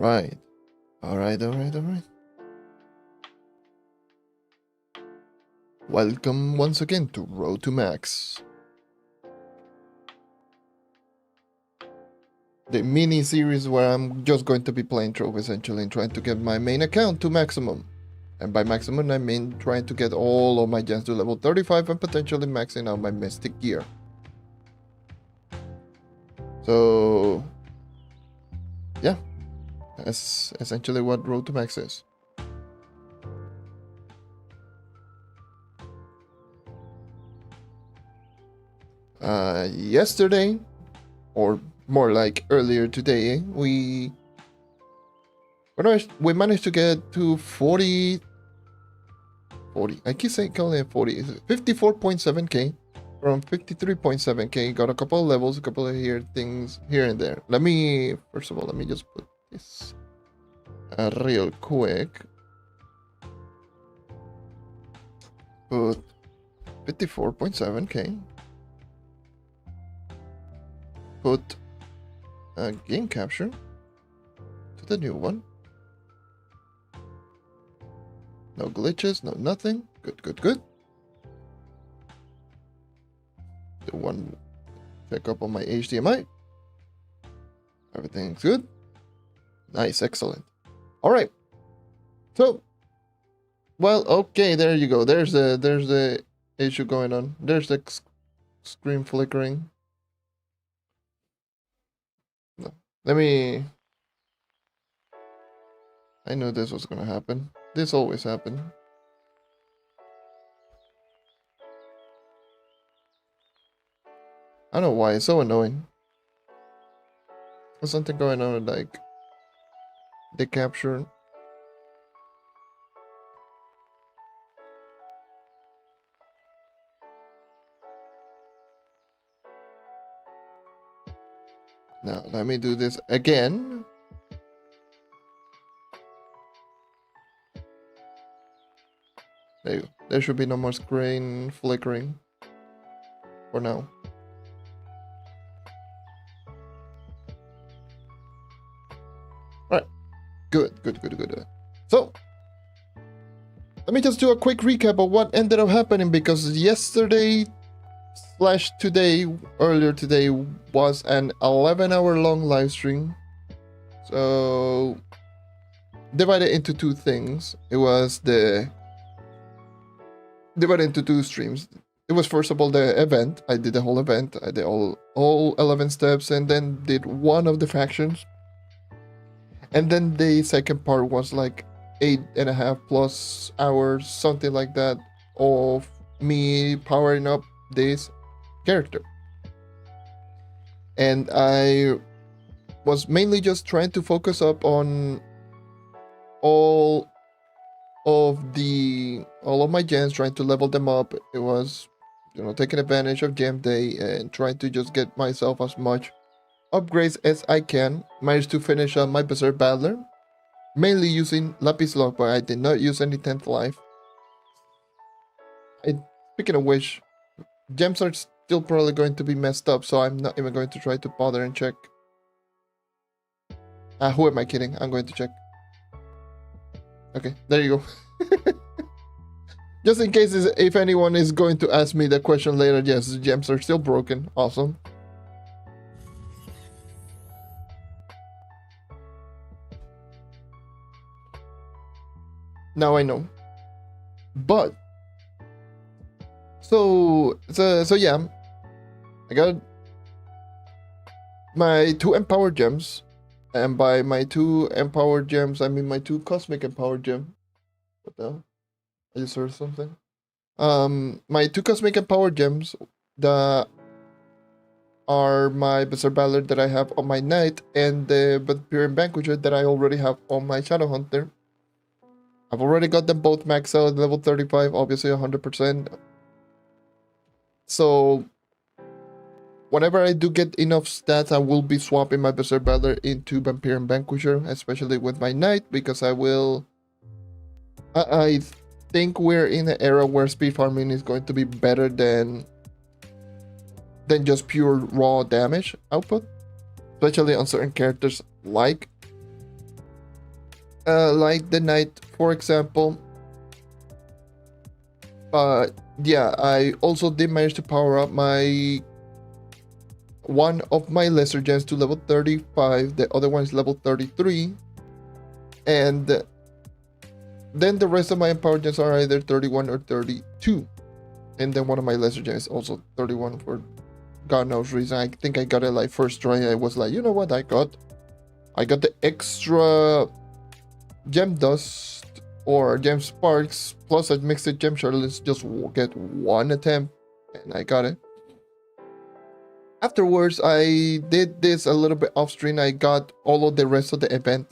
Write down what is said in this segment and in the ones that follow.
right. Alright. Welcome once again to Road to Max. The mini-series where I'm just going to be playing Trove essentially and trying to get my main account to maximum. And by maximum I mean trying to get all of my gens to level 35 and potentially maxing out my mystic gear. So yeah, that's essentially what Road to Max is. Yesterday, or more like earlier today, we managed to get to 40. I keep saying calling it 40. 54.7k from 53.7k. Got a couple of levels, a couple of things here and there. Let me just put this real quick. Put 54.7k. Put a game capture to the new one. No glitches, no nothing. Good. The one check up on my HDMI. Everything's good. Nice, excellent. All right. So, well, okay, there you go. There's the issue going on. There's the screen flickering. No, I knew this was gonna happen. This always happens. I don't know why, it's so annoying. There's something going on with like the capture. Now let me do this again. There you go. There should be no more screen flickering for now. Alright. Good. So, let me just do a quick recap of what ended up happening, because yesterday / today, earlier today, was an 11-hour long live stream. So, divided into two things. It was divided into two streams. It was first of all the event. I did the whole event. I did all 11 steps and then did one of the factions. And then the second part was like 8.5+ hours, something like that, of me powering up this character. And I was mainly just trying to focus up on all of my gens, trying to level them up. It was, taking advantage of gem day and trying to just get myself as much upgrades as I can. Managed to finish my Berserk Battler, mainly using Lapis Lock, but I did not use any 10th life. Speaking of which, gems are still probably going to be messed up, so I'm not even going to try to bother and check. Who am I kidding? I'm going to check. Okay, there you go. Just in case if anyone is going to ask me the question later, yes, the gems are still broken. Awesome. Now I know. But so yeah, I got my 2 empowered gems, and by my 2 empowered gems I mean my 2 cosmic empowered gem. What the hell? I just heard something. My 2 cosmic empowered gems that are my Berserk Battler that I have on my Knight, and the Vampirian Vanquisher that I already have on my Shadow Hunter. I've already got them both maxed out at level 35, obviously 100%. So, whenever I do get enough stats, I will be swapping my Berserk Battler into Vampirian Vanquisher, especially with my Knight, because I think we're in an era where speed farming is going to be better than just pure raw damage output, especially on certain characters like like the knight, for example. But yeah, I also did manage to power up my one of my lesser gems to level 35. The other one is level 33. And then the rest of my empowered gems are either 31 or 32. And then one of my lesser gems is also 31 for God knows reason. I think I got it like first try. I was like, you know what, I got the extra gem dust or gem sparks, plus I mixed it gem shard. Let's just get one attempt, and I got it. Afterwards, I did this a little bit off screen. I got all of the rest of the event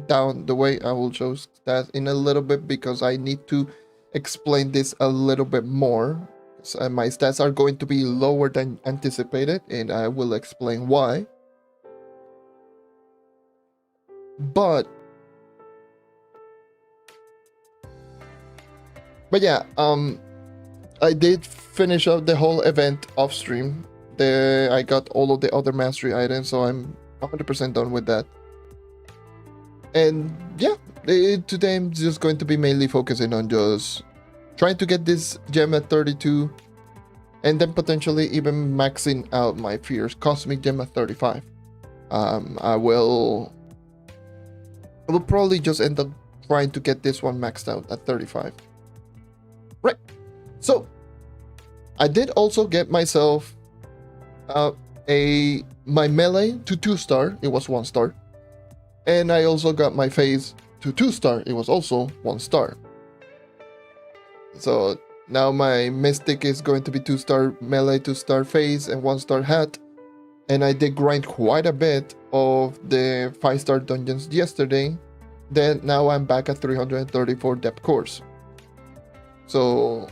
down the way. I will show that in a little bit because I need to explain this a little bit more. So my stats are going to be lower than anticipated, and I will explain why. But yeah, I did finish up the whole event off stream. I got all of the other mastery items, so I'm 100% done with that. And yeah, today I'm just going to be mainly focusing on just trying to get this gem at 32, and then potentially even maxing out my fierce cosmic gem at 35. I will probably just end up trying to get this one maxed out at 35. Right. So I did also get myself my melee to 2-star. It was 1-star. And I also got my phase to 2-star. It was also 1-star. So now my mystic is going to be 2-star melee, 2-star phase, and 1-star hat. And I did grind quite a bit of the 5-star dungeons yesterday. Then now I'm back at 334 depth course. So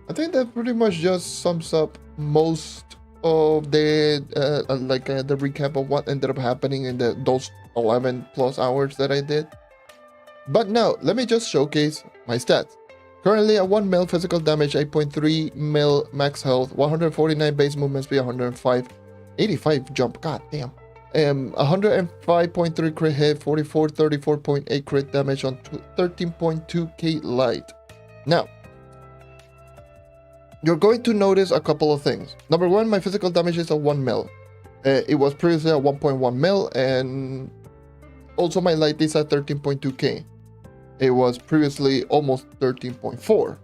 I think that pretty much just sums up most of the the recap of what ended up happening in those 11 plus hours that I did. But now let me just showcase my stats. Currently at 1 mil physical damage, 8.3 mil max health, 149 base movement speed, 105, 85 jump. God damn. 105.3 crit hit, 34.8 crit damage on 13.2k light. Now, you're going to notice a couple of things. Number one, my physical damage is at 1 mil. It was previously at 1.1 mil, and also my light is at 13.2k. It was previously almost 13.4.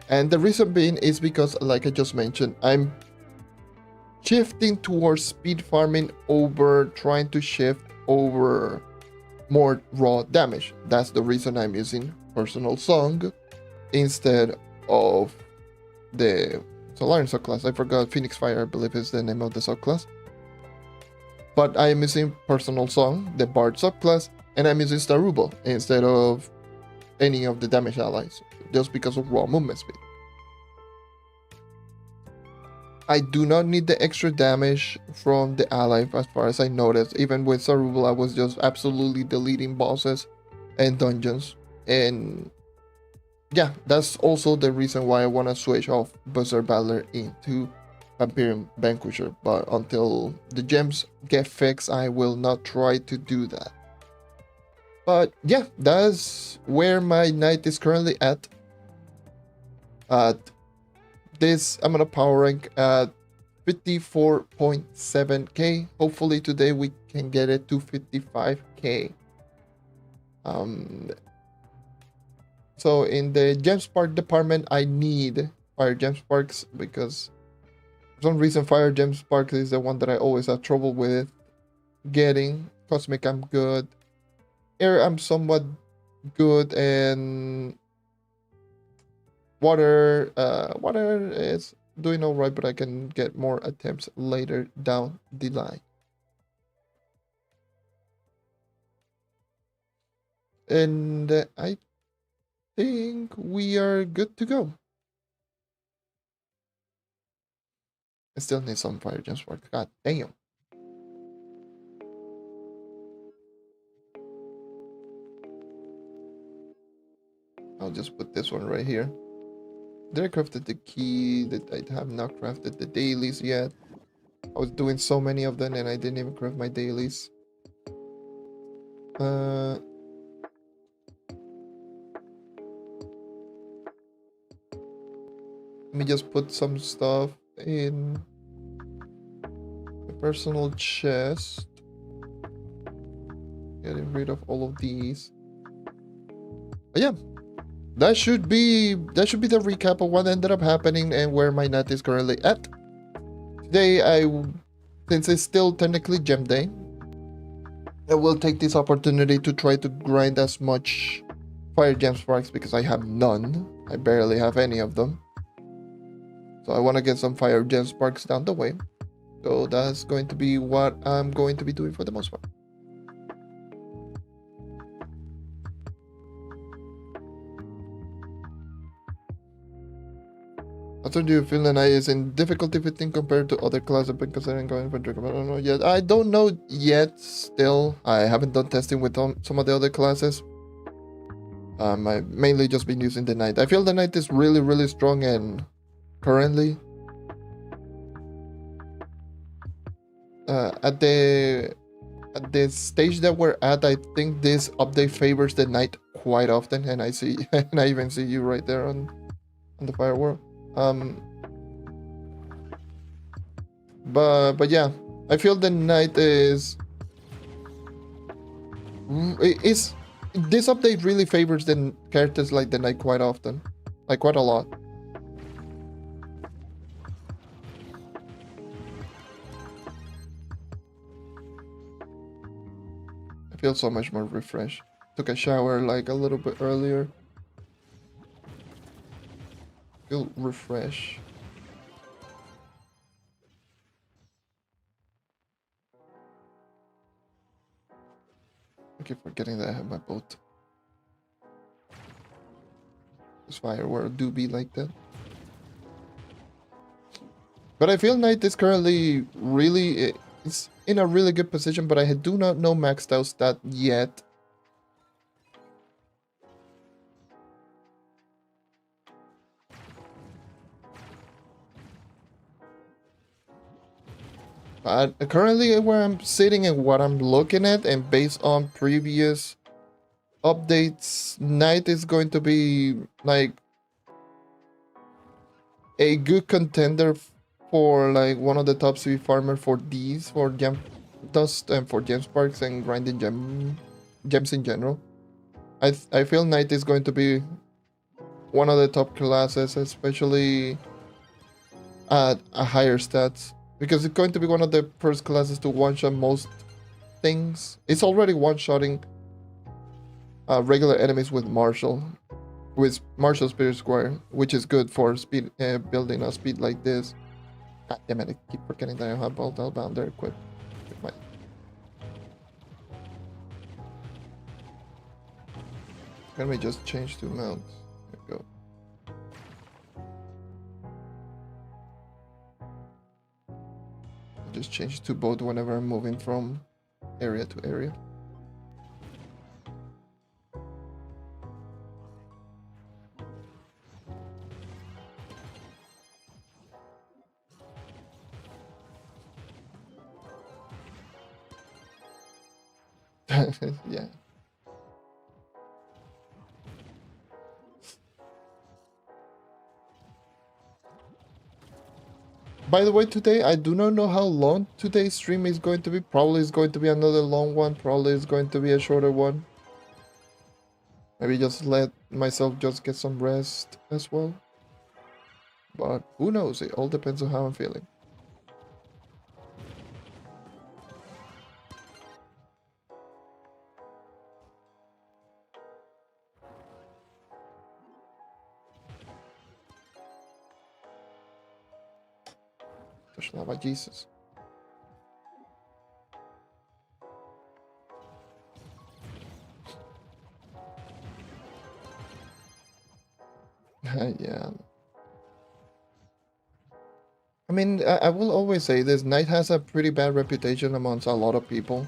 And the reason being is because, like I just mentioned, I'm shifting towards speed farming over trying to shift over more raw damage. That's the reason I'm using Personal Song instead of the Solarian subclass. I forgot, Phoenix Fire I believe is the name of the subclass. But I am using Personal Song, the Bard subclass, and I'm using Starubal instead of any of the damage allies, just because of raw movement speed. I do not need the extra damage from the ally as far as I noticed. Even with Starubal, I was just absolutely deleting bosses and dungeons. And yeah, that's also the reason why I want to switch off Berserk Battler into Vampirian Vanquisher. But until the gems get fixed, I will not try to do that. But yeah, that's where my knight is currently at. This, I'm gonna power rank at 54.7k. Hopefully today we can get it to 55k. So in the gem spark department, I need fire gem sparks because for some reason fire gem sparks is the one that I always have trouble with getting. Cosmic, I'm good. Air, I'm somewhat good, and water is doing all right, but I can get more attempts later down the line. And I think we are good to go. I still need some fire gem sparks. God damn. I'll just put this one right here. Did I crafted the key? That I have not crafted the dailies yet? I was doing so many of them and I didn't even craft my dailies. Let me just put some stuff in the personal chest. Getting rid of all of these. But yeah, that should be the recap of what ended up happening and where my net is currently at. Today, since it's still technically gem day, I will take this opportunity to try to grind as much fire gem sparks because I have none. I barely have any of them. So I want to get some fire gem sparks down the way. So that's going to be what I'm going to be doing for the most part. Also, do you feel the night is in difficulty fitting compared to other classes I've been considering going for Draco? I don't know yet. I don't know yet still. I haven't done testing with some of the other classes. I've mainly just been using the knight. I feel the knight is really, really strong, and currently at the stage that we're at, I think this update favors the knight quite often, and I see and I even see you right there on the fire world. But yeah, I feel the knight is this update really favors the characters like the knight quite often, like quite a lot. I feel so much more refreshed. Took a shower like a little bit earlier. Feel refreshed. I keep forgetting that I have my boat. This fire world do be like that. But I feel knight is currently really it's in a really good position, but I do not know maxed out stat yet. Currently where I'm sitting and what I'm looking at, and based on previous updates, knight is going to be like a good contender for like one of the top 3 farmer for these, for gem dust and for gem sparks and grinding gems in general. I feel knight is going to be one of the top classes, especially at a higher stats, because it's going to be one of the first classes to one-shot most things. It's already one-shotting regular enemies with Martial Spirit Square, which is good for speed, building a speed like this. God damn it, I keep forgetting that I have Volatile Bounder equipped. Let me just change to mount. There we go. Just change to boat whenever I'm moving from area to area. Yeah. By the way, today, I do not know how long today's stream is going to be. Probably it's going to be another long one. Probably it's going to be a shorter one. Maybe just let myself just get some rest as well. But who knows? It all depends on how I'm feeling. By Jesus. Yeah. I mean, I will always say this, Knight has a pretty bad reputation amongst a lot of people.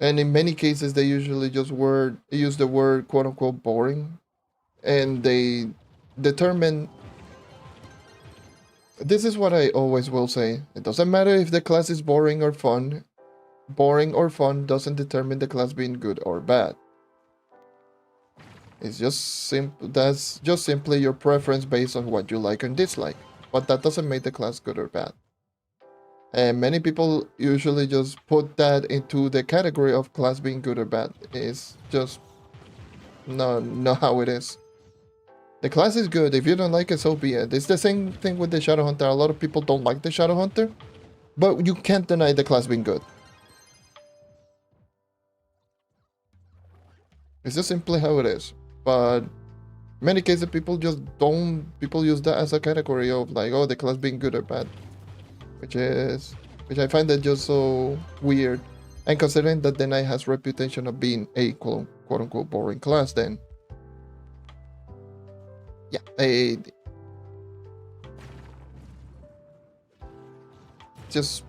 And in many cases, they usually just use the word quote-unquote boring. And they determine This is what I always will say. It doesn't matter if the class is boring or fun. Boring or fun doesn't determine the class being good or bad. It's just simple. That's just simply your preference based on what you like and dislike. But that doesn't make the class good or bad. And many people usually just put that into the category of class being good or bad. It's just not how it is. The class is good. If you don't like it, so be it. It's the same thing with the Shadow Hunter. A lot of people don't like the Shadow Hunter, but you can't deny the class being good. It's just simply how it is. But in many cases, people just don't. People use that as a category of like, oh, the class being good or bad, which I find that just so weird. And considering that the knight has reputation of being a quote unquote boring class, then yeah, just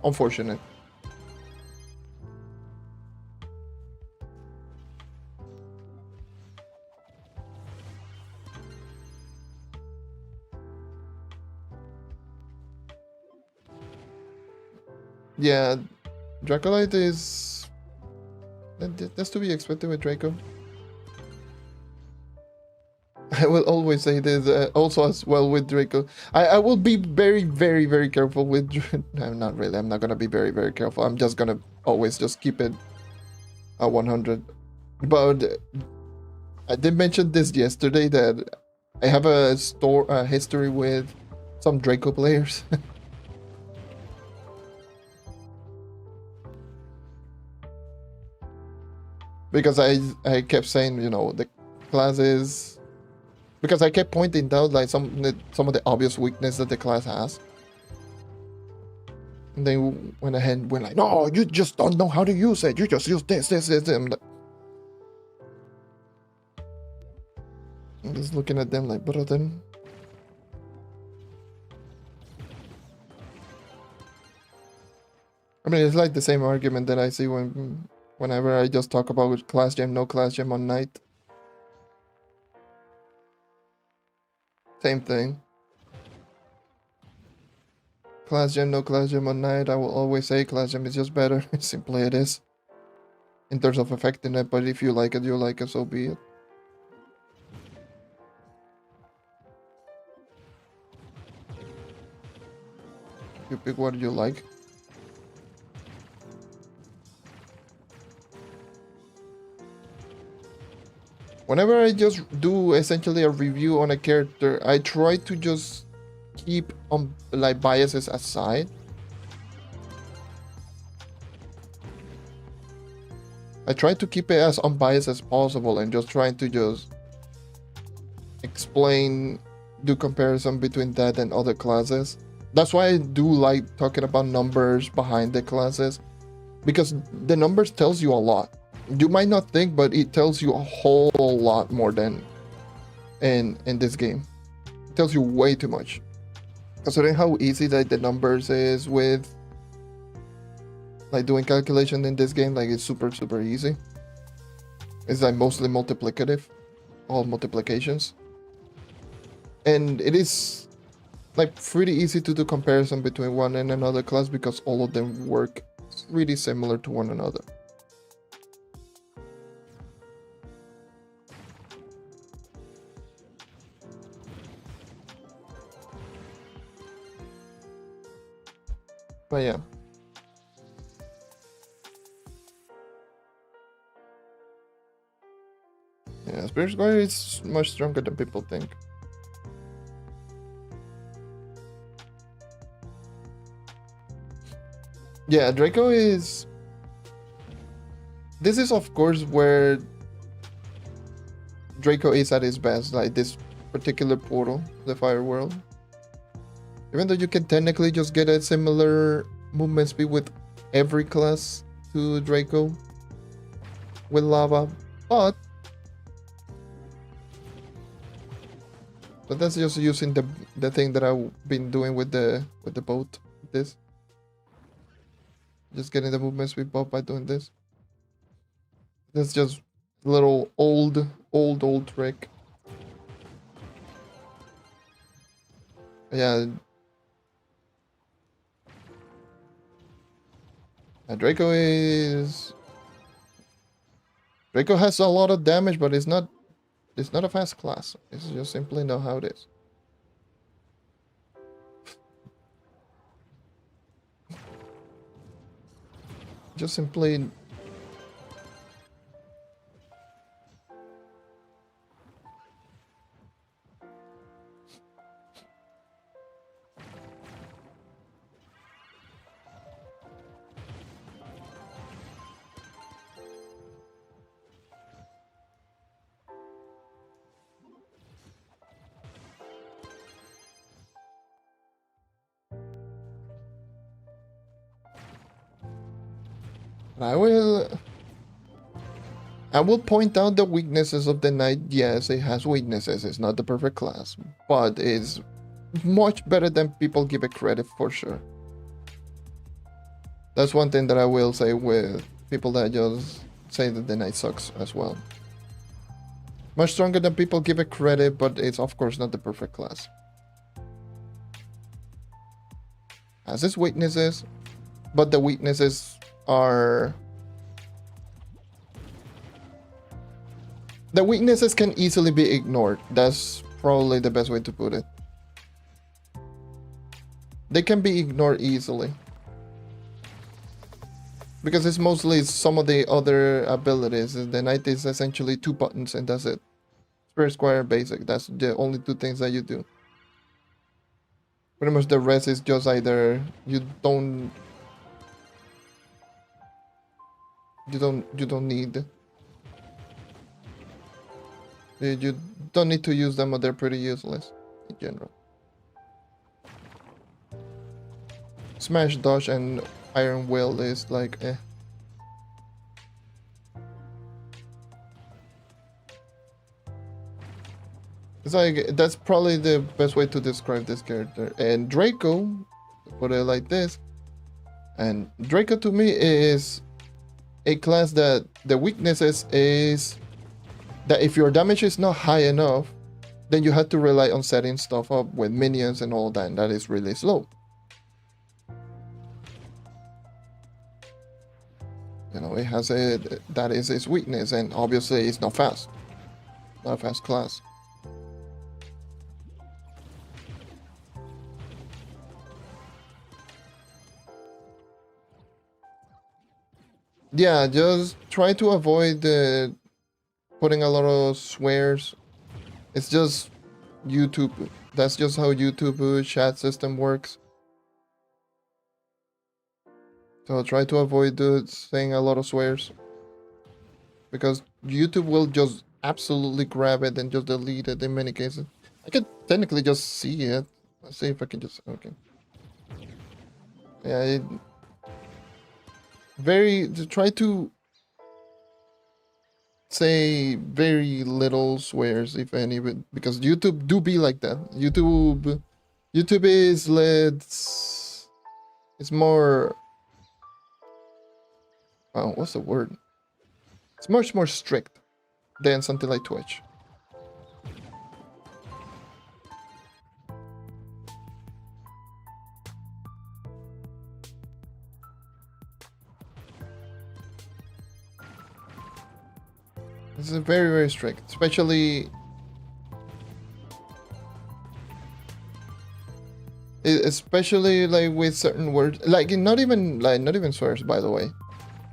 unfortunate. Yeah, Dracolite is that's to be expected with Draco. I will always say this also as well with Draco. I will be very, very, very careful with... No, not really. I'm not going to be very, very careful. I'm just going to always just keep it at 100. But I did mention this yesterday that I have a history with some Draco players. Because I kept saying, you know, the classes... Because I kept pointing out like some of the obvious weakness that the class has. And they went ahead and went like, no, you just don't know how to use it. You just use this. I'm just looking at them like, but then... I mean, it's like the same argument that I see whenever I just talk about class gem, no class gem on night. Same thing. Class gem, no class gem on night. I will always say class gem is just better. Simply it is. In terms of affecting it, but if you like it, you like it, so be it. You pick what you like. Whenever I just do essentially a review on a character, I try to just keep like biases aside. I try to keep it as unbiased as possible and just trying to just explain, do comparison between that and other classes. That's why I do like talking about numbers behind the classes, because the numbers tells you a lot. You might not think, but it tells you a whole lot more than in this game. It tells you way too much. Considering how easy that the numbers is with like doing calculation in this game, like it's super easy. It's like mostly multiplicative, all multiplications. And it is like pretty easy to do comparison between one and another class because all of them work really similar to one another. But yeah. Yeah, Spirit Squire is much stronger than people think. Yeah, Draco is... This is of course where Draco is at his best, like this particular portal, the Fire World. Even though you can technically just get a similar movement speed with every class to Draco with lava, but that's just using the thing that I've been doing with the boat. This, just getting the movement speed up by doing this. That's just a little old trick. Yeah, Draco has a lot of damage, but it's not a fast class. It's just simply not how it is. Just simply. I will point out the weaknesses of the knight. Yes, it has weaknesses. It's not the perfect class, but it's much better than people give it credit for sure. That's one thing that I will say with people that just say that the knight sucks as well. Much stronger than people give it credit, but it's of course not the perfect class. Has its weaknesses, but the weaknesses are... The weaknesses can easily be ignored. That's probably the best way to put it. They can be ignored easily. Because it's mostly some of the other abilities. The knight is essentially 2 buttons and that's it. Square, square, basic. That's the only 2 things that you do. Pretty much the rest is just either you don't need. You don't need to use them, or they're pretty useless in general. Smash, dodge, and Iron Will is like eh. It's like, that's probably the best way to describe this character. And Draco, put it like this, and Draco to me is a class that the weaknesses is that if your damage is not high enough, then you have to rely on setting stuff up with minions and all that, and that is really slow. You know, it has that is its weakness, and obviously it's not fast. Not a fast class. Yeah, just try to avoid putting a lot of swears. It's just YouTube. That's just how YouTube chat system works. So try to avoid saying a lot of swears. Because YouTube will just absolutely grab it and just delete it in many cases. I could technically just see it. Let's see if I can just... Okay. Yeah, try to say very little swears, if any, because YouTube do be like that. YouTube is it's more, oh, what's the word? It's much more strict than something like Twitch. It's very, very strict, especially like with certain words, like not even swears, by the way.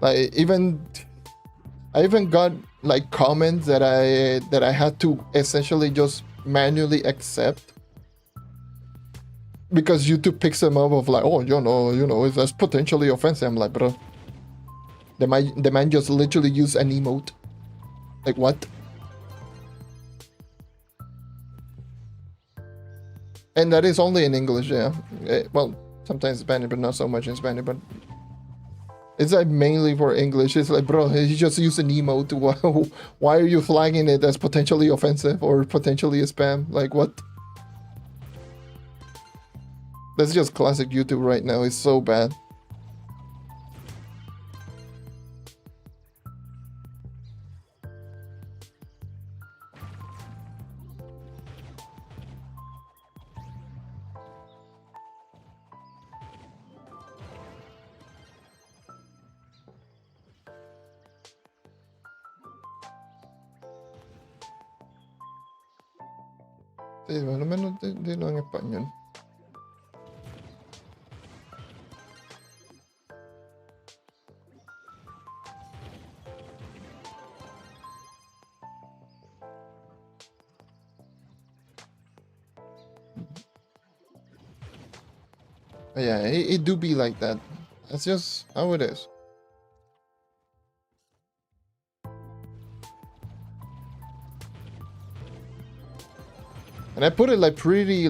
Like I even got like comments that I had to essentially just manually accept because YouTube picks them up of like, oh, you know, that's potentially offensive. I'm like, bro, the man just literally used an emote. Like, what? And that is only in English, yeah. Well, sometimes Spanish, but not so much in Spanish. But it's like mainly for English. It's like, bro, you just use an emote. Why are you flagging it as potentially offensive or potentially a spam? Like, what? That's just classic YouTube right now. It's so bad. Sí, más o menos dilo en español. But yeah, it do be like that. That's just how it is. And I put it like pretty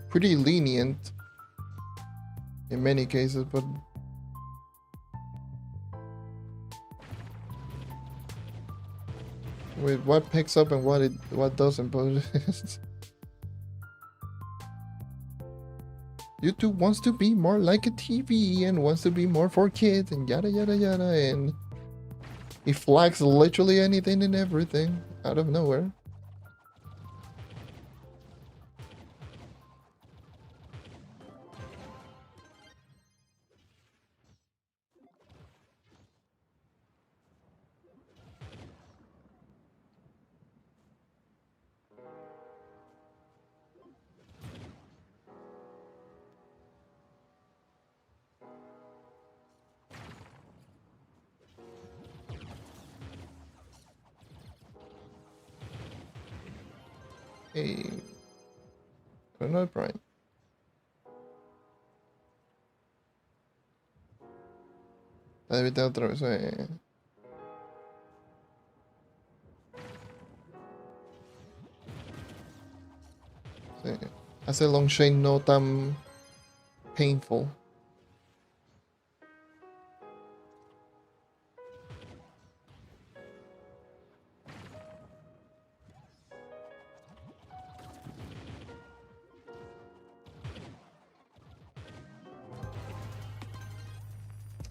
pretty lenient in many cases, but with what picks up and what doesn't, but YouTube wants to be more like a TV and wants to be more for kids and yada yada yada, and it flags literally anything and everything out of nowhere. Hey, no prime. Debe otra vez. Sí. Hace long chain no tan painful.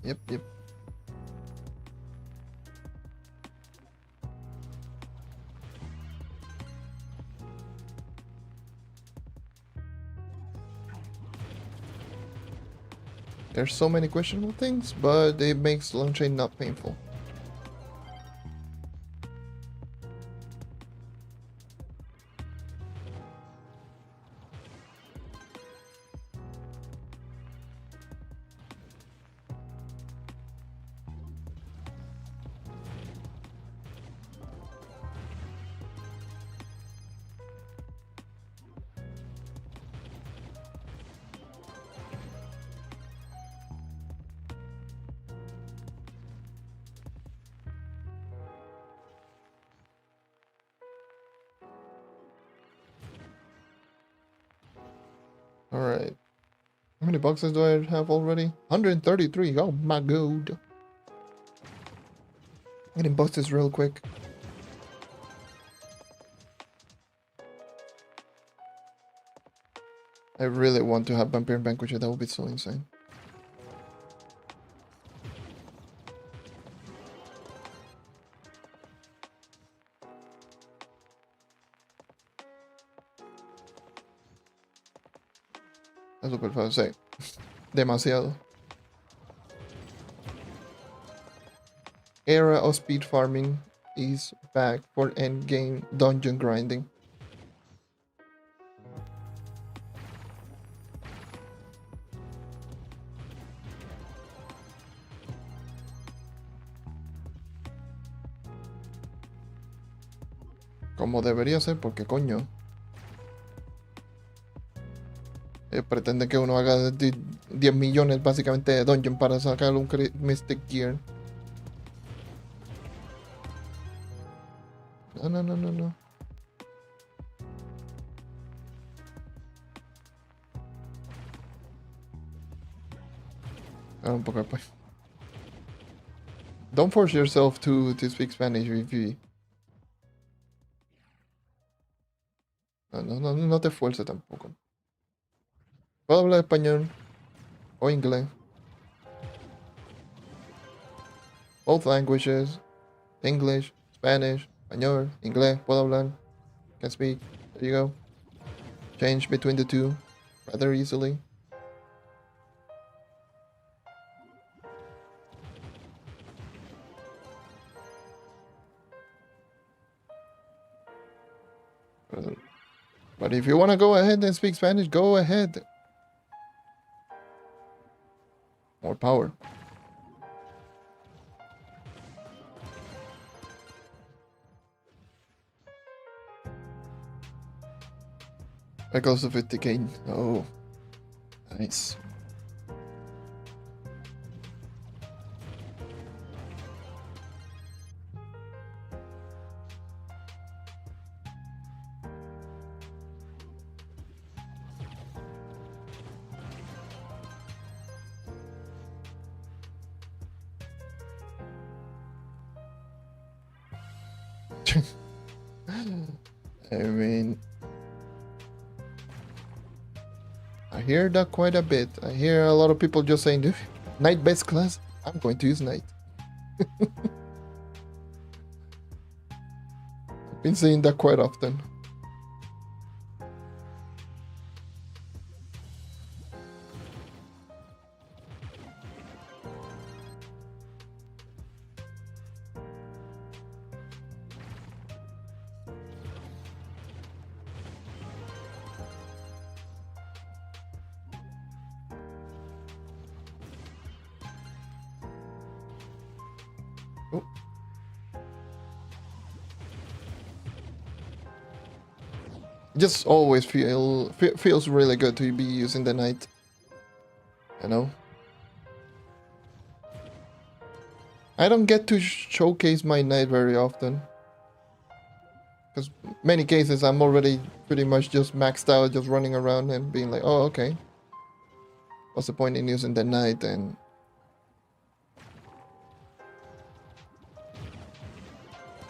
Yep. There's so many questionable things, but it makes long chain not painful. Alright. How many boxes do I have already? 133. Oh my god. Getting boxes real quick. I really want to have Vampire Vanquisher. That would be so insane. Es súper fácil. Sí. Demasiado. Era of speed farming is back for endgame dungeon grinding. Como debería ser, porque coño. Pretende que uno haga 10 millones básicamente de dungeon para sacar un Mystic Gear. No. Ahora un poco después. Don't force yourself to speak Spanish if you... No te esfuerces tampoco. Puedo hablar español o inglés. Both languages. English, Spanish, español, inglés. Puedo hablar. Can speak. There you go. Change between the two rather easily. But if you want to go ahead and speak Spanish, go ahead. More power. Very close to 50k. Oh, nice. I mean, I hear that quite a bit. I hear a lot of people just saying, Knight best class, I'm going to use Knight. I've been saying that quite often. Oh. Just always feels really good to be using the Knight. You know? I don't get to showcase my Knight very often. Because many cases I'm already pretty much just maxed out, just running around and being like, oh, okay. What's the point in using the Knight? And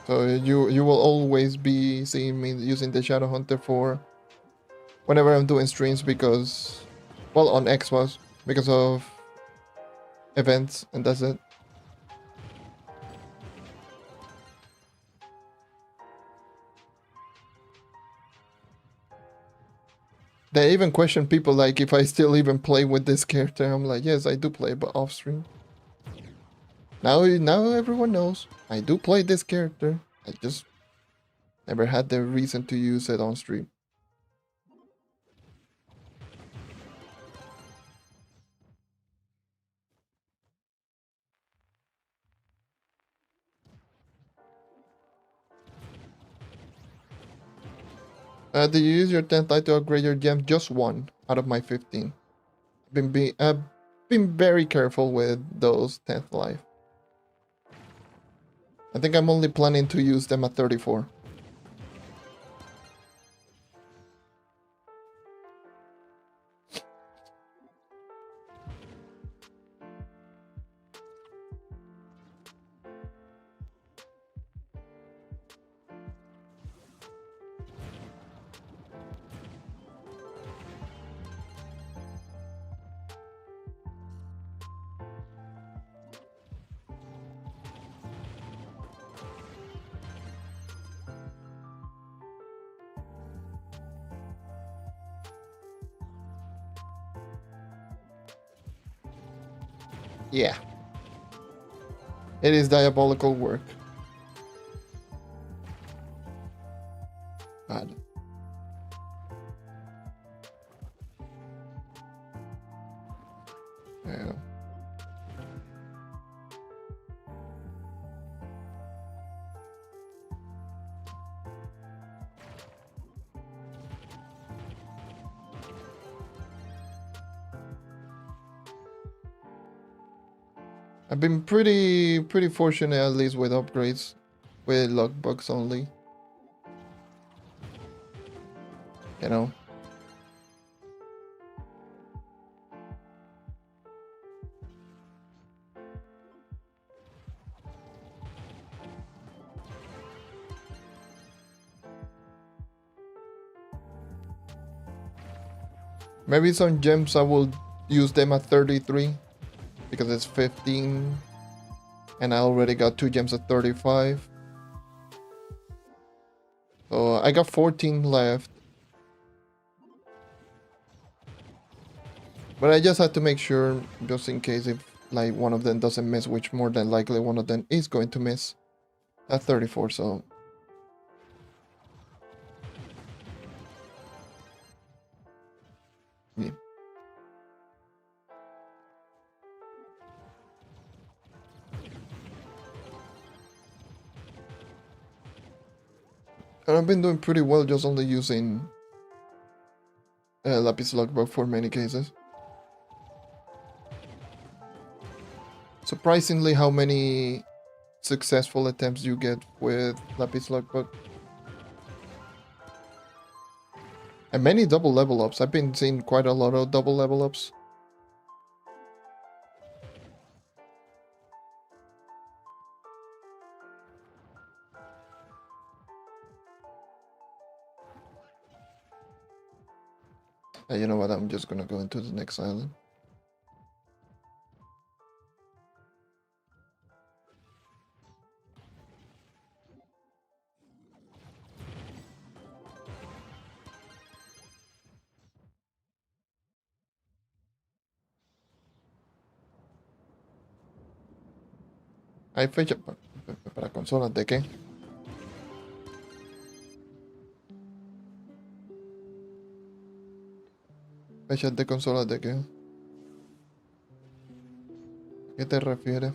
so you will always be seeing me using the Shadow Hunter for whenever I'm doing streams because, well, on Xbox, because of events, and that's it. They even question people like if I still even play with this character. I'm like, yes, I do play, but off stream. Now everyone knows I do play this character. I just never had the reason to use it on stream. Do you use your 10th light to upgrade your gem? Just one out of my 15. I've been very careful with those 10th life. I think I'm only planning to use them at 34. Yeah. It is diabolical work. God. Yeah. I've been pretty fortunate at least with upgrades, with luck bugs only. You know. Maybe some gems I will use them at 33 because it's 15 and I already got 2 gems at 35. So I got 14 left. But I just had to make sure, just in case if like one of them doesn't miss, which more than likely one of them is going to miss at 34, so And I've been doing pretty well just only using Lapis Logbook for many cases. Surprisingly how many successful attempts you get with Lapis Logbook. And many double level ups. I've been seeing quite a lot of double level ups. You know what, I'm just gonna go into the next island. Hay fecha para consolas de qué? ¿Fechas de consolas de qué? ¿A qué te refieres?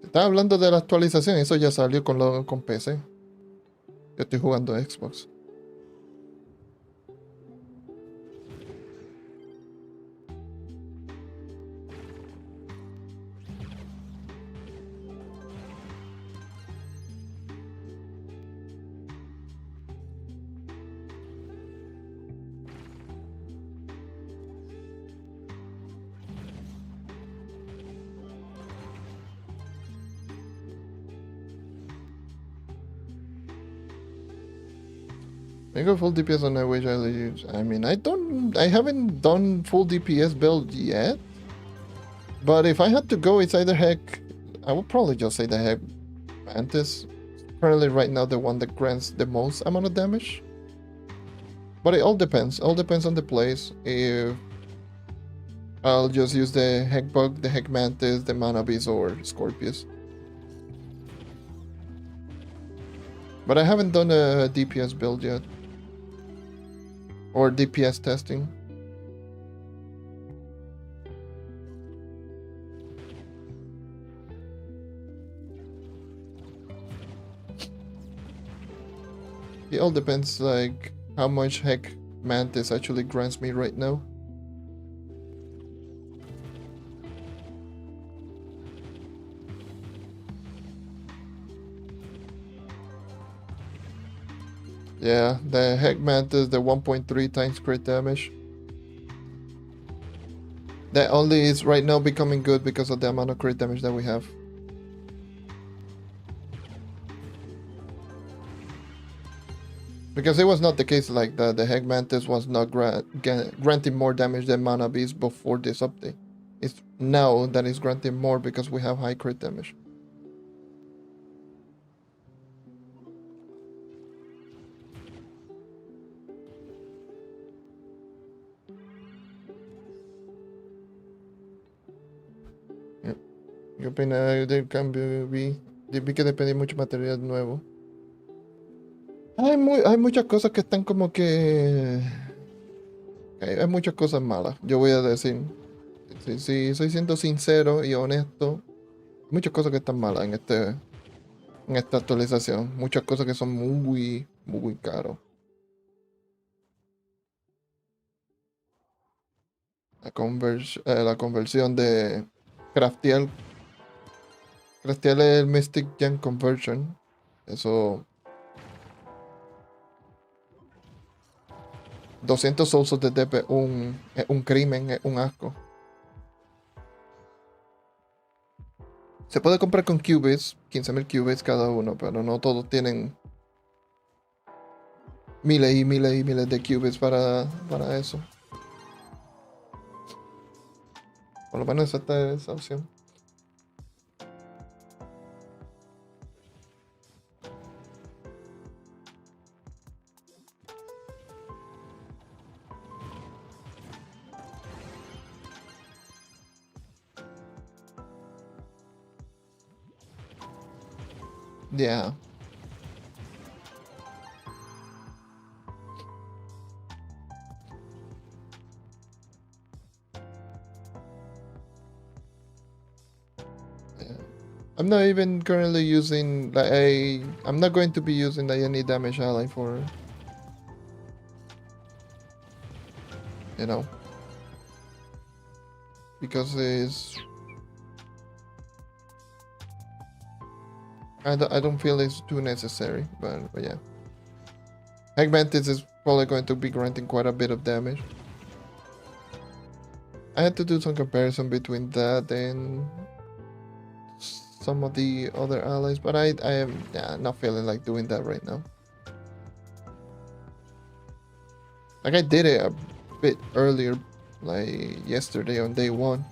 Estás hablando de la actualización, eso ya salió con PC. Yo estoy jugando Xbox. I go full DPS on I wish I use. I mean, I haven't done full DPS build yet. But if I had to go, it's either Heck, I would probably just say the Heck Mantis. Currently right now the one that grants the most amount of damage. But it all depends on the place. If I'll just use the Heck Bug, the Heck Mantis, the Mana Beast, or Scorpius. But I haven't done a DPS build yet. Or DPS testing. It all depends like how much Heck Mantis actually grants me right now. Yeah, the Heck Mantis, the 1.3 times crit damage. That only is right now becoming good because of the amount of crit damage that we have. Because it was not the case like that. The Heck Mantis was not granting more damage than Mana Beast before this update. It's now that it's granting more because we have high crit damage. ¿Qué opina del cambio? Vi que depende mucho material nuevo. Hay muchas cosas que están como que... Hay muchas cosas malas, yo voy a decir. Si soy siendo sincero y honesto, muchas cosas que están malas en esta actualización. Muchas cosas que son muy caros. La conversión de craftear el Mystic Gem Conversion. Eso... 200 souls de DP es un crimen, es un asco. Se puede comprar con qubits, 15.000 qubits cada uno, pero no todos tienen miles y miles y miles de qubits para eso. Por lo menos esta es esa opción. Yeah. I'm not even currently using like I'm not going to be using like any damage ally for, you know, because I don't feel it's too necessary, but yeah. Mantis is probably going to be granting quite a bit of damage. I had to do some comparison between that and some of the other allies, but I am not feeling like doing that right now. Like I did it a bit earlier, like yesterday on day 1.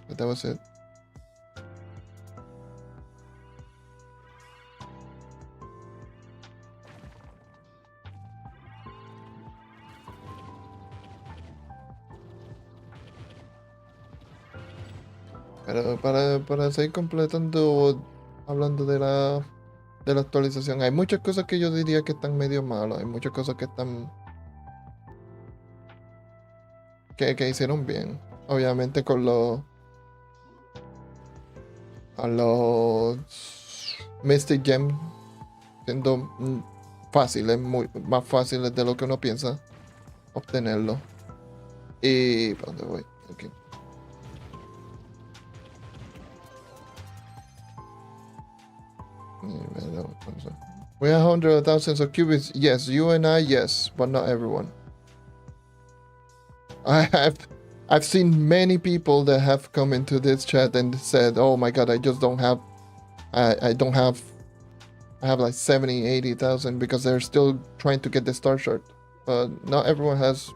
But that was it. Pero para seguir completando, hablando de la actualización, hay muchas cosas que yo diría que están medio malas, hay muchas cosas que están que hicieron bien. Obviamente con los Mystic Gems siendo fáciles, muy más fáciles de lo que uno piensa obtenerlo. Y ¿para dónde voy? Okay. We have hundreds of thousands of cubits. Yes, you and I, yes, but not everyone. I've seen many people that have come into this chat and said, "Oh my god, I just don't have, I don't have, I have like 70, 80,000 because they're still trying to get the star shard." But not everyone has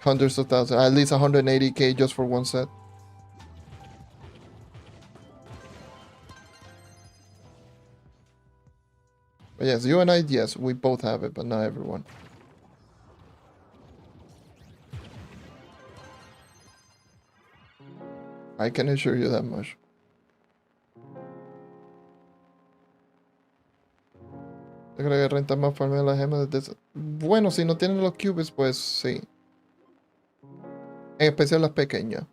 hundreds of thousands, at least 180k just for one set. But yes, you and I, yes, we both have it, but not everyone. I can assure you that much. Yo creo que renta más farmear las gemas desde... Bueno, si no tienen los cubes, pues sí. En especial las pequeñas.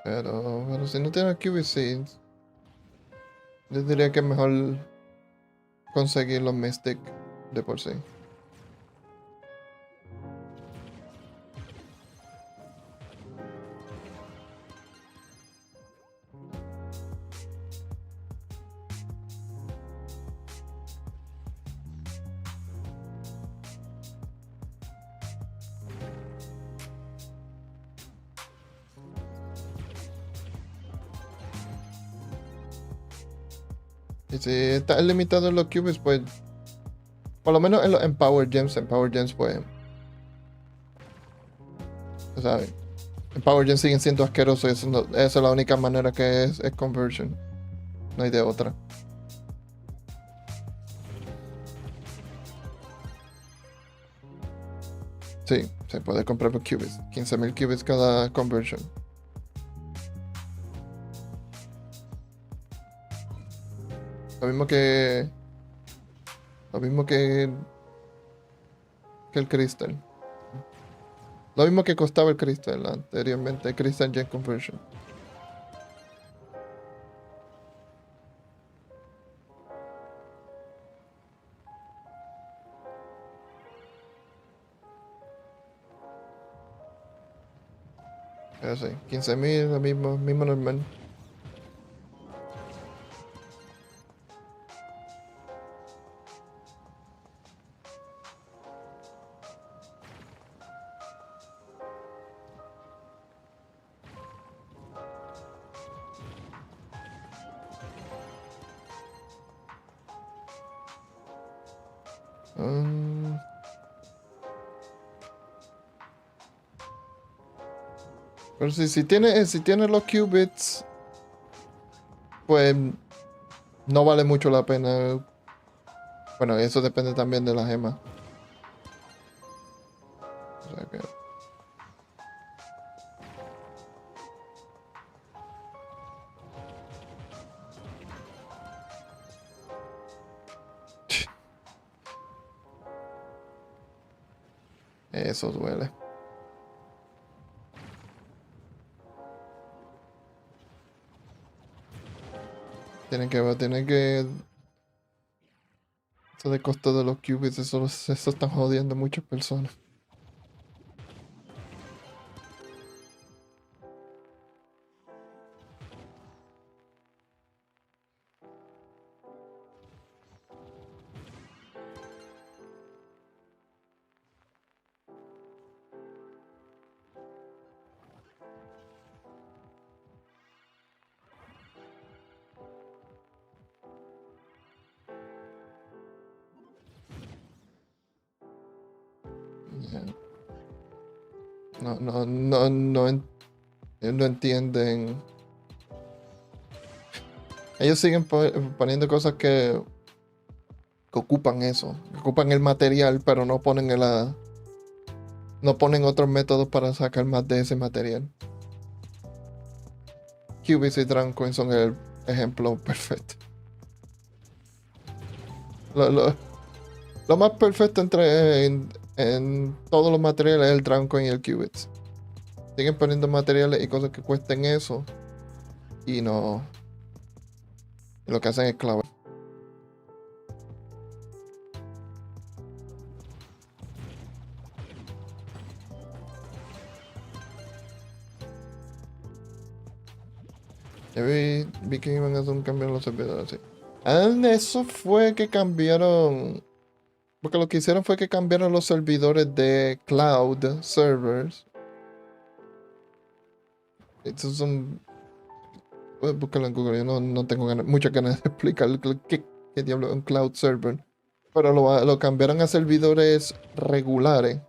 Pero si no tienen cubes, sí. Yo diría que es mejor conseguir los Mystic de por sí. Y si está limitado en los cubes, pues por lo menos en Power Gems, pues, ¿sabes? En Power Gems siguen siendo asquerosos, esa es la única manera que es conversion. No hay de otra. Sí, se puede comprar por cubes. 15,000 cubes cada conversion. Lo mismo que... Lo mismo que el Crystal. Lo mismo que costaba el Crystal anteriormente, el Crystal Gem Conversion. Pero sí, 15,000, lo mismo normal. Pero si tiene los qubits, pues no vale mucho la pena. Bueno, eso depende también de la gema. O sea que... Eso duele. Tienen que... Eso de costo de los qubits, eso están jodiendo a muchas personas. Yeah. No entienden. Ellos siguen poniendo cosas que ocupan eso, que ocupan el material, pero no ponen no ponen otros métodos para sacar más de ese material. Qubits y Draco son el ejemplo perfecto. Lo más perfecto en todos los materiales es el Draco y el Qubits. Siguen poniendo materiales y cosas que cuesten eso y no. Y lo que hacen es clavar. Ya vi que iban a hacer un cambio en los servidores, sí. Eso fue que cambiaron. Porque lo que hicieron fue que cambiaron los servidores de cloud servers. Estos son. Búscalo en Google, yo no tengo muchas ganas de explicar qué diablo es un cloud server. Pero lo cambiaron a servidores regulares.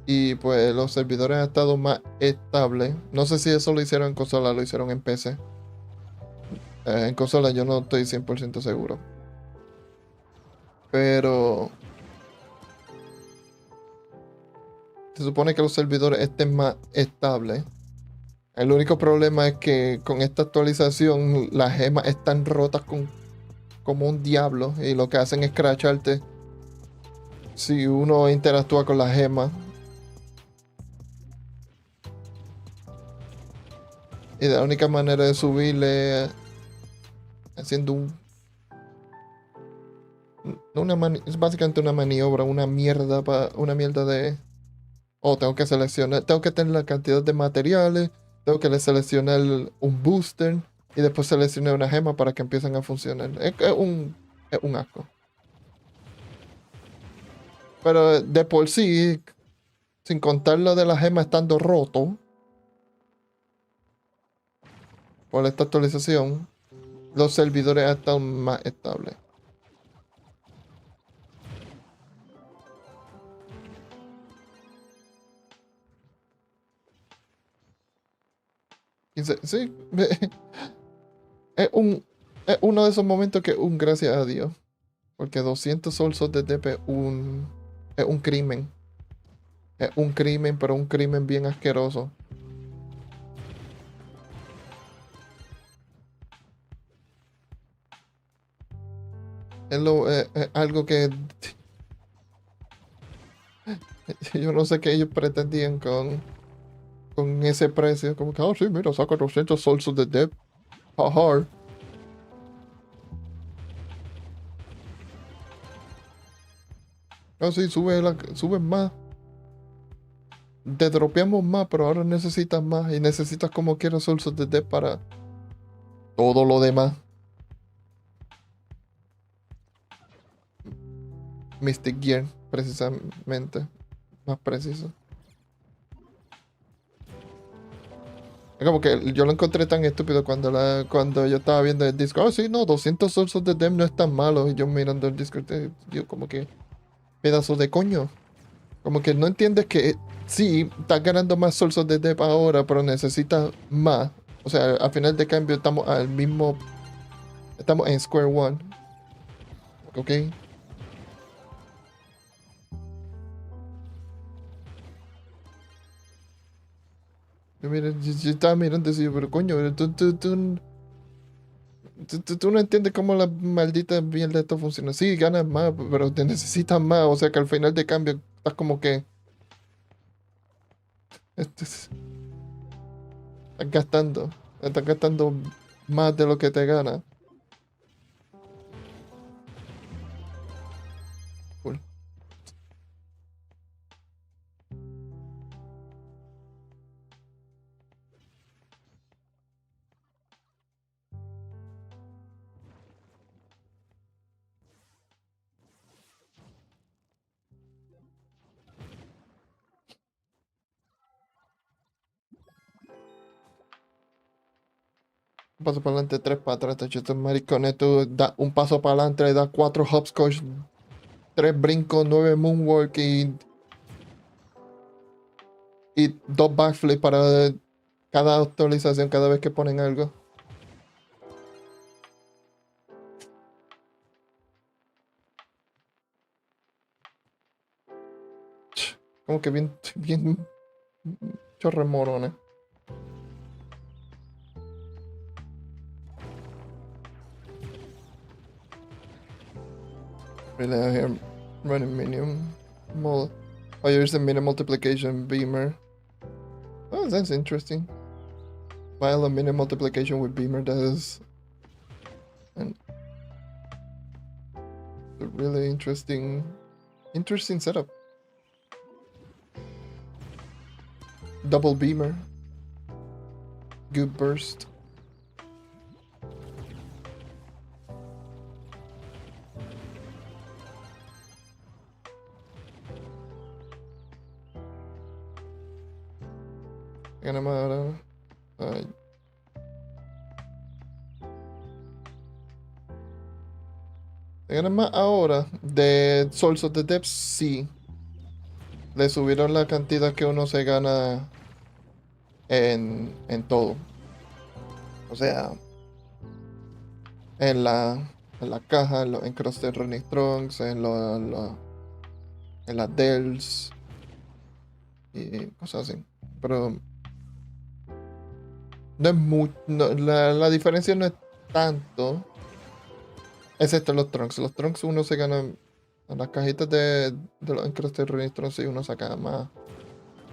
Y pues los servidores han estado más estables. No sé si eso lo hicieron en consola, lo hicieron en PC. En consola yo no estoy 100% seguro. Pero se supone que los servidores estén más estables. El único problema es que con esta actualización las gemas están rotas como un diablo. Y lo que hacen es crasharte si uno interactúa con las gemas. Y la única manera de subirle haciendo es básicamente una maniobra, una mierda de... tengo que seleccionar, tengo que tener la cantidad de materiales, tengo que seleccionar un booster y después seleccionar una gema para que empiecen a funcionar. Es un asco. Pero de por sí, sin contar lo de la gema estando roto por esta actualización, los servidores están más estables. Sí, es uno de esos momentos que gracias a Dios. Porque 200 solsos de DP es un crimen. Es un crimen, pero un crimen bien asqueroso. Es algo que yo no sé qué ellos pretendían con ese precio. Como que, sí, mira, saca 200 solsos de DP. Jaja. Sí, sube más. Te dropeamos más, pero ahora necesitas más. Y necesitas como quieras solsos de DP para todo lo demás. Mystic Gear, precisamente. Más preciso. Es como que yo lo encontré tan estúpido cuando yo estaba viendo el disco. Sí, no, 200 solsos de DEM no es tan malo. Y yo mirando el disco, yo como que... Pedazo de coño. Como que no entiendes que sí, estás ganando más sources de depth ahora, pero necesitas más. O sea, al final de cambio estamos al mismo. Estamos en Square One. ¿Ok? Yo estaba mirando así, pero coño, tú no entiendes cómo la maldita mierda de esto funciona. Sí, ganas más, pero te necesitas más. O sea que al final de cambio estás como que. Estás gastando. Estás gastando más de lo que te gana. Cool. Un paso para adelante, tres para atrás, te estos maricones. Tú das un paso para adelante, le das cuatro hopscotch, tres brincos, nueve moonwalk y dos backflips para cada actualización, cada vez que ponen algo. Como que bien chorremorones. Really out here running medium mode. Oh, here's the mini multiplication beamer. Oh, that's interesting. While a mini multiplication with beamer does an a really interesting setup. Double beamer. Good burst. Ganamos ahora. Ay. Ganamos ahora. De Souls of the Depths, sí. Le subieron la cantidad que uno se gana en todo. O sea, en la caja, en los encrusted running trunks, en las dells y cosas así. Pero no es mucho. La diferencia no es tanto. Excepto los trunks. Los trunks uno se gana. En las cajitas de los encrusted running trunks y uno saca más.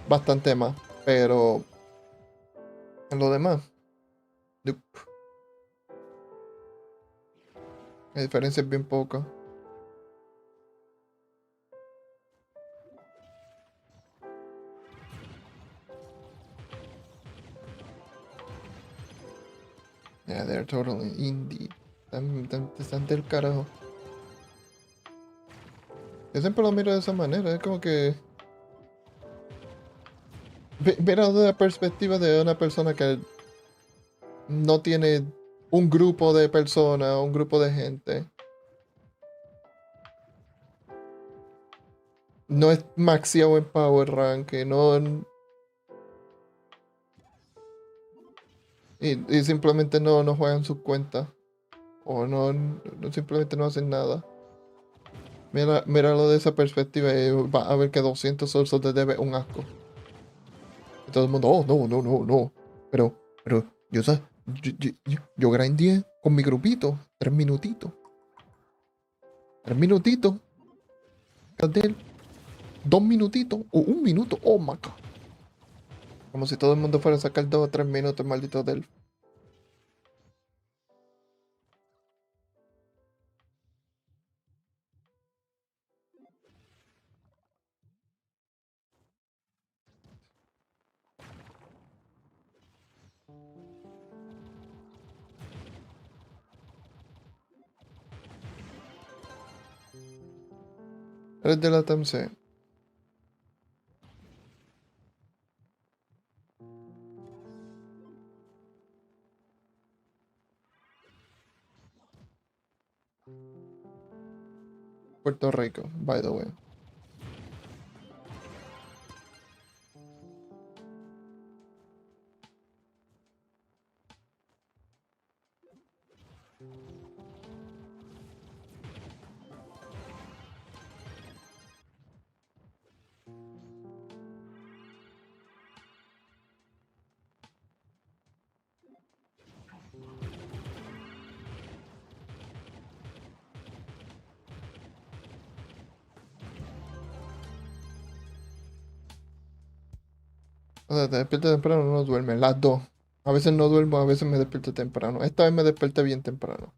Bastante más. Pero en lo demás. Nope. La diferencia es bien poca. Yeah, they're totally indie. Están del carajo. Yo siempre lo miro de esa manera. Es como que. Mira desde la perspectiva de una persona que no tiene un grupo de personas, un grupo de gente. No es maxiado en Power Rank, que no. Y simplemente no juegan sus cuentas. O simplemente no hacen nada. Míralo de esa perspectiva y va a ver que 200 sources te debe un asco. Y todo el mundo, oh, no. Pero, yo grindé con mi grupito, 3 minutitos. 3 minutitos. Cadel, 2 minutitos o 1 minuto. Oh my god. Como si todo el mundo fuera a sacar 2 o 3 minutos, maldito del. Eres de la TMC. Puerto Rico, by the way. O sea, te despiertas temprano, no duermes. Las dos. A veces no duermo, a veces me despierto temprano. Esta vez me desperté bien temprano.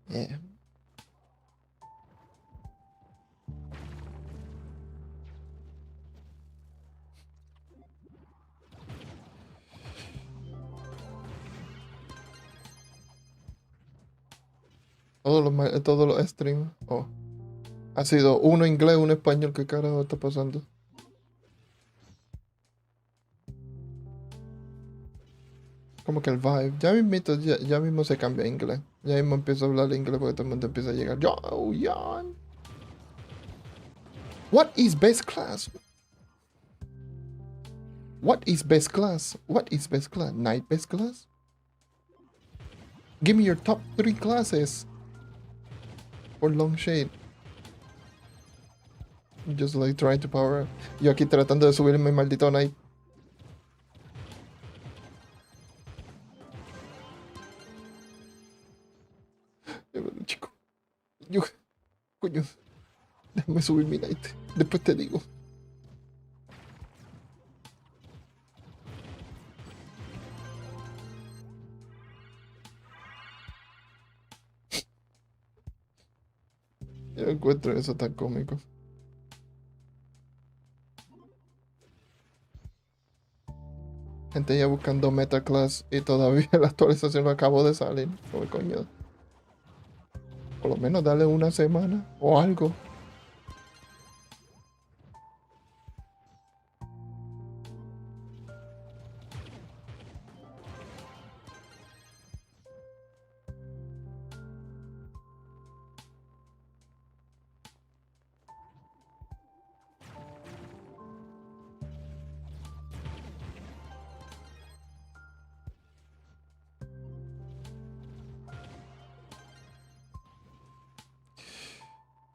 Yeah. Todos los streams. Oh. Ha sido uno inglés, uno español. ¿Qué carajo está pasando? Como que el vibe. Ya mismo se cambia a inglés. Ya mismo empiezo a hablar inglés porque todo el mundo empieza a llegar. Yo, Jan. What is best class? What is best class? What is best class? Night best class? Give me your top 3 classes for long shade. Just like trying to power up. Yo aquí tratando de subir mi maldito night. Bueno, chico. Yo, coño. Déjame subir mi night. Después te digo. Yo encuentro eso tan cómico. Gente ya buscando metaclass y todavía la actualización no acabó de salir. Como coño. Por lo menos dale una semana o algo.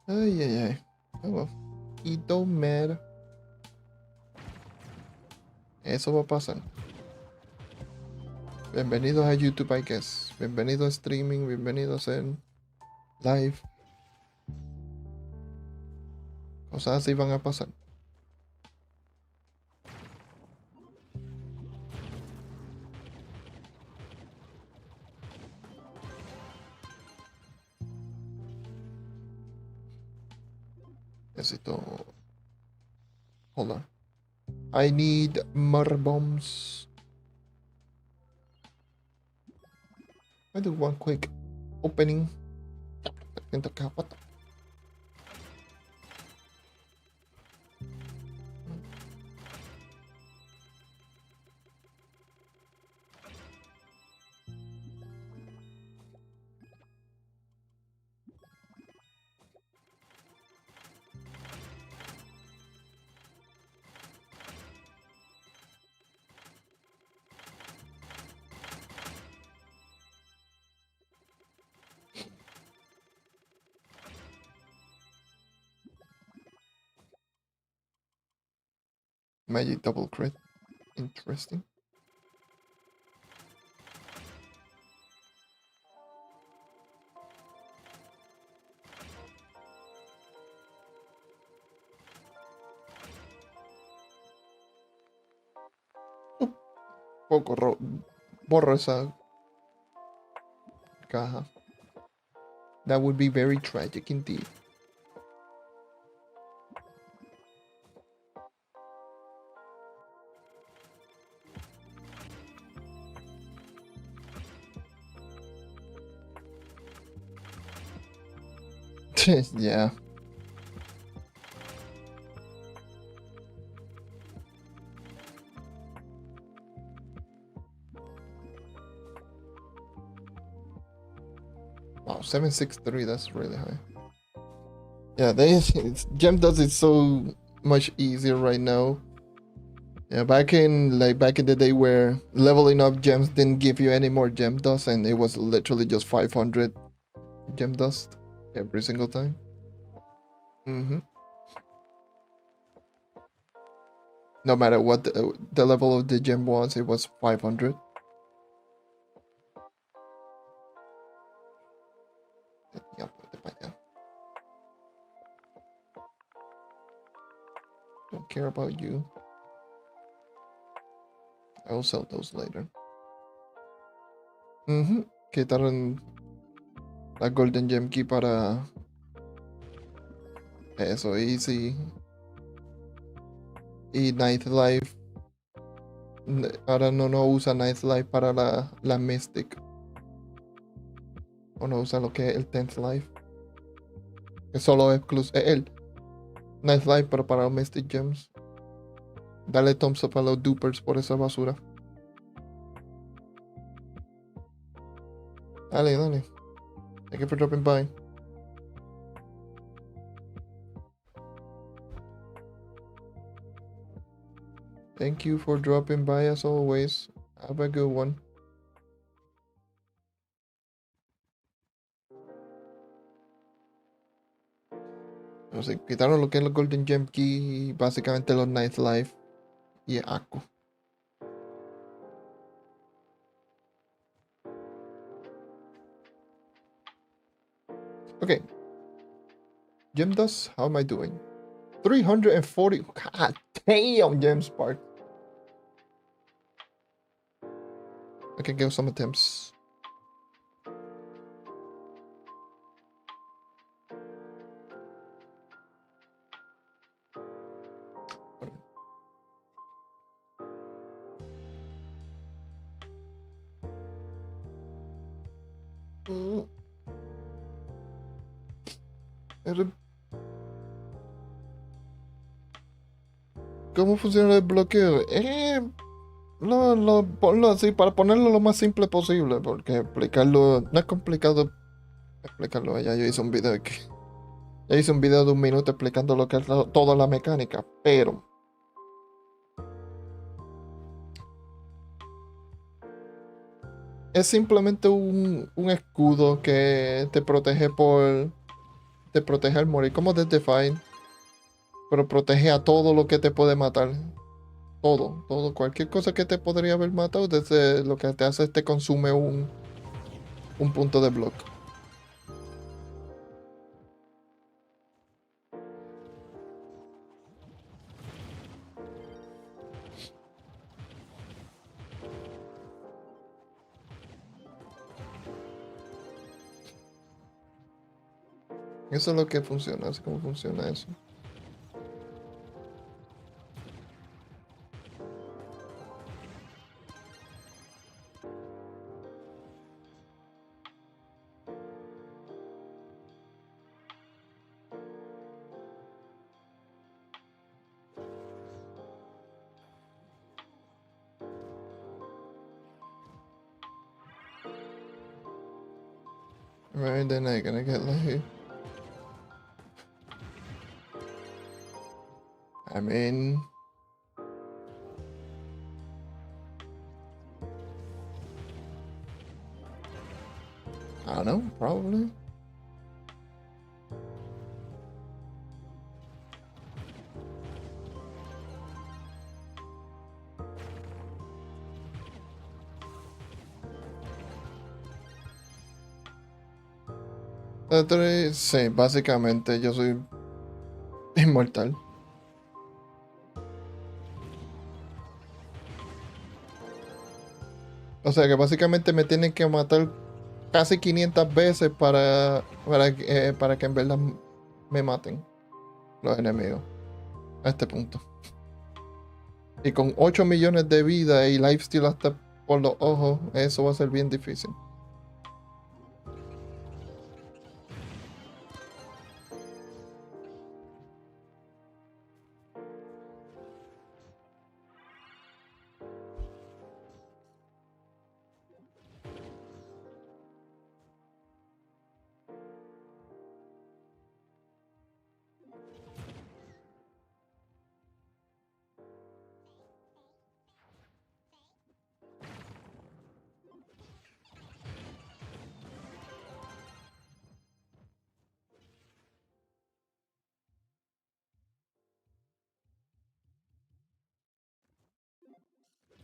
Ay, ay, ay. Oh, well. It don't matter. Eso va a pasar. Bienvenidos a YouTube, I guess. Bienvenidos a streaming, bienvenidos en live. Cosas así van a pasar. Necesito... Hold on. I need more bombs. I do one quick opening. Into what? Magic double crit. Interesting. Poco borro esa caja. That would be very tragic indeed. Yeah. Wow, 763, that's really high. Yeah, gem does it so much easier right now. Yeah, back in the day where leveling up gems didn't give you any more gem dust, and it was literally just 500 gem dust every single time. No matter what the level of the gem was, it was 500. Yeah, don't care about you. I will sell those later. Quitaron la Golden Gem Key para eso, Easy. Y Nightlife. Ahora no usa Nightlife para la Mystic. O no usa lo que es el 10th Life. Que solo es el Nightlife, pero para los Mystic Gems. Dale thumbs up a los dupers por esa basura. Dale. Thank you for dropping by. Thank you for dropping by as always. Have a good one. O sea, quitaron lo que es el Golden Gem Key y básicamente los Nightlife y Aku. Okay. Gem dust, how am I doing? 340. God damn, Gem Spark. I can give some attempts. ¿Cómo funciona el bloqueo? Ponlo así para ponerlo lo más simple posible, porque explicarlo no es complicado explicarlo. Ya yo hice un video de 1 minuto explicando lo que es toda la mecánica, pero es simplemente un escudo que te protege al morir, como desde Define, pero protege a todo lo que te puede matar. Todo, cualquier cosa que te podría haber matado, desde lo que te hace te consume un punto de block. Eso es lo que funciona, así como funciona eso. Right, then I'm gonna get like... I mean... I don't know, probably. Sí, básicamente yo soy inmortal. O sea que básicamente me tienen que matar casi 500 veces para que en verdad me maten los enemigos a este punto. Y con 8 millones de vida y lifesteal hasta por los ojos, eso va a ser bien difícil.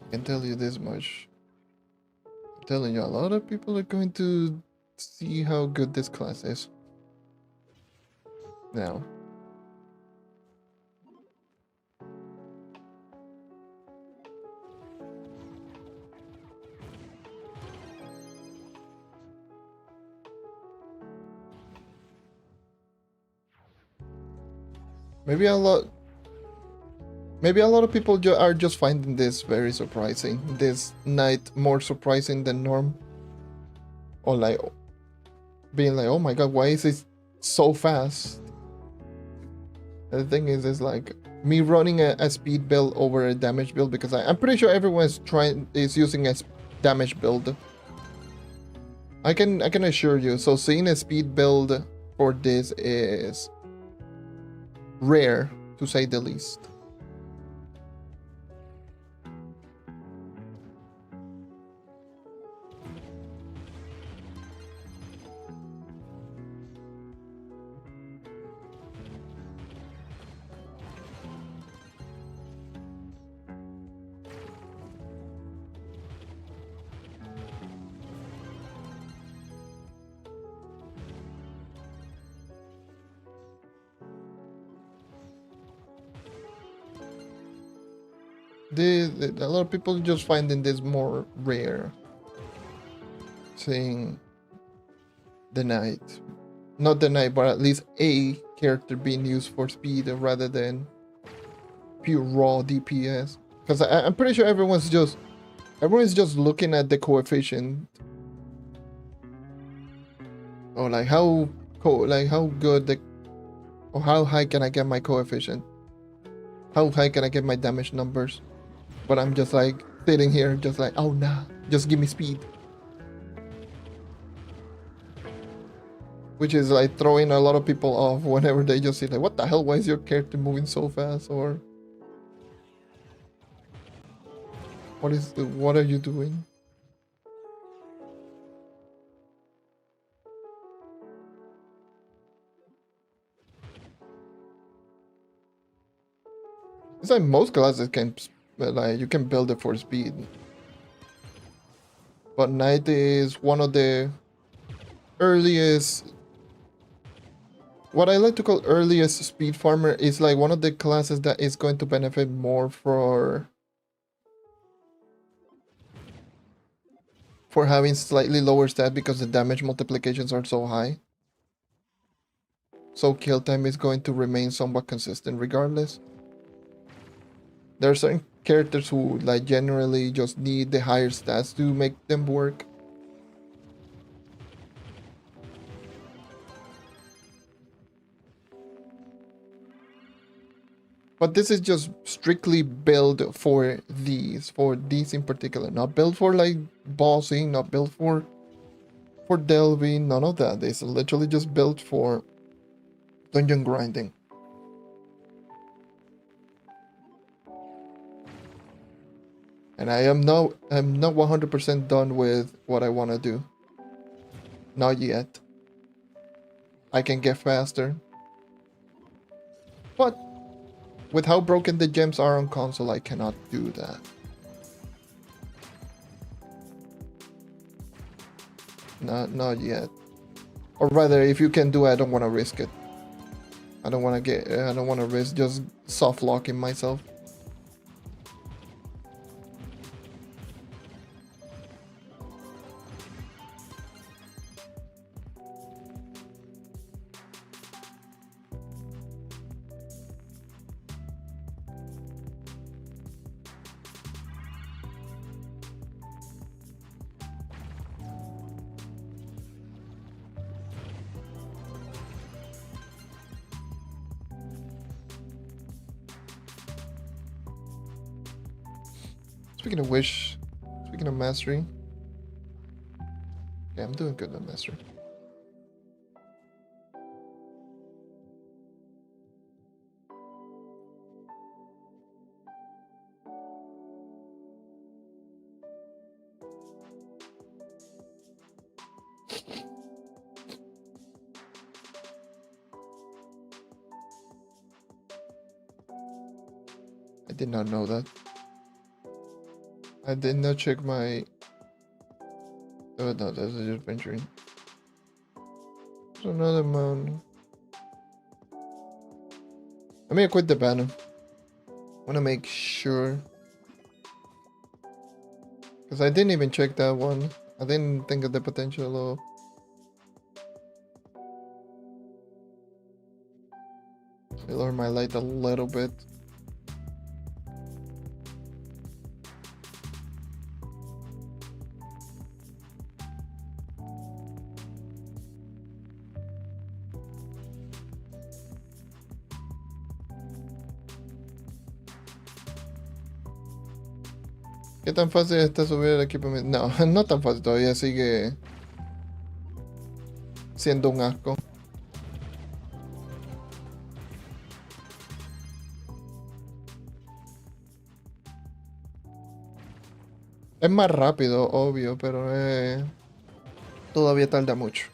I can tell you this much. I'm telling you, a lot of people are going to see how good this class is. Now. Maybe a lot of people are just finding this very surprising. This knight more surprising than norm. Or like being like, oh my god, why is it so fast? And the thing is like me running a speed build over a damage build, because I'm pretty sure everyone is using a damage build. I can assure you. So seeing a speed build for this is rare, to say the least. A lot of people just finding this more rare. Seeing the knight, not the knight, but at least a character being used for speed rather than pure raw DPS. Because I'm pretty sure everyone's just looking at the coefficient. Or like how good or how high can I get my coefficient? How high can I get my damage numbers? But I'm just like sitting here, just like, oh nah, just give me speed. Which is like throwing a lot of people off whenever they just see like, what the hell, why is your character moving so fast? Or what are you doing? It's like most classes can, like, you can build it for speed. But Knight is one of the earliest, what I like to call earliest speed farmer, is like one of the classes that is going to benefit more for having slightly lower stat because the damage multiplications are so high. So kill time is going to remain somewhat consistent regardless. There are certain characters who like generally just need the higher stats to make them work. But this is just strictly built for these in particular. Not built for like bossing, not built for delving, none of that. It's literally just built for dungeon grinding. And I'm not 100% done with what I want to do. Not yet. I can get faster. But with how broken the gems are on console, I cannot do that. Not yet. Or rather, if you can do it, I don't want to risk it. I don't want to risk just soft locking myself. Speaking of which, speaking of mastery, yeah, I'm doing good on mastery. I did not know that. I did not check my... Oh no, that's just venturing. There's another mountain. Let me equip the banner. Wanna make sure. Because I didn't even check that one. I didn't think of the potential of... Lower my light a little bit. ¿Qué tan fácil está subir el equipamiento? No, no tan fácil, todavía sigue siendo un asco. Es más rápido, obvio, pero todavía tarda mucho.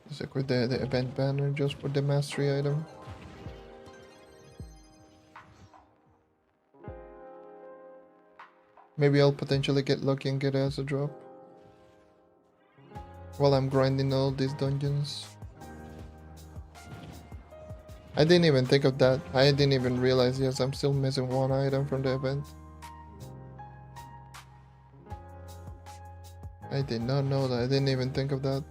Let's equip the event banner just for the mastery item. Maybe I'll potentially get lucky and get it as a drop. While I'm grinding all these dungeons. I didn't even think of that. I didn't even realize, yes, I'm still missing one item from the event. I did not know that. I didn't even think of that.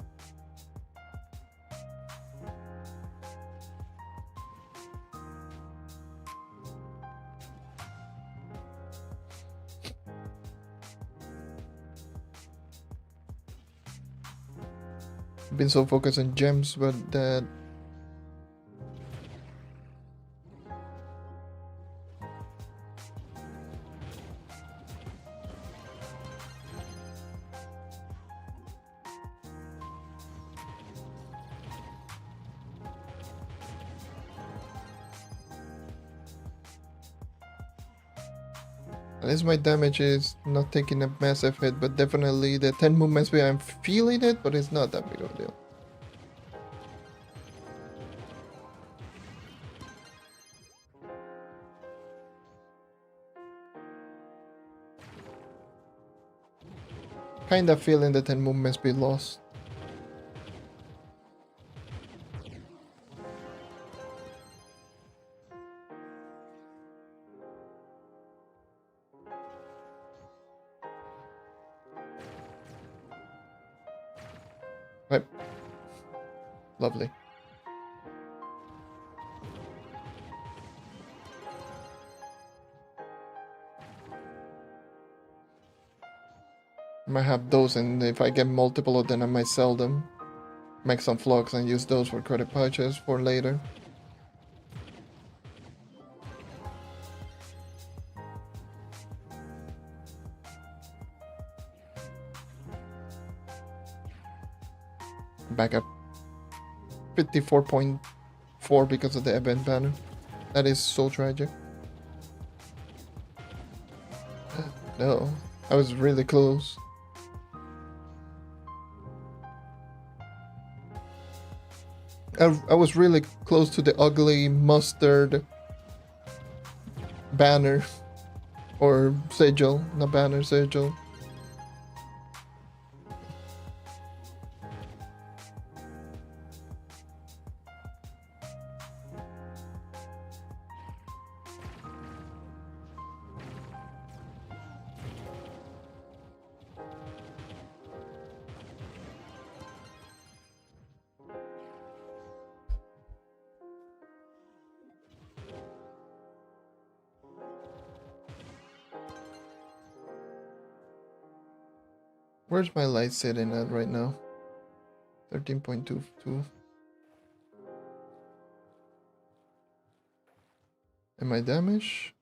Been so focused on gems, but that... At least my damage is not taking a massive hit, but definitely the 10 movement speed, I'm feeling it, but it's not that big of a deal. Kinda feeling the 10 movement speed loss. Right. Lovely. I might have those, and if I get multiple of them, I might sell them. Make some flocks and use those for credit purchase for later. Back up 54.4 because of the event banner. That is so tragic. No, I was really close. I was really close to the ugly mustard banner. Or sigil, not banner, sigil. Where's my light sitting at right now? 13.22. And my damage?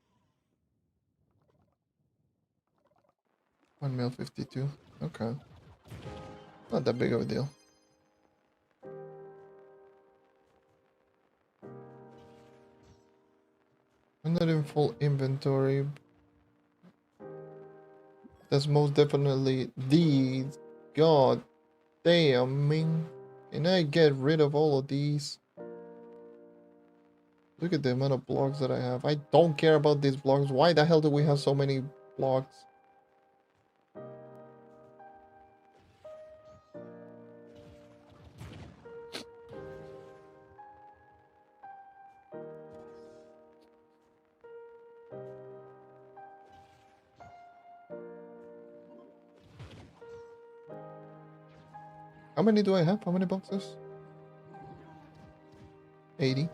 1 mil 52. Okay. Not that big of a deal. I'm not in full inventory. That's most definitely the god damn. Can I get rid of all of these? Look at the amount of blocks that I have. I don't care about these blocks. Why the hell do we have so many blocks? How many do I have? How many boxes? 80.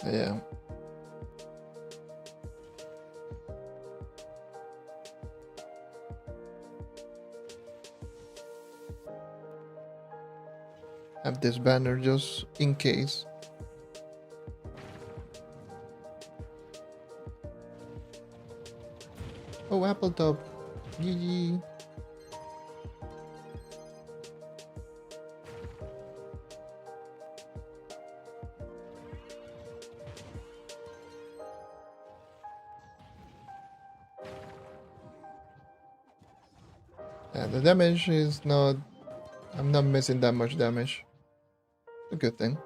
Yeah. Have this banner just in case. Oh, apple top. GG. Yeah, the damage is not... I'm not missing that much damage. A good thing.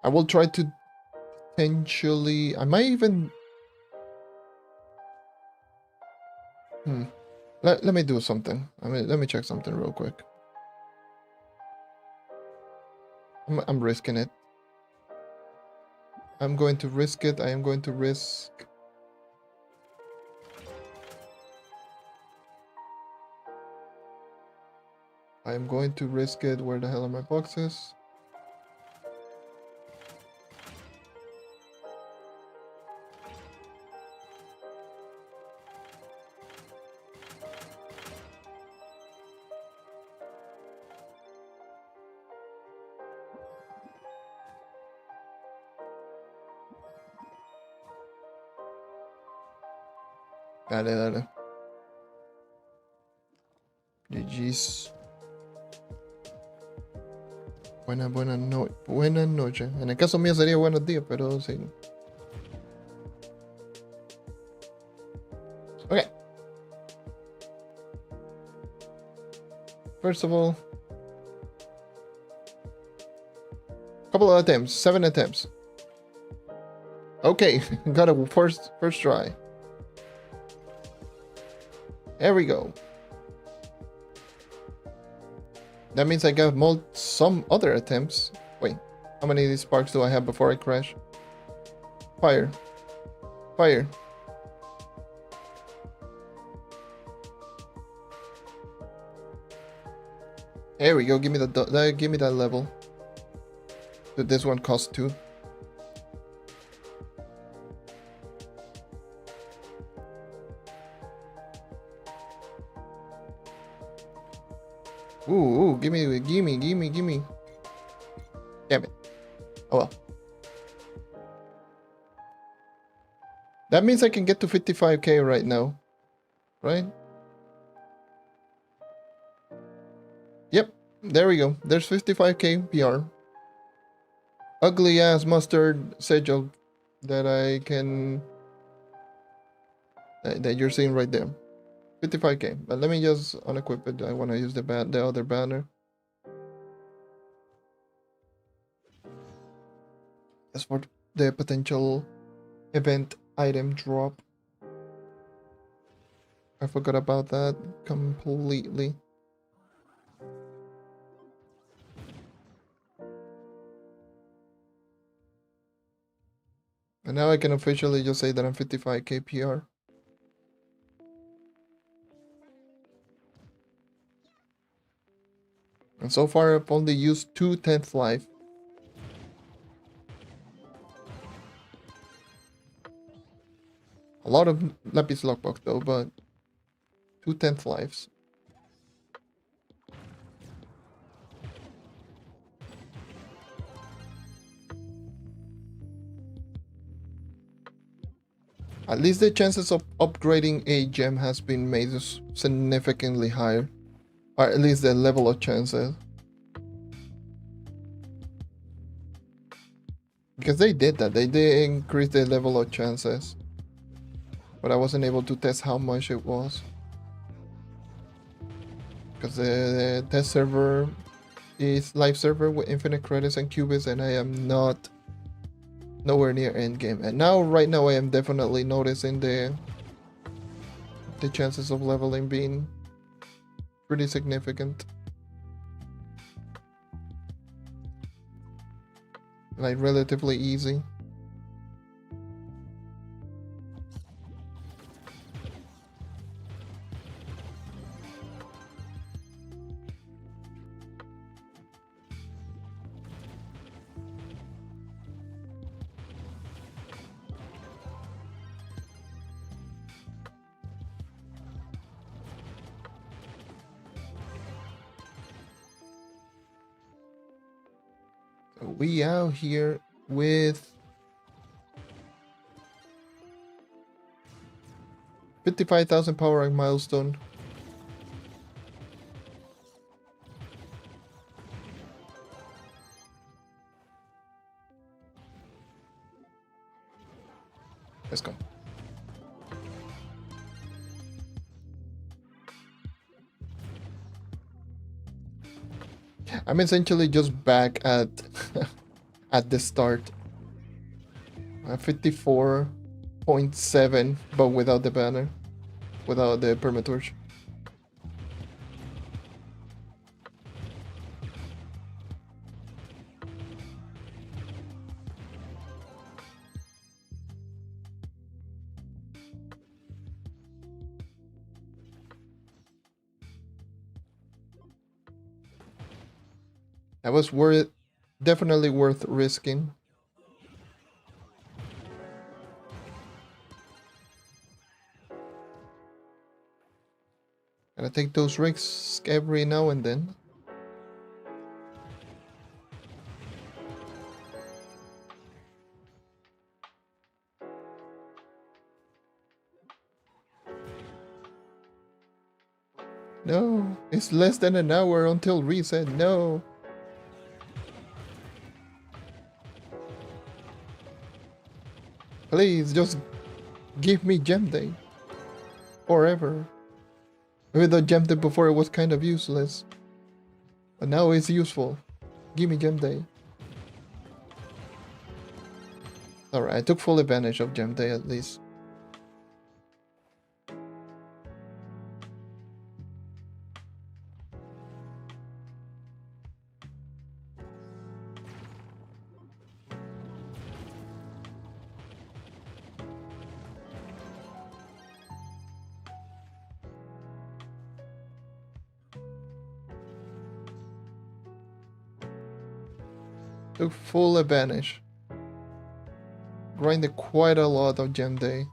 I will try to potentially... I might even... Let me do something. Let me check something real quick. I'm risking it. I'm going to risk it. I am going to risk... I am going to risk it. Where the hell are my boxes? Dale, dale. GG's. Buenas noches. En el caso mío sería buenos días, pero sí. Okay. First of all, couple of attempts, 7 attempts. Okay, got a first try. There we go. That means I got some other attempts. Wait, how many of these sparks do I have before I crash? Fire. Fire. There we go. Give me that level. Dude, this one costs 2. Ooh, gimme. Damn it. Oh well. That means I can get to 55k right now. Right? Yep. There we go. There's 55k PR. Ugly ass mustard sigil that I can... that you're seeing right there. 55k, but let me just unequip it. I want to use the other banner. That's for the potential event item drop. I forgot about that completely. And now I can officially just say that I'm 55k PR. And so far I've only used 2 10th life. A lot of Lapis Lockbox though, but 2 10th lives. At least the chances of upgrading a gem has been made significantly higher. Or at least the level of chances. Because they did that, they did increase the level of chances. But I wasn't able to test how much it was. Because the test server is live server with infinite credits and qubits, and I am not nowhere near endgame. And now, right now, I am definitely noticing the chances of leveling being pretty significant. Like relatively easy. We out here with 55,000 power rank milestone. Let's go. I'm essentially just back at at the start. 54.7, but without the banner, without the permatorch. That was definitely worth risking. Gotta take those risks every now and then. No, it's less than an hour until reset. No. Please, just give me Gem Day. Forever. Even though Gem Day before it was kind of useless. But now it's useful. Give me Gem Day. Alright, I took full advantage of Gem Day at least. Took full advantage. Grinded quite a lot of Gem Day.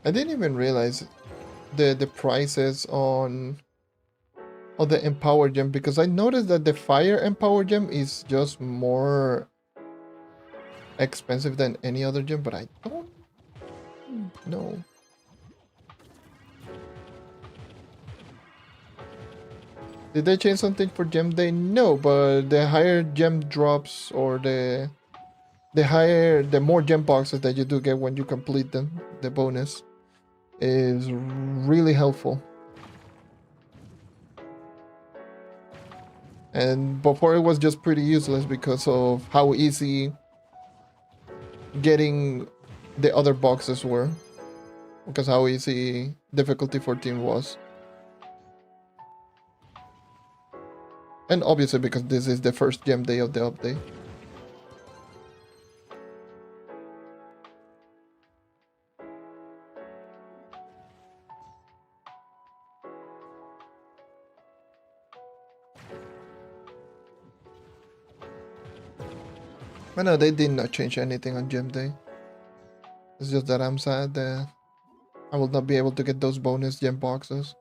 I didn't even realize the prices on the Empower Gem, because I noticed that the Fire Empower Gem is just more expensive than any other gem, but I don't know. Did they change something for gem day? No, but the higher gem drops or the more gem boxes that you do get when you complete them, the bonus is really helpful. And before it was just pretty useless because of how easy getting the other boxes were, because how easy difficulty 14 was. And obviously because this is the first gem day of the update. But no, they did not change anything on gem day. It's just that I'm sad that I will not be able to get those bonus gem boxes.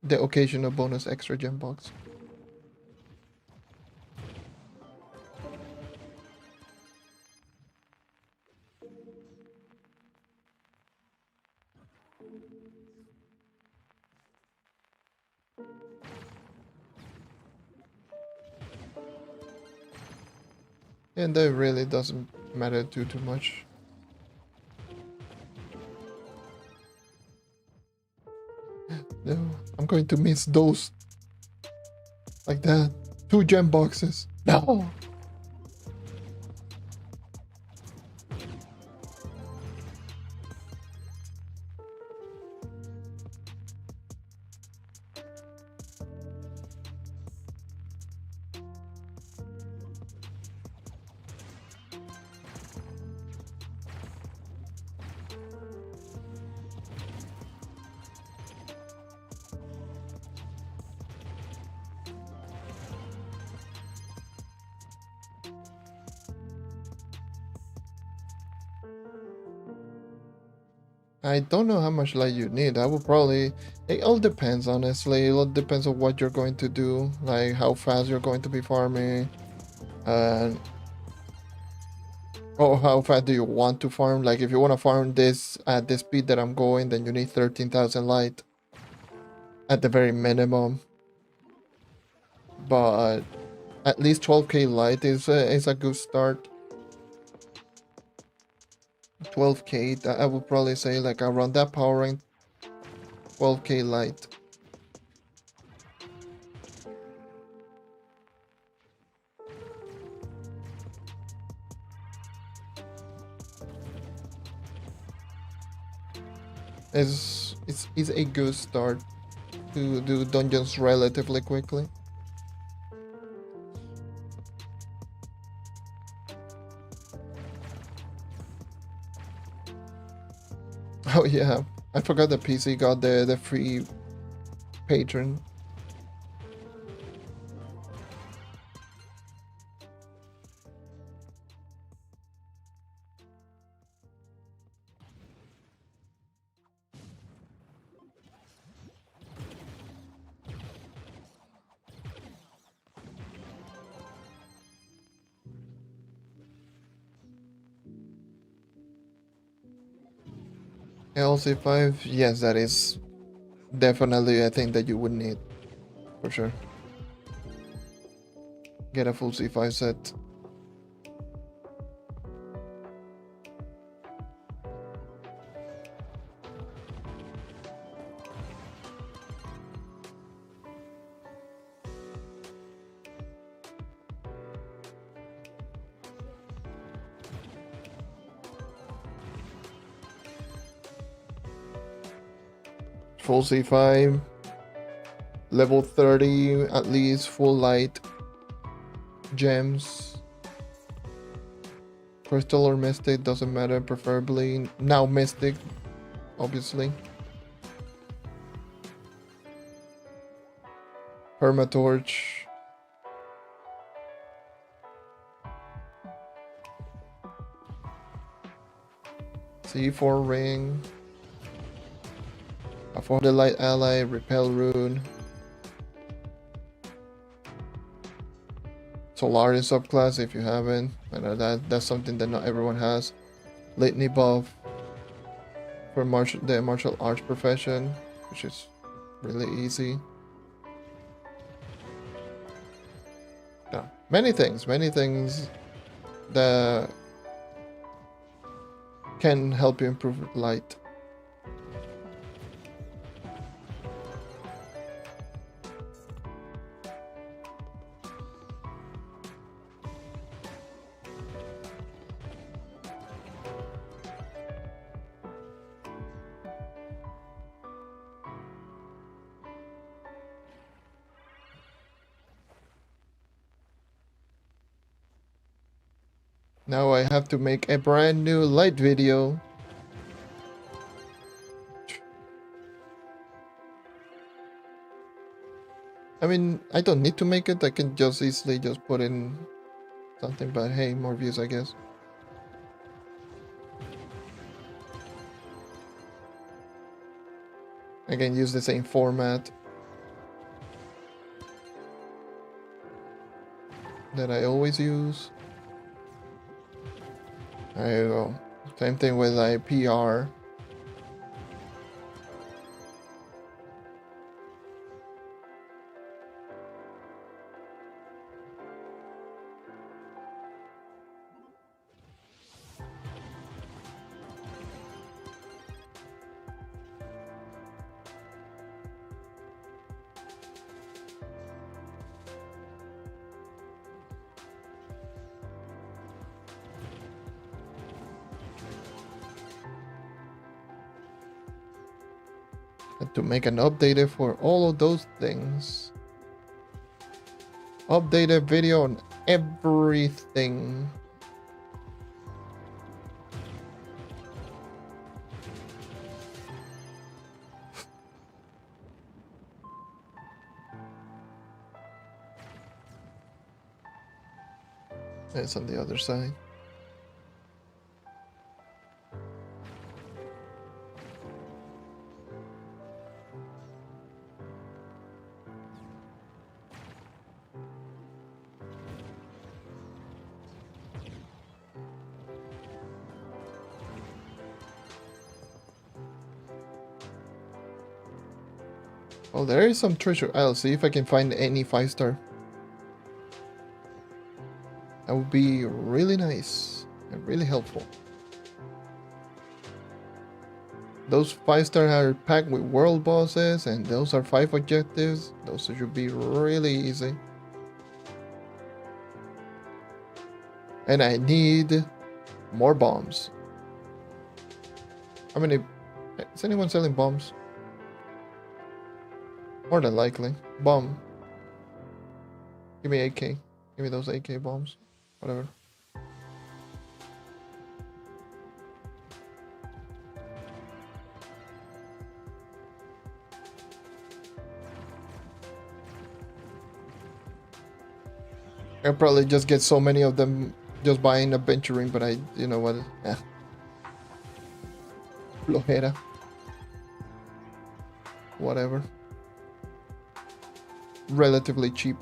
The occasional bonus extra gem box. And that really doesn't matter too much. No, I'm going to miss those. Like that. 2 gem boxes. No! I don't know how much light you need. I will probably... It all depends, honestly. It all depends on what you're going to do. Like, how fast you're going to be farming. And... or how fast do you want to farm. Like, if you want to farm this at the speed that I'm going, then you need 13,000 light. At the very minimum. But... at least 12k light is a good start. 12k, I would probably say like around that power rank, 12k light. It's a good start to do dungeons relatively quickly. Oh yeah, I forgot the PC got the free patron. LC5, yes, that is definitely a thing that you would need, for sure. Get a full C5 set. Full C5, level 30 at least, full light, gems, crystal or mystic, doesn't matter, preferably now mystic, obviously. Permatorch. C4 ring. For the light ally, repel rune. Solaris subclass if you haven't. I know that's something that not everyone has. Litany buff for the martial arts profession, which is really easy. Yeah, many things that can help you improve light. Now I have to make a brand new light video. I mean, I don't need to make it. I can just easily just put in something, but hey, more views, I guess. I can use the same format that I always use. There you go. Same thing with PR. To make an updated for all of those things. Updated video on everything. It's on the other side. Well, there is some treasure. I'll see if I can find any 5-star. That would be really nice and really helpful. Those 5-star are packed with world bosses, and those are 5 objectives. Those should be really easy. And I need more bombs. How many? Is anyone selling bombs? More than likely. Bomb. Give me AK. Give me those AK bombs. Whatever. I'll probably just get so many of them just buying adventuring, but you know what? Yeah. Flojera. Whatever. Relatively cheap.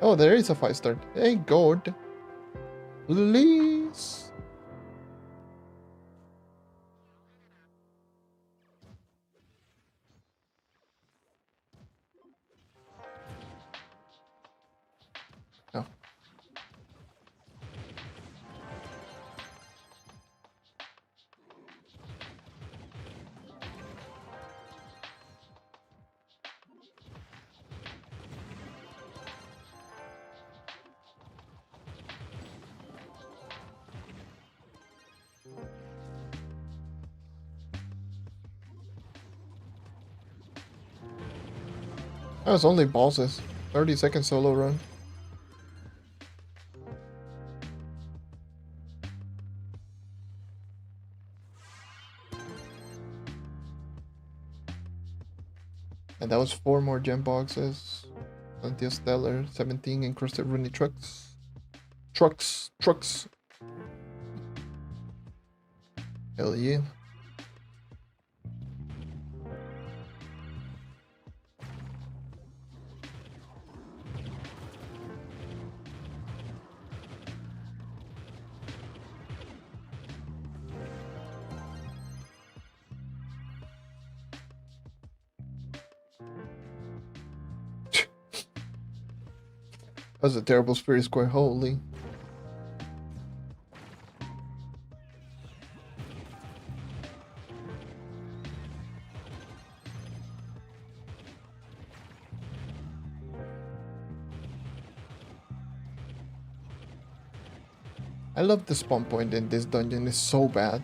Oh, there is a 5-star. Hey, God. Please. No. That was only bosses. 30-second solo run. And that was 4 more gem boxes. Anti-stellar, 17 encrusted runic trucks. Trucks. Hell yeah. That's a terrible spirit square, holy. I love the spawn point in this dungeon, it's so bad.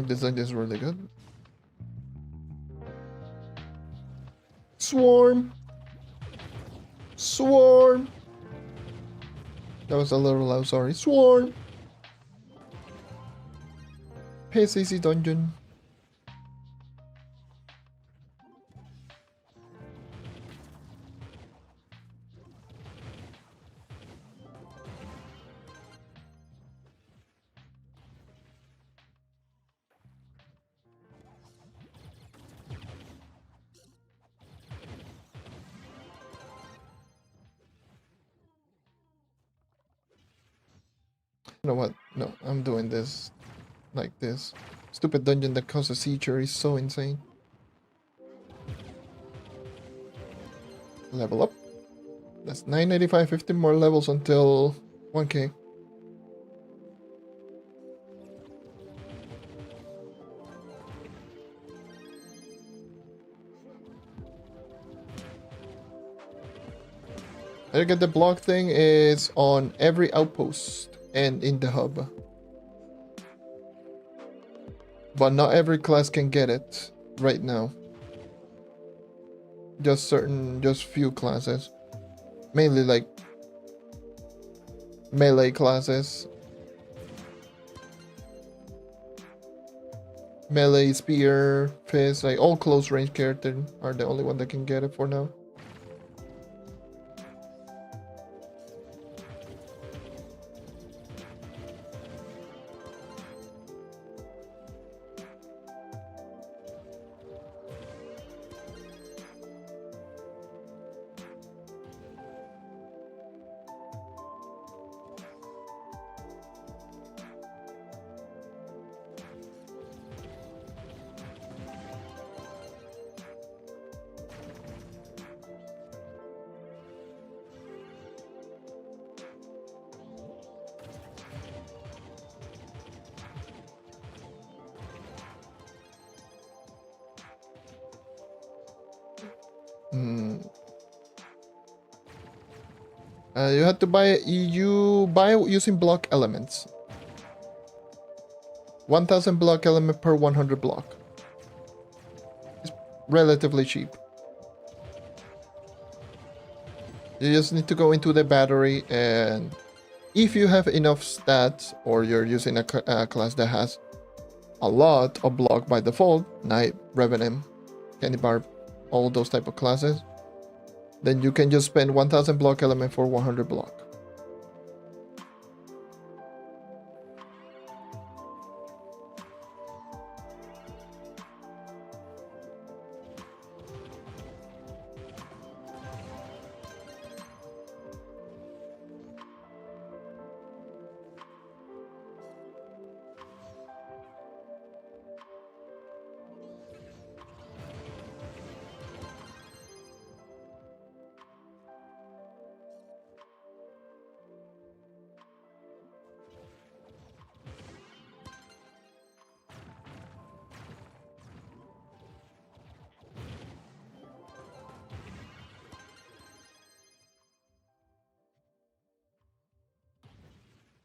This dungeon is really good. Swarm! That was a little loud, sorry. Swarm! Pace easy dungeon. You know what? No, I'm doing this like this. Stupid dungeon that causes seizure is so insane. Level up. That's 985, 15 more levels until 1k. I get the block thing is on every outpost and in the hub. But not every class can get it right now. Just few classes. Mainly like melee classes. Melee, spear, fist, like all close range characters are the only one that can get it for now. You have to buy using block elements. 1000 block element per 100 block. It's relatively cheap. You just need to go into the battery, and if you have enough stats or you're using a class that has a lot of block by default, Knight, Revenant, Candy Barb, all those type of classes, then you can just spend 1000 block element for 100 block.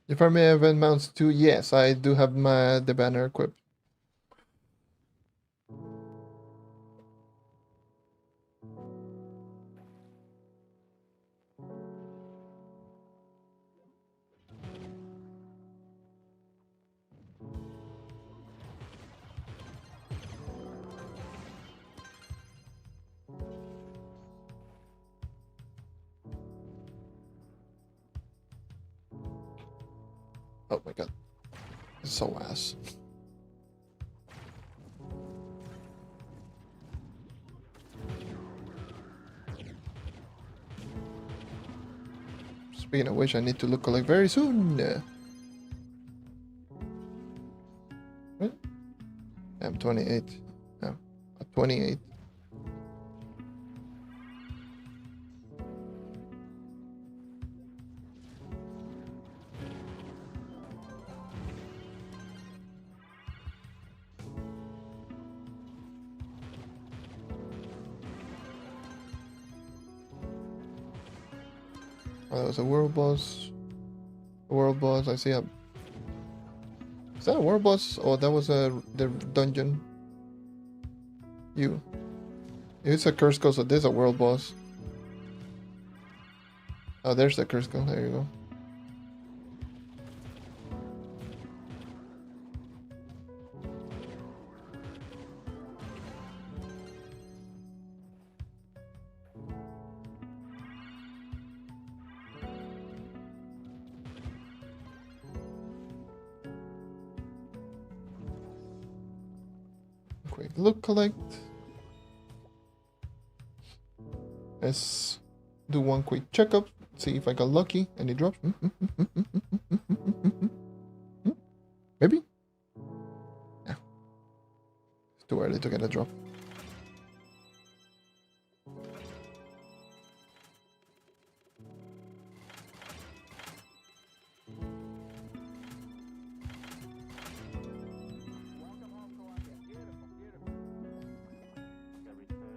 If I may event mounts too, yes, I do have the banner equipped. Oh my god. It's so ass. Speaking of which, I need to look collect very soon. Right? I'm 28. No, 28. Oh, that was a world boss. A world boss. I see a. Is that a world boss? Oh, that was the dungeon. It's a curse code, so there's a world boss. Oh, there's the curse code. There you go. Quick look collect. Let's do one quick checkup. See if I got lucky. Any drops? Maybe? Yeah. It's too early to get a drop.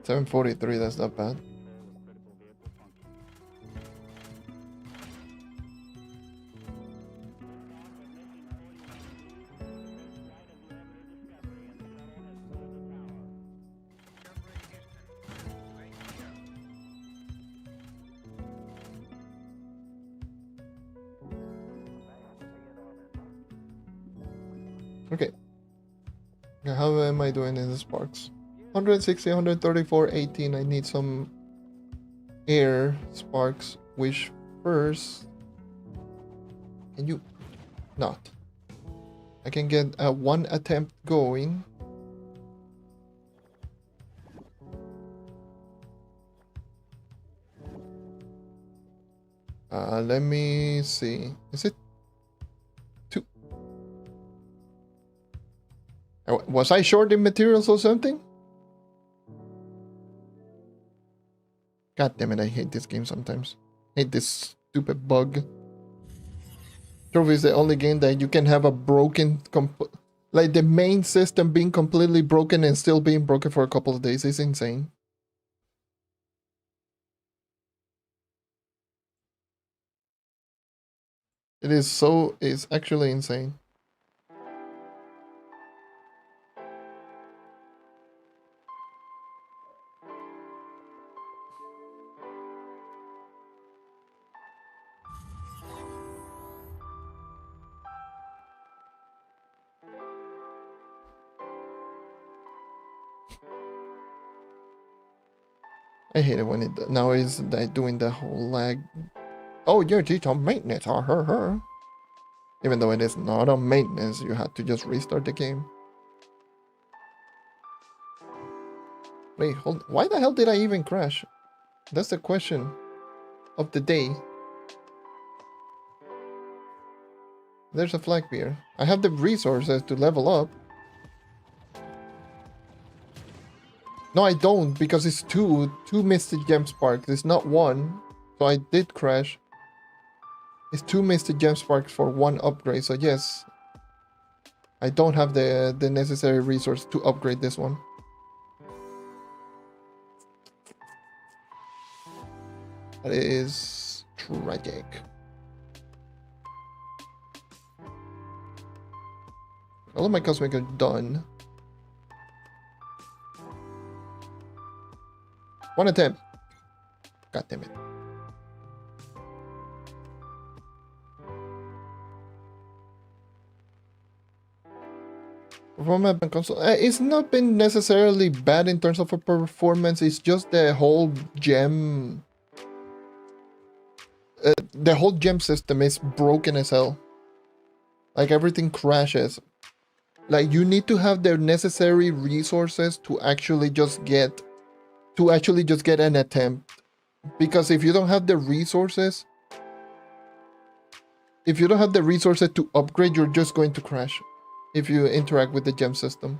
$743, that's not bad. Okay. How am I doing in the sparks? 160, 134, 18. I need some air sparks. Wish first. Can you not? I can get one attempt going. Let me see. Is it 2? Was I short in materials or something? God damn it, I hate this game sometimes. I hate this stupid bug. Trove is the only game that you can have a broken... like the main system being completely broken and still being broken for a couple of days. It's insane. It's actually insane. I hate it when it now is like doing the whole lag. Oh, you're just on maintenance, her. Even though it is not on maintenance, you had to just restart the game. Wait, hold. Why the hell did I even crash? That's the question of the day. There's a flag beer. I have the resources to level up. No, I don't, because it's two Misty Gem Sparks. It's not one. So I did crash. It's 2 Misty Gem Sparks for 1 upgrade. So yes, I don't have the necessary resource to upgrade this one. That is tragic. All of my cosmic are done. One attempt. God damn it. Performance and console. It's not been necessarily bad in terms of a performance. It's just the whole gem. The whole gem system is broken as hell. Like everything crashes. Like you need to have the necessary resources to actually just get an attempt. Because if you don't have the resources, to upgrade, you're just going to crash if you interact with the gem system.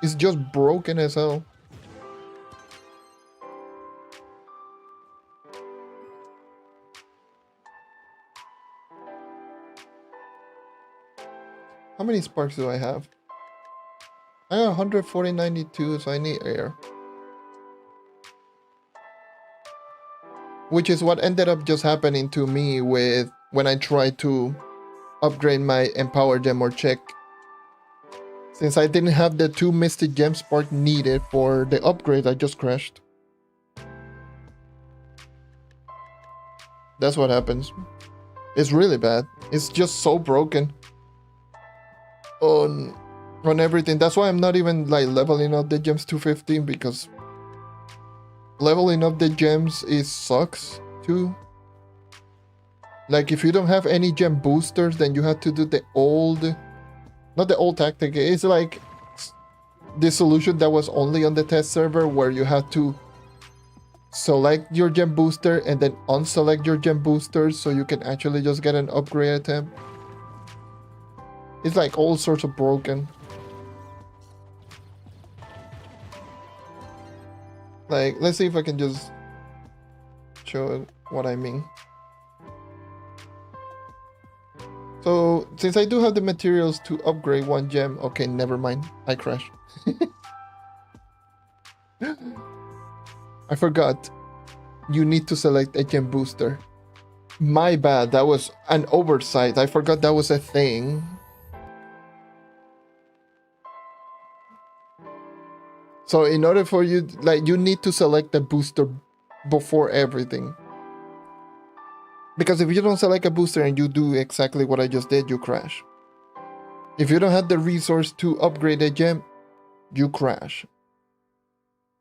It's just broken as hell. How many sparks do I have? I got 140.92, so I need air. Which is what ended up just happening to me with when I tried to upgrade my Empower Gem or check. Since I didn't have the 2 Mystic Gem Spark needed for the upgrade, I just crashed. That's what happens. It's really bad. It's just so broken on everything. That's why I'm not even like leveling up the gems to 15, because leveling up the gems sucks too. Like if you don't have any gem boosters, then you have to do the old, not the old tactic. It's like the solution that was only on the test server, where you have to select your gem booster and then unselect your gem boosters so you can actually just get an upgrade attempt. It's like all sorts of broken. Like, let's see if I can just show what I mean. So, since I do have the materials to upgrade 1 gem, okay, never mind. I crashed. I forgot. You need to select a gem booster. My bad, that was an oversight. I forgot that was a thing. So in order for you, like, you need to select the booster before everything. Because if you don't select a booster and you do exactly what I just did, you crash. If you don't have the resource to upgrade a gem, you crash.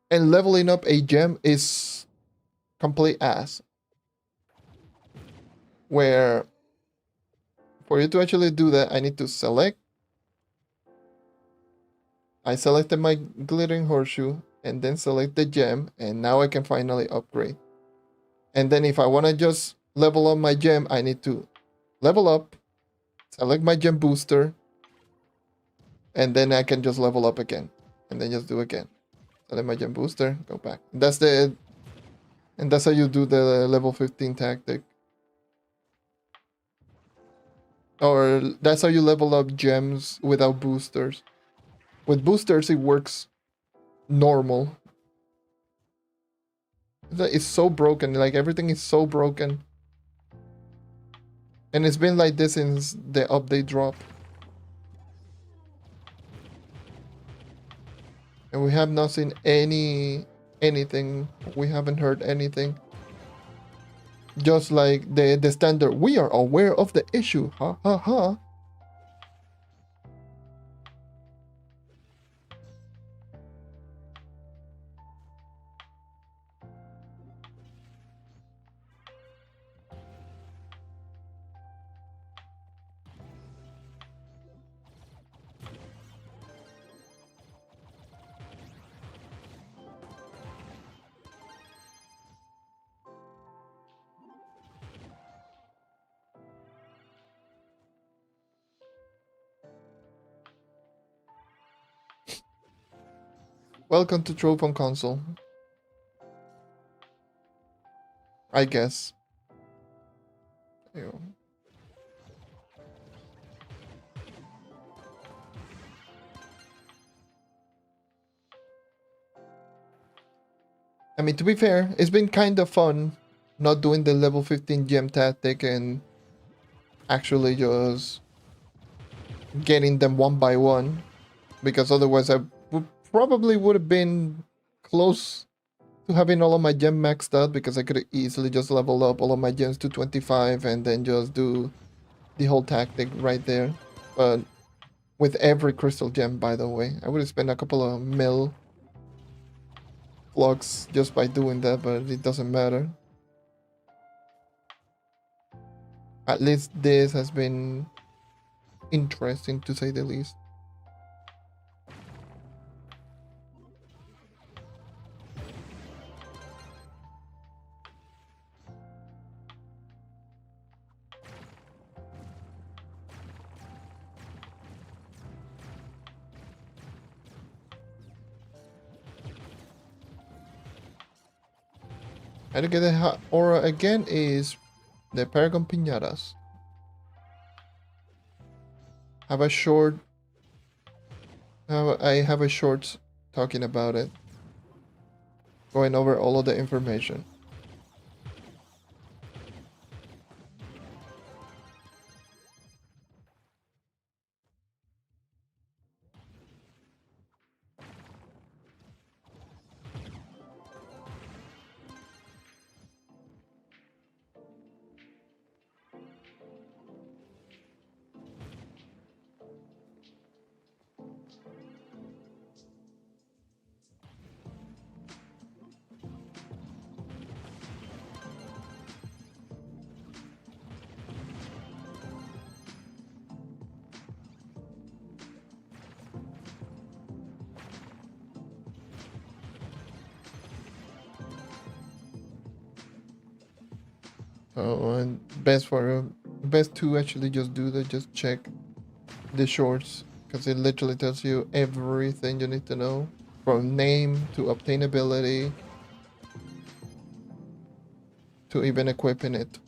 And leveling up a gem is complete ass. Where for you to actually do that, I need to select. I selected my glittering horseshoe and then select the gem, and now I can finally upgrade. And then if I want to just level up my gem, I need to level up, select my gem booster, and then I can just level up again, and then just do again. Select my gem booster, go back. That's how you do the level 15 tactic. Or that's how you level up gems without boosters. With boosters, it works normal. It's so broken. Like, everything is so broken. And it's been like this since the update drop. And we have not seen anything. We haven't heard anything. Just like the standard, we are aware of the issue. Ha ha ha. Welcome to Trove on console. I guess. Ew. I mean, to be fair, it's been kind of fun not doing the level 15 gem tactic and actually just getting them one by one, because otherwise I probably would have been close to having all of my gem maxed out, because I could easily just level up all of my gems to 25 and then just do the whole tactic right there. But with every crystal gem, by the way, I would have spent a couple of mil flux just by doing that, but it doesn't matter. At least this has been interesting, to say the least. How to get the aura again is the Paragon Piñatas. Have a short. I have a short talking about it, going over all of the information. And best to actually just do that. Just check the shorts, because it literally tells you everything you need to know, from name to obtainability to even equipping it.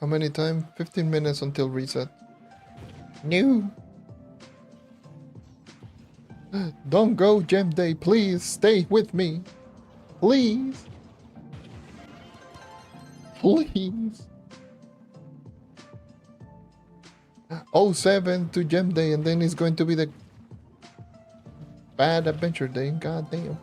How many time? 15 minutes until reset. No. Don't go, Gem Day. Please stay with me. Please. Please. 07 to Gem Day, and then it's going to be the bad adventure day. God damn.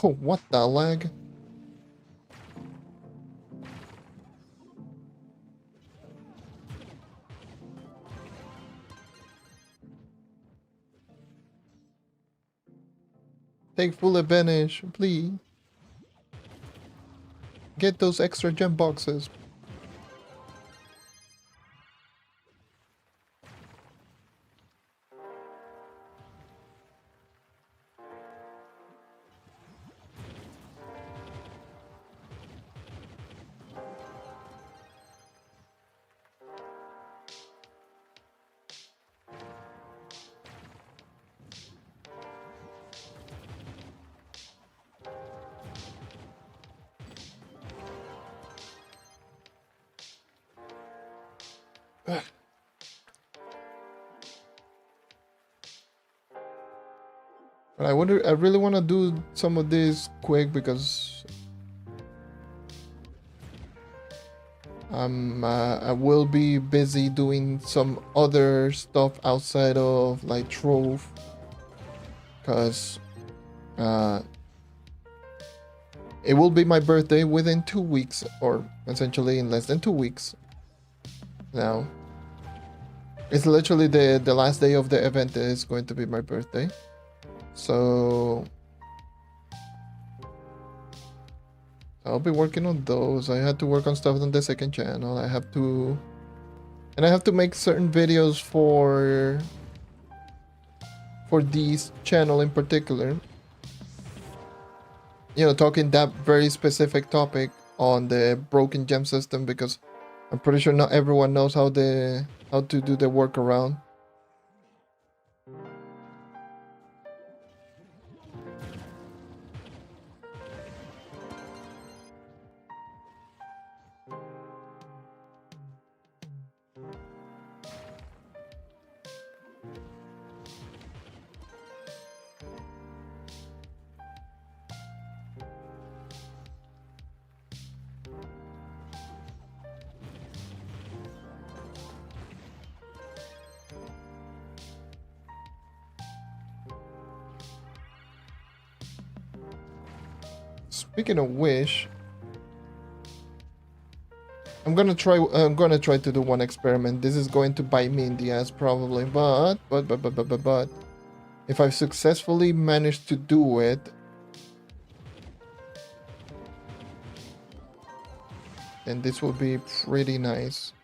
Oh, what the lag? Take full advantage, please. Get those extra gem boxes. But I really want to do some of this quick, because I will be busy doing some other stuff outside of like Trove, because it will be my birthday within 2 weeks, or essentially in less than 2 weeks now. It's literally the last day of the event is going to be my birthday. So I'll be working on those. I had to work on stuff on the second channel. I have to make certain videos for this channel in particular. You know, talking that very specific topic on the broken gem system, because I'm pretty sure not everyone knows how to do the workaround. Speaking of which, I'm gonna try to do one experiment. This is going to bite me in the ass probably, but if I've successfully managed to do it, then this will be pretty nice.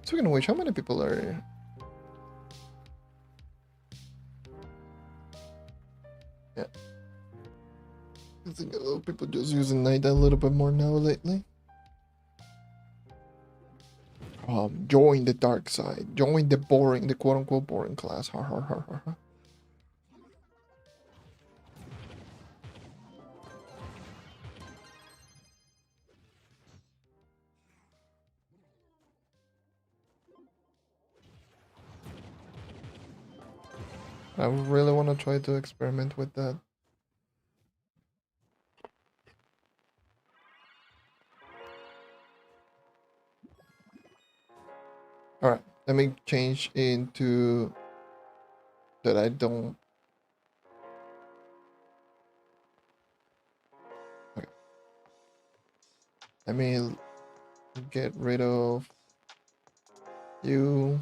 Speaking of which, how many people are here? Yeah. I think a lot of people just using night a little bit more now lately. Join the dark side. Join the boring, the quote-unquote boring class. Ha ha ha ha ha. I really want to try to experiment with that. Alright, let me change into that I don't. Okay. Let me get rid of you.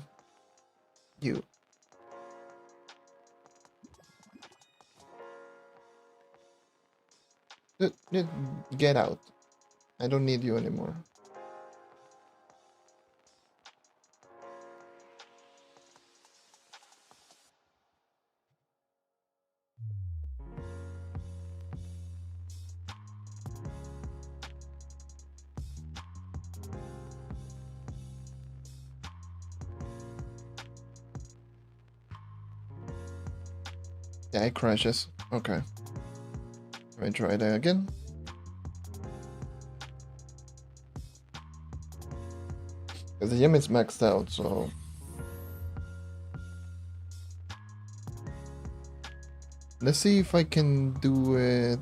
Get out. I don't need you anymore. Yeah, it crashes. Okay. Let me try that again. Because the gem is maxed out, so... Let's see if I can do it...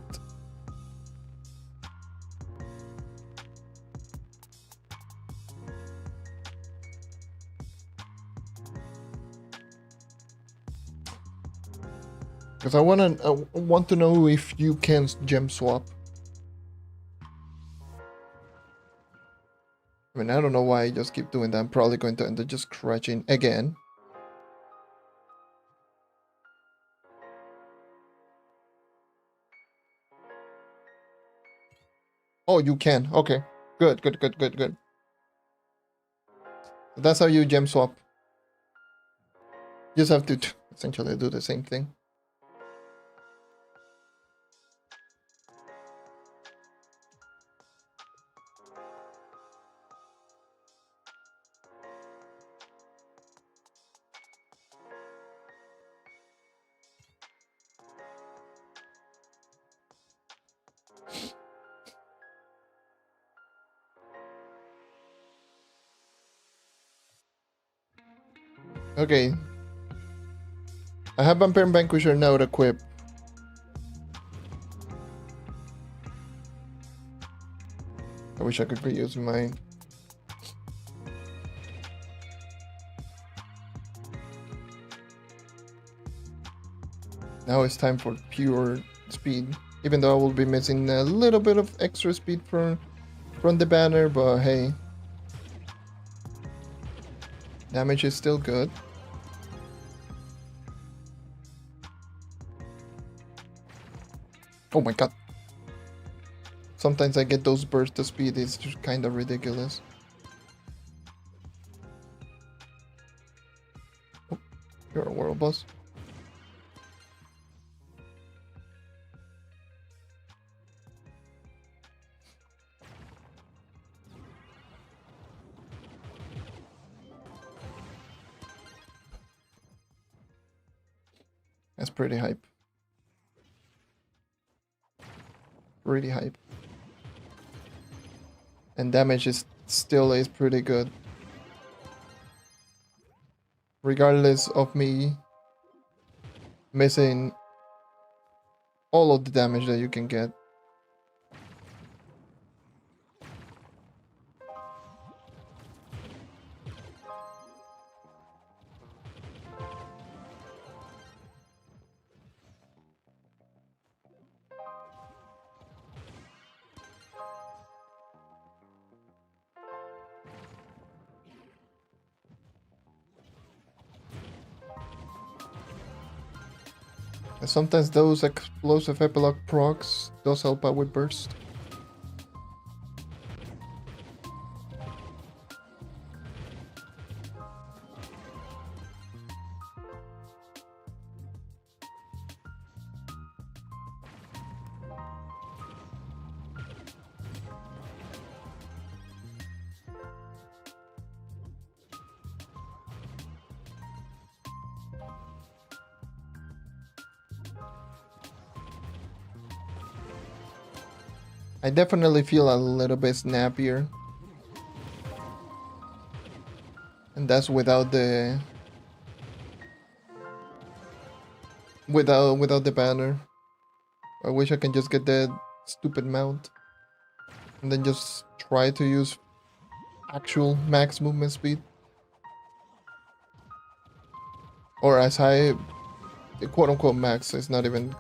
Because I want to know if you can gem swap. I mean, I don't know why I just keep doing that. I'm probably going to end up just crashing again. Oh, you can. Okay. Good. That's how you gem swap. You just have to essentially do the same thing. Okay. I have Vampire Vanquisher now to equip. I wish I could reuse mine. Now it's time for pure speed. Even though I will be missing a little bit of extra speed from the banner, but hey. Damage is still good. Oh my god. Sometimes I get those bursts of speed, it's just kind of ridiculous. Oh, you're a world boss. That's pretty hype. Really hype. And damage is still is pretty good. Regardless of me missing all of the damage that you can get. And sometimes those explosive epilogue procs does help out with burst. I definitely feel a little bit snappier. And that's without the without the banner. I wish I can just get that stupid mount and then just try to use actual max movement speed. Or as high, quote unquote max, it's not even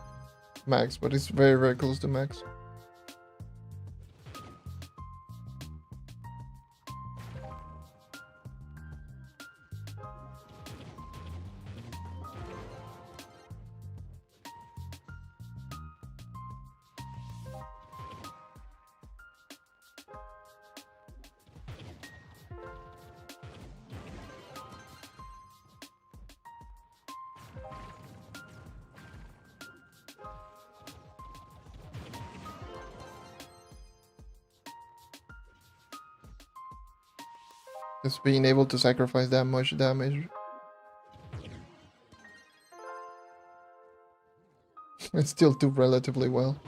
max, but it's very, very close to max. Just being able to sacrifice that much damage. And still do relatively well.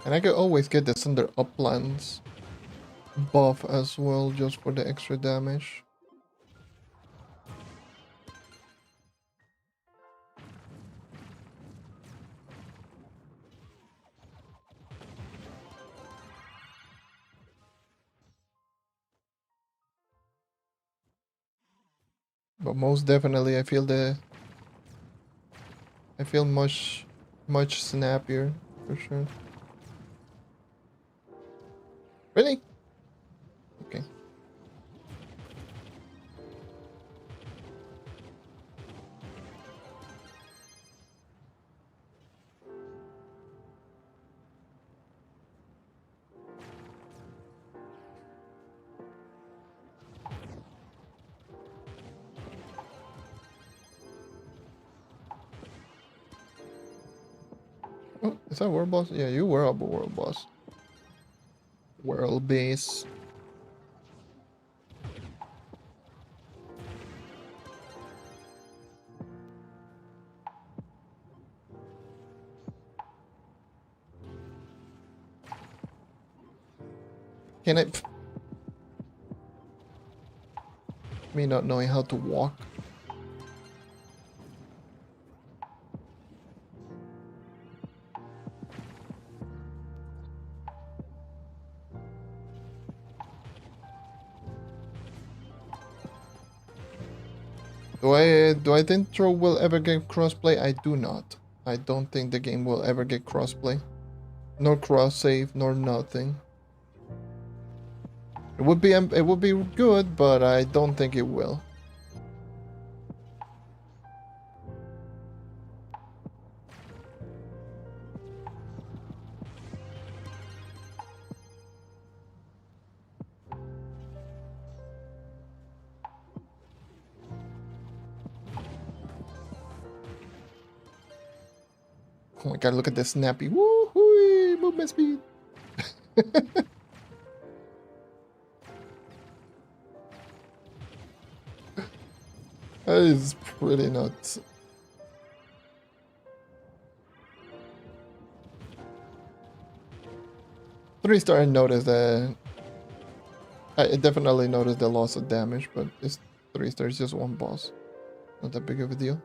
And I could always get the Thunder Uplands buff as well, just for the extra damage. But most definitely I feel much snappier for sure. Really? Okay. Oh, is that world boss? Yeah, you were a world boss. World base. Can I... Me not knowing how to walk. Do I think Trove will ever get crossplay? I do not. I don't think the game will ever get crossplay. Nor cross save, nor nothing. It would be good, but I don't think it will. Oh my god, look at this snappy. Woohoo! Movement speed. That is pretty nuts. Three-star, I noticed that. I definitely noticed the loss of damage, but it's 3 stars, just one boss. Not that big of a deal.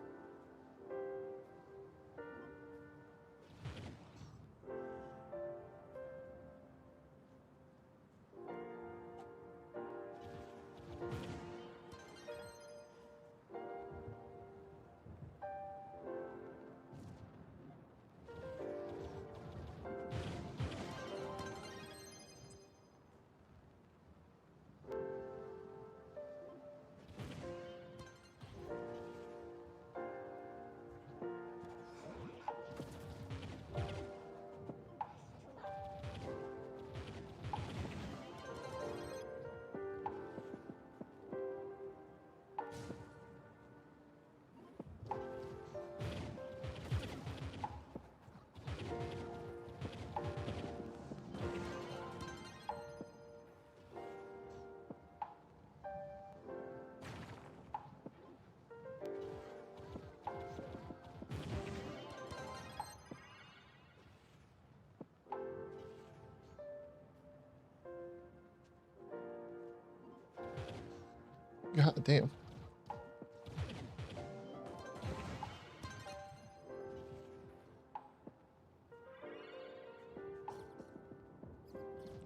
God damn.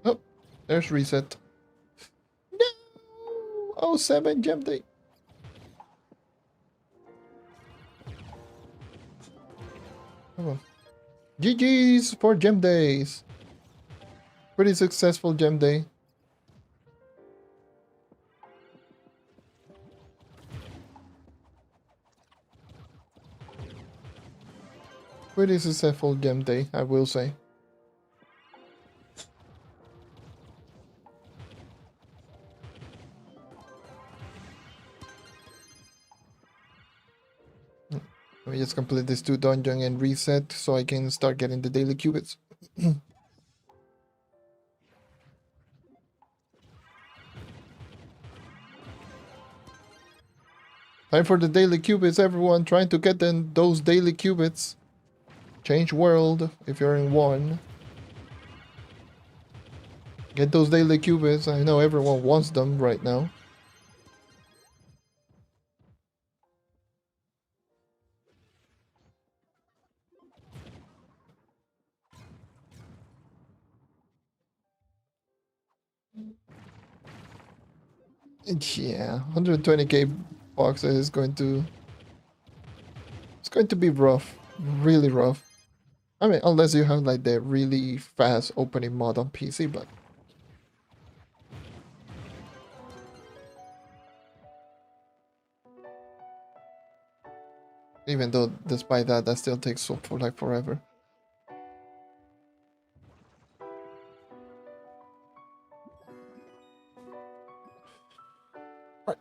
Oh, there's reset. No! Oh, 7 gem day. Come on. GG's for gem days. Pretty successful gem day. Pretty successful gem day, I will say. Let me just complete this 2 dungeon and reset so I can start getting the daily qubits. Time for the daily qubits, everyone. Trying to get those daily qubits. Change world if you're in 1. Get those daily qubits. I know everyone wants them right now. Yeah, 120k boxes is going to... It's going to be rough. Really rough. I mean, unless you have like the really fast opening mod on PC, but... Even though, despite that, that still takes so for like forever. Right.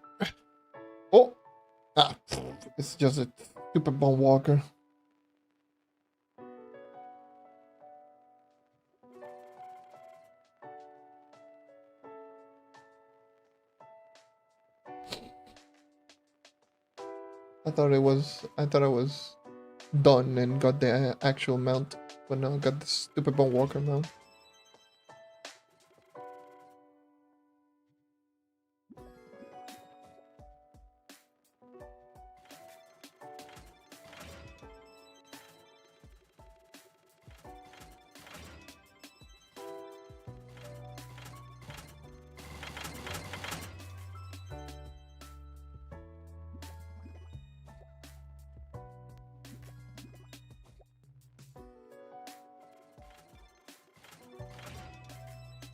Oh! Ah, it's just a stupid bone walker. I thought I was done and got the actual mount, but no, I got the stupid bone walker mount.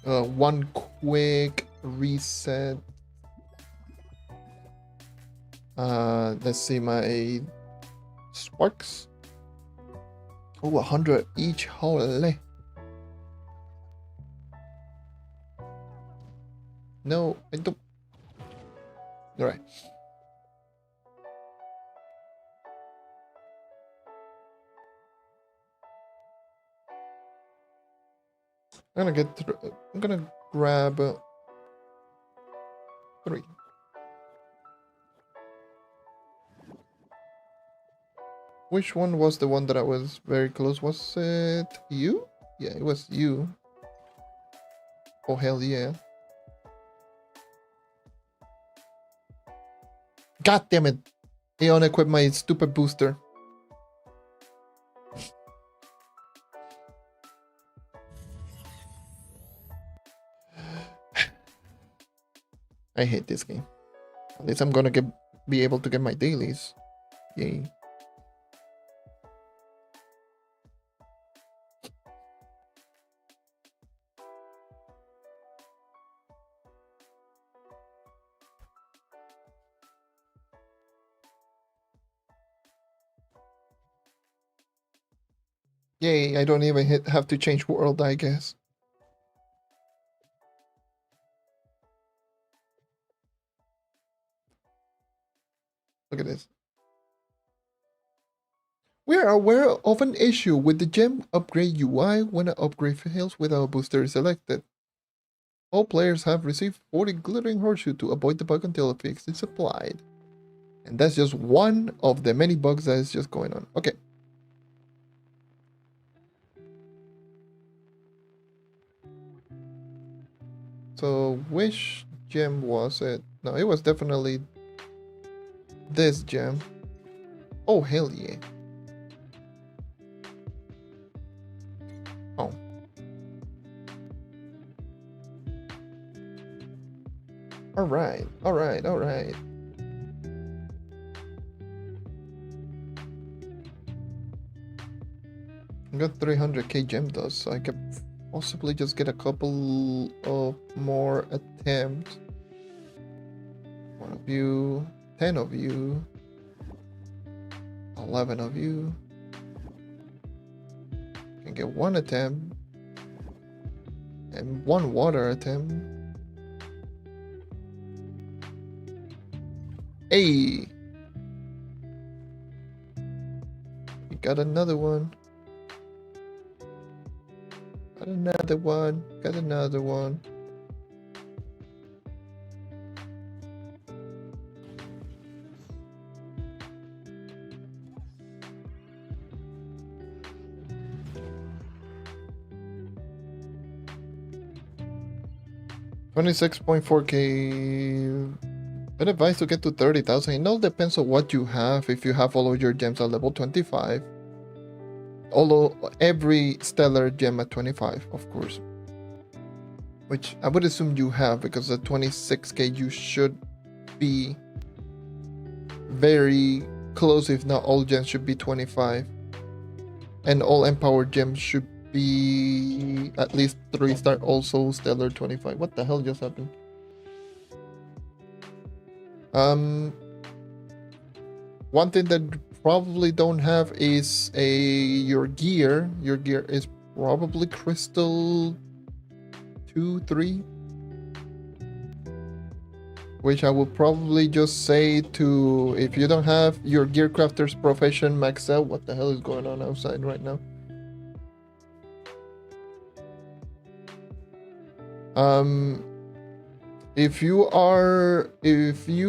One quick reset. Let's see my sparks. Oh, 100 each. Holy. No, I don't. All right. I'm gonna grab 3. Which one was the one that I was very close? Was it you? Yeah, it was you. Oh, hell yeah. God damn it. I unequipped my stupid booster. I hate this game. At least I'm gonna be able to get my dailies. Yay. Yay, I don't even have to change world, I guess. Look at this. We are aware of an issue with the gem upgrade UI when an upgrade fails without a booster is selected. All players have received 40 glittering horseshoe to avoid the bug until a fix is applied. And that's just one of the many bugs that is just going on. Okay. So, which gem was it? No, it was definitely this gem. Oh, hell yeah. Oh. Alright, alright, alright. I got 300k gem dust, so I could possibly just get a couple of more attempts. 1 of you, 10 of you, 11 of you. Can get 1 attempt and 1 water attempt. Hey, we got another one. Got another one. Got another one. $26.4k. Been advised to get to 30,000. It all depends on what you have. If you have all of your gems at level 25. Although every stellar gem at 25, of course. Which I would assume you have, because at 26k you should be very close, if not all gems should be 25. And all empowered gems should be at least 3-star, also stellar 25. What the hell just happened? One thing that probably don't have is your gear. Your gear is probably crystal 2, 3. Which I would probably just say to, if you don't have your gear crafter's profession maxed out. What the hell is going on outside right now? If you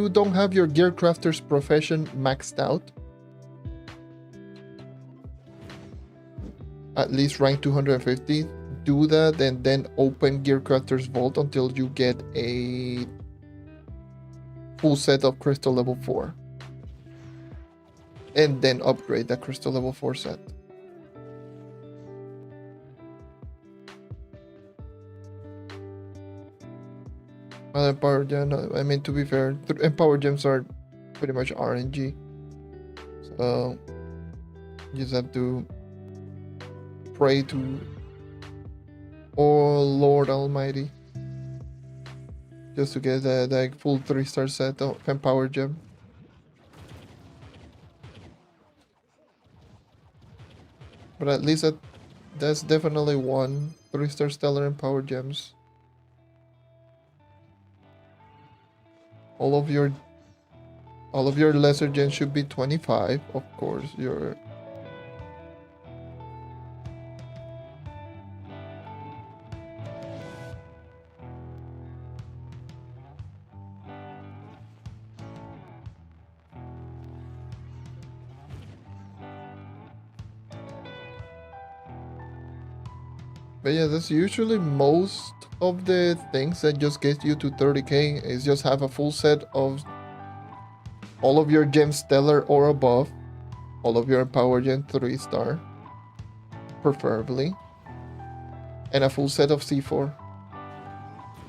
don't have your gear crafter's profession maxed out, at least rank 250, do that and then open gear crafter's vault until you get a full set of crystal level 4, and then upgrade that crystal level 4 set. Empower gem, I mean, to be fair, empower gems are pretty much RNG, so you just have to pray to Oh Lord Almighty. Just to get the full 3-star set of Empower Gem. But at least that's definitely one 3-star Stellar Empower Gems. All of your lesser gems should be 25, of course. Your But yeah, that's usually most of the things that just get you to 30k is just have a full set of all of your gems stellar or above, all of your Empower Gem 3-star, preferably, and a full set of C4.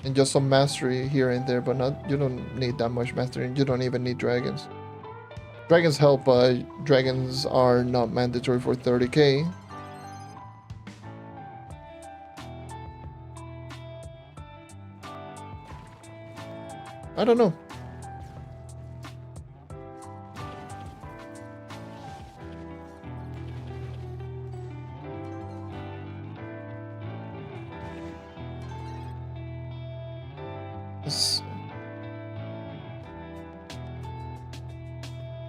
And just some mastery here and there, but you don't need that much mastery. You don't even need dragons. Dragons help, but dragons are not mandatory for 30k. I don't know.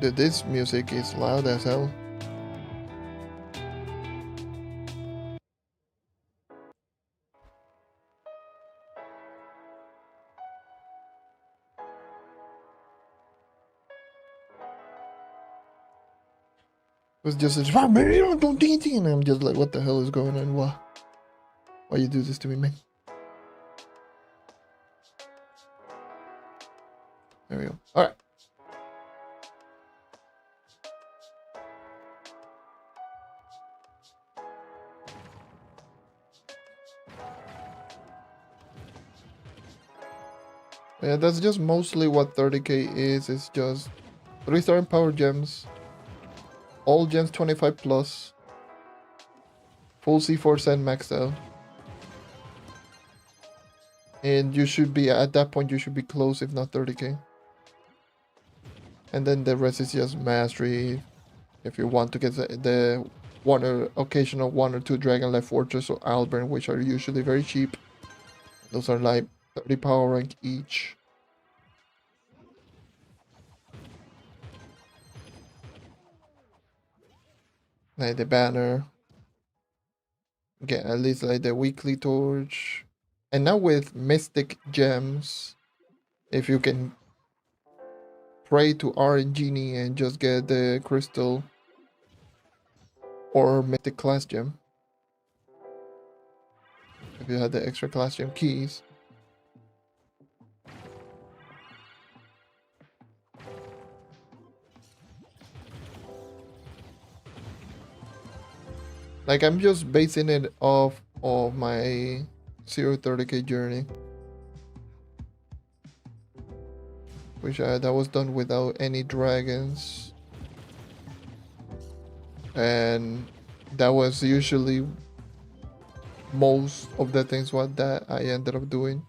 Dude, this music is loud as hell. It was just and I'm just like, what the hell is going on? Why you do this to me, man? There we go. All right. Yeah, that's just mostly what 30k is. It's just 3-star Empower Gems, all gems 25 plus, full C4 set maxed out. And you should be, at that point, you should be close, if not 30k. And then the rest is just mastery. If you want to get the occasional 1 or 2 Dragonlight Fortress or Alburn, which are usually very cheap. Those are like 30 power rank each. Like the banner. Get at least like the weekly torch. And now with Mystic Gems, if you can pray to RNGenie and just get the crystal or Mystic Class Gem. If you had the extra Class Gem keys. Like, I'm just basing it off of my 0-30k journey. Which that was done without any dragons. And that was usually most of the things that I ended up doing.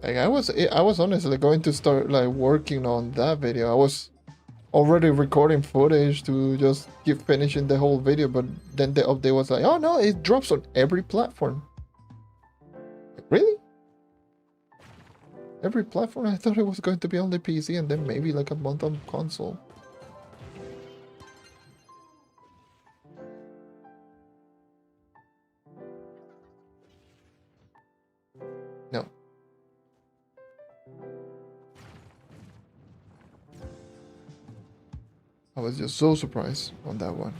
Like I was honestly going to start like working on that video. I was already recording footage to just keep finishing the whole video, but then the update was like, oh no, it drops on every platform. Like, really? Every platform? I thought it was going to be only PC and then maybe like a month on console. No. I was just so surprised on that one.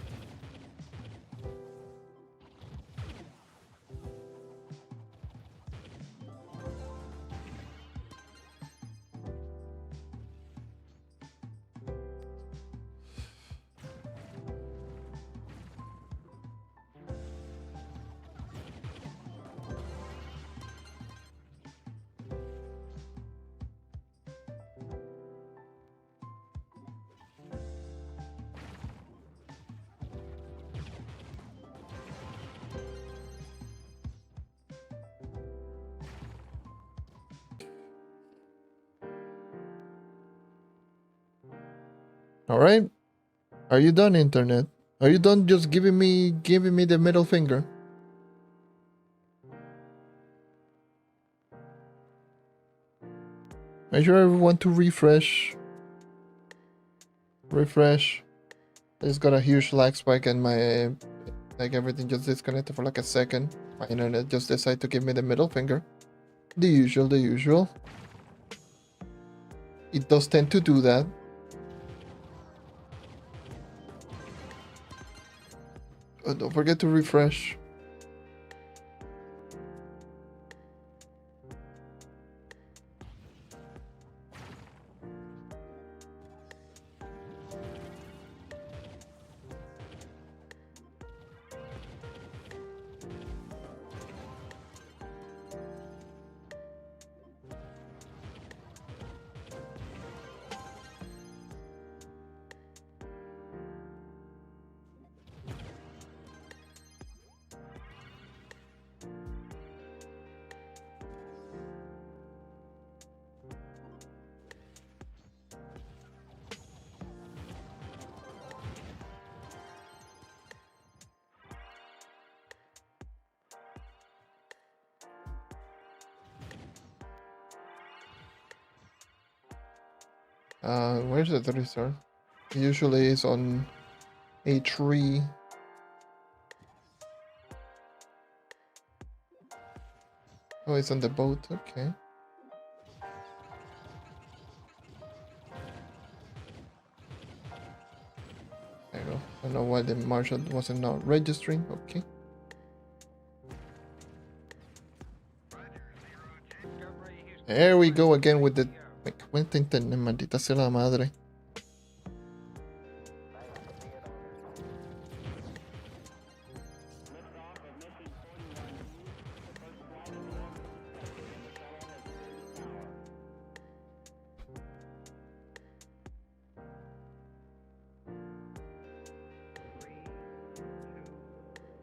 All right. Are you done, internet? Are you done just giving me the middle finger? Make sure everyone to refresh. Refresh. I just got a huge lag spike and my like everything just disconnected for like a second. My internet just decided to give me the middle finger. The usual, the usual. It does tend to do that. Don't forget to refresh. Where's the 3-star? Usually it's on a tree. Oh, it's on the boat. Okay. There you go. I don't know why the marshal wasn't not registering. Okay. There we go again with the... Me cuenta internet, maldita sea la madre.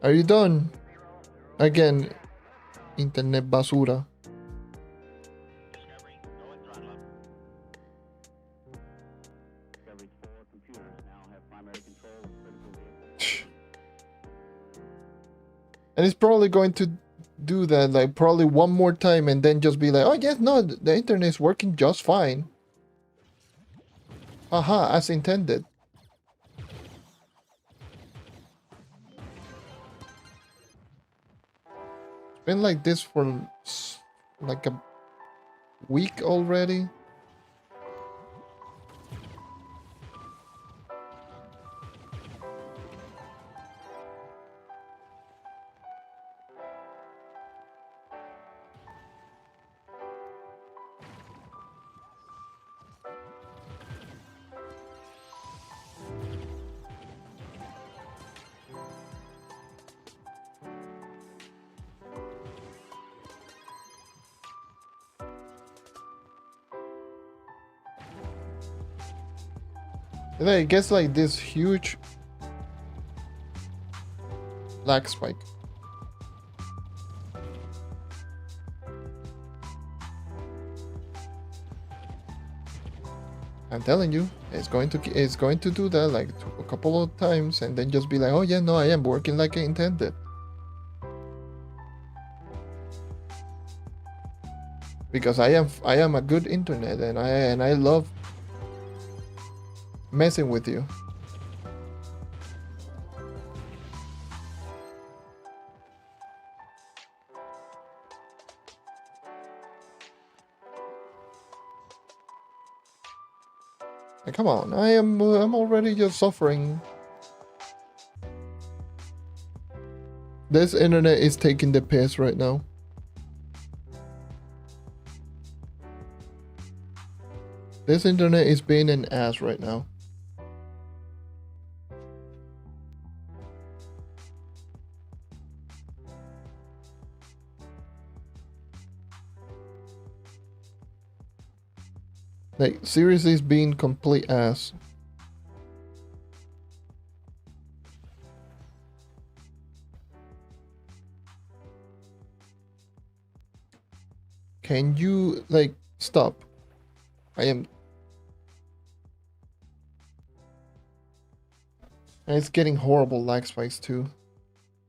Are you done? Again, internet basura. And it's probably going to do that like probably one more time and then just be like, oh yes, no, the internet is working just fine. Haha, as intended. It's been like this for like a week already. And then it gets like this huge lag spike. I'm telling you, it's going to do that like a couple of times and then just be like, oh yeah, no, I am working like I intended. Because I am a good internet and I love messing with you. Like, come on, I'm already just suffering. This internet is taking the piss right now. This internet is being an ass right now. Like, seriously, it's being complete ass. Can you, like, stop? I am... And it's getting horrible lag spikes too,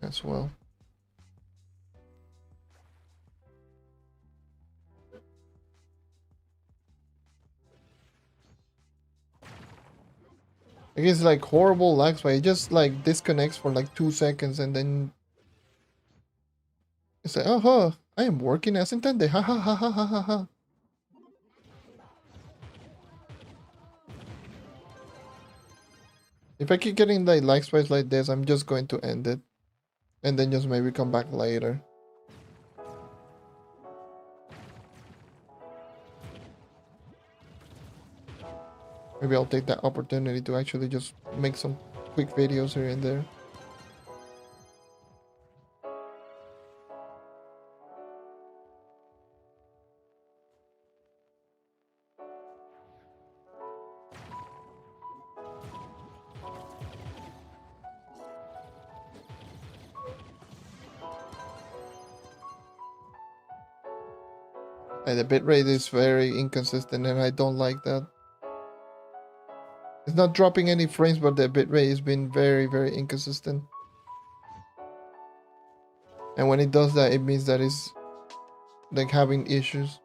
as well. It is like horrible lag spike. It just like disconnects for like 2 seconds and then it's like, oh, I am working as intended. Ha ha ha ha ha ha ha. If I keep getting like lag spikes like this, I'm just going to end it. And then just maybe come back later. Maybe I'll take that opportunity to actually just make some quick videos here and there. And the bitrate is very inconsistent and I don't like that. It's not dropping any frames, but the bitrate has been very, very inconsistent. And when it does that, it means that it's like having issues.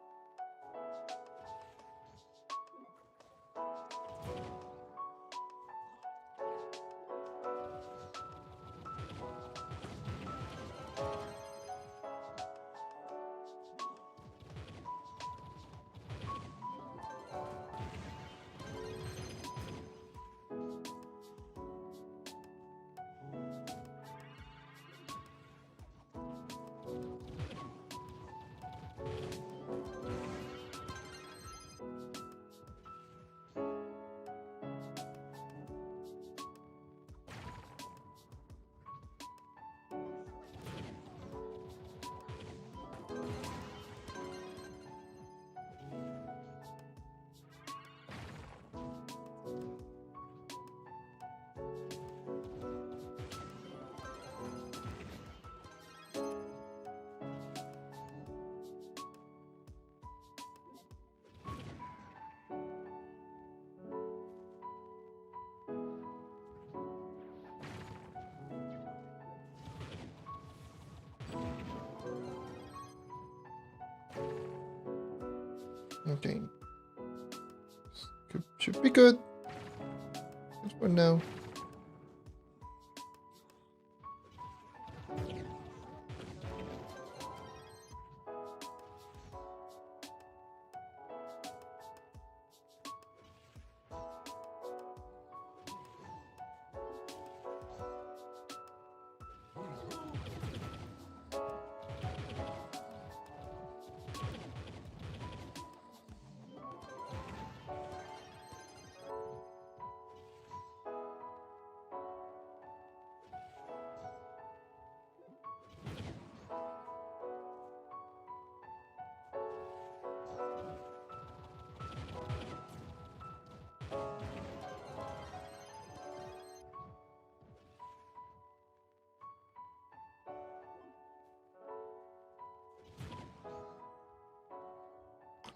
Okay. Should be good. Just for now.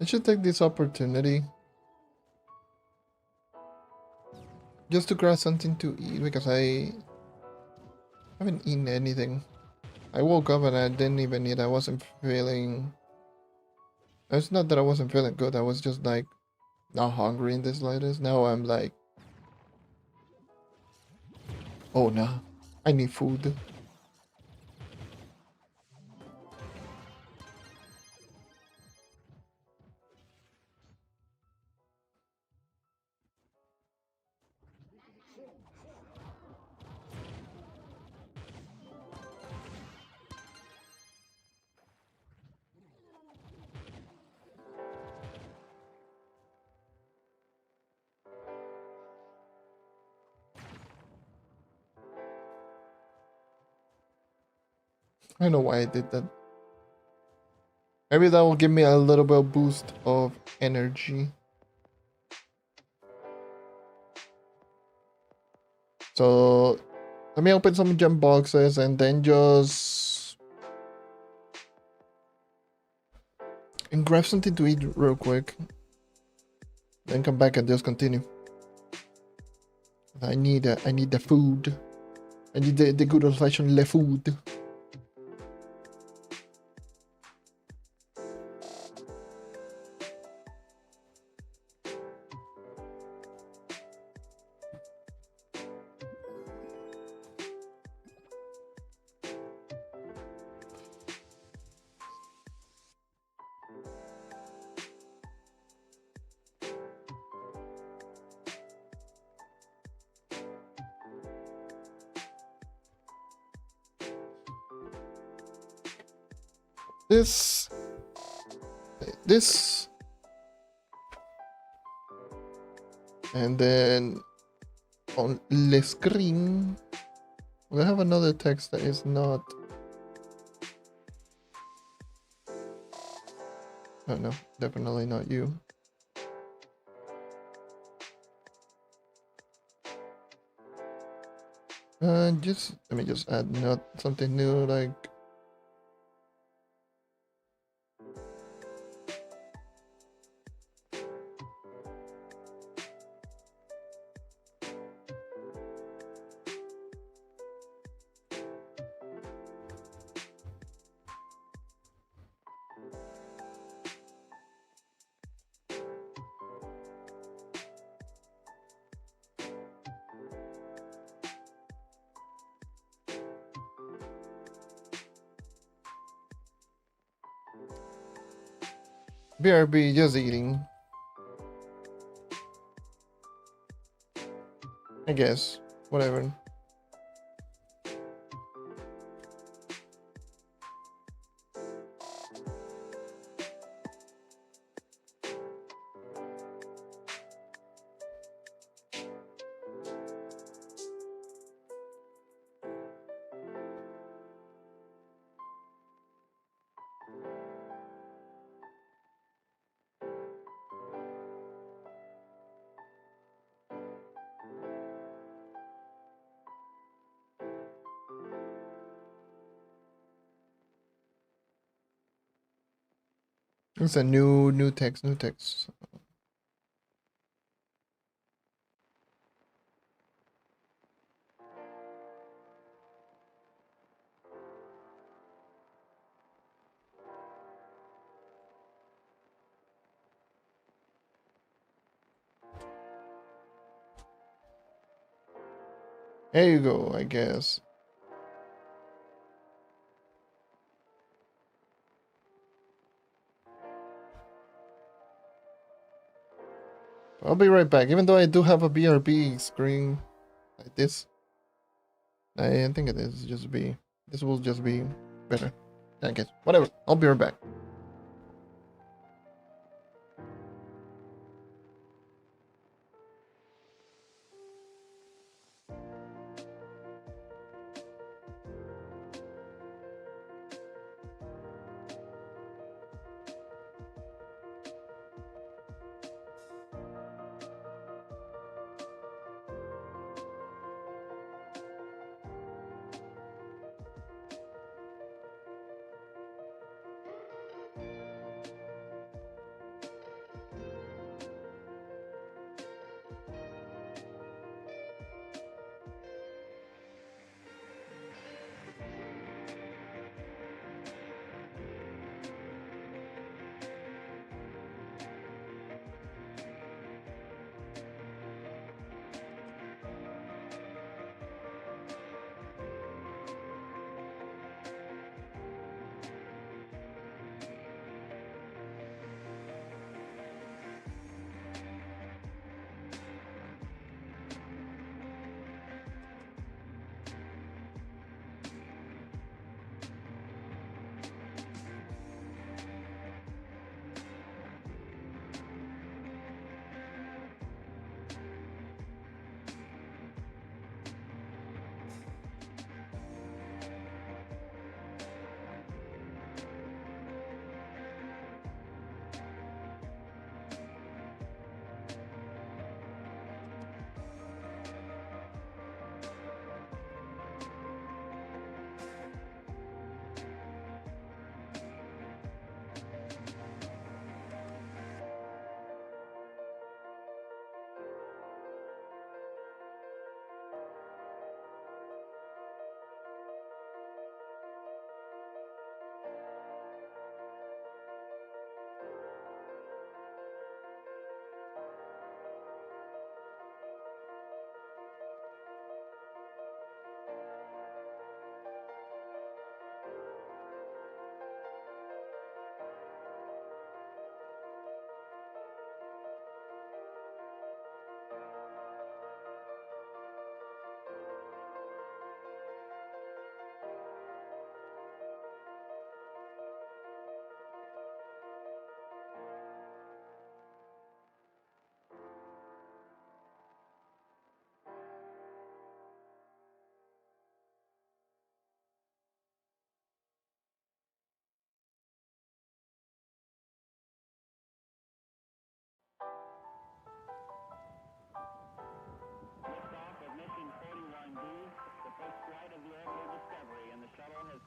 I should take this opportunity just to grab something to eat because I haven't eaten anything. I woke up and I didn't even eat. I wasn't feeling... It's not that I wasn't feeling good. I was just like not hungry in the slightest. Now I'm like, oh no, I need food. I know why I did that. Maybe that will give me a little bit of boost of energy. So let me open some gem boxes and then just grab something to eat real quick. Then come back and just continue. I need the food. I need the good old fashioned le food. This, and then on the screen, we have another text that is not. Oh no, definitely not you. Just let me just add not something new like. BRB, just eating. I guess. Whatever. It's a new text, new text. There you go, I guess. I'll be right back. Even though I do have a BRB screen like this, I think it is just be. This will just be better. I guess. Whatever. I'll be right back.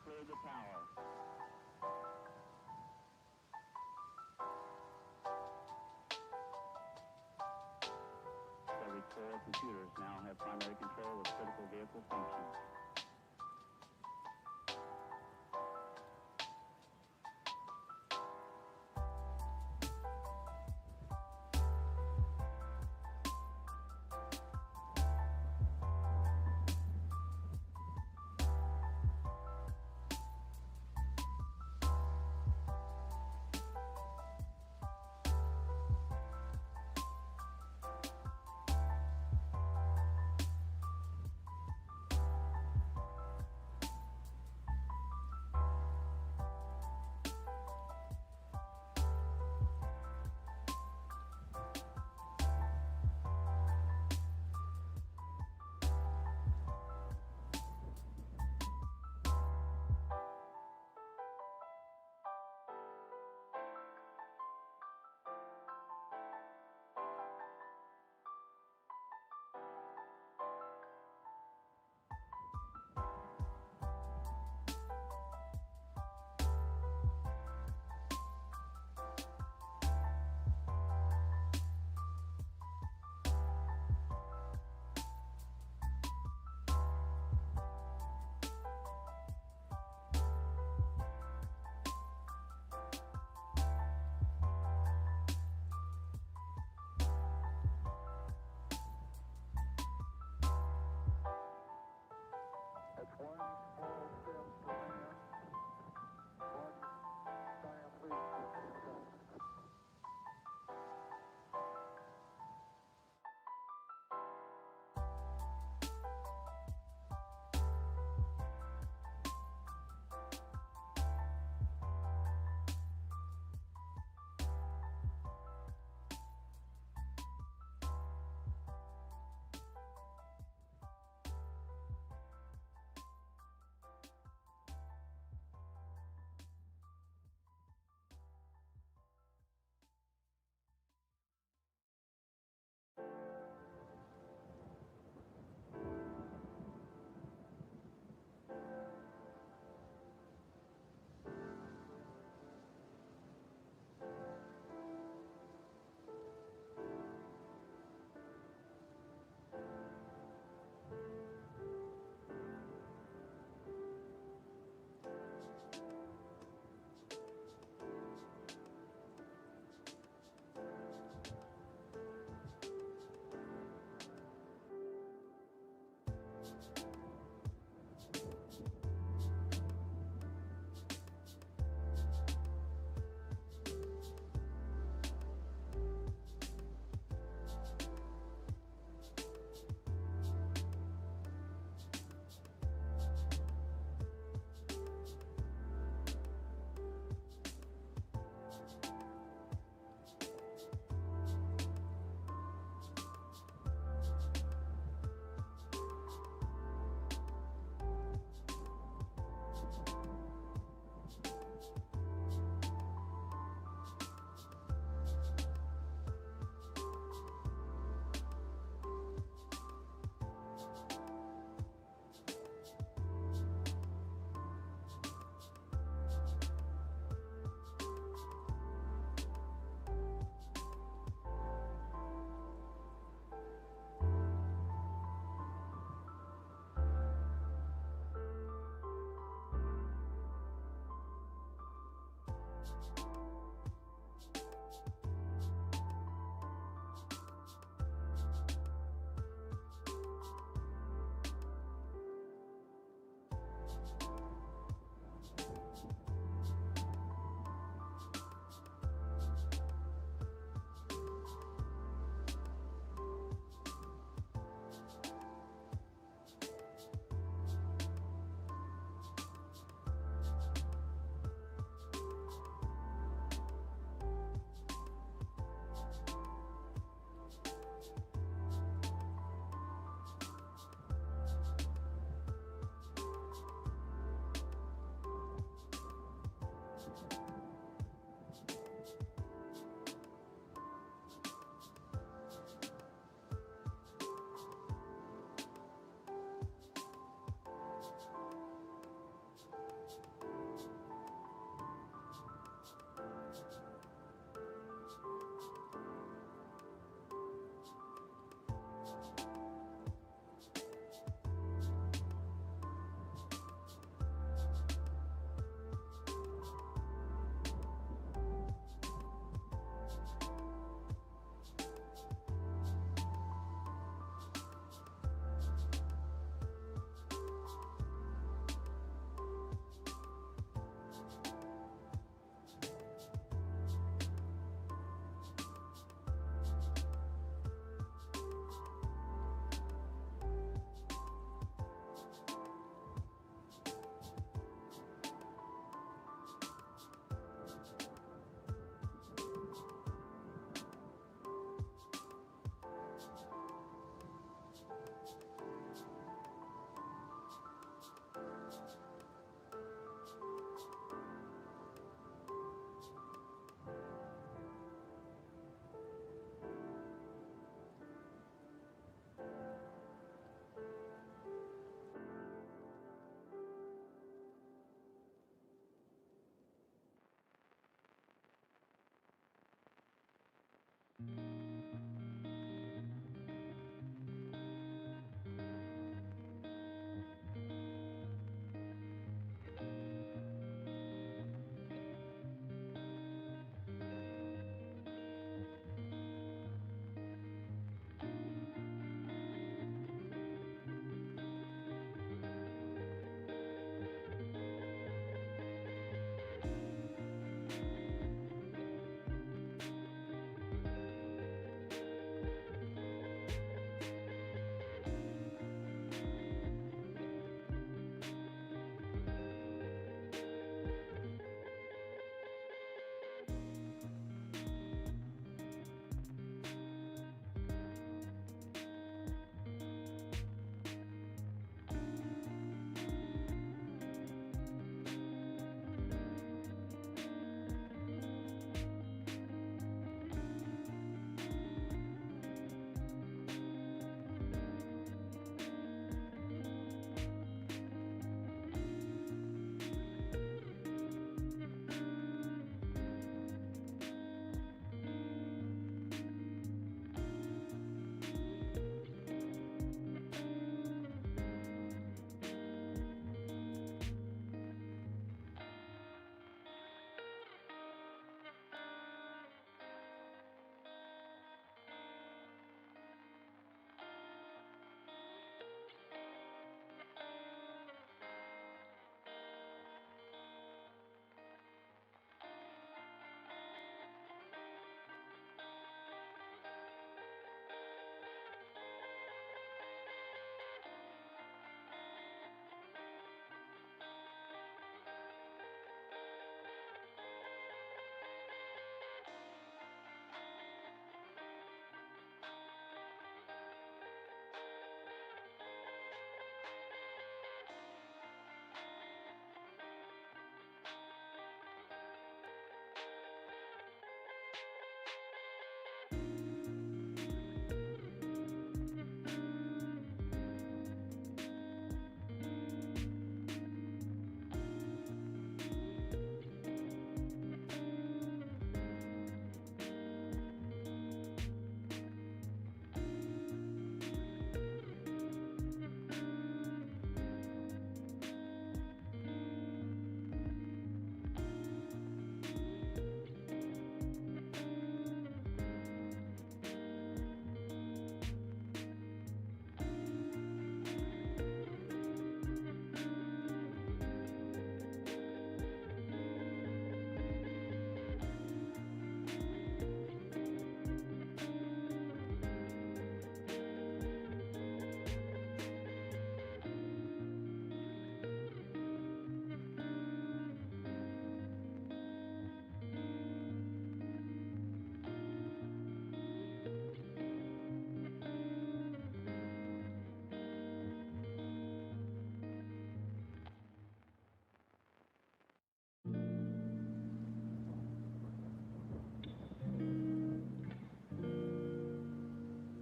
cleared the tower. Every 4 computers now have primary control of critical vehicle functions.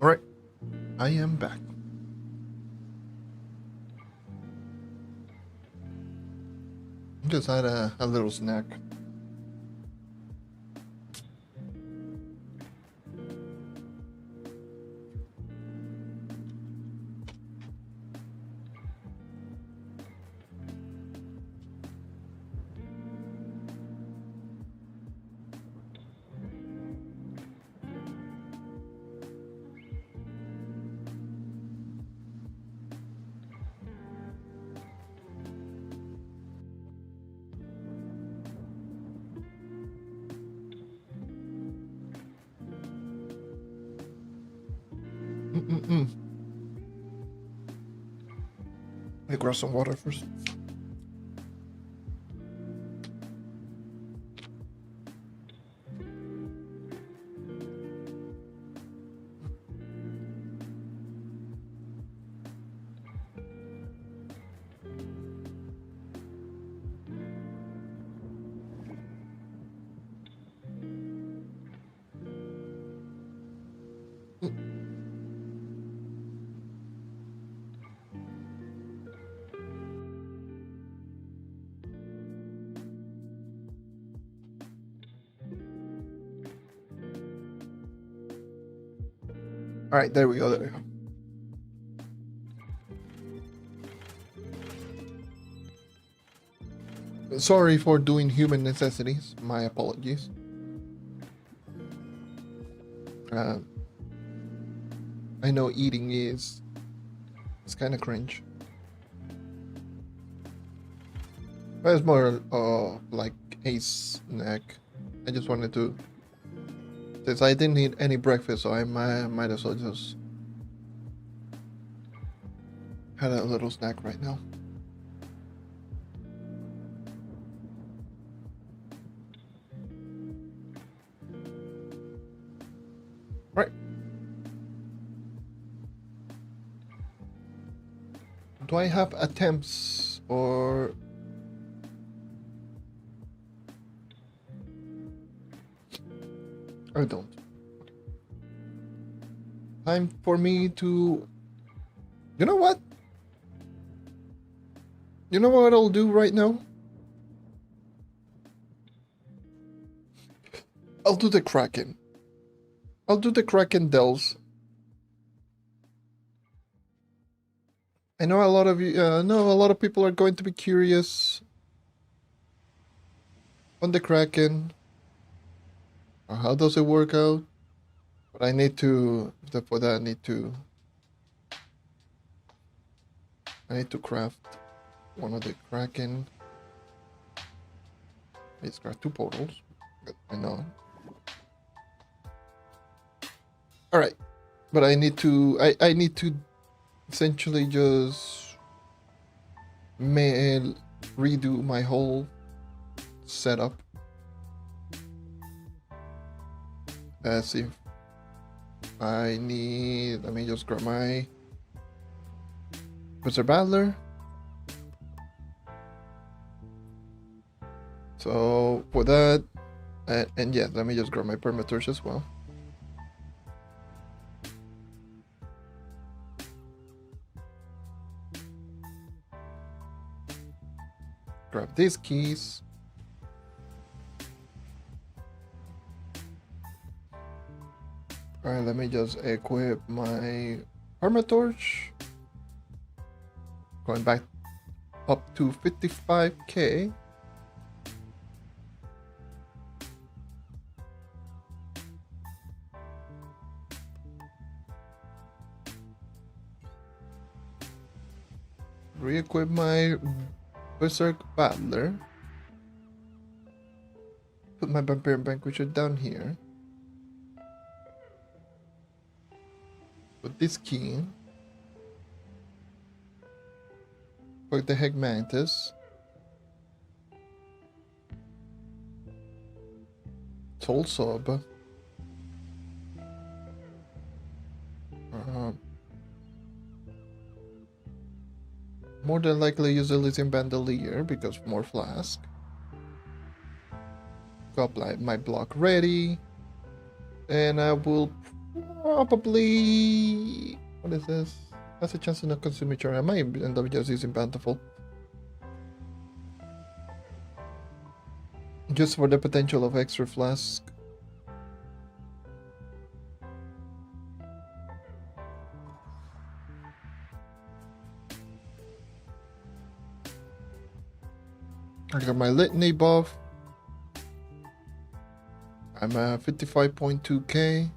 Alright, I am back. Just had a little snack. Let me grab some water first. Alright, there we go, there we go. Sorry for doing human necessities. My apologies. I know eating it's kind of cringe. But it's more like a snack. I just wanted to, since I didn't eat any breakfast, so I might as well just had a little snack right now. Right. Do I have attempts or... I don't. Time for me to... You know what? You know what I'll do right now? I'll do the Kraken. I'll do the Kraken Dells. I know a lot of you, a lot of people are going to be curious on the Kraken. How does it work out? But I need to, for that I need to craft one of the Kraken. Let's craft 2 portals. I know. Alright. But I need to, I need to essentially just redo my whole setup. As if I need, let me just grab my Wizard Battler. So for that, and yeah, let me just grab my Permaturge as well. Grab these keys. Alright, let me just equip my Permatorch. Going back up to 55k. Re-equip my Berserk Battler. Put my Barbarian Vanquisher down here. Put this key. Put the Heg Mantis. Soul Sub. More than likely use Elysian Bandolier because more flask. Got my block ready. And I will Probably. What is this? That's a chance to not consume each other. I might end up just using Bountiful. Just for the potential of extra flask. I got my litany buff. I'm at 55.2k.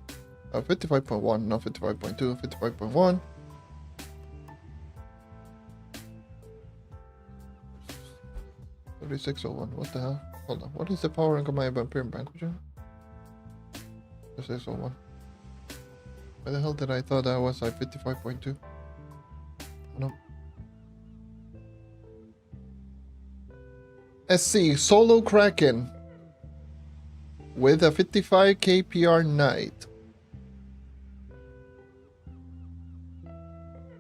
55.1, not 55.2, 55.1. What the hell? Hold on. What is the power rank of my Vampire Banquet? 601. Why the hell did I thought that was like 55.2? No. SC Solo Kraken with a 55k PR Knight.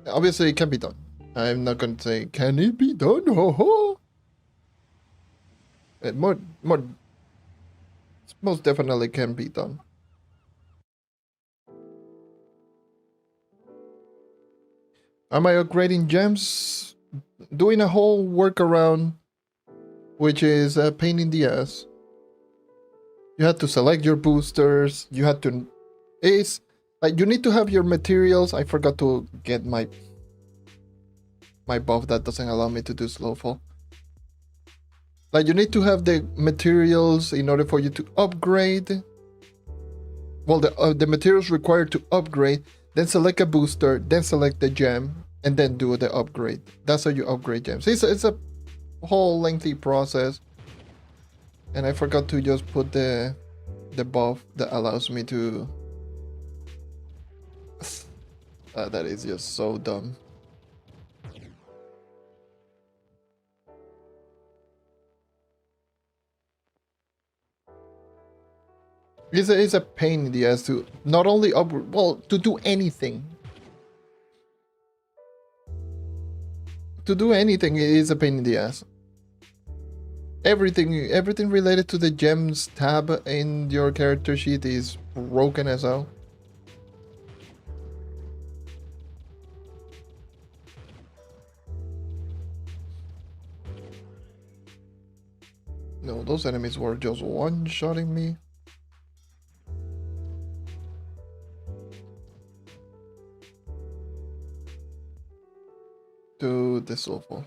Obviously, it can be done. I'm not gonna say, can it be done? Ho ho! It most definitely can be done. Am I upgrading gems? Doing a whole workaround, which is a pain in the ass. You had to select your boosters. You had to... It's like you need to have your materials. I forgot to get my buff that doesn't allow me to do slow fall. Like you need to have the materials in order for you to upgrade. Well, the materials required to upgrade, then select a booster, then select the gem, and then do the upgrade. That's how you upgrade gems. It's a whole lengthy process. And I forgot to just put the buff that allows me to... that is just so dumb. It's a pain in the ass to not only upgrade, well, to do anything. To do anything is a pain in the ass. Everything related to the gems tab in your character sheet is broken as hell. No, those enemies were just one-shotting me. Dude, this is awful.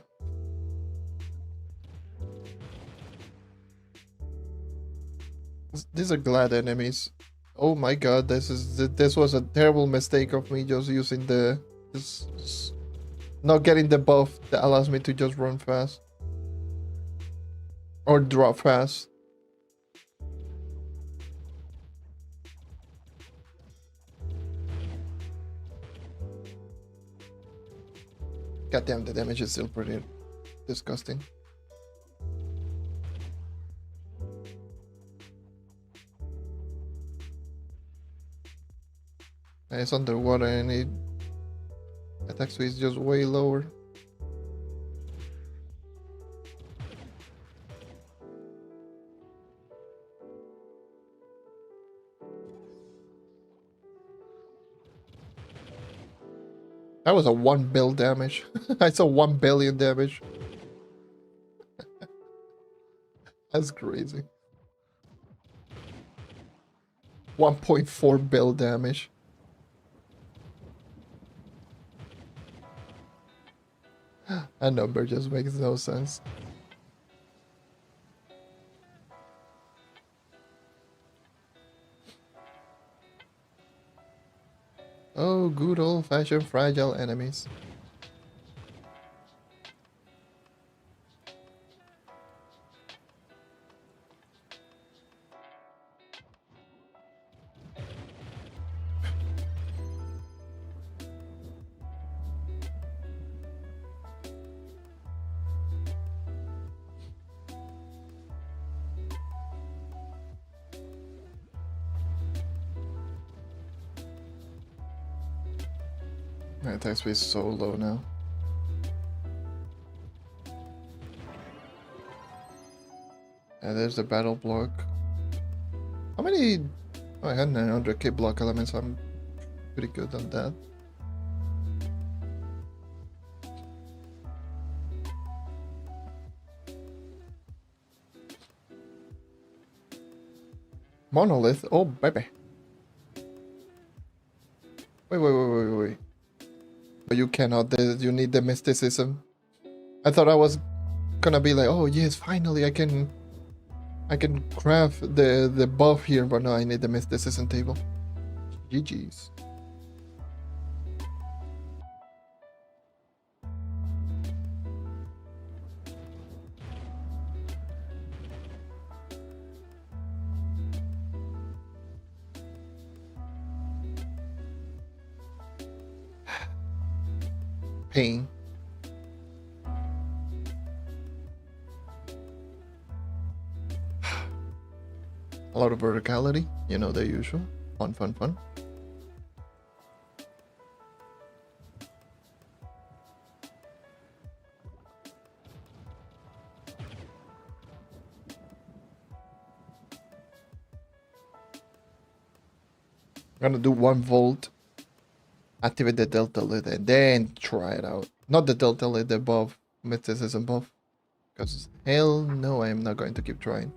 These are glad enemies. Oh my god, this was a terrible mistake of me just using not getting the buff that allows me to just run fast. Or drop fast. Goddamn, the damage is still pretty disgusting. And it's underwater and it attack speed is just way lower. That was a 1 bill damage. I saw 1 billion damage. That's crazy. 1.4 bill damage. That number just makes no sense. Oh, good old-fashioned fragile enemies. My attack speed is so low now. And there's the battle block. How many... Oh, I had 900k block elements. I'm pretty good on that. Monolith? Oh, baby. Wait. But you cannot. You need the mysticism. I thought I was gonna be like, oh yes, finally I can craft the buff here, but no, I need the mysticism table. GG's. Pain. A lot of verticality, you know, the usual. Fun. I'm gonna do 1 volt, activate the delta lid, and then try it out. Not the delta lid, the buff, mysticism buff. Because hell no, I am not going to keep trying.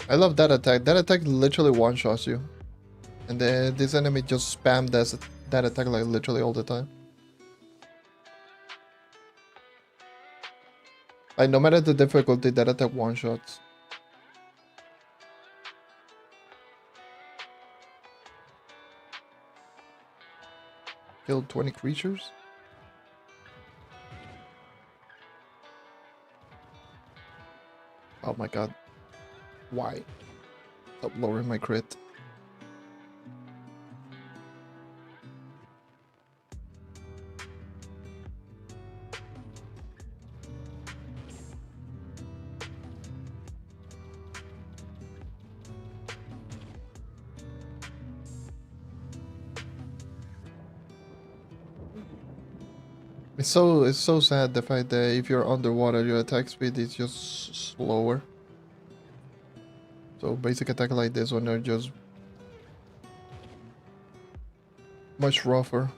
I love that attack. That attack literally one-shots you. And then this enemy just spam that attack like literally all the time. Like no matter the difficulty, that attack one-shots. Kill 20 creatures? Oh my god. Why? Stop lowering my crit. It's so sad the fact that if you're underwater, your attack speed is just slower. So basic attack like this one are just much rougher.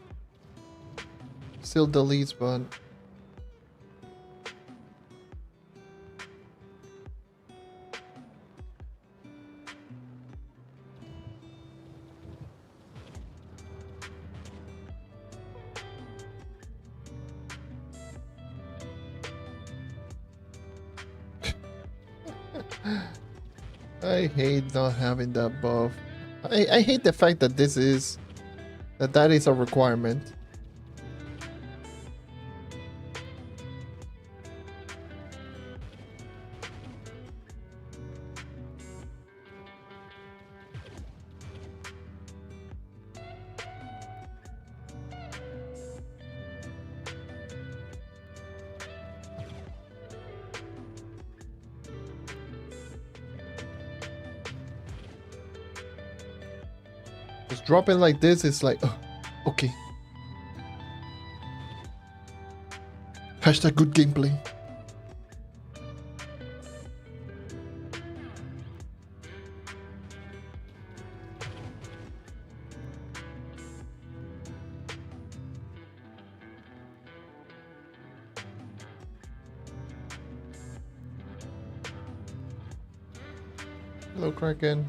Still deletes, but I hate not having that buff. I hate the fact that that is a requirement. Just drop it like this, it's like, oh, okay. Hashtag good gameplay. Hello, Kraken.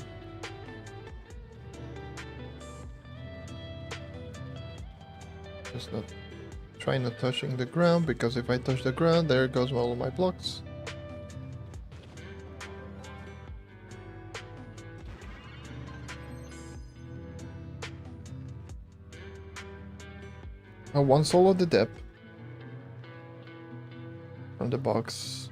Just not trying not touching the ground, because if I touch the ground, there goes all of my blocks. I one solo the depth from the box.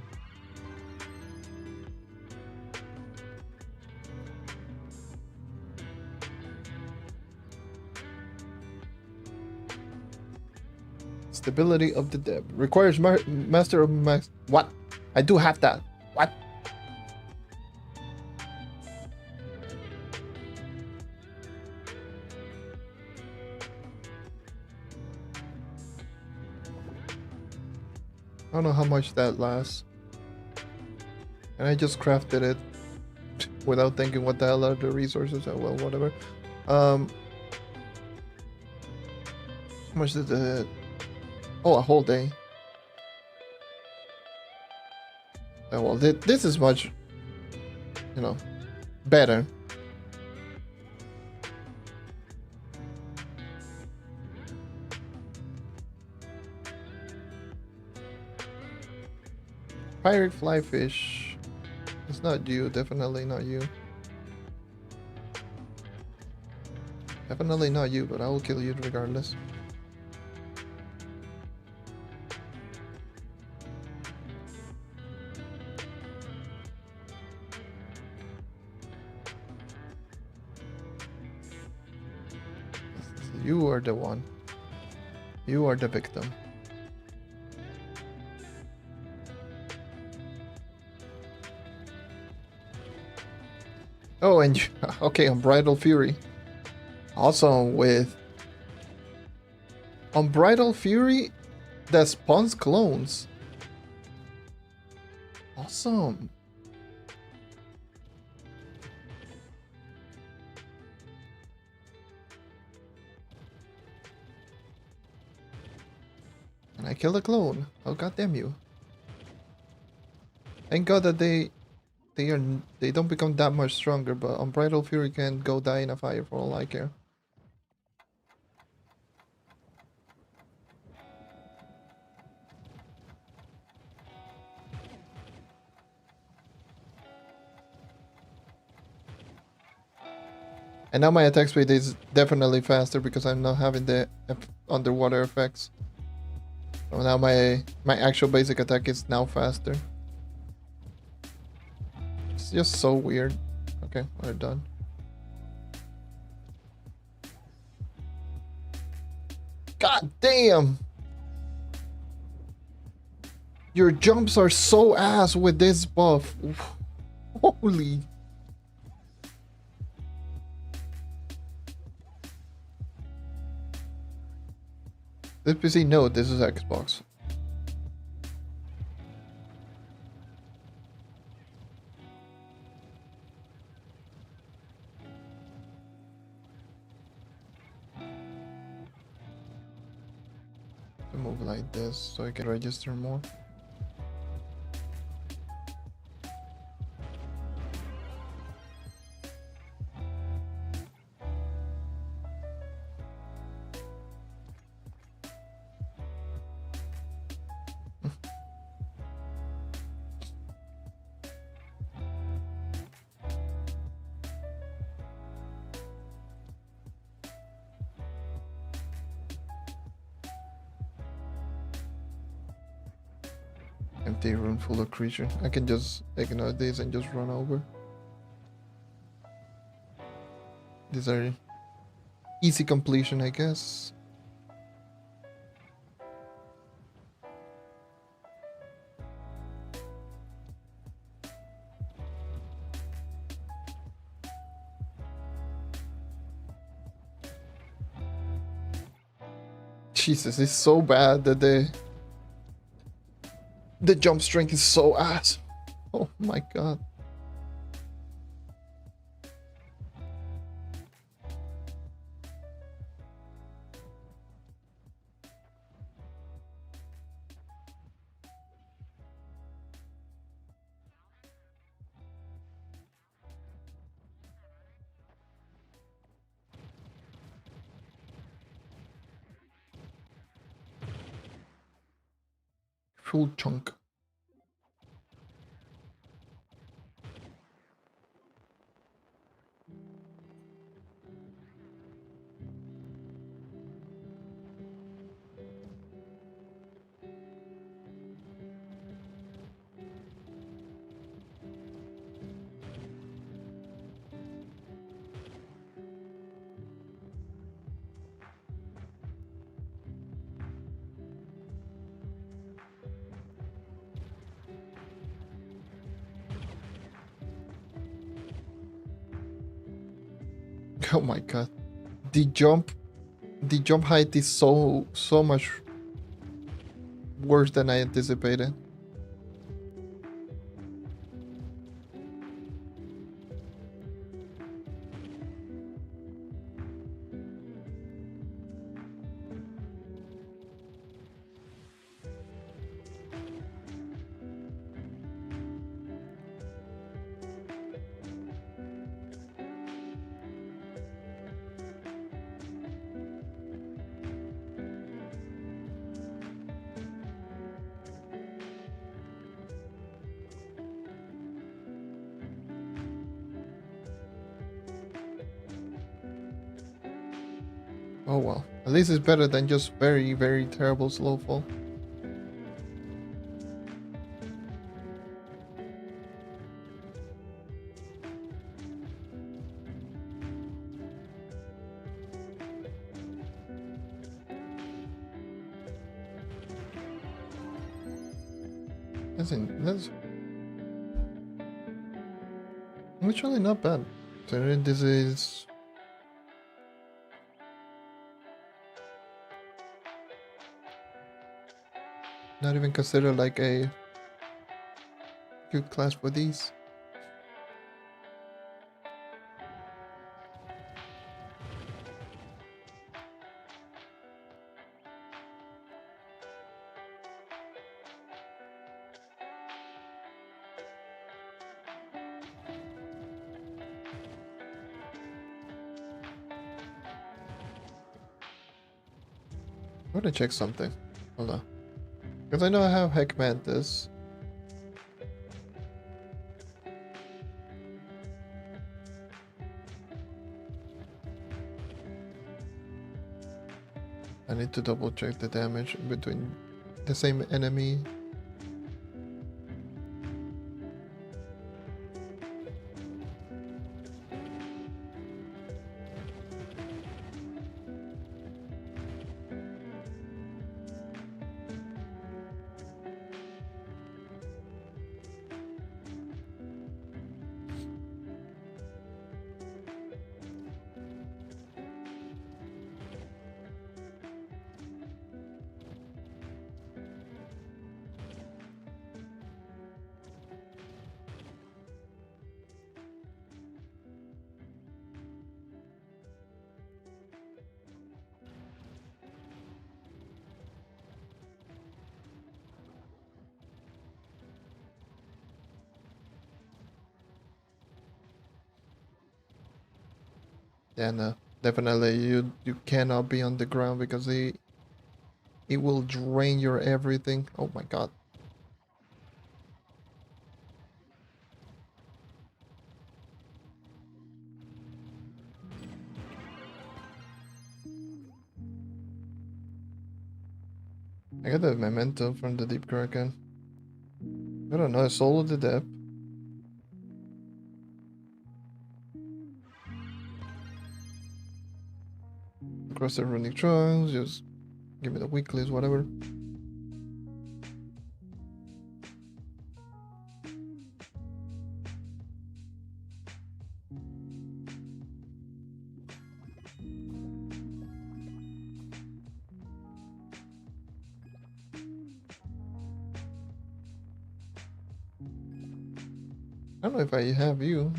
Stability of the depth. Requires master of max. What? I do have that. What? I don't know how much that lasts. And I just crafted it without thinking what the hell are the resources are. Well, whatever. How much did it? Oh, a whole day. Oh, well, this is much, you know, better. Pirate flyfish. It's not you, definitely not you. Definitely not you, but I will kill you regardless. You are the one. You are the victim. Oh, and you, okay, Unbridled Fury. Awesome with Unbridled Fury that spawns clones. Awesome. And I killed a clone. Oh, goddamn you. Thank God that they don't become that much stronger, but Unbridled Fury can go die in a fire for all I care. And now my attack speed is definitely faster because I'm not having the underwater effects. So now my actual basic attack is now faster. It's just so weird. Okay, we're done. God damn! Your jumps are so ass with this buff. Holy. This PC, no, this is Xbox. Move like this so I can register more. Empty room full of creature. I can just ignore these and just run over. These are easy completion, I guess. Jesus, it's so bad that the jump strength is so ass. Oh my god. Full chunk. Oh my god. The jump height is so much worse than I anticipated. Oh well. At least it's better than just very, very terrible slow fall. That's actually not bad. So this is not even considered like a good class for these. I want to check something. Hold on. Because I know I have Heck Mantis. I need to double check the damage between the same enemy. Yeah, no, definitely you cannot be on the ground because it will drain your everything. Oh my god. I got the memento from the Deep Kraken. I don't know, I solo the depth. Across the runic trunks, just give me the weeklies, whatever. I don't know if I have you.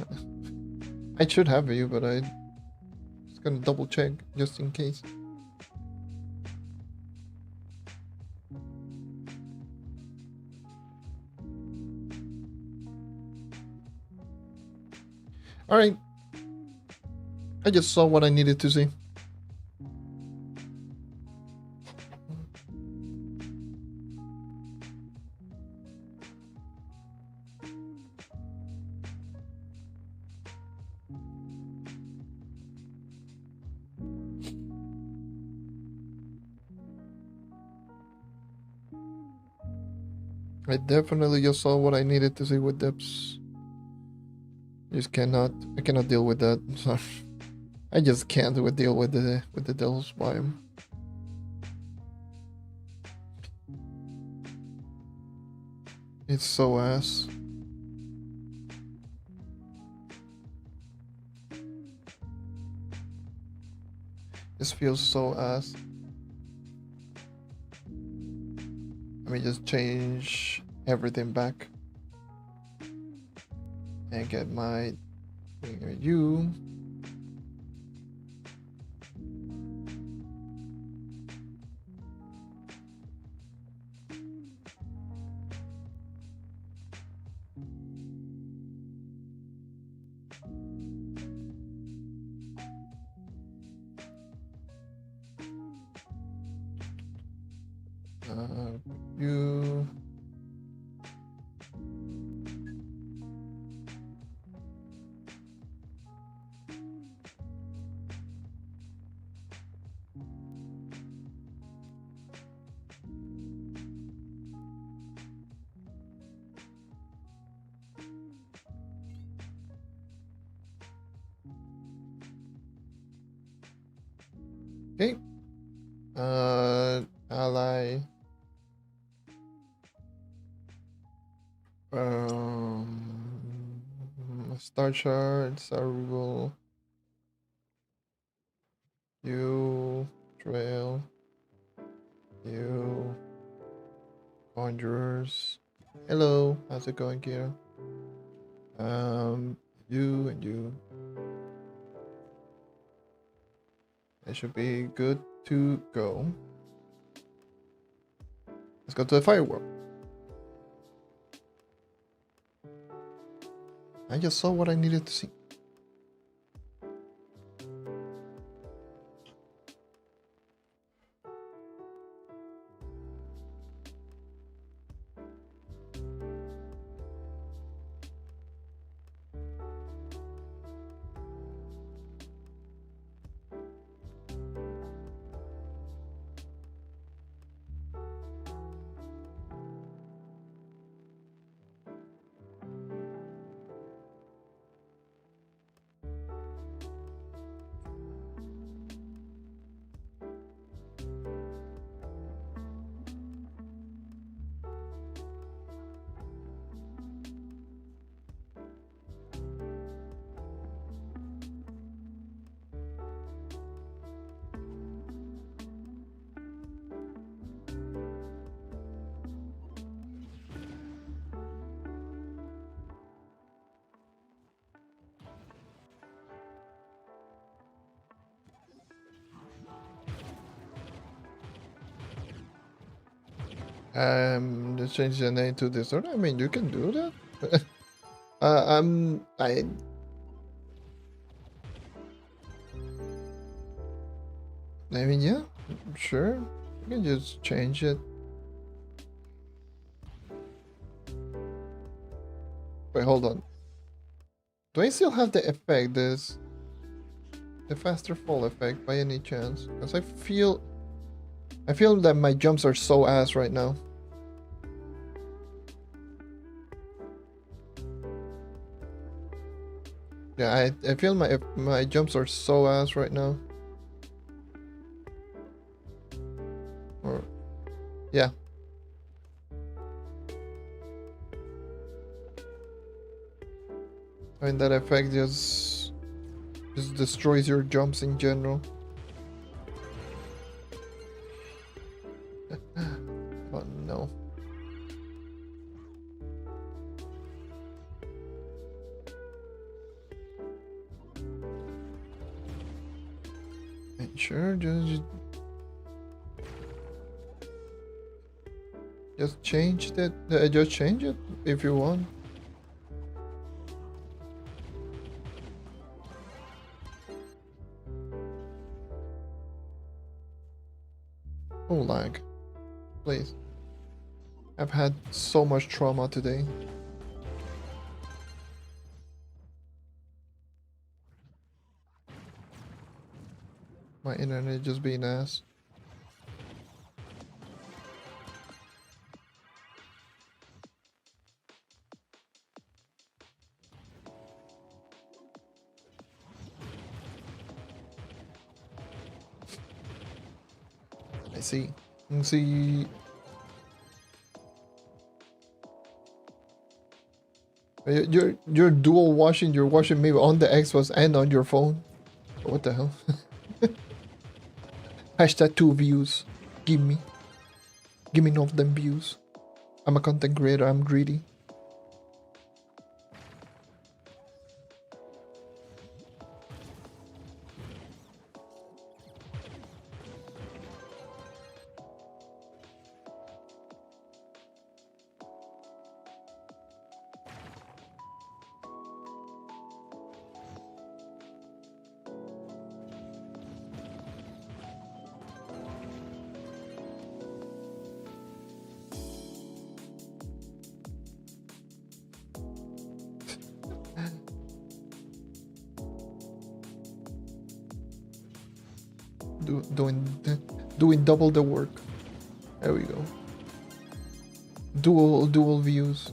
I should have you, but I just gonna double check just in case. Alright. I just saw what I needed to see. I definitely just saw what I needed to see with depths. I cannot deal with that. So I just can't deal with the Devil's biome. It's so ass. This feels so ass. Let me just change everything back and get my U. U. Okay. Ally. Star shard, star rule. You trail. You conjurers. Hello, how's it going, Kira? You and you. It should be good to go. Let's go to the firework. I just saw what I needed to see. Just change the name to this. I mean, you can do that. I mean, yeah, sure. You can just change it. Wait, hold on. Do I still have the effect, the faster fall effect by any chance? Because I feel that my jumps are so ass right now. Yeah, I feel my jumps are so ass right now. Or yeah. I mean, that effect just destroys your jumps in general. Oh no. Sure, just change that. Just change it if you want. Oh, lag. Please. I've had so much trauma today. My internet just being ass. I see. See. You're dual washing. You're washing maybe on the Xbox and on your phone. What the hell? Hashtag 2 views. Give me all them views. I'm a content creator, I'm greedy. Doing double the work. There we go. Dual views.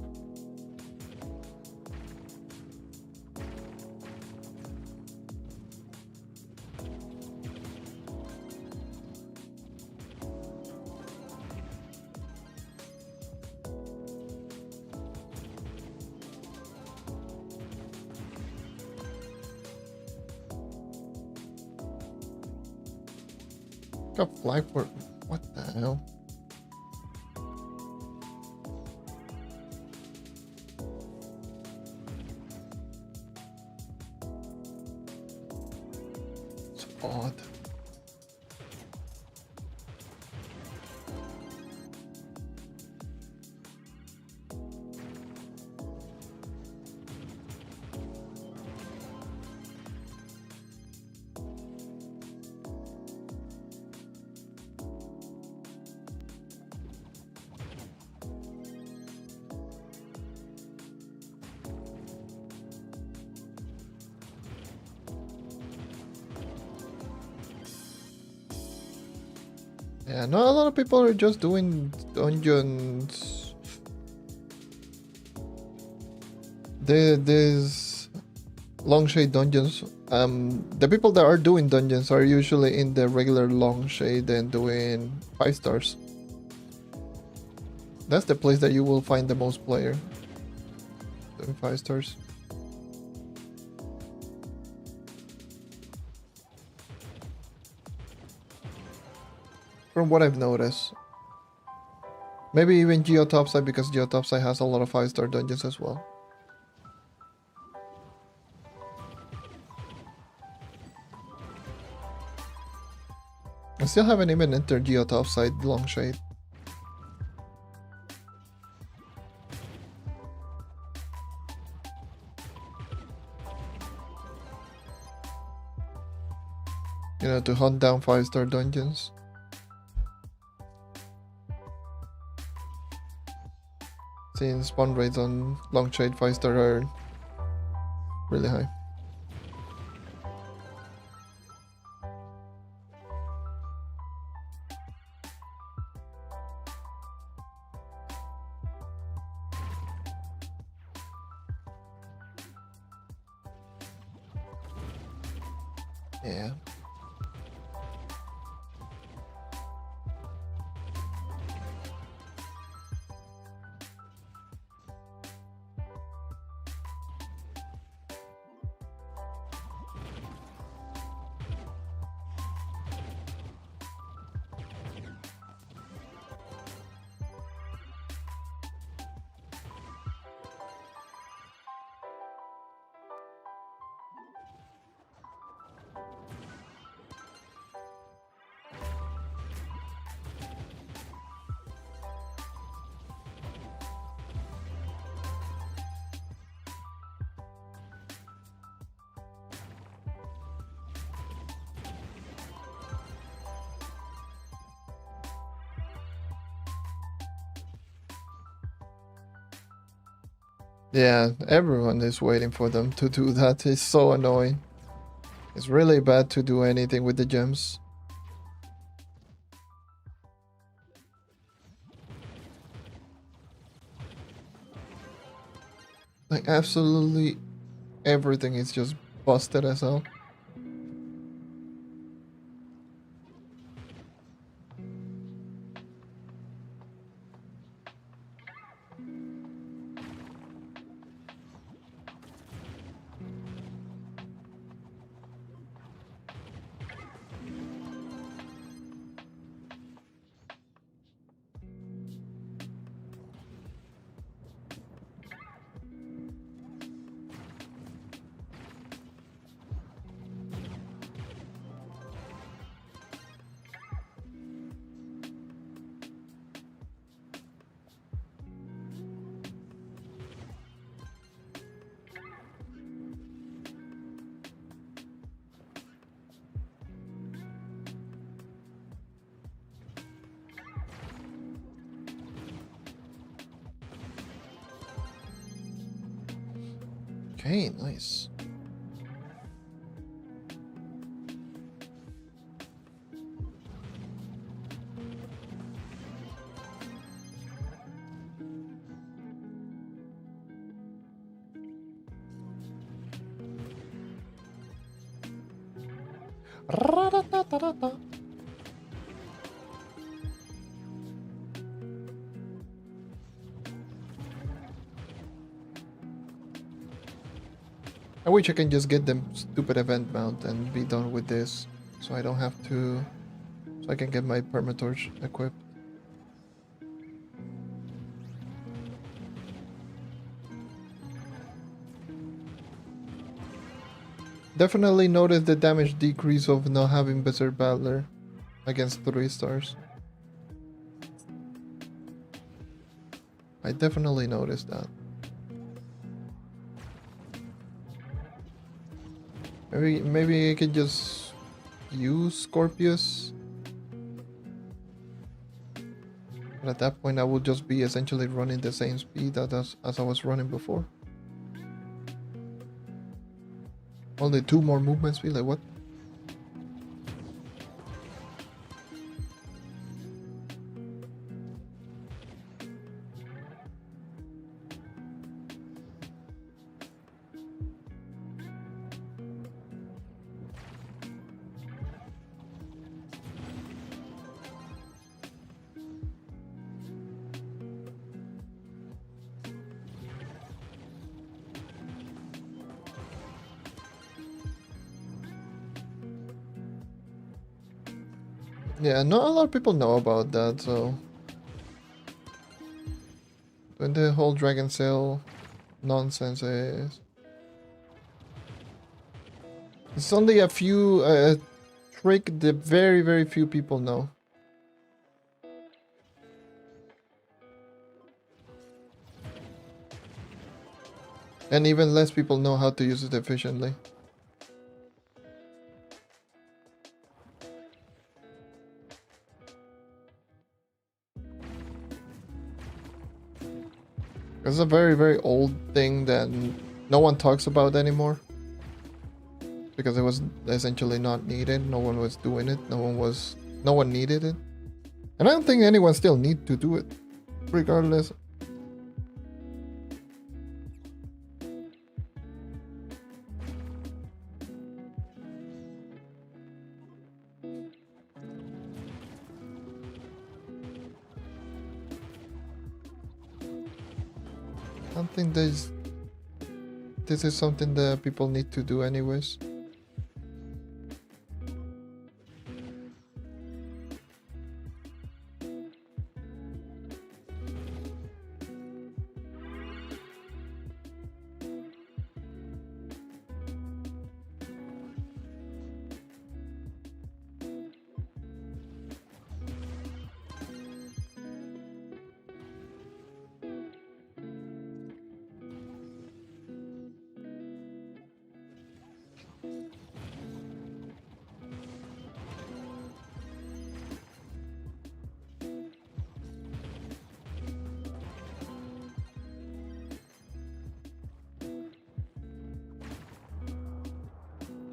Got flag for what the hell? It's odd. Yeah, not a lot of people are just doing dungeons. There's long shade dungeons. The people that are doing dungeons are usually in the regular long shade and doing 5 stars. That's the place that you will find the most player doing 5 stars. From what I've noticed. Maybe even Geode topside, because Geode topside has a lot of 5-star dungeons as well. I still haven't even entered Geode topside long shade. You know, to hunt down 5-star dungeons. Since spawn rates on long shade 5-star are really high. Yeah. Yeah, everyone is waiting for them to do that. It's so annoying. It's really bad to do anything with the gems. Like, absolutely everything is just busted as hell. Okay, nice. Ra-da-da-da-da-da. I wish I can just get them stupid event mount and be done with this, so I don't have to, so I can get my permatorch equipped. Definitely notice the damage decrease of not having Berserk Battler against 3 stars. I definitely noticed that. Maybe I can just use Scorpius. But at that point I would just be essentially running the same speed as I was running before. Only 2 more movement speed, like what? Yeah, not a lot of people know about that, so when the whole Dragon Sail nonsense is, it's only a few trick that very few people know. And even less people know how to use it efficiently. It's a very old thing that no one talks about anymore. Because it was essentially not needed. No one was doing it. No one needed it. And I don't think anyone still need to do it. Regardless. I don't think this is something that people need to do anyways.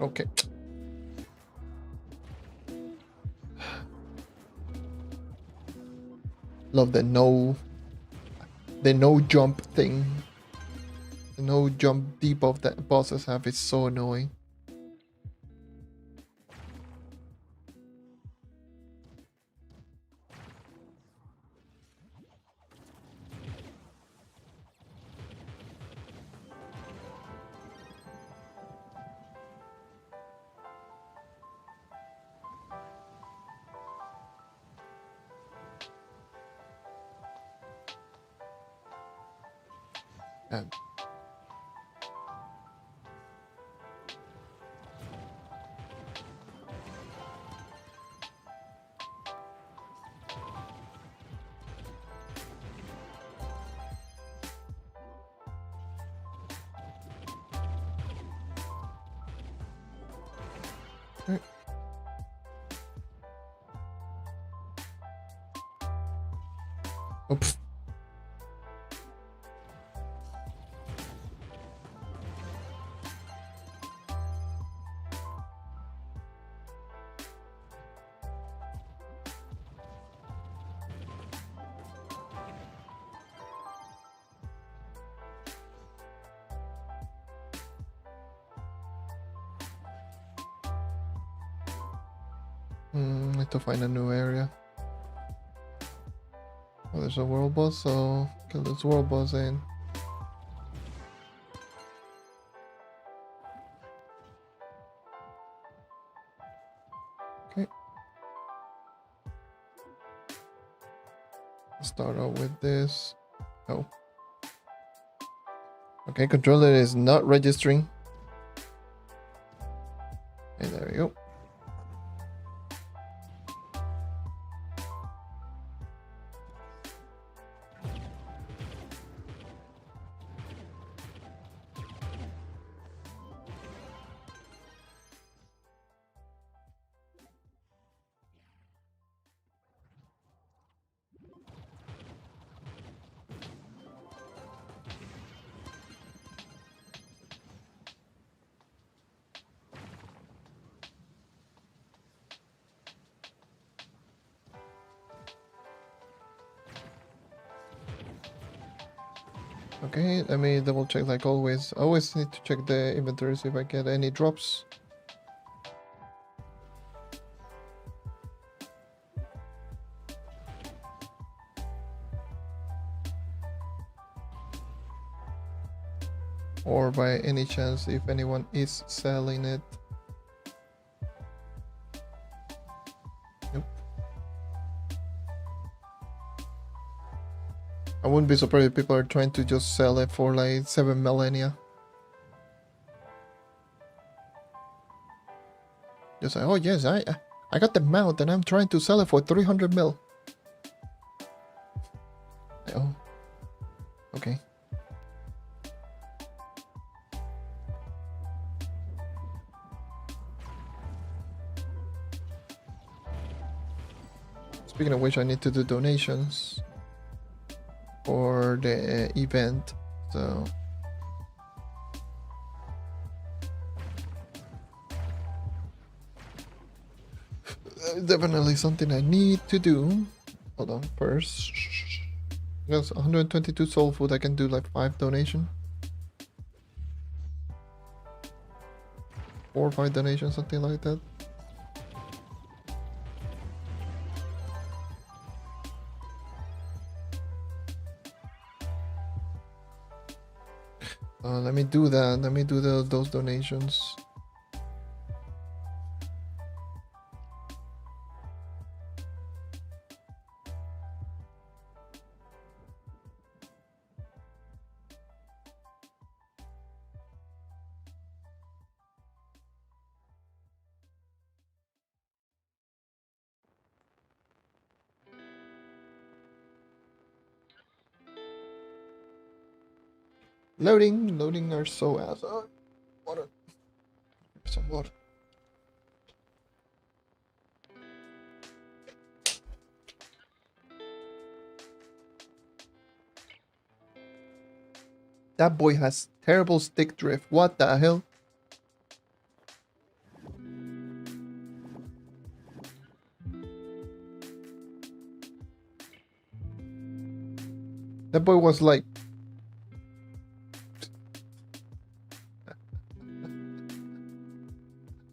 Okay. Love the no jump thing. The no jump debuff that bosses have is so annoying. Um, Oops. Need to find a new area. Oh, there's a world boss, so kill this world boss in. Okay. Start out with this. Oh. Okay, controller is not registering. Okay, there we go. Okay, let me double check like always. I always need to check the inventory, see if I get any drops. Or by any chance if anyone is selling it. Nope. I wouldn't be surprised if people are trying to just sell it for like 7 millennia. Just like, oh yes, I got the mount and I'm trying to sell it for 300 mil. Oh, okay. Speaking of which, I need to do donations for the event, so definitely something I need to do. Hold on, first, that's 122 soul food. I can do like 5 donation, 4 or 5 donations, something like that. Let me do that. Let me do those donations. Loading our so ass. Water. Some water. That boy has terrible stick drift. What the hell? That boy was like...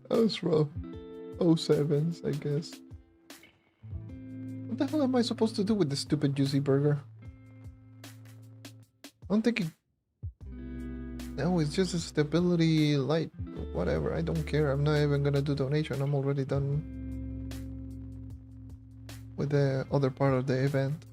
That was rough. 07s, I guess. What the hell am I supposed to do with this stupid juicy burger? I don't think it... No, it's just a stability light. Whatever, I don't care. I'm not even gonna do donation. I'm already done with the other part of the event.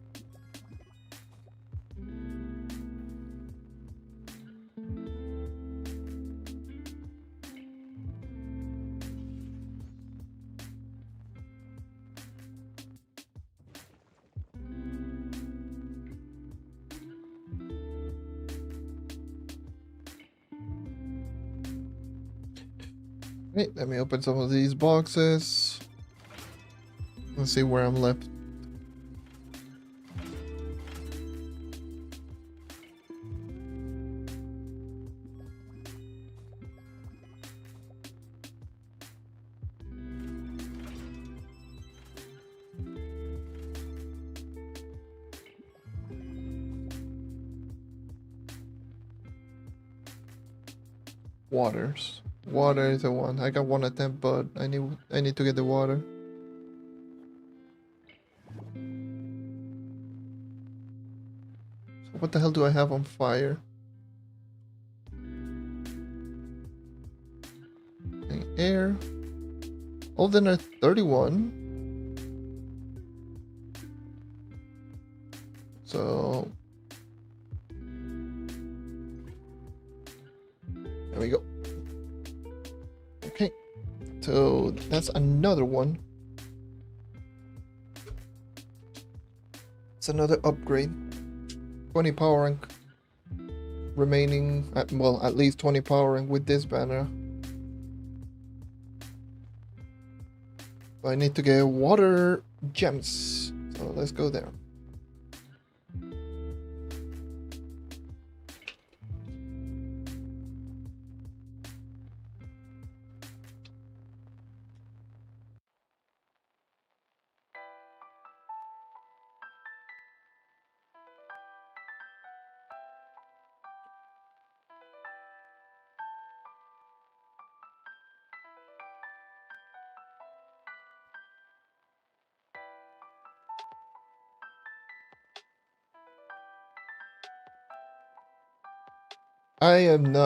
Wait, let me open some of these boxes. Let's see where I'm left. Waters. Water is the one. I got one attempt, but I need to get the water. What the hell do I have on fire? Air. Olden at 31. So there we go. Okay. So that's another one. It's another upgrade. 20 power rank remaining. Well, at least 20 power rank with this banner. I need to get water gems. So let's go there.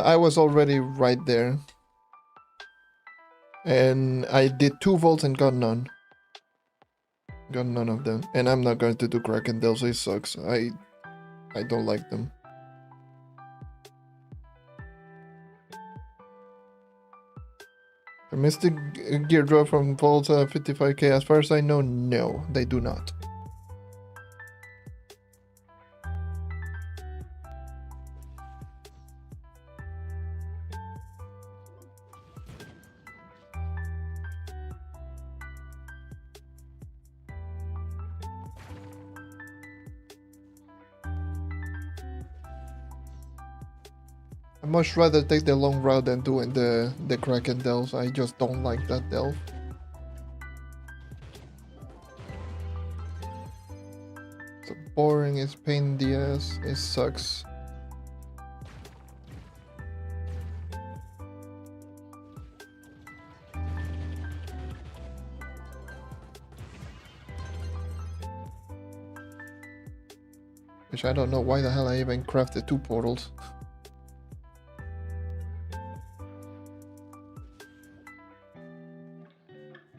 I was already right there. And I did 2 volts and got none. Got none of them. And I'm not going to do Kraken Delves, it sucks. I don't like them. The Mystic Gear drop from Vault 55k, as far as I know, no, they do not. I'd much rather take the long route than doing the Kraken Delves. I just don't like that delve. It's boring, it's pain in the ass, it sucks. Which I don't know why the hell I even crafted 2 portals.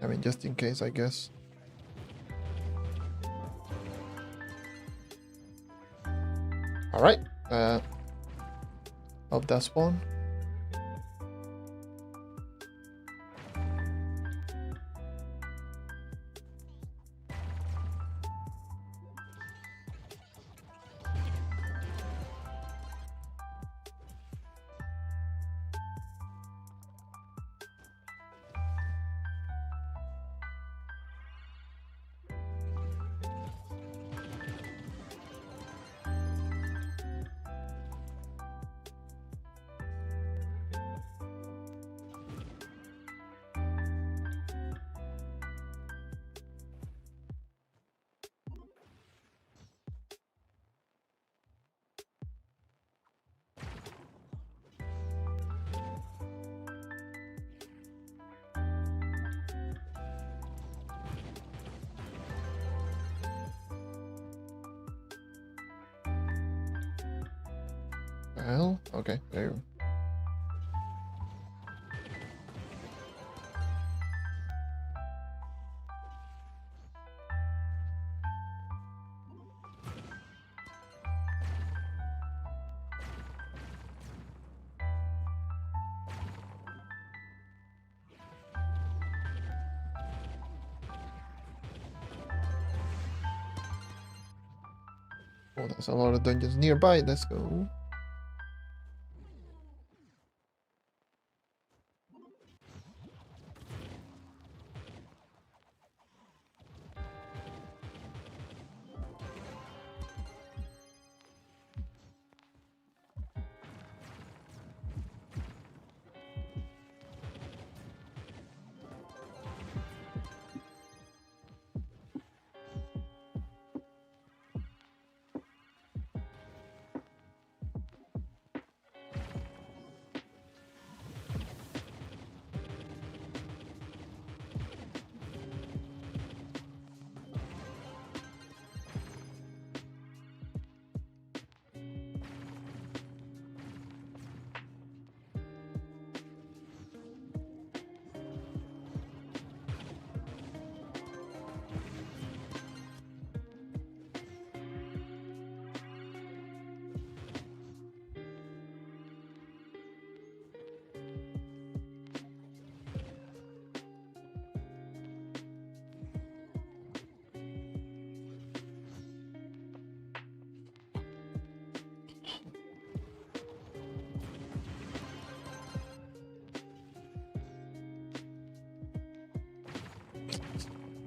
I mean, just in case, I guess. Alright. Up that spawn. Well, okay, there you go. Oh, there's a lot of dungeons nearby. Let's go.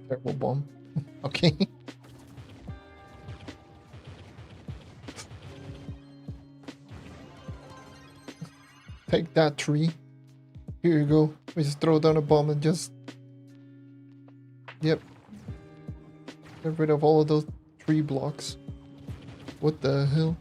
Terrible bomb. Okay. Take that tree. Here you go. We just throw down a bomb and just... Yep. Get rid of all of those tree blocks. What the hell?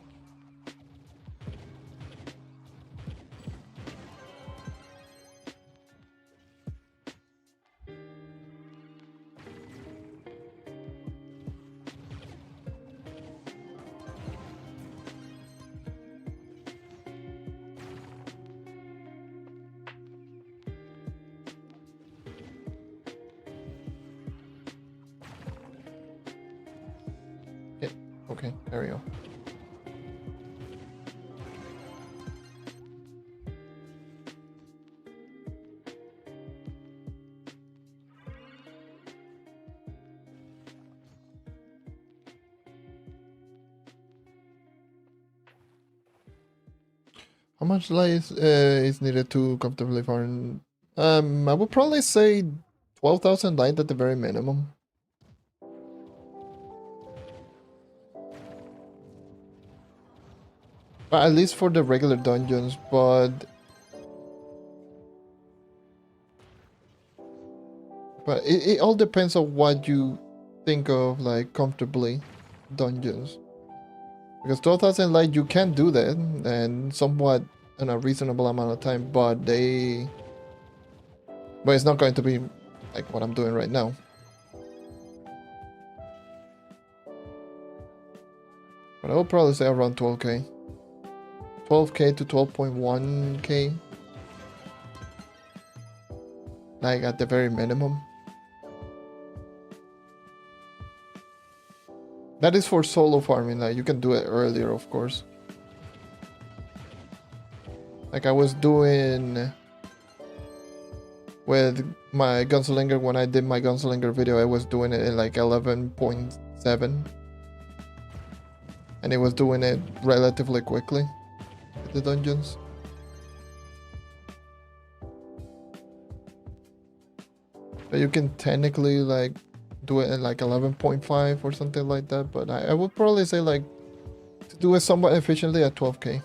Okay, there we go. How much light is needed to comfortably farm? I would probably say 12,000 light at the very minimum. But at least for the regular dungeons, but it all depends on what you think of like comfortably dungeons. Because 12,000 light, you can do that and somewhat in a reasonable amount of time, but it's not going to be like what I'm doing right now. But I will probably say around 12k. 12k to 12.1k. Like at the very minimum. That is for solo farming. Like you can do it earlier, of course. Like I was doing with my Gunslinger when I did my Gunslinger video, I was doing it in like 11.7. And it was doing it relatively quickly. The dungeons. But you can technically like do it in like 11.5 or something like that, but I would probably say like to do it somewhat efficiently at 12k.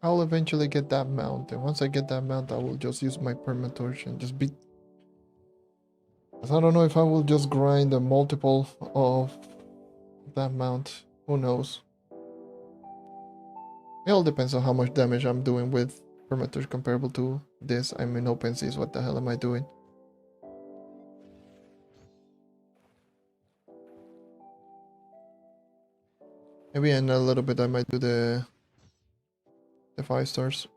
I'll eventually get that mount, and once I get that mount, I will just use my permatorch and just beat. I don't know if I will just grind a multiple of that mount. Who knows? It all depends on how much damage I'm doing with permatorch comparable to this. I'm in open seas. What the hell am I doing? Maybe in a little bit I might do the 5 stars.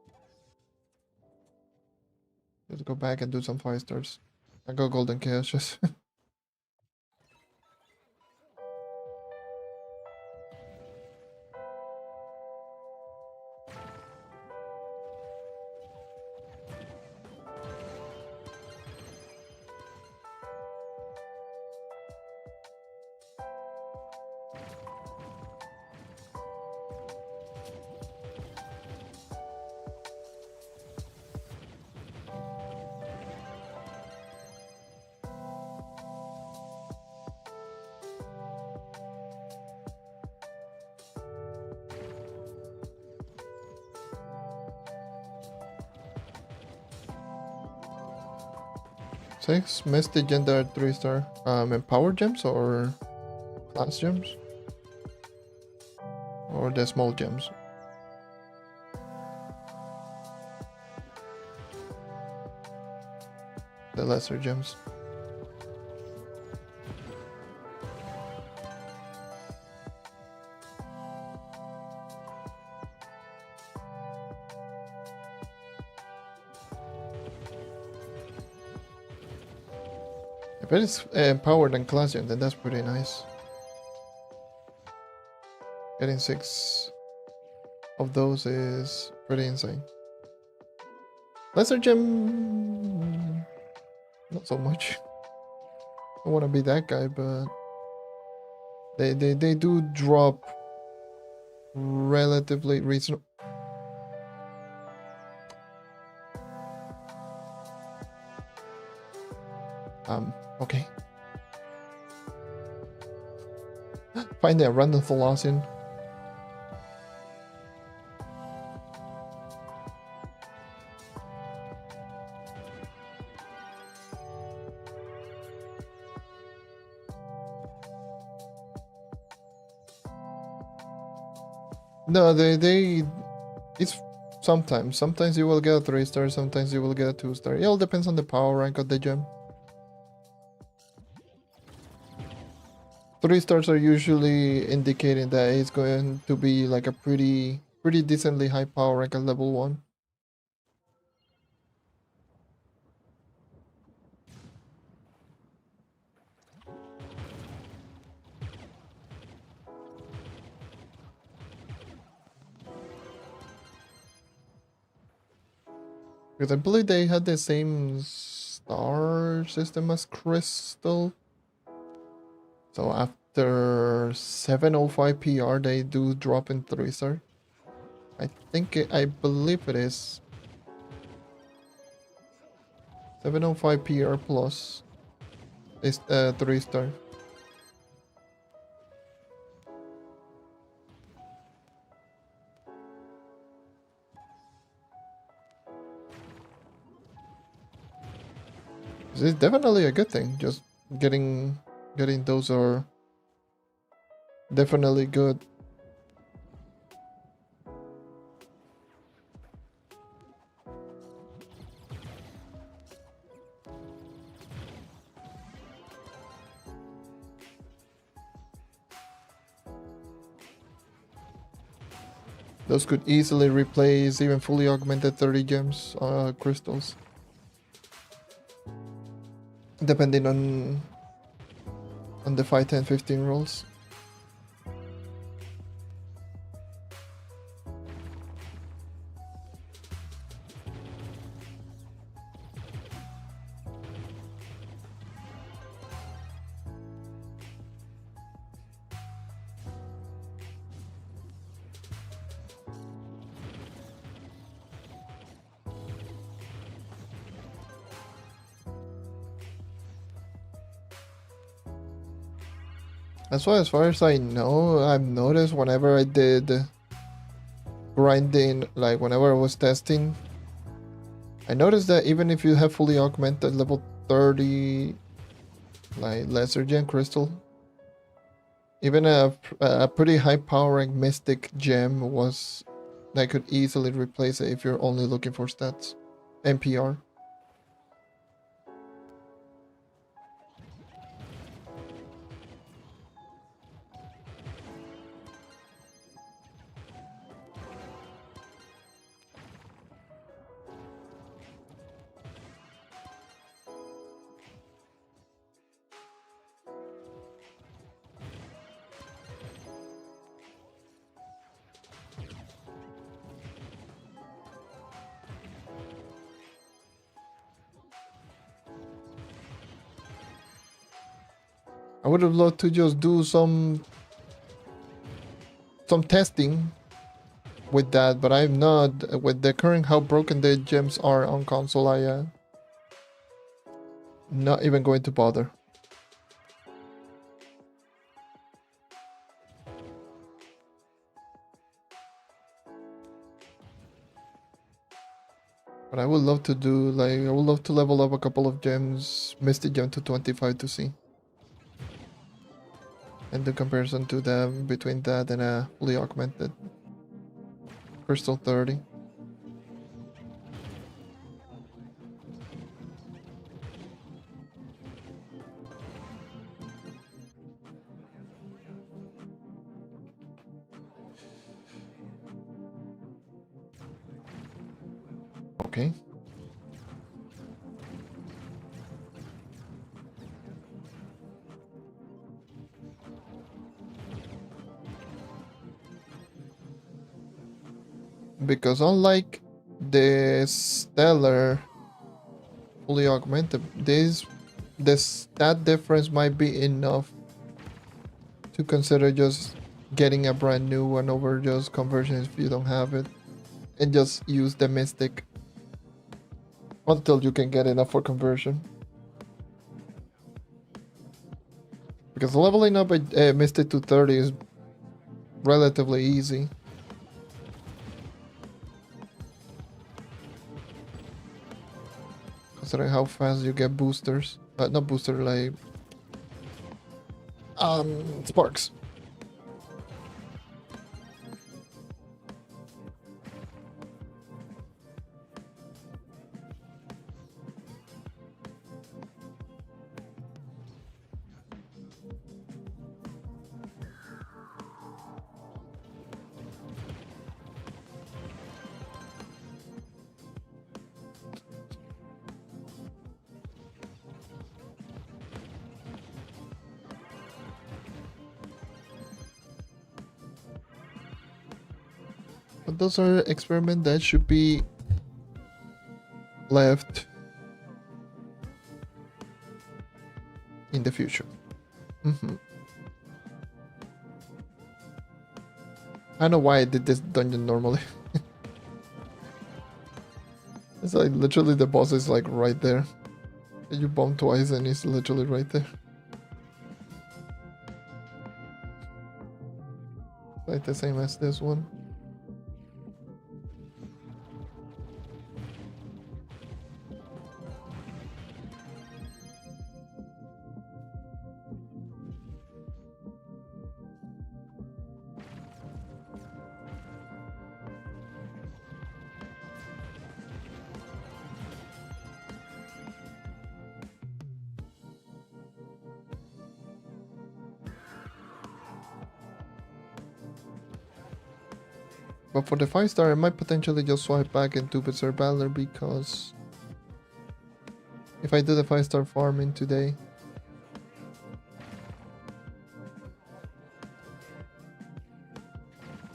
Let's go back and do some 5 stars. I go golden chaos just. 6 missed legendary 3-star. And power gems or class gems? Or the small gems? The lesser gems. I bet it's powered and class gem, then that's pretty nice. Getting 6 of those is pretty insane. Lesser gem, not so much. I want to be that guy, but they do drop relatively reasonable. Okay. Find a random Thalassian. No, it's sometimes you will get a 3-star, sometimes you will get a 2-star. It all depends on the power rank of the gem. 3-stars are usually indicating that it's going to be like a pretty decently high power rank at level 1. Because I believe they had the same star system as Crystal. So after 705 PR, they do drop in 3-star. I believe it is 705 PR plus is 3-star. It's definitely a good thing. Just getting those are definitely good. Those could easily replace even fully augmented 30 gems crystals. Depending on the 5, 10, 15 rolls. As far as I know, I've noticed whenever I did grinding, like whenever I was testing, I noticed that even if you have fully augmented level 30, like lesser gem crystal, even a pretty high powering mystic gem was that could easily replace it if you're only looking for stats, NPR. I would have loved to just do some testing with that, but I'm not. With the current how broken the gems are on console, I not even going to bother. But I would love to do, like, I would love to level up a couple of gems, Mystic Gem to 25 to see. And the comparison to them between that and a fully augmented Crystal 30. Okay. Because unlike the Stellar fully augmented, the stat difference might be enough to consider just getting a brand new one over just conversion if you don't have it, and just use the Mystic until you can get enough for conversion. Because leveling up a Mystic to 30 is relatively easy. Considering how fast you get boosters. Not booster, like... sparks. But those are experiments that should be left in the future. I don't know why I did this dungeon normally. It's like literally the boss is like right there. You bomb twice and he's literally right there. Like the same as this one. But for the 5-star, I might potentially just swipe back into Berserk Battler because if I do the 5-star farming today,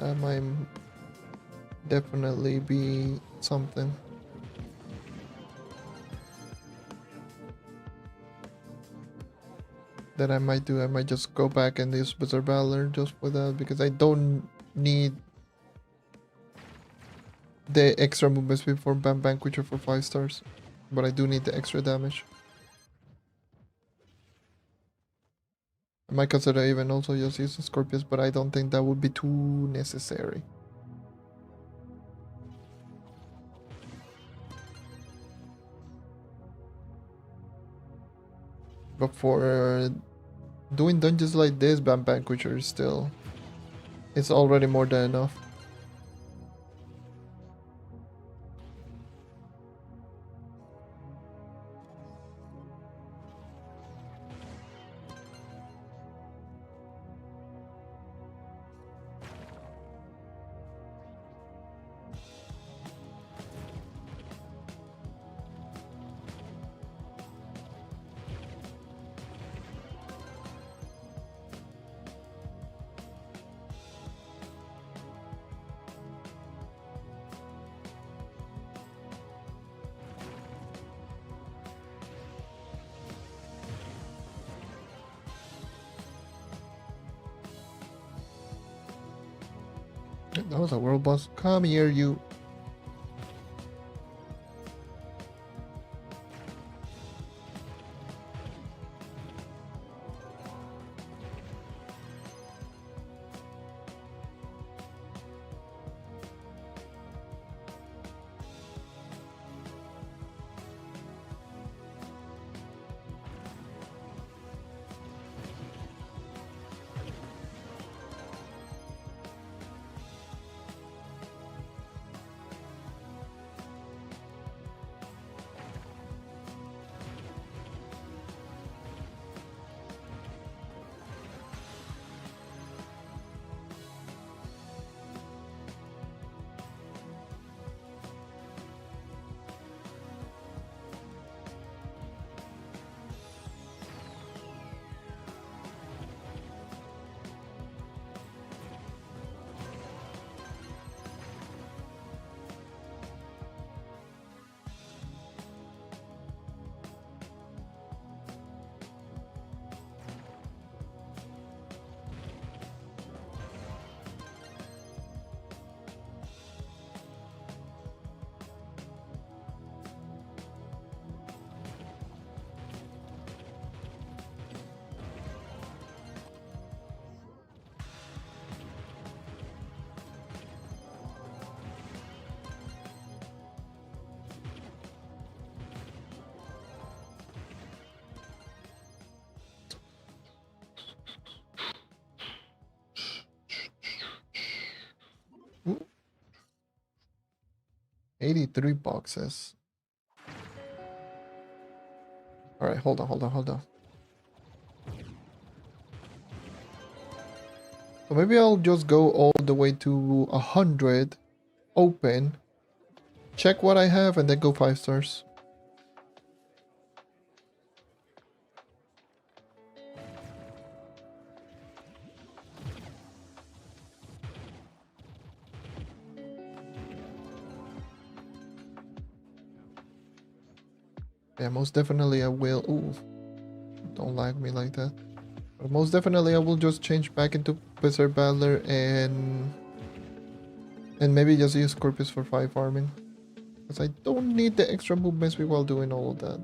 that might definitely be something. That I might do. I might just go back and use Berserk Battler just for that because I don't need the extra movement speed for Vanquisher for 5 stars, but I do need the extra damage. I might consider even also just using Scorpius, but I don't think that would be too necessary. But for doing dungeons like this, Vanquisher is still... it's already more than enough. That was a world boss. Come here, you. 83 boxes. Alright, hold on. So maybe I'll just go all the way to 100, open, check what I have, and then go 5 stars. Yeah, most definitely I will. Ooh, don't like me like that. But most definitely I will just change back into Wizard Battler and maybe just use Scorpius for 5 farming. Because I don't need the extra movements while doing all of that.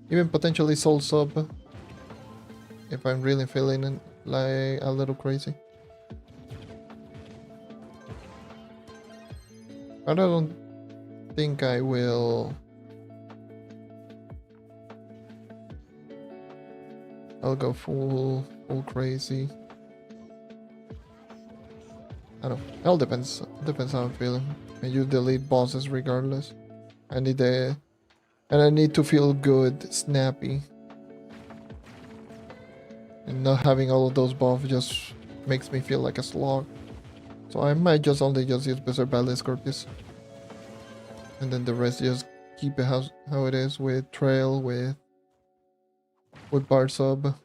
Even potentially Soul Sub if I'm really feeling it, like a little crazy. But I don't think I will. I'll go full crazy. I don't know. It all depends. Depends how I'm feeling. And you delete bosses regardless. I need the, and I need to feel good, snappy. And not having all of those buffs just makes me feel like a slog. So I might just only use Berserk Ballet Scorpius. And then the rest just keep it how it is with Trail, with Bar Sub.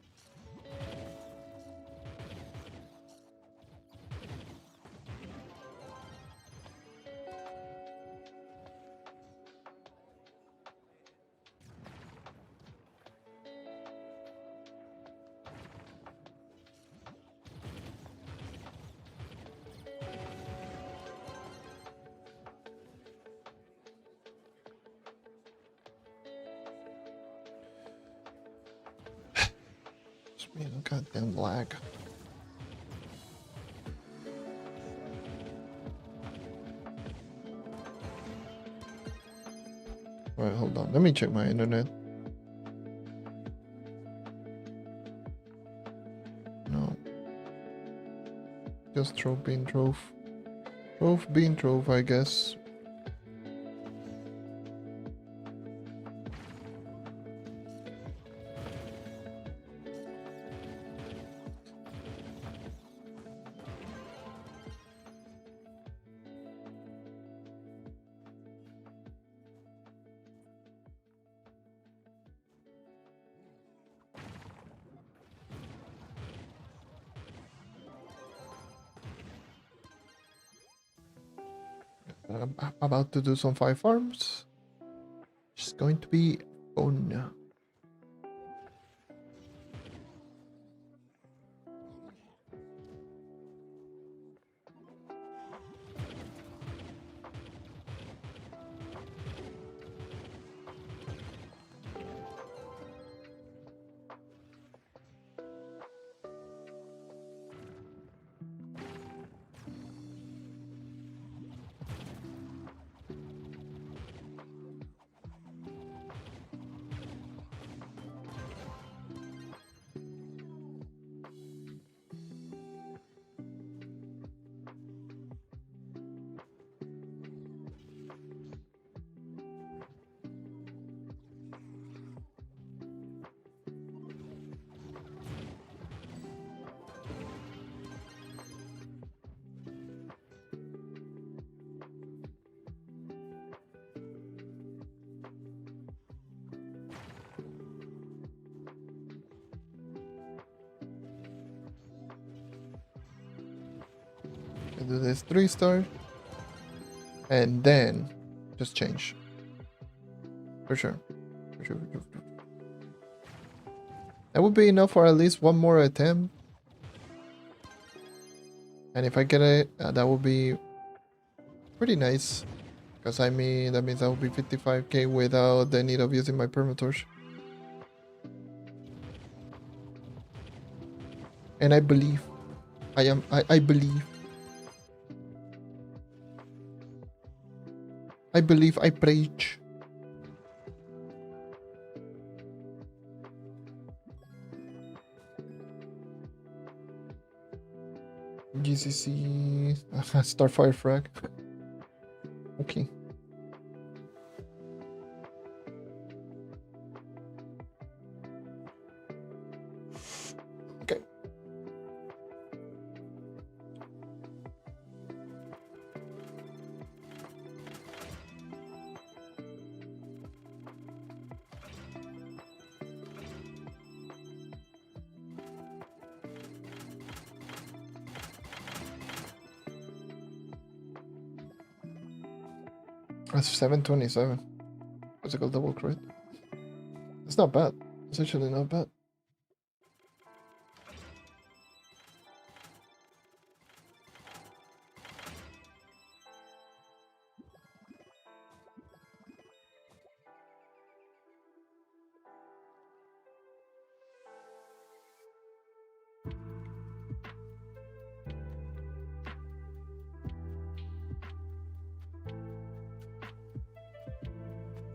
Man, goddamn lag. Alright, hold on. Let me check my internet. No. Just Trove being Trove. Trove being Trove, I guess. I'm about to do some 5 farms. It's going to be fun. I do this 3 star. And then just change. For sure. That would be enough for at least one more attempt. And if I get it, that would be pretty nice. Because I mean, that means I will be 55k without the need of using my permatorch. And I believe. I believe. I believe, I preach. GCC. Starfire frag. Okay. Okay. That's 727. Physical double crit. It's not bad. It's actually not bad.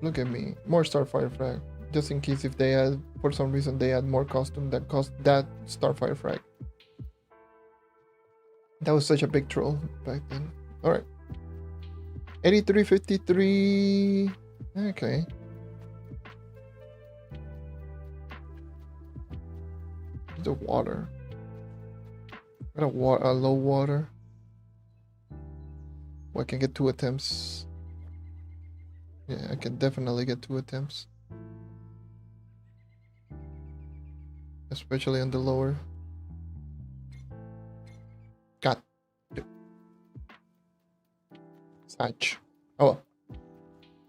Look at me. More Starfire frag. Just in case if they add, for some reason, they add more costume that cost that Starfire frag. That was such a big troll back then. Alright. 8353. Okay. The water. Got a low water. Well, I can get 2 attempts. Yeah, I can definitely get 2 attempts. Especially on the lower. Got it. Satch. Oh.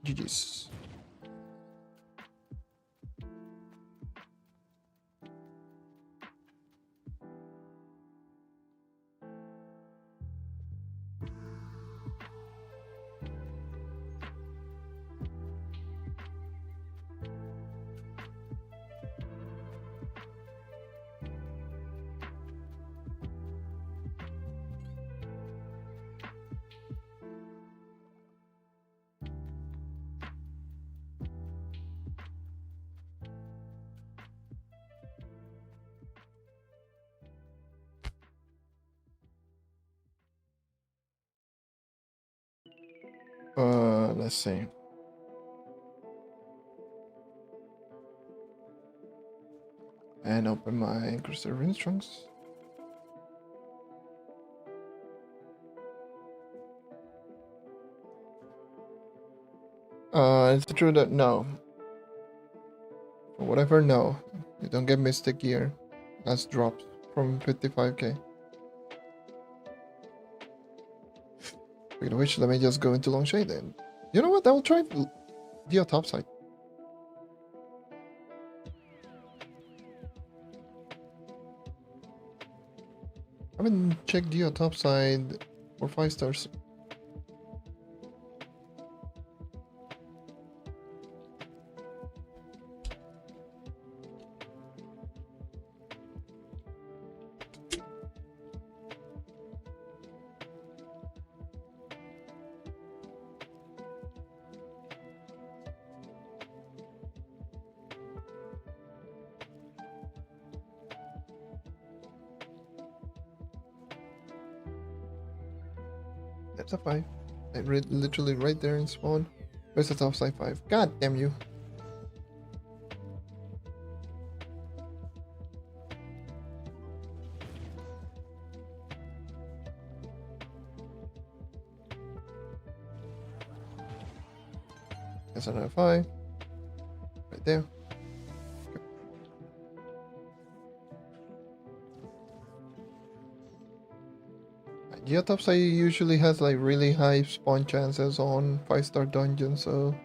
GG's. Let's see. And open my Crystal Rinse Trunks. It's true that no. For whatever, no. You don't get Mystic Gear. That's drops from 55k. Speaking of which, let me just go into Long Shade then. You know what? I will try Geode topside. I haven't checked Geode topside for 5 stars. That's a 5. I read literally right there in spawn. Where's the topside 5? God damn you. That's another 5. Right there. Geode topside usually has like really high spawn chances on 5-star dungeons, so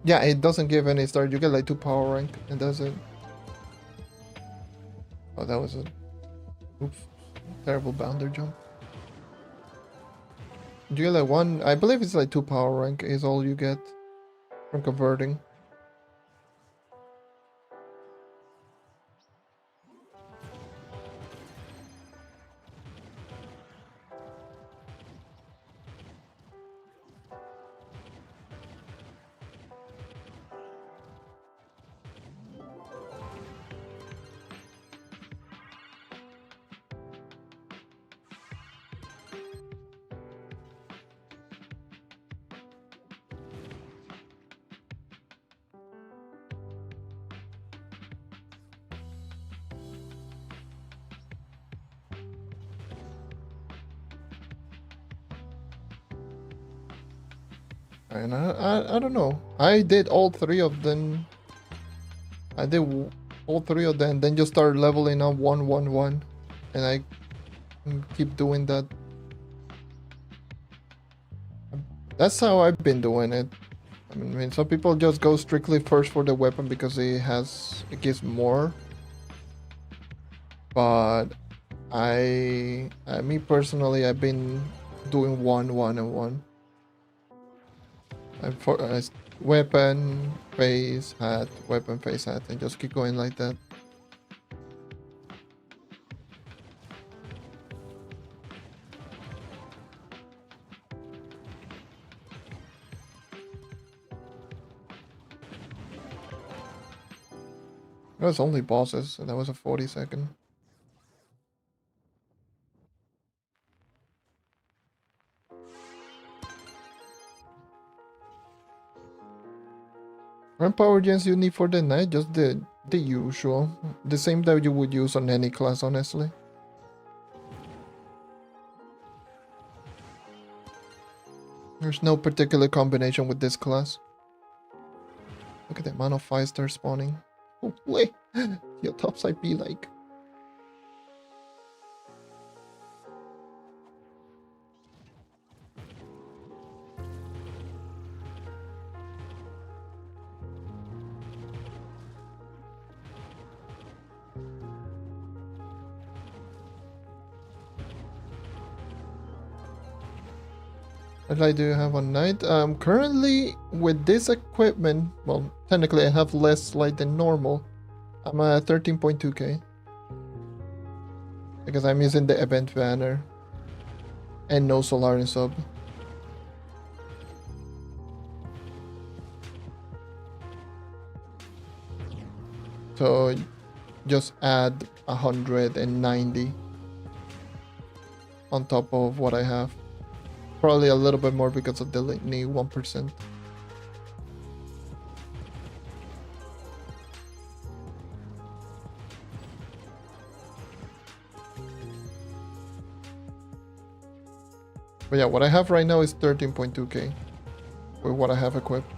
yeah, it doesn't give any star. You get like 2 power rank. It doesn't. Oh, that was a oops, terrible bounder jump. You get like 1. I believe it's like 2 power rank is all you get from converting. And I don't know. I did all three of them. I did all three of them, then just start leveling up 1-1-1, and I keep doing that. That's how I've been doing it. I mean, some people just go strictly first for the weapon because it gives more. But me personally, I've been doing 1-1-1. And for weapon, face, hat, weapon, face, hat, and just keep going like that. It was only bosses, and that was a 40-second. What power gens you need for the night? Just the usual. The same that you would use on any class, honestly. There's no particular combination with this class. Look at the amount of 5-star spawning. Oh, wait. Your topside be like. What light do you have on night? Currently with this equipment, well, technically I have less light than normal. I'm at 13.2k. Because I'm using the event banner. And no solar in sub. So just add 190 on top of what I have. Probably a little bit more because of the new 1%. But yeah, what I have right now is 13.2k with what I have equipped.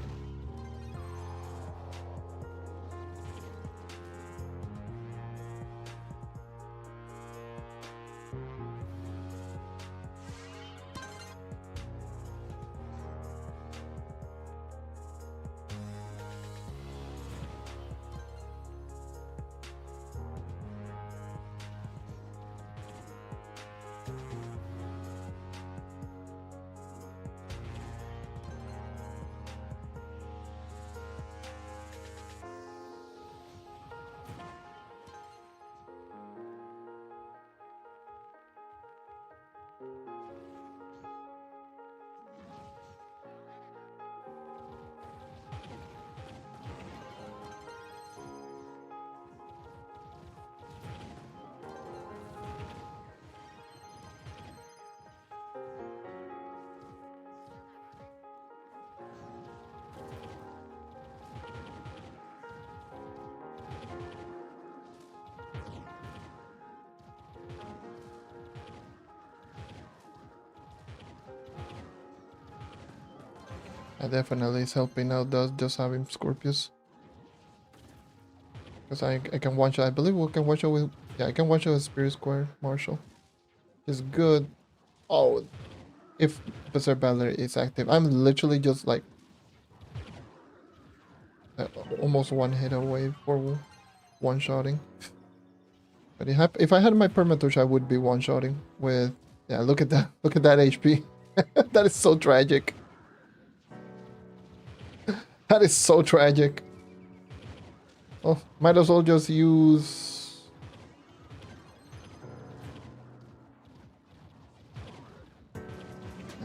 Definitely is helping out just having Scorpius. Because I can one shot, I believe we can one shot with, yeah, I can one shot with Spirit Square Marshall. It's good. Oh, if Berserk Battler is active. I'm literally just like almost one hit away for one-shotting. But if I had my permatush, I would be one-shotting with, yeah, look at that. Look at that HP. That is so tragic. That is so tragic. Oh, might as well just use...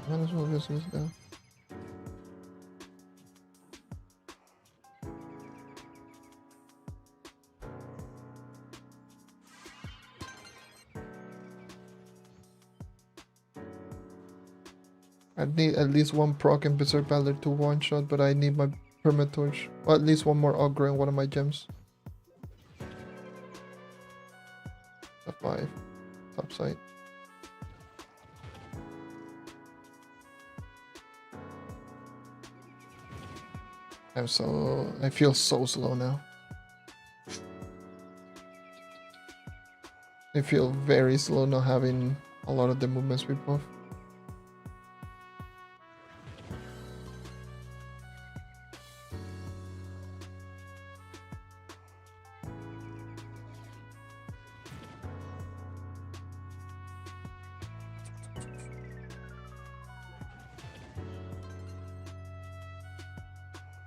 Might as well just use that. I need at least one proc and Berserk Ballad to one shot, but I need my Permanent Torch. Or at least one more Ogre in one of my gems. Top 5. Topside. I feel so slow now. I feel very slow not having a lot of the movements we buff.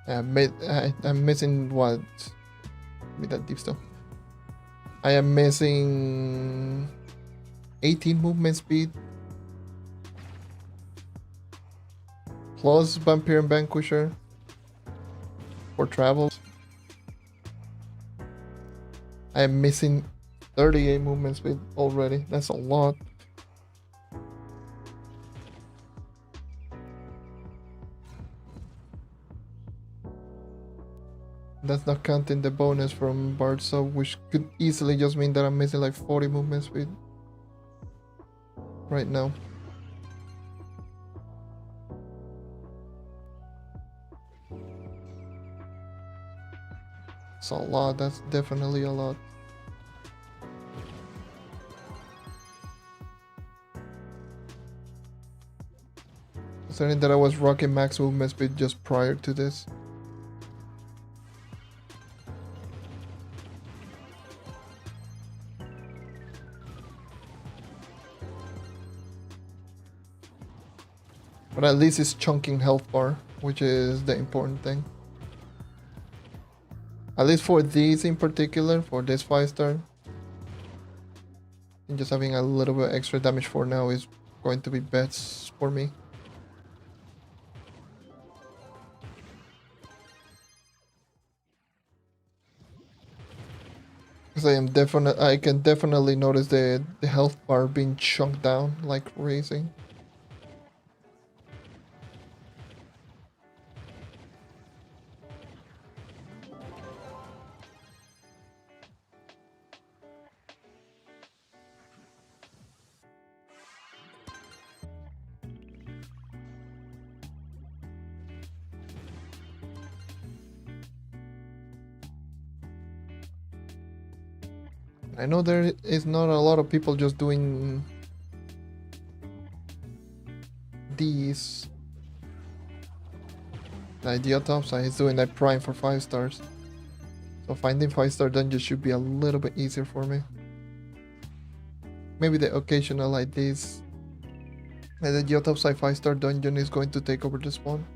I'm missing what? With that deep stuff. I am missing 18 movement speed. Plus Vampire and Vanquisher. For travels. I am missing 38 movement speed already. That's a lot. That's not counting the bonus from Bard Sub, which could easily just mean that I'm missing like 40 movement speed right now. It's a lot, that's definitely a lot. Considering that I was rocking max movement speed just prior to this. But at least it's chunking health bar, which is the important thing. At least for these in particular, for this 5-star. And just having a little bit extra damage for now is going to be best for me. Because I can definitely notice the health bar being chunked down like crazy. I know there is not a lot of people just doing these. The idea topside is doing that prime for 5 stars. So finding 5-star dungeons should be a little bit easier for me. Maybe the occasional like this. And the Geode topside 5-star dungeon is going to take over the spawn.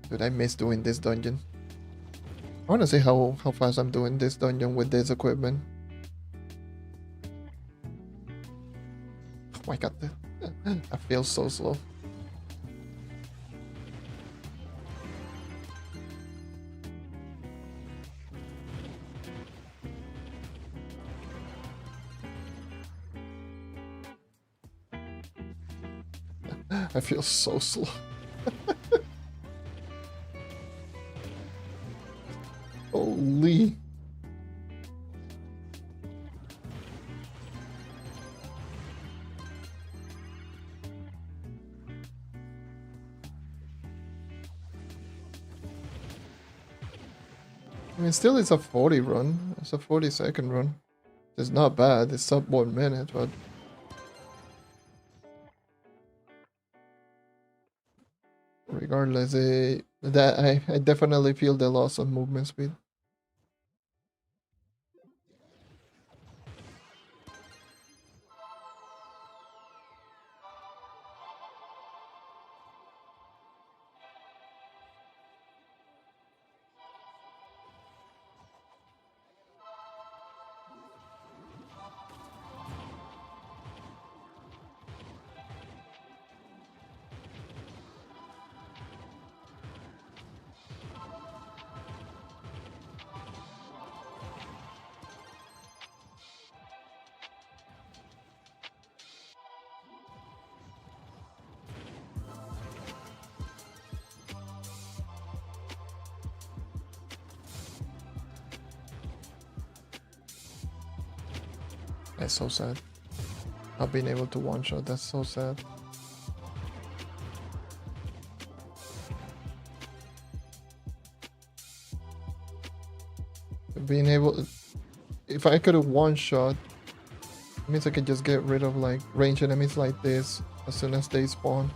Dude, I miss doing this dungeon. I wanna see how fast I'm doing this dungeon with this equipment. Oh my god, I feel so slow. I feel so slow. Holy. I mean, still it's a 40 run. It's a 40-second run. It's not bad. It's sub 1 minute, but... regardless, I definitely feel the loss of movement speed. That's so sad. Not being able to one shot, that's so sad. Being able, if I could have one shot, it means I could just get rid of like range enemies like this as soon as they spawn.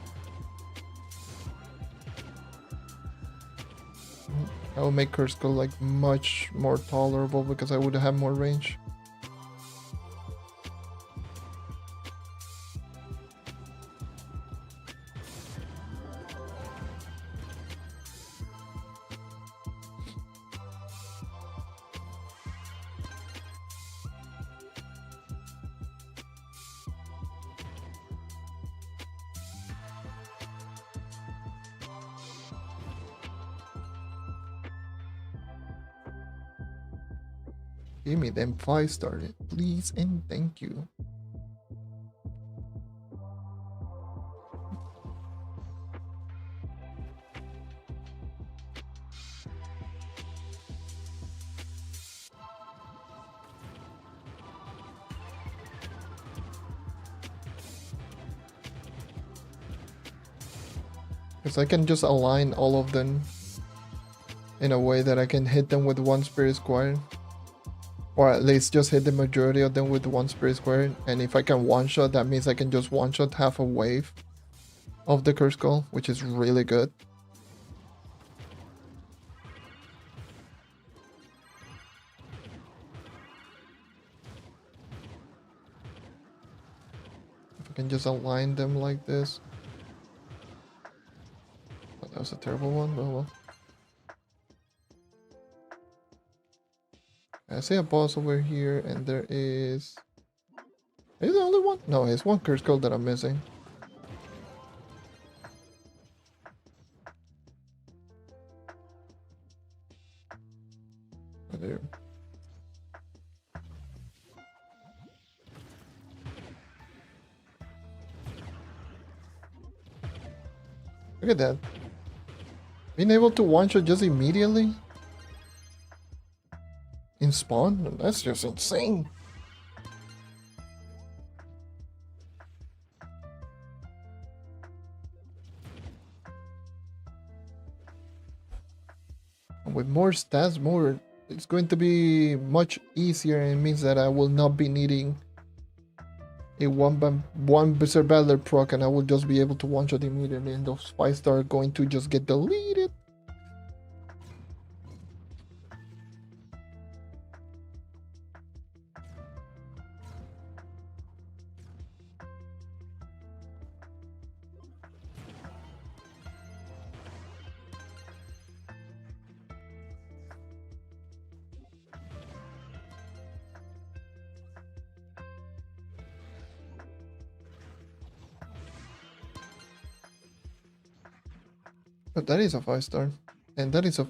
That would make Curse Skull like much more tolerable because I would have more range. Give me them 5-star, please and thank you. Because I can just align all of them in a way that I can hit them with one Spirit Squire. Or at least just hit the majority of them with one Spirit Square. And if I can one-shot, that means I can just one-shot half a wave of the Curse Skull, which is really good. If I can just align them like this. Oh, that was a terrible one, but well. I see a boss over here, and there is... Is the only one? No, it's one Curse Skull that I'm missing. Oh, there. Look at that. Being able to one-shot just immediately? In spawn? That's just insane. With more stats, it's going to be much easier, and it means that I will not be needing a one Berserk Battler proc, and I will just be able to one-shot immediately, and those 5-star are going to just get deleted. But that is a 5-star, and that is a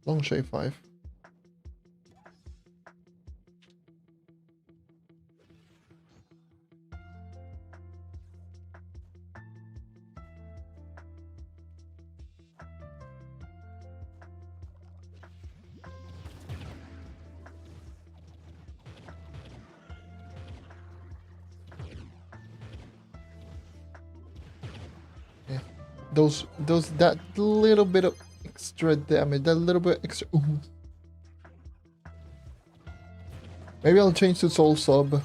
long shave 5. That little bit of extra damage, that little bit extra. Ooh. Maybe I'll change to Soul Sub.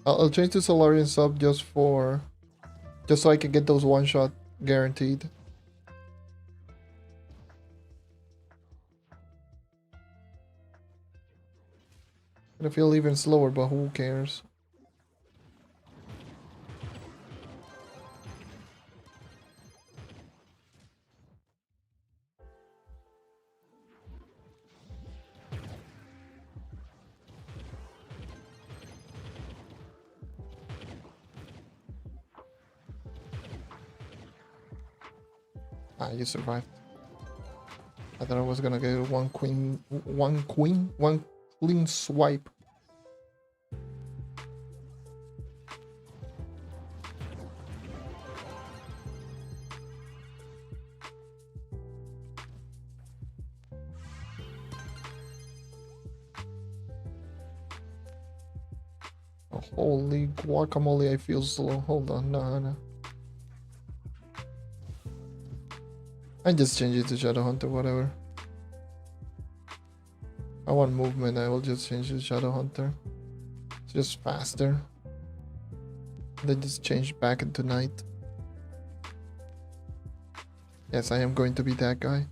I'll change to Solarian Sub just so I can get those one-shot guaranteed. Gonna feel even slower, but who cares? Ah, you survived. I thought I was gonna get one clean swipe. Holy guacamole, I feel slow. Hold on, no. I just change it to Shadow Hunter, whatever. I want movement, I will just change it to Shadow Hunter. It's just faster. Then just change back into night. Yes, I am going to be that guy.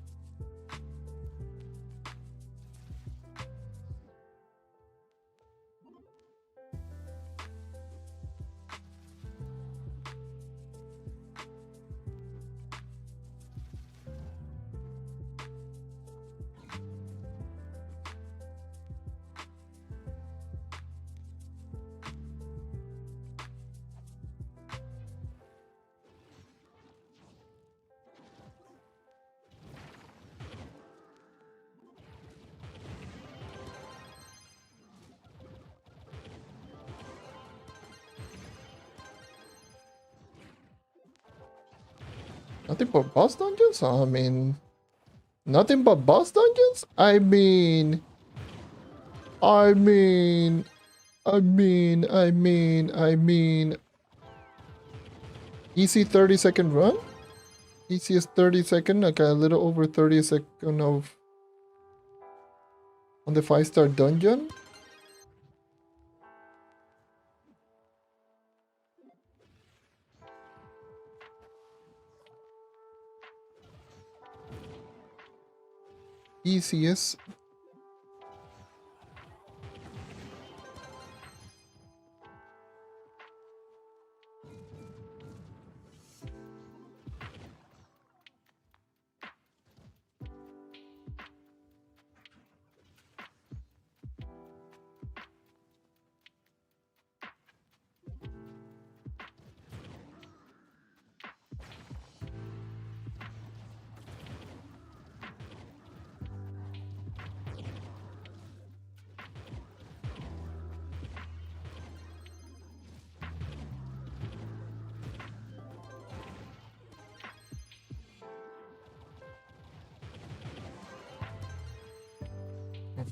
Nothing but boss dungeons? I mean, nothing but boss dungeons? I mean, easy 30-second run? Easiest 30-second, like a little over 30-second of on the 5-star dungeon? Easiest.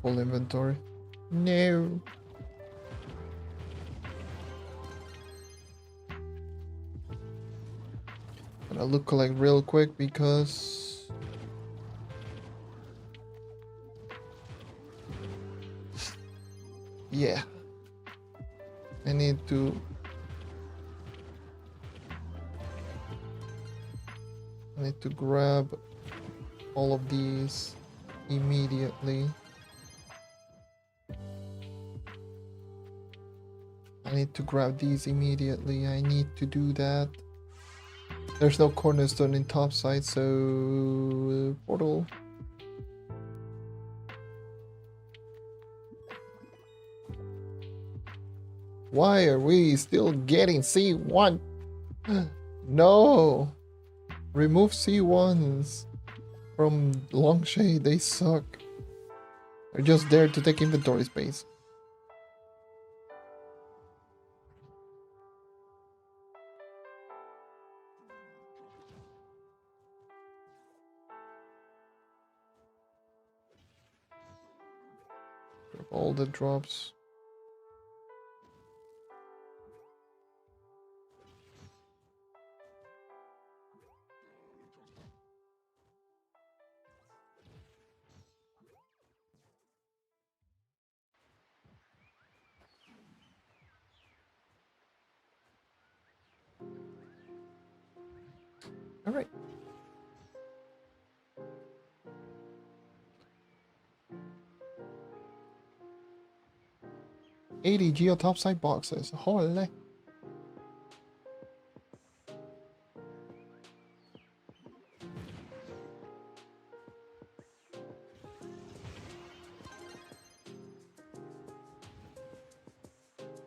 Full inventory. No. Gonna look like real quick because yeah, I need to grab all of these immediately. I need to grab these immediately. I need to do that. There's no cornerstone in topside, so portal. Why are we still getting C1? No! Remove C1s from Longshade, they suck. They're just there to take inventory space. All the drops. All right. $80 Geode topside boxes. Holy.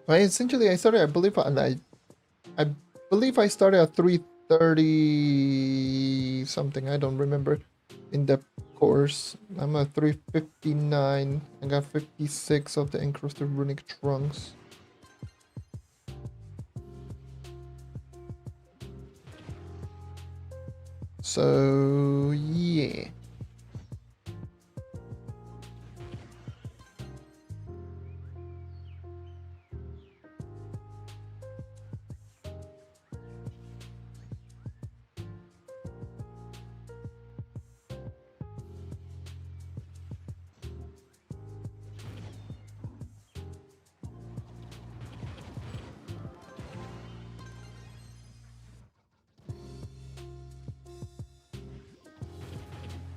But essentially, I started. I believe I started at 330 something. I don't remember in the course. I'm at 359. I got 56 of the encrusted runic trunks. So yeah.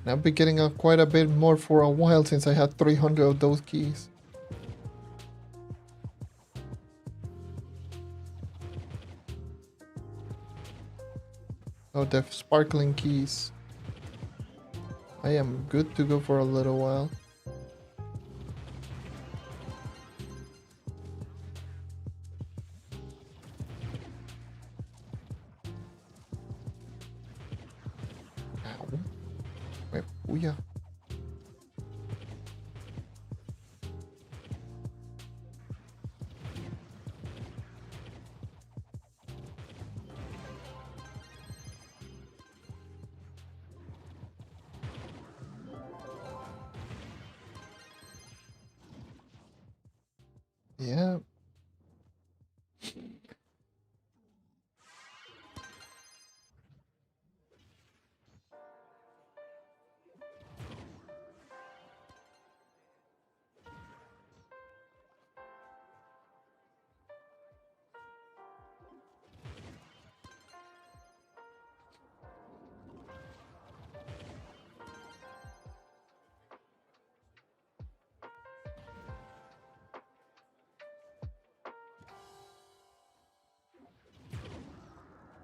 And I've been getting quite a bit more for a while since I had 300 of those keys. Oh, the sparkling keys. I am good to go for a little while. Ow. Wait, booyah. Yeah.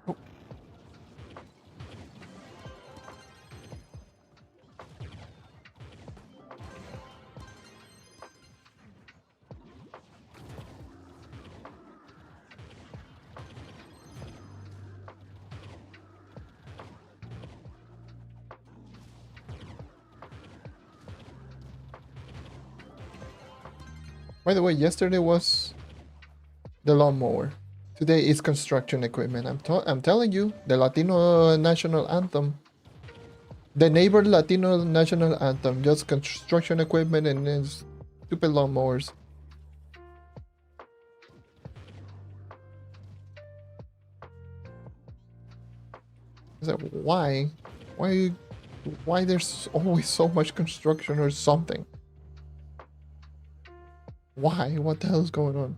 Oh. By the way, yesterday was the lawnmower. Today is construction equipment. I'm telling you, the Latino national anthem. The neighbor Latino national anthem. Just construction equipment and then stupid lawnmowers. Is that why? Why? Why there's always so much construction or something? Why? What the hell is going on?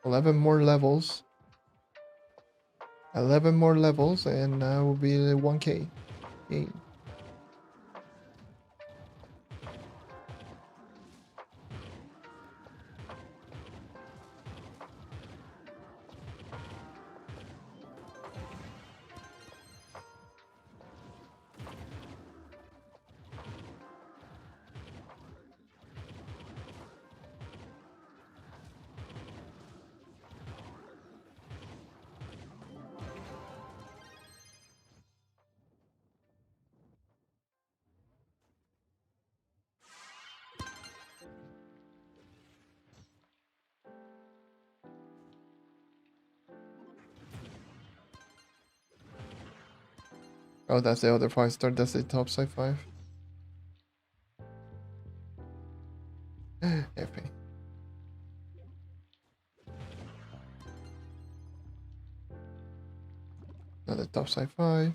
$11 more levels. 11 more levels and I will be 1K. Yay. Oh, that's the other 5-star. That's the topside 5. FP. Another topside 5.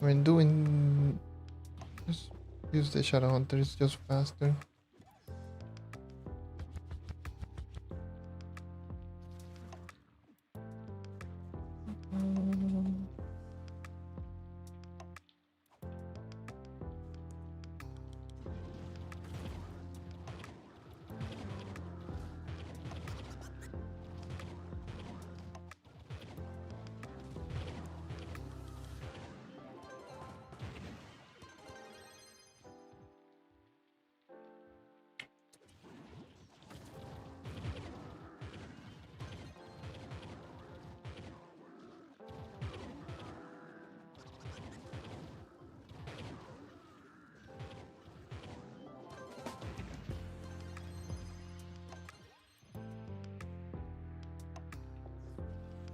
I mean, doing... Just use the Shadow Hunter. It's just faster.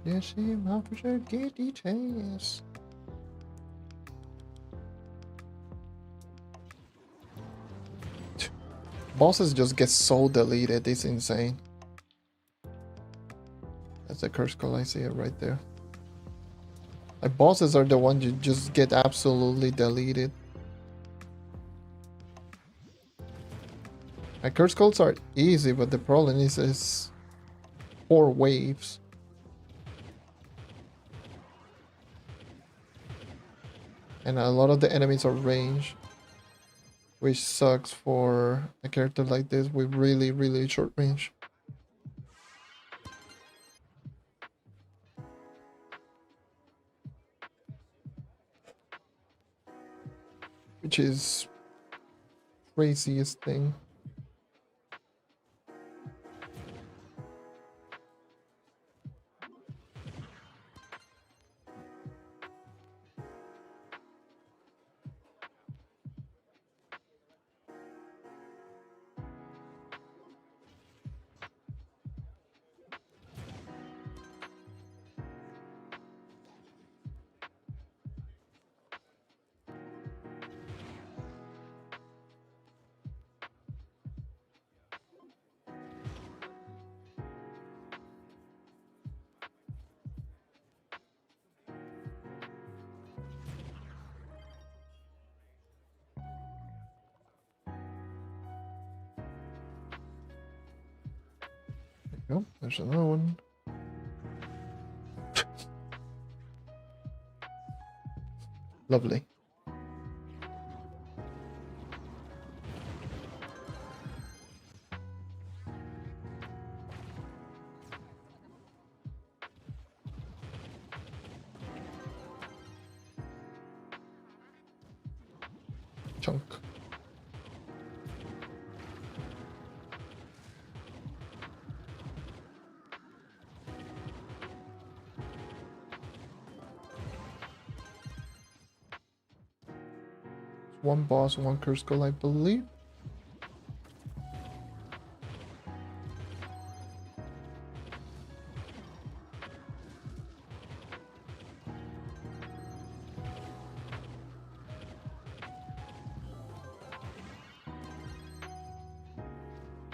Yes, him, officer, get the chance. Bosses just get so deleted, it's insane. That's a curse call, I see it right there. Like, bosses are the ones you just get absolutely deleted. Like, curse calls are easy, but the problem is 4 waves. And a lot of the enemies are ranged, which sucks for a character like this with really short range. Which is craziest thing. Oh, there's another one. Lovely. Chunk. One boss, one curse call, I believe.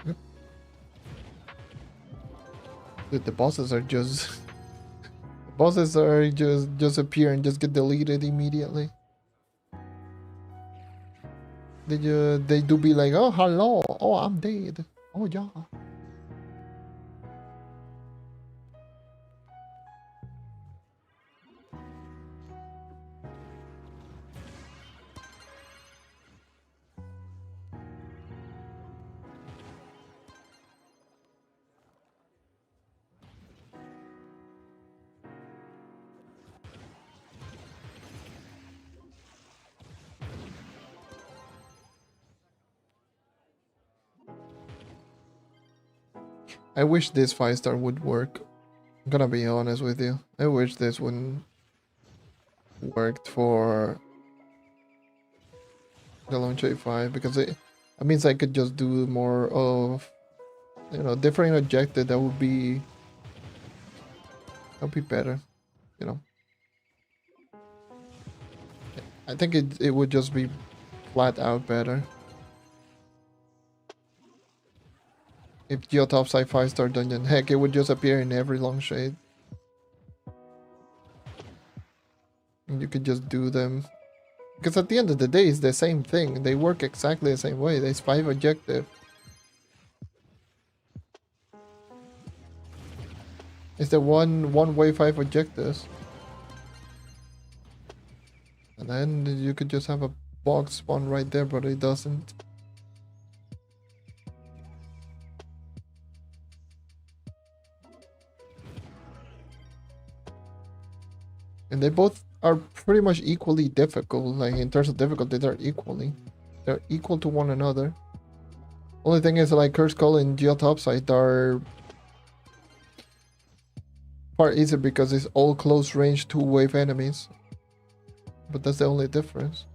Yep. Dude, the bosses are just bosses are just appear and just get deleted immediately. They do be like, oh hello, oh I'm dead, oh yeah. I wish this 5-star would work. I'm gonna be honest with you. I wish this one worked for the launch A5 because it means I could just do more of, you know, different objective that would be better, you know. I think it would just be flat out better if Geode topside 5-star dungeon. Heck, it would just appear in every long shade. And you could just do them. Because at the end of the day, it's the same thing. They work exactly the same way. There's 5 objectives. It's the one way 5 objectives. And then you could just have a box spawn right there, but it doesn't. And they both are pretty much equally difficult. Like, in terms of difficulty, they're equal to one another. Only thing is, like, Curse Call and Geode topside are far easier because it's all close range 2-wave enemies. But that's the only difference.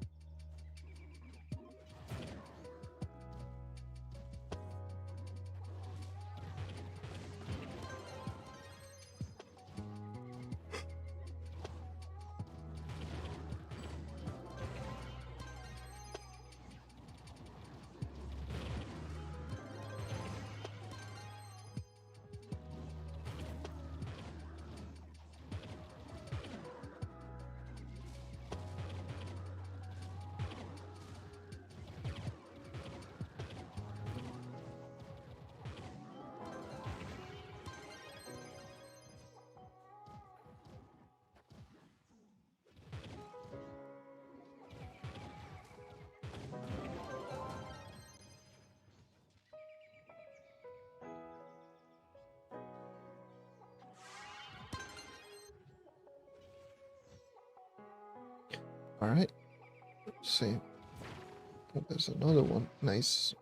Alright. Let's see. Oh, there's another one. Nice.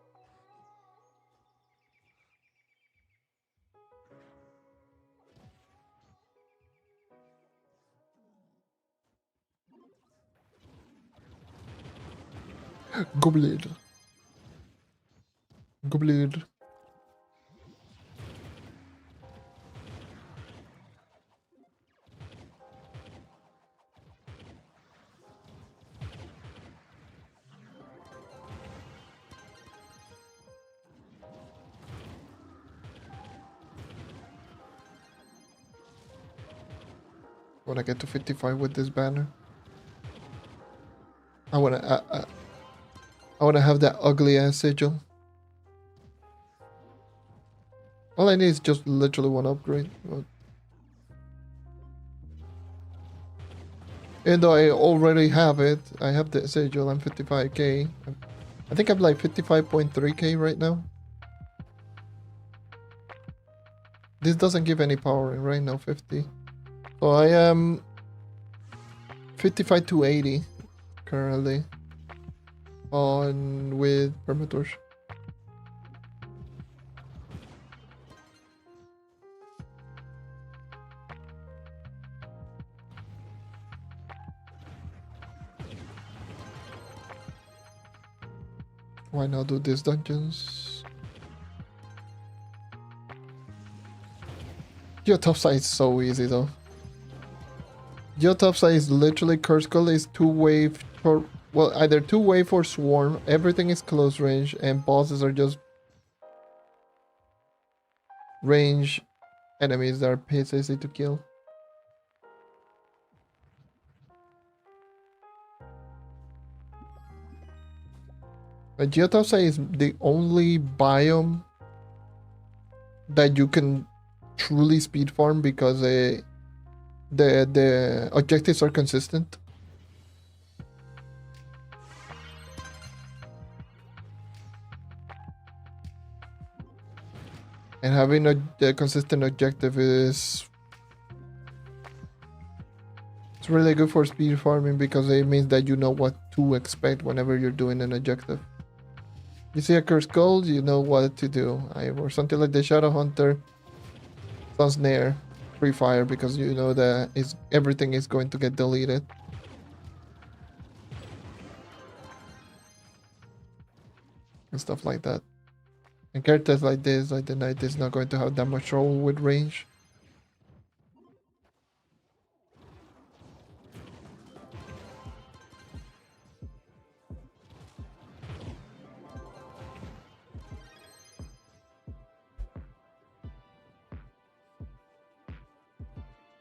Goblin. Goblin. When I get to 55 with this banner, I wanna have that ugly ass sigil. All I need is just literally one upgrade. Even though I already have it, I have the sigil. I'm 55k. I think I'm like 55.3k right now. This doesn't give any power right now. 50. So I am 55 to 80 currently on with permatorch. Why not do these dungeons? Your topside is so easy though. Your topside is literally Curse Skull is 2-wave for, well, either 2-wave or swarm. Everything is close range and bosses are just range enemies that are piss easy to kill. But Geotopside is the only biome that you can truly speed farm because the objectives are consistent. And having a consistent objective is it's really good for speed farming because it means that you know what to expect whenever you're doing an objective. You see a cursed gold, you know what to do. Or something like the Shadow Hunter, Sun Snare, Free Fire, because you know that everything is going to get deleted. And stuff like that. And characters like this, like the Knight, is not going to have that much trouble with range.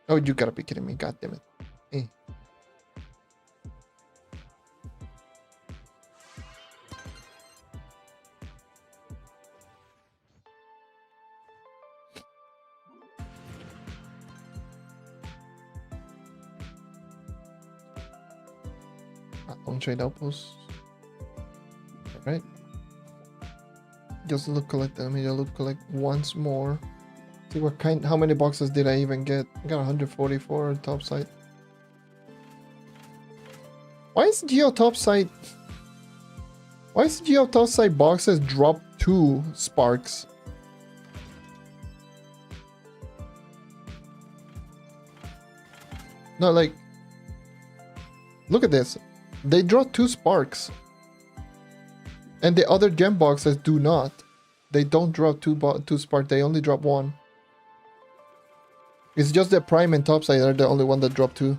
Oh, you gotta be kidding me, god damn it. Eh. Don't trade outposts. Alright. Just loot collect them. Maybe loot collect once more. See what kind, how many boxes did I even get? I got 144 topside. Why is Geo topside boxes drop 2 sparks? No, like, look at this. They draw 2 sparks. And the other gem boxes do not. They don't drop 2 sparks, they only drop 1. It's just the prime and topside are the only one that drop 2.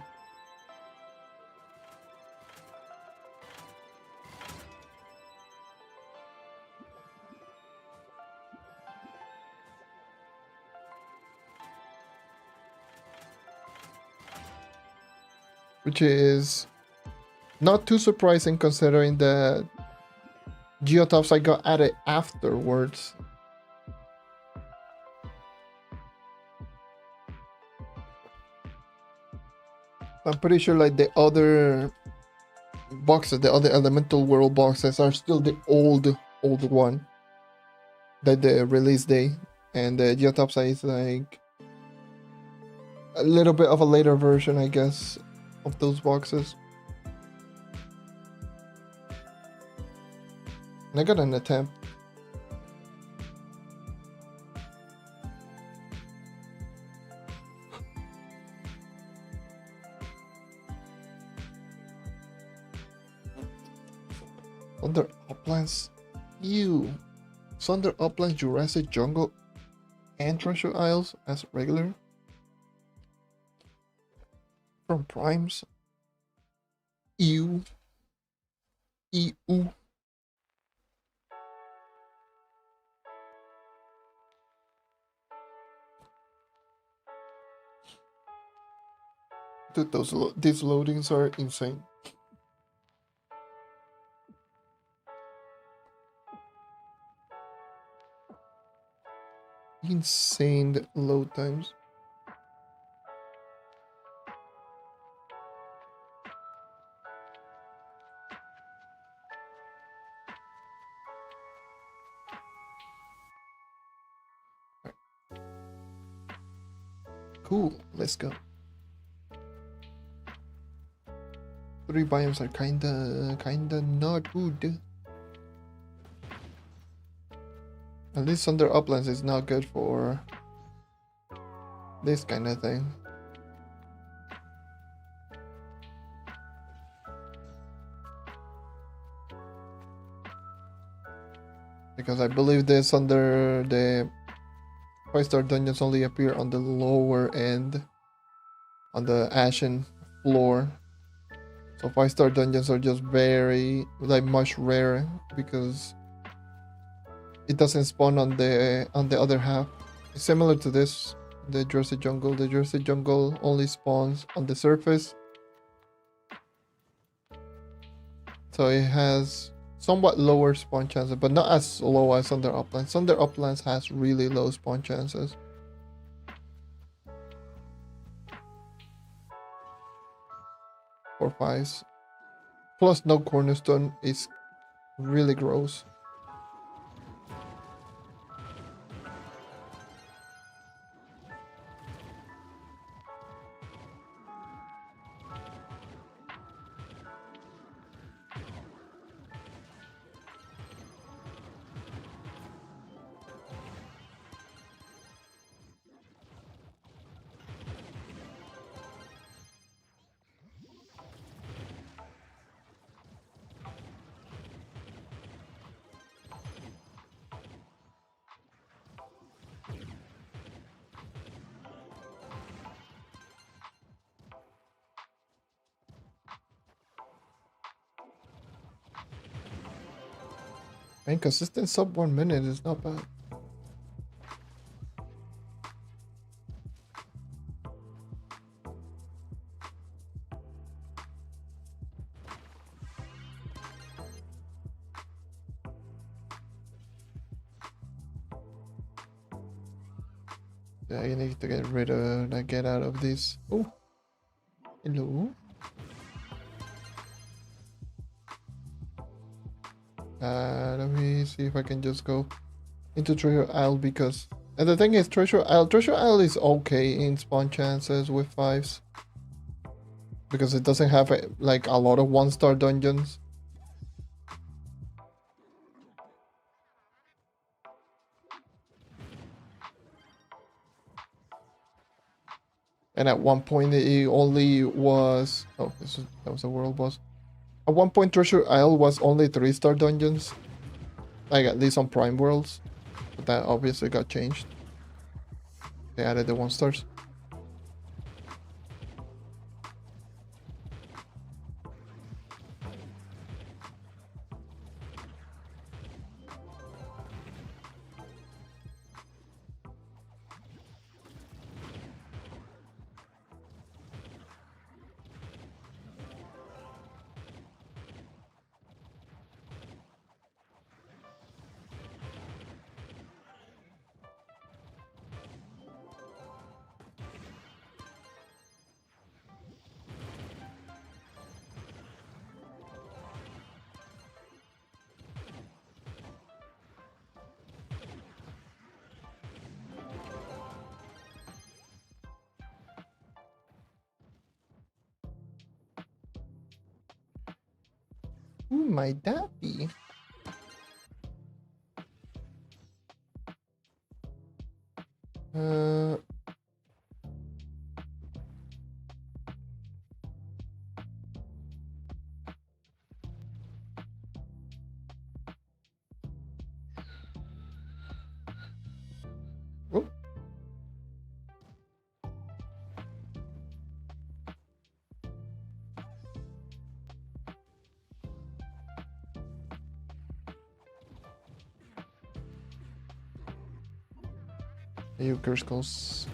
Which is not too surprising considering that Geotopside got added afterwards. I'm pretty sure like the other boxes, the other elemental world boxes are still the old one. That the release day. And the Geotopside is like a little bit of a later version, I guess, of those boxes. And I got an attempt. Under uplands. Ew. Thunder uplands, Jurassic jungle, and treasure isles as regular. From primes. Ew. Ew. Dude, these loadings are insane. Insane load times. Right. Cool, let's go. 3 biomes are kinda not good. At least under uplands is not good for this kind of thing. Because I believe this under the 5-star dungeons only appear on the lower end, on the ashen floor. So 5-star dungeons are just very, like, much rarer because it doesn't spawn on the other half. It's similar to this, the Jersey jungle. The Jersey jungle only spawns on the surface, so it has somewhat lower spawn chances, but not as low as Under Uplands. Under Uplands has really low spawn chances. For 5s. Plus no cornerstone is really gross. And consistent sub 1 minute is not bad. Yeah, I need to get rid of, like, get out of this. Oh, hello. Let me see if I can just go into Treasure Isle, because, and the thing is, Treasure Isle is okay in spawn chances with 5s because it doesn't have like a lot of 1-star dungeons. And at one point it only was, oh, that was a world boss. At one point Treasure Isle was only 3-star dungeons, like at least on Prime Worlds, but that obviously got changed. They added the 1-stars. Who might that be? Uh, oh. You curse calls.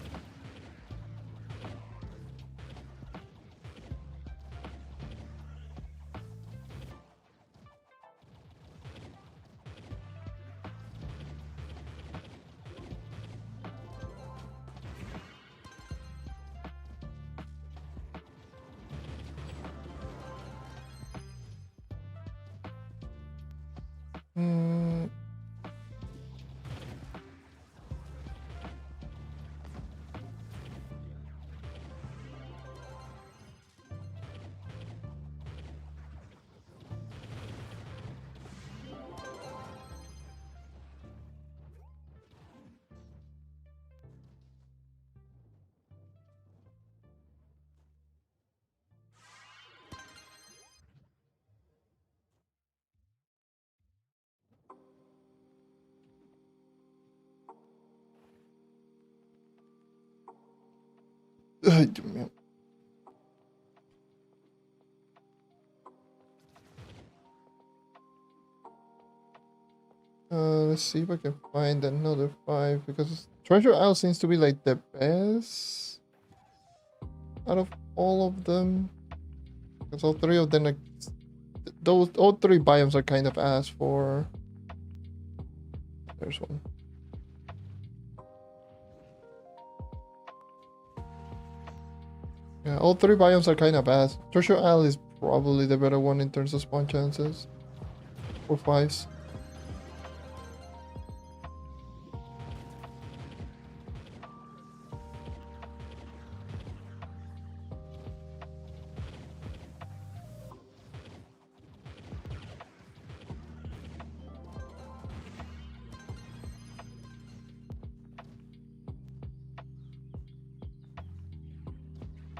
Mm. Ay, Dios mío. Let's see if I can find another 5 because Treasure Isle seems to be like the best out of all of them. Because all 3 of them, like, those all 3 biomes are kind of ass for. There's one. Yeah, all 3 biomes are kind of ass. Treasure Isle is probably the better one in terms of spawn chances. For 5s.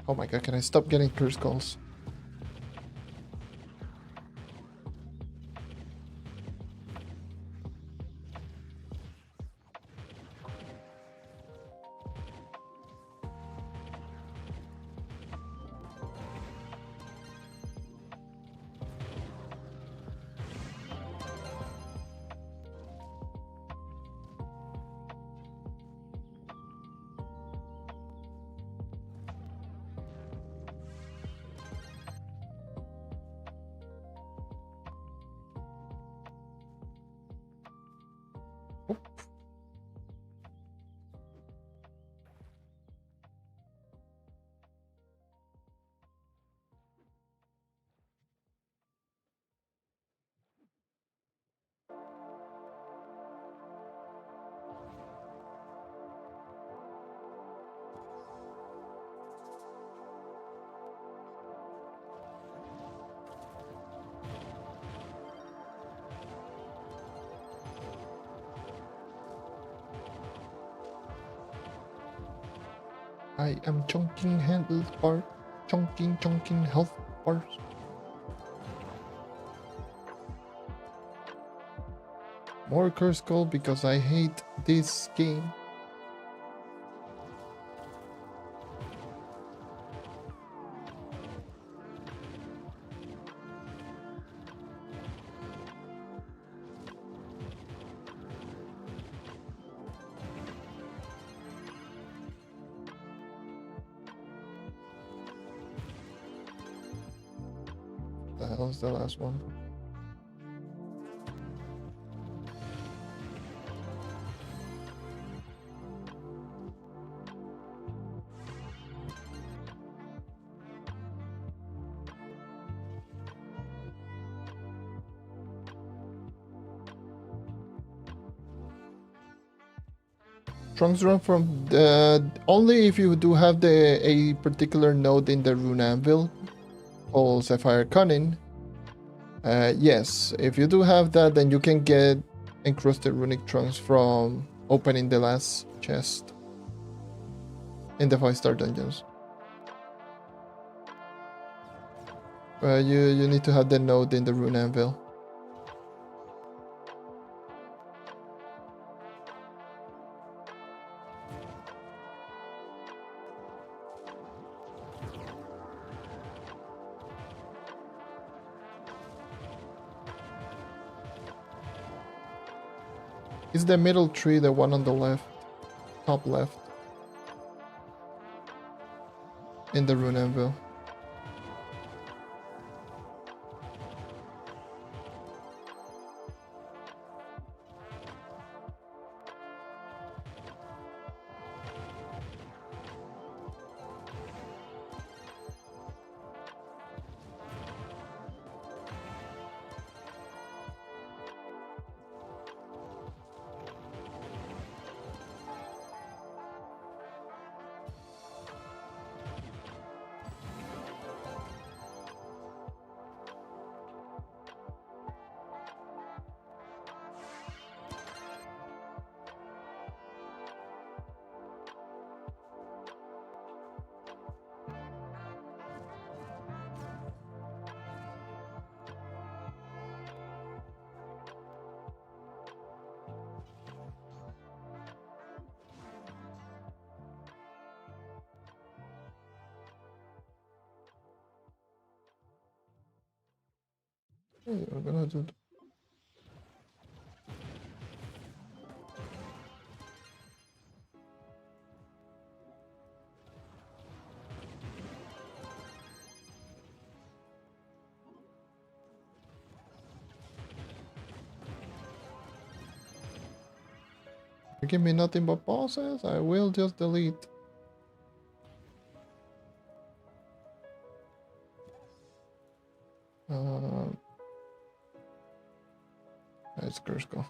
Oh my god, can I stop getting curse calls? I am chunking health bar. Chunking health bars. More curse call because I hate this game. The hell is the last one? Trunks run from the only if you do have a particular node in the rune anvil called Sapphire Cunning. Yes, if you do have that, then you can get encrusted runic trunks from opening the last chest. in the 5-star dungeons. You need to have the node in the rune anvil. Is the middle tree the one on the left? Top left. In the rune anvil. Hey, we're gonna do. You give me nothing but bosses, I will just delete. Let's curse go.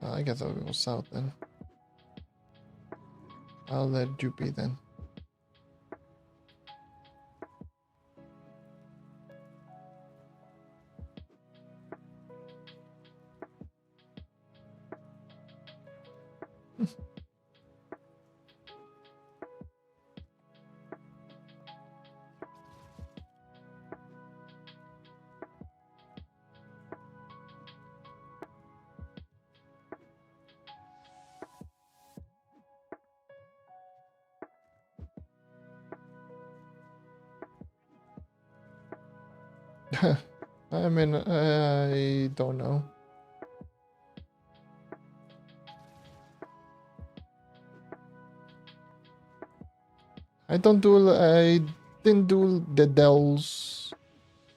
I guess I'll go south then. I'll let you be then. I mean, I don't know. I didn't do the dells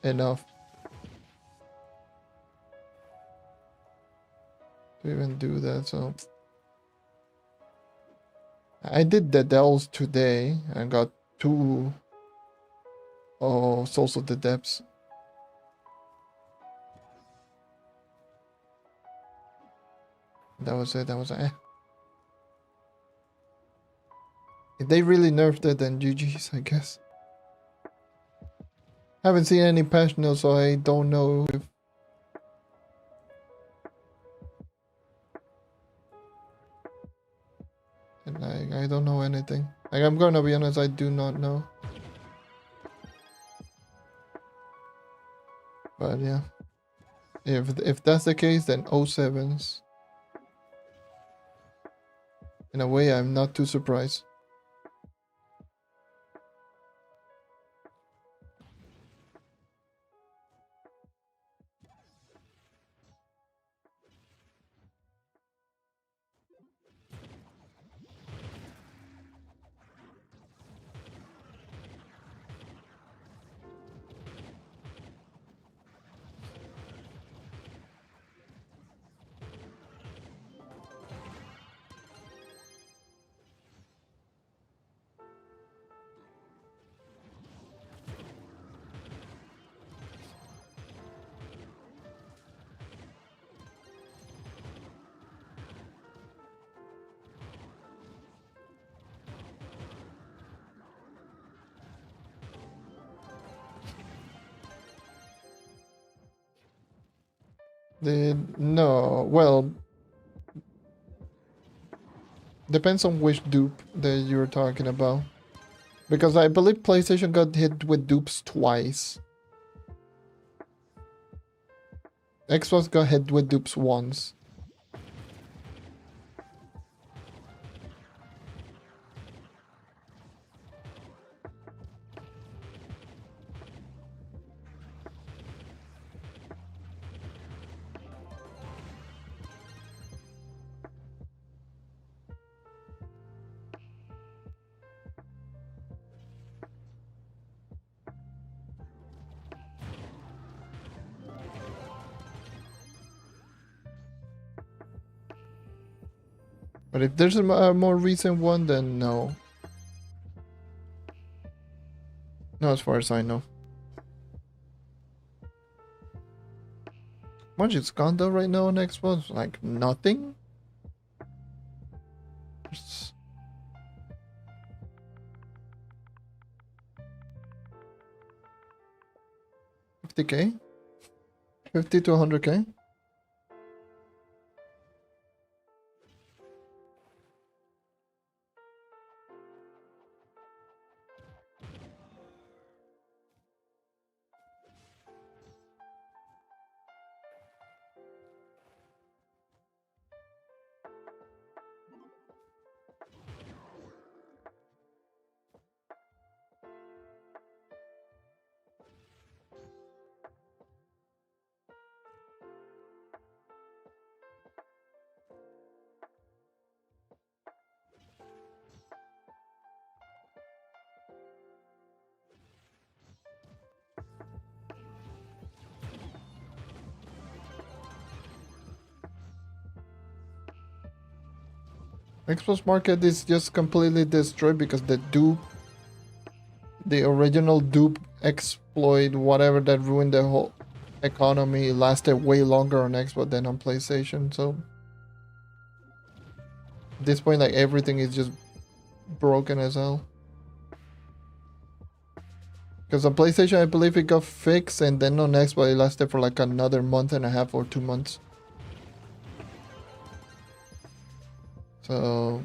enough to even do that, so I did the dells today and got 2 Souls of the Depths. That was it. That was If they really nerfed it, then GG's, I guess. Haven't seen any patch notes, so I don't know if. And I don't know anything. Like, I'm gonna be honest, I do not know. But yeah. If that's the case, then 07s. In a way, I'm not too surprised. No, well, depends on which dupe that you're talking about. Because I believe PlayStation got hit with dupes twice. Xbox got hit with dupes once. But if there's a more recent one, then no. Not as far as I know. How much it's gone though right now on Xbox? Like nothing? It's 50k? 50 to 100k? Xbox market is just completely destroyed because the original dupe exploit, whatever that ruined the whole economy, lasted way longer on Xbox than on PlayStation. So at this point, like everything is just broken as hell. Because on PlayStation, I believe it got fixed, and then on Xbox, it lasted for like another month and a half or 2 months. So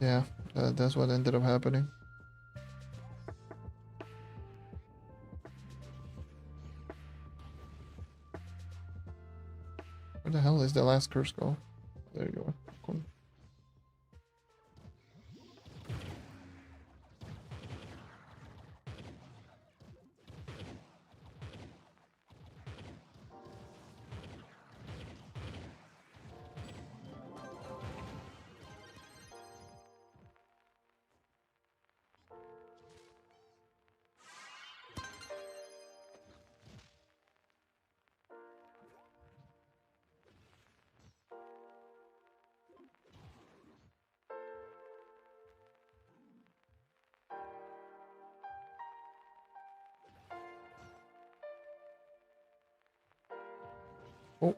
yeah, that's what ended up happening. Where the hell is the last curse go? There you go. Cool. Oh,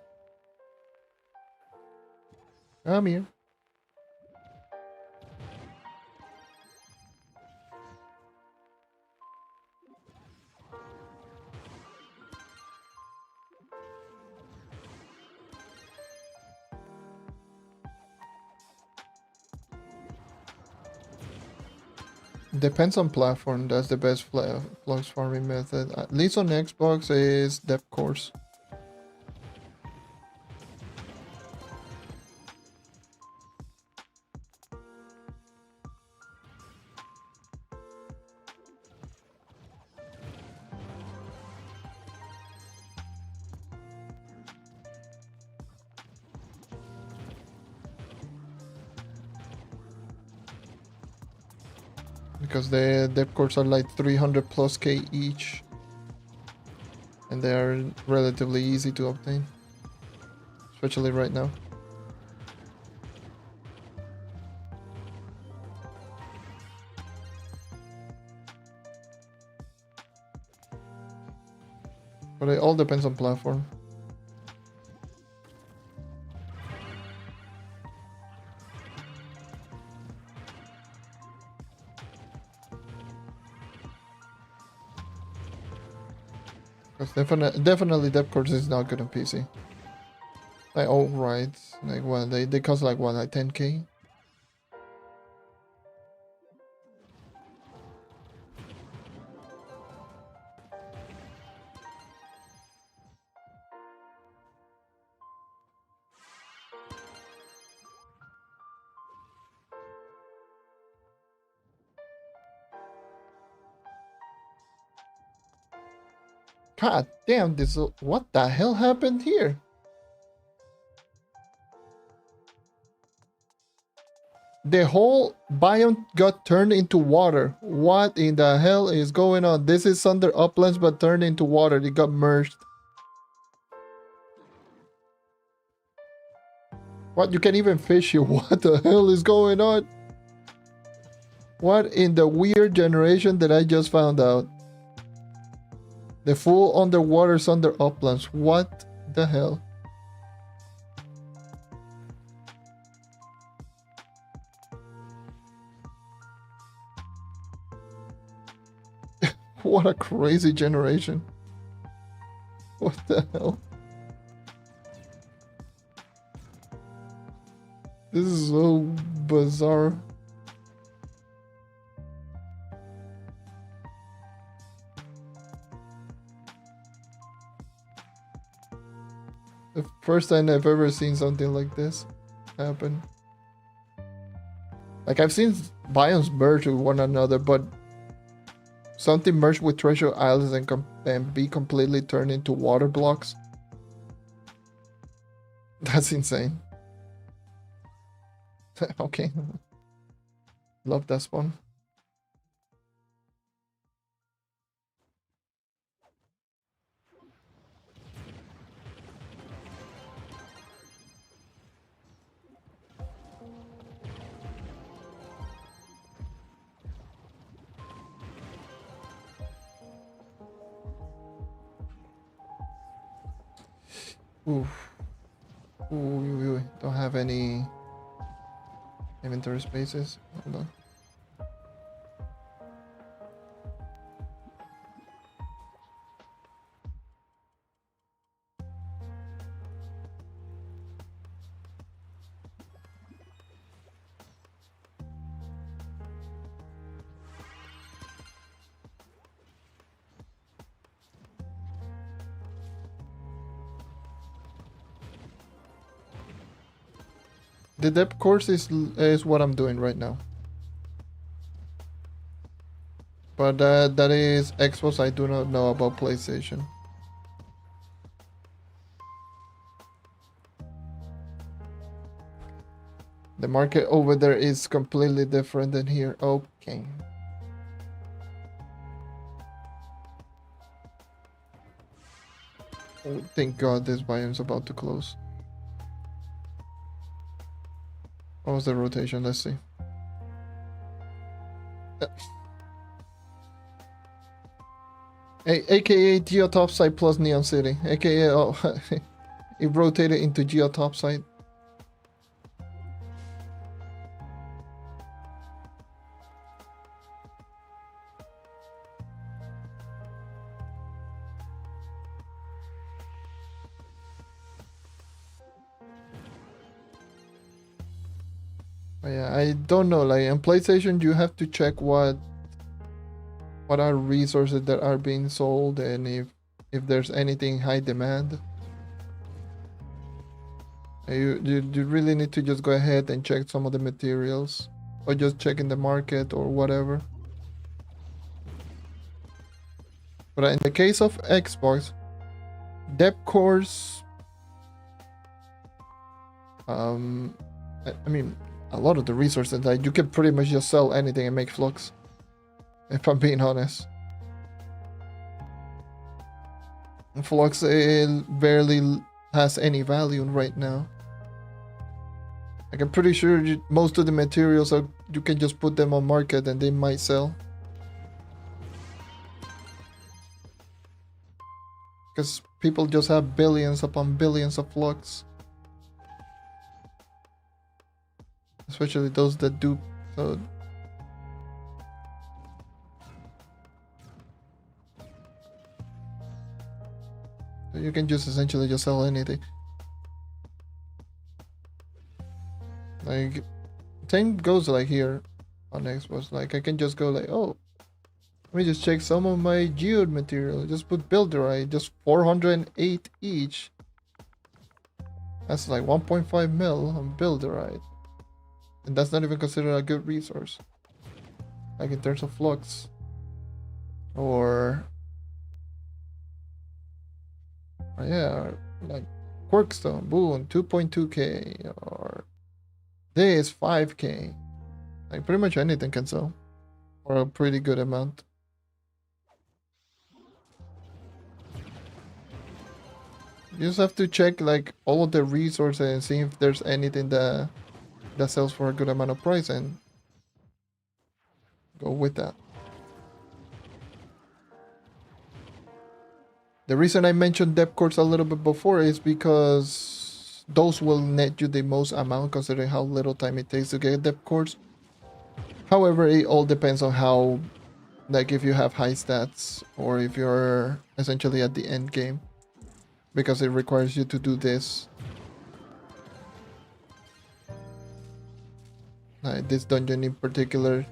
I'm here. Depends on platform. That's the best flux farming method. At least on Xbox is depth course. Because the depth cores are like 300 plus K each. And they are relatively easy to obtain. Especially right now. But it all depends on platform. Because definitely depth course is not good on PC. Like all rides, like what they cost like what, like 10K. God damn, this what the hell happened here? The whole biome got turned into water. What in the hell is going on? This is under uplands but turned into water. It got merged. What? You can't even fish here. What the hell is going on? What in the weird generation that I just found out? The full underwaters under uplands. What the hell? What a crazy generation. What the hell? This is so bizarre. The first time I've ever seen something like this happen. Like I've seen biomes merge with one another, but something merged with treasure islands and be completely turned into water blocks. That's insane. Okay. Love that spawn. Oof. Ooh, don't have any inventory spaces. Hold on. The depth course is what I'm doing right now. But that is Xbox. I do not know about PlayStation. The market over there is completely different than here. Okay. Oh, thank God this biome's about to close. What was the rotation? Let's see. AKA Geo Topside plus Neon City. AKA oh, it rotated into Geo Topside. Yeah, I don't know. Like on PlayStation, you have to check what are resources that are being sold and if there's anything high demand. You really need to just go ahead and check some of the materials, or just check in the market or whatever. But in the case of Xbox, depth course, I mean, a lot of the resources that you can pretty much just sell anything and make flux, if I'm being honest. Flux barely has any value right now. Like I'm pretty sure most of the materials you can just put them on market and they might sell. Because people just have billions upon billions of flux. Especially those that do. So you can just essentially just sell anything. Like, same goes like here on Xbox. Like, I can just go like, oh, let me just check some of my Geode material. Just put builderite, just 408 each. That's like 1.5 mil on builderite. And that's not even considered a good resource. Like in terms of flux. Or yeah, like Quirkstone, boom, 2.2k. Or this, 5k. Like pretty much anything can sell. For a pretty good amount. You just have to check like all of the resources and see if there's anything that sells for a good amount of price and go with that. The reason I mentioned depth cores a little bit before is because those will net you the most amount considering how little time it takes to get depth cores. However, it all depends on how, like if you have high stats or if you're essentially at the end game, because it requires you to do this. This dungeon in particular.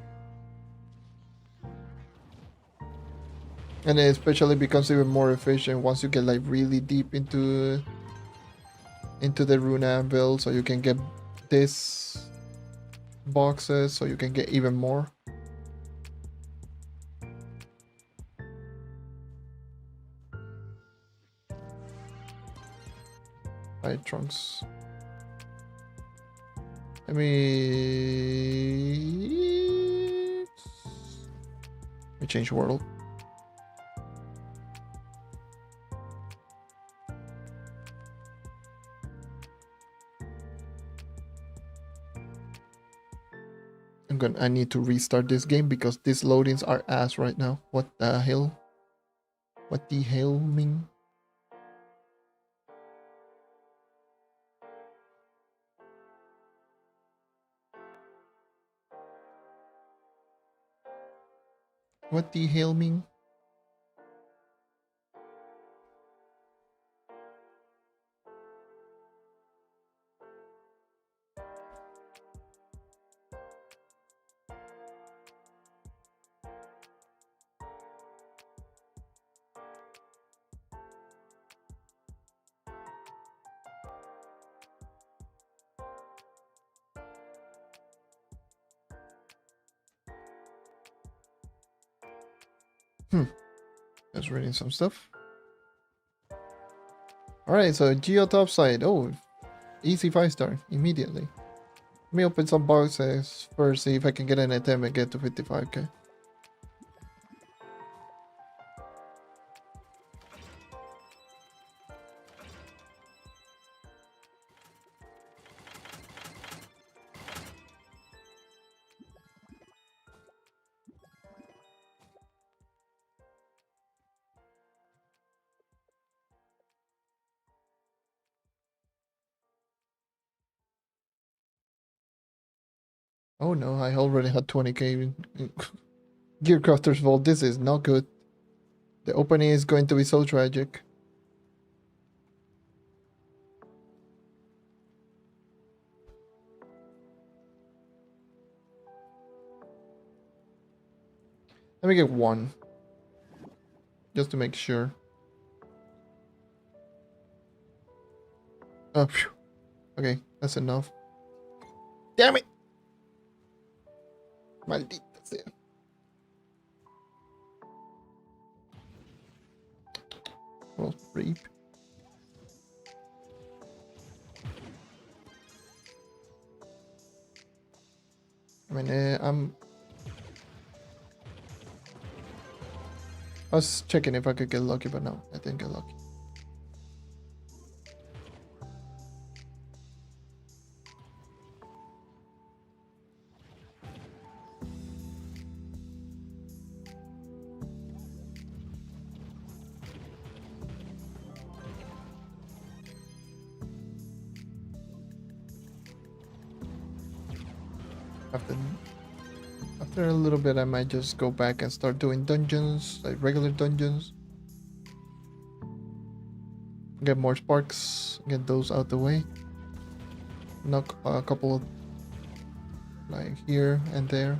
And it especially becomes even more efficient once you get like really deep into the rune anvil, so you can get this boxes, so you can get even more. Right, trunks. Let me change world. I need to restart this game because these loadings are ass right now. What the hell? What the hell mean? What the hell mean? Just reading some stuff. Alright, so Geode topside. Oh, easy 5-star immediately. Let me open some boxes first, see if I can get an attempt and get to 55k. Oh no, I already had 20k. Gearcrafter's Vault, this is not good. The opening is going to be so tragic. Let me get one. Just to make sure. Oh, phew. Okay, that's enough. Damn it! Maldita sea. Well, rape. I mean, I was checking if I could get lucky, but no, I didn't get lucky. After a little bit, I might just go back and start doing dungeons, like regular dungeons. Get more sparks. Get those out the way. Knock a couple of like here and there.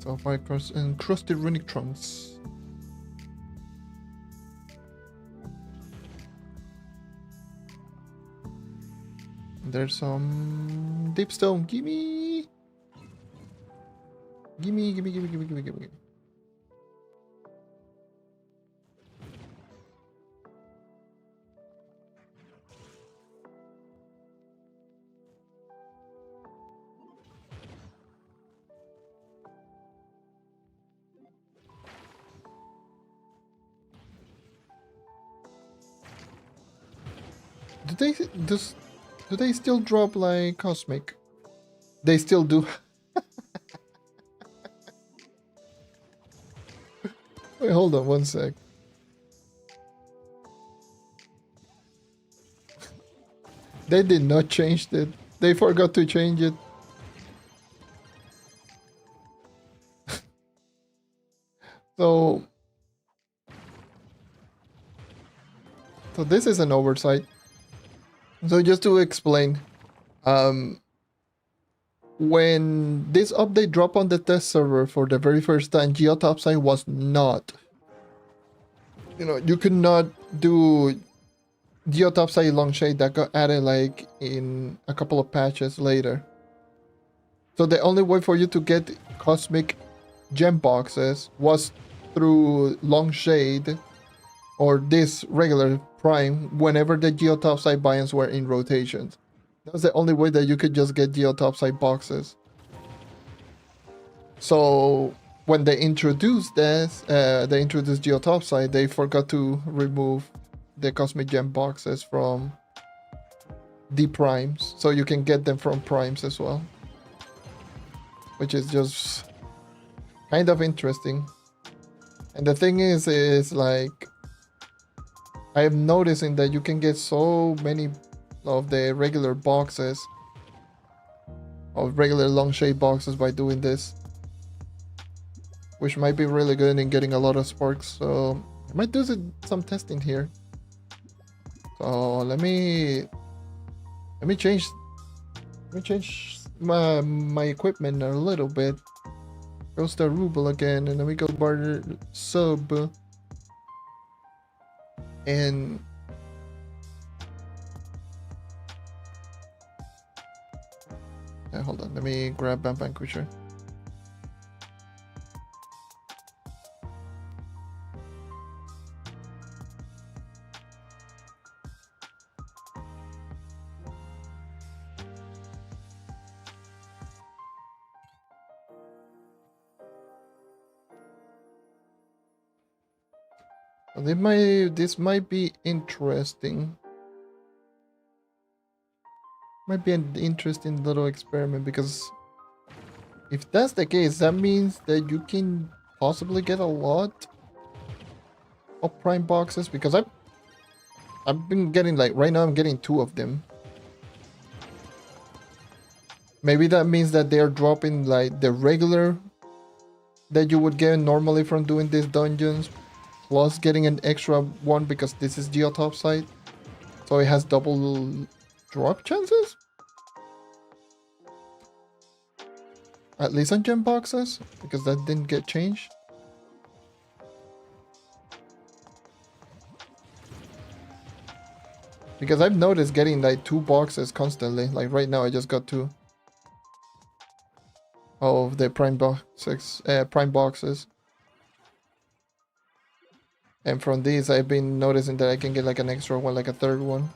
So if I cross encrusted runic trunks. There's some deep stone. Gimme! Gimme, gimme, gimme, gimme, gimme, gimme. Do they still drop like cosmic? They still do. Wait, hold on one sec. They did not change it. They forgot to change it. So this is an oversight. So just to explain, when this update dropped on the test server for the very first time, Geode topside was not. You could not do Geode topside long shade. That got added like in a couple of patches later. So the only way for you to get cosmic gem boxes was through long shade or this regular prime whenever the Geode topside biomes were in rotation. That was the only way that you could just get Geode topside boxes. So when they introduced this, they introduced Geode topside, they forgot to remove the cosmic gem boxes from the primes, so you can get them from primes as well, which is just kind of interesting. And the thing is like I am noticing that you can get so many of the regular boxes, of regular long shade boxes by doing this, which might be really good in getting a lot of sparks. So I might do some testing here. So let me change my equipment a little bit. Go start ruble again, and then we go barter sub. And hold on, let me grab Bam Vanquisher. This might be interesting. Might be an interesting little experiment, because if that's the case, that means that you can possibly get a lot of prime boxes, because I've been getting, like, right now I'm getting 2 of them. Maybe that means that they're dropping like the regular that you would get normally from doing these dungeons, plus getting an extra one because this is Geode topside, so it has double drop chances, at least on gem boxes, because that didn't get changed. Because I've noticed getting like 2 boxes constantly. Like right now I just got 2 of the prime boxes. And from these I've been noticing that I can get like an extra one, like a 3rd one.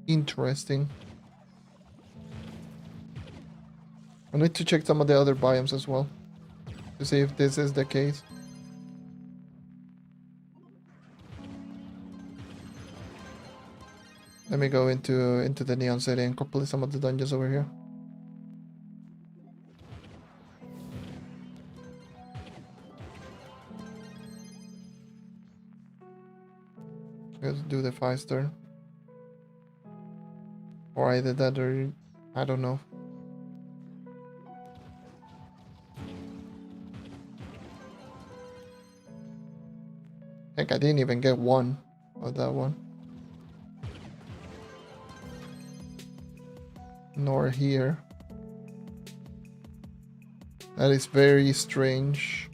Interesting. I need to check some of the other biomes as well. to see if this is the case. Let me go into the Neon City and complete some of the dungeons over here. Let's do the 5-star. Or either that or I don't know. Heck, I didn't even get one of that one. Nor here. That is very strange.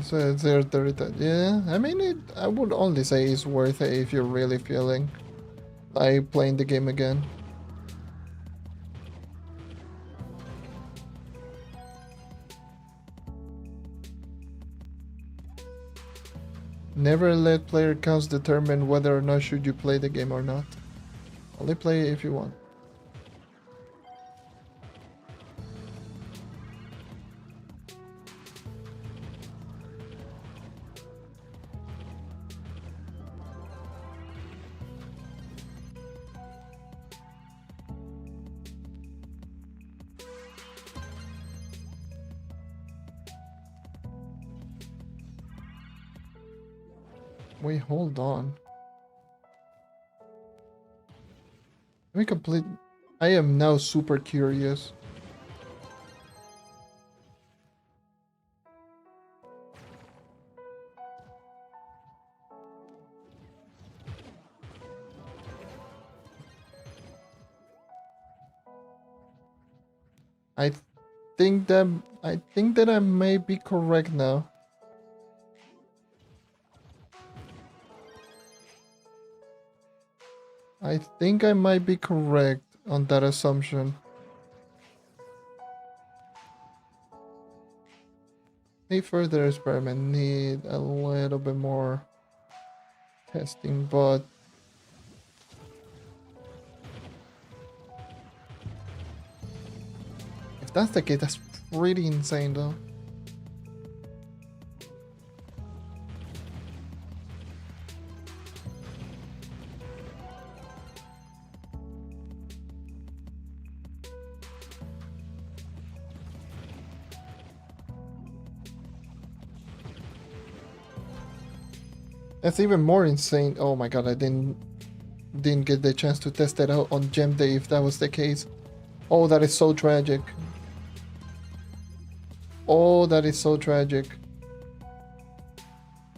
So it's there 30. Yeah, I mean, I would only say it's worth it if you're really feeling like playing the game again. Never let player counts determine whether or not should you play the game or not. Only play it if you want. Wait, hold on. Let me complete. I am now super curious. I think that I may be correct now. I think I might be correct on that assumption. A further experiment, need a little bit more testing, but if that's the case, that's pretty insane though. That's even more insane. Oh my god, I didn't get the chance to test it out on Gem Day if that was the case. Oh, that is so tragic. Oh, that is so tragic.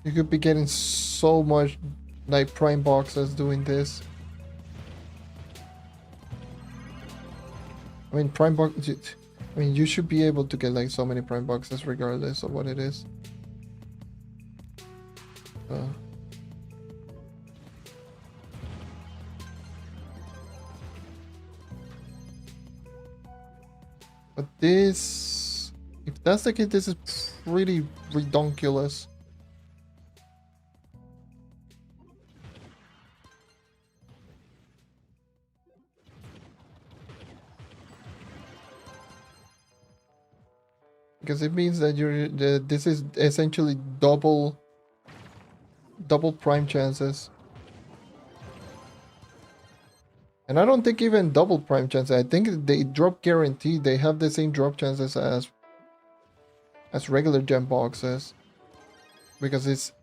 You could be getting so much like prime boxes doing this. I mean, prime box. I mean, you should be able to get like so many prime boxes regardless of what it is. But this, if that's the case, this is pretty redonkulous. Because it means that this is essentially double prime chances. And I don't think even double prime chances. I think they drop guaranteed. They have the same drop chances as regular gem boxes. Because it's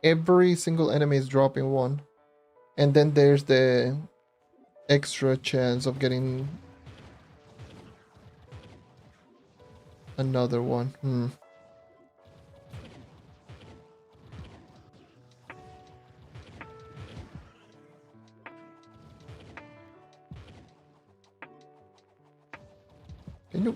every single enemy is dropping one. And then there's the extra chance of getting another one. Can you?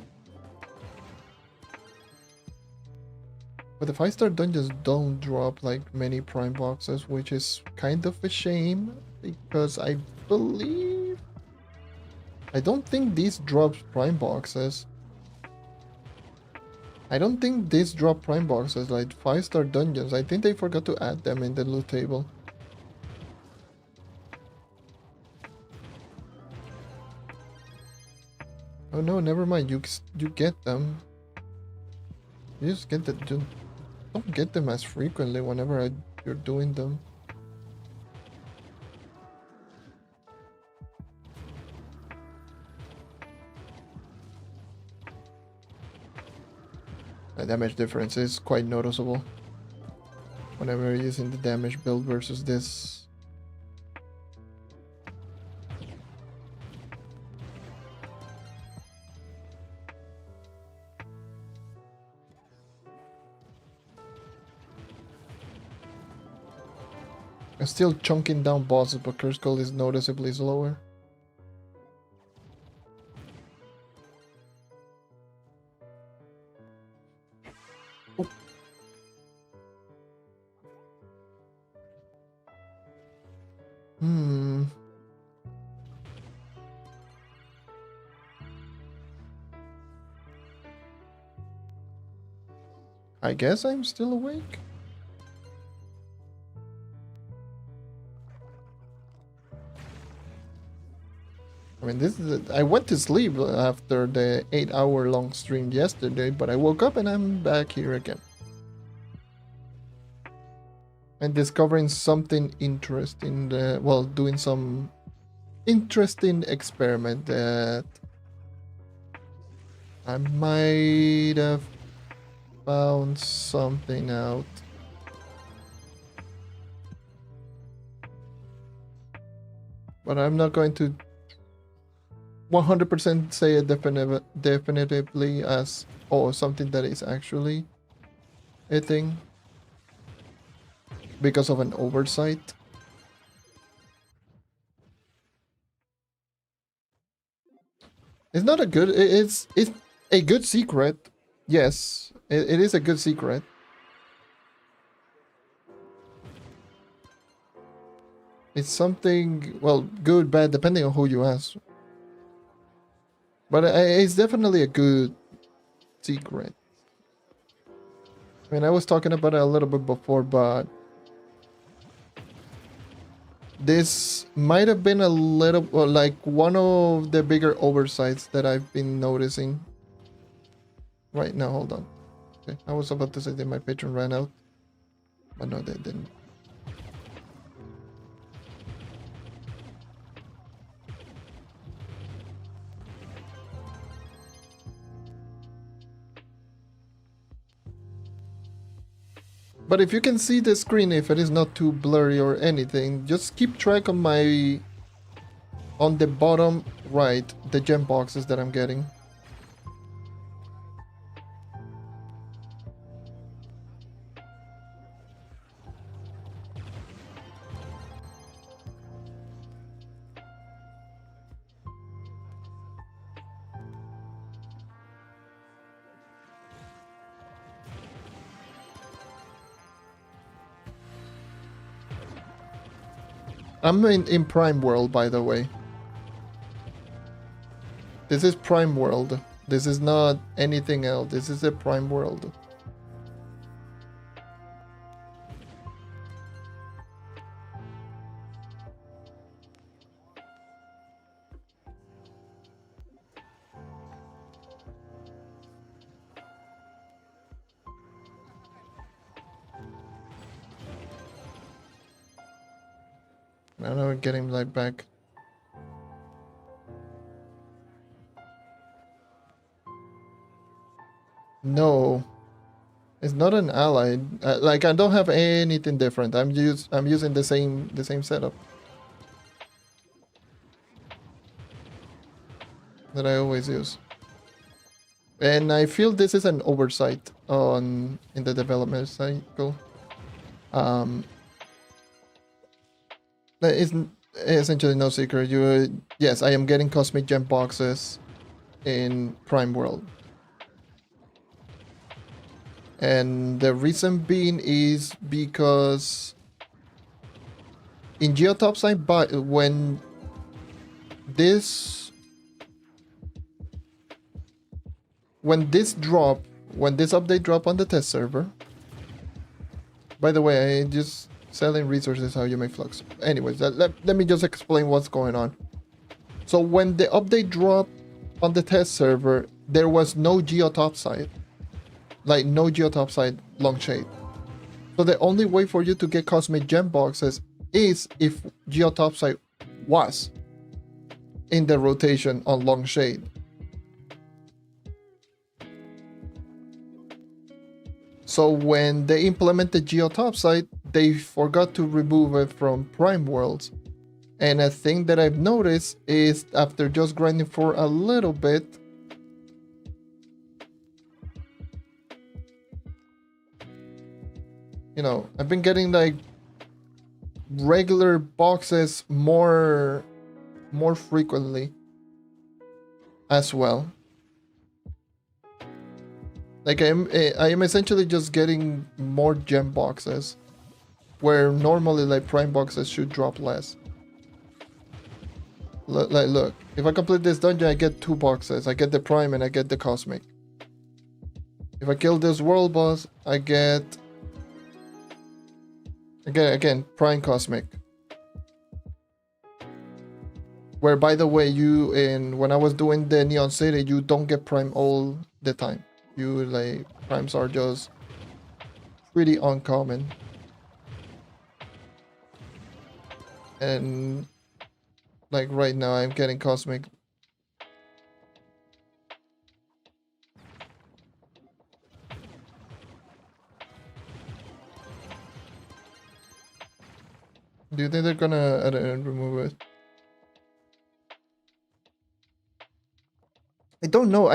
But the 5-star dungeons don't drop like many prime boxes, which is kind of a shame because I believe I don't think this drops prime boxes. I don't think this drop prime boxes like 5-star dungeons. I think they forgot to add them in the loot table. Oh no, never mind. You get them. You just get that. Don't get them as frequently whenever you're doing them. The damage difference is quite noticeable whenever you're using the damage build versus this. I'm still chunking down bosses, but Curse Gold is noticeably slower. I guess I'm still awake. I mean, I went to sleep after the 8-hour long stream yesterday, but I woke up and I'm back here again. And discovering something interesting, well, doing some interesting experiment that I might have found something out. But I'm not going to 100% say it definitively as something that is actually a thing because of an oversight. It's not a good. It's a good secret. Yes, it is a good secret. It's something, well, good, bad, depending on who you ask. But it's definitely a good secret. I mean, I was talking about it a little bit before, but this might have been a little, well, like one of the bigger oversights that I've been noticing. Right now, hold on. Okay, I was about to say that my patron ran out, but no, they didn't. But if you can see the screen, if it is not too blurry or anything, just keep track of on the bottom right, the gem boxes that I'm getting. I'm in Prime World, by the way. This is Prime World. This is not anything else. This is a Prime World. Now we're getting like back. No, it's not an ally. Like I don't have anything different. I'm using the same setup that I always use. And I feel this is an oversight in the development cycle. It's essentially no secret. Yes, I am getting cosmic gem boxes in Prime World. And the reason being is because in Geode topside, but when this when this update drop on the test server. By the way, I just selling resources how you make flux. Anyways, let me just explain what's going on. So when the update dropped on the test server, there was no Geode topside. Like no Geode topside long shade. So the only way for you to get cosmic gem boxes is if Geode topside was in the rotation on long shade. So when they implemented Geode topside, they forgot to remove it from Prime Worlds. And a thing that I've noticed is after just grinding for a little bit, you know, I've been getting like regular boxes more frequently as well. Like I am essentially just getting more gem boxes, where normally like prime boxes should drop less. Look, if I complete this dungeon, I get 2 boxes. I get the prime and I get the cosmic. If I kill this world boss, I get again prime cosmic. Where, by the way, when I was doing the Neon City, you don't get prime all the time. You like primes are just pretty uncommon. And like right now I'm getting cosmic. Do you think they're gonna remove it? I don't know.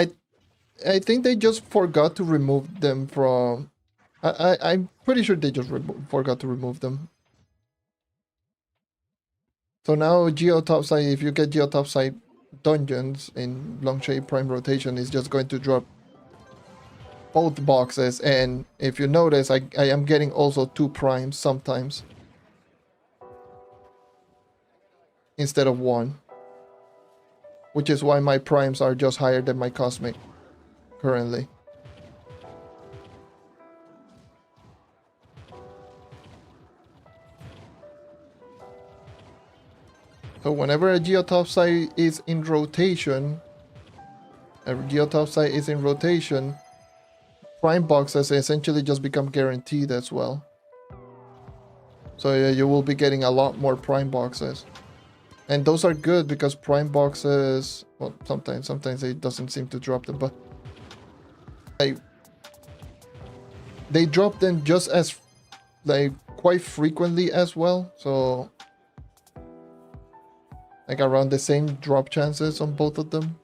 I think they just forgot to remove them from... I'm pretty sure they just forgot to remove them. So now Geode topside, if you get Geode topside dungeons in long shade prime rotation, is just going to drop both boxes. And if you notice, I am getting also 2 primes sometimes instead of 1, which is why my primes are just higher than my cosmic currently. So whenever a Geode topside is in rotation, prime boxes essentially just become guaranteed as well. So yeah, you will be getting a lot more prime boxes. And those are good because prime boxes, well, sometimes it doesn't seem to drop them, but they drop them just as like quite frequently as well. So like around the same drop chances on both of them.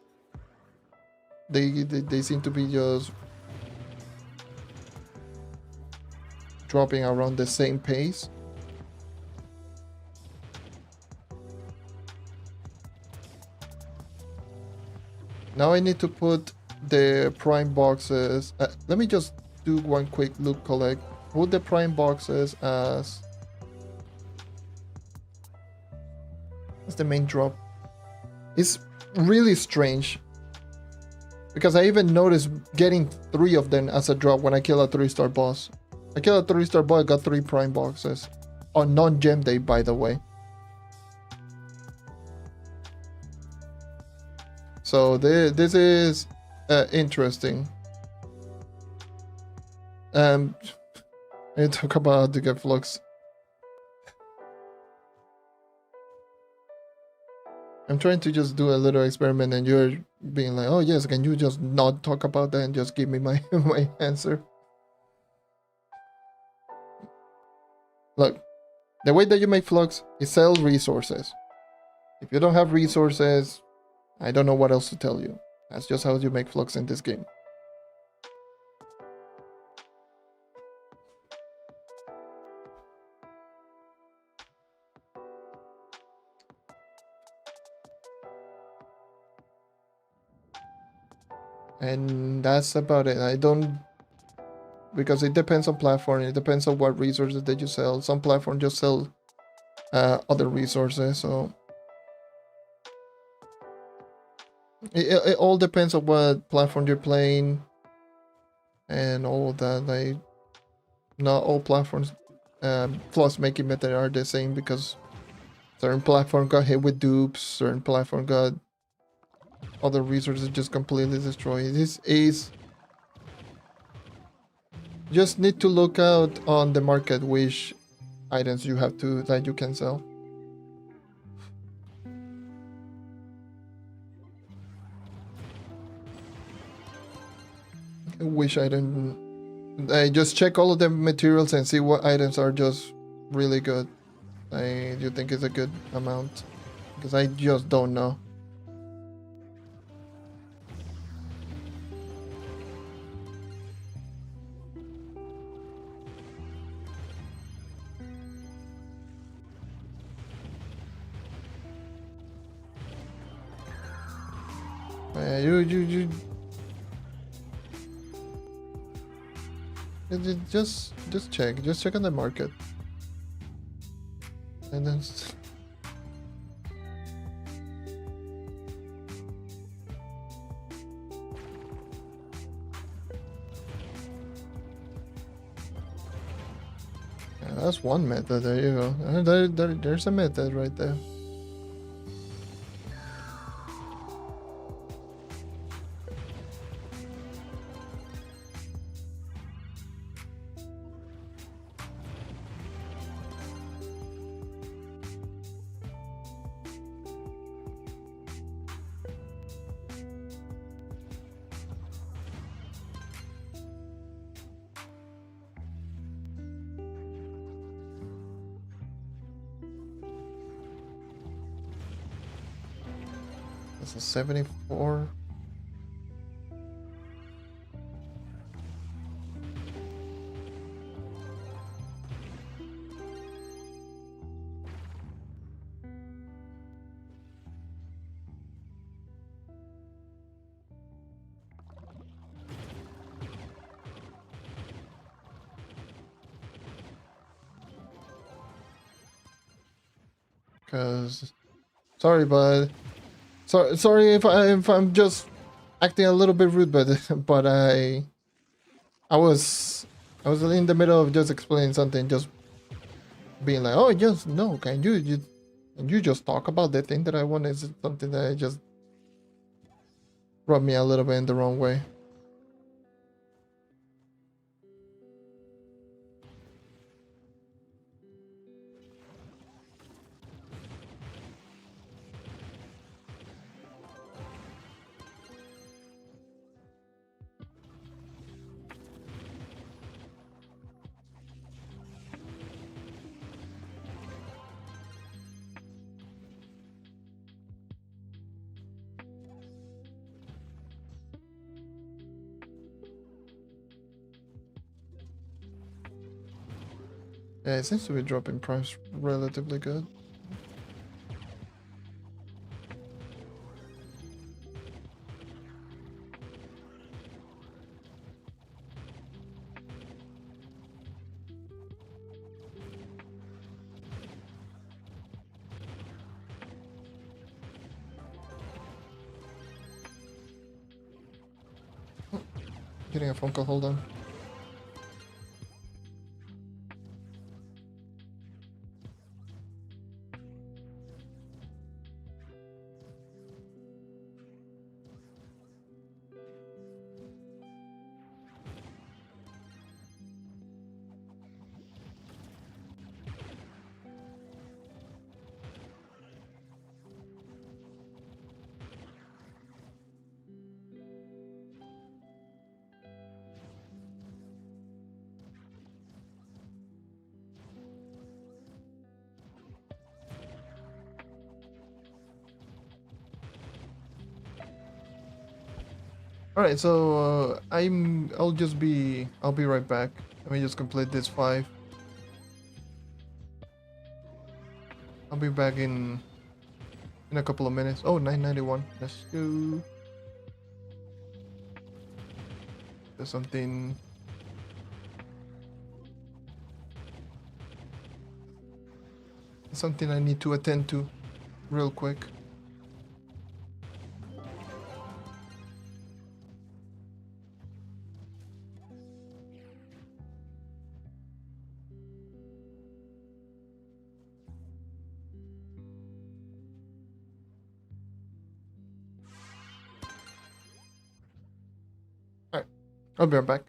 They seem to be just dropping around the same pace. Now I need to put the prime boxes. Let me just do one quick loot collect. Put the prime boxes as the main drop. It's really strange because I even noticed getting 3 of them as a drop when I kill a 3-star boss. I kill a 3-star boss, I got 3 prime boxes on non-gem day, by the way. So this is interesting. I talk about how to get flux. I'm trying to just do a little experiment and you're being like, oh yes, can you just not talk about that and just give me my, my answer? Look, the way that you make flux is sell resources. If you don't have resources, I don't know what else to tell you. That's just how you make flux in this game. And that's about it. I don't... Because it depends on platform. It depends on what resources that you sell. Some platforms just sell other resources, so... It all depends on what platform you're playing and all of that. Like, not all platforms plus making method are the same, because certain platform got hit with dupes, certain platform got other resources just completely destroyed. This is just need to look out on the market which items you have to that you can sell. Which item? Just check all of the materials and see what items are just really good. You think is a good amount, because I just don't know. You just check on the market, and then yeah, that's one method. There you go. There's a method right there. That's a 74. Cause sorry, but sorry if I'm just acting a little bit rude, but but I was in the middle of just explaining something, just being like, oh, just no, can you just talk about the thing that I want? Is something that I just rubbed me a little bit in the wrong way. Yeah, it seems to be dropping price relatively good. Getting a phone call, hold on. All right, so I'll be right back. Let me just complete this 5. I'll be back in a couple of minutes. Oh, 991. Let's go. There's something I need to attend to real quick. I'll be right back.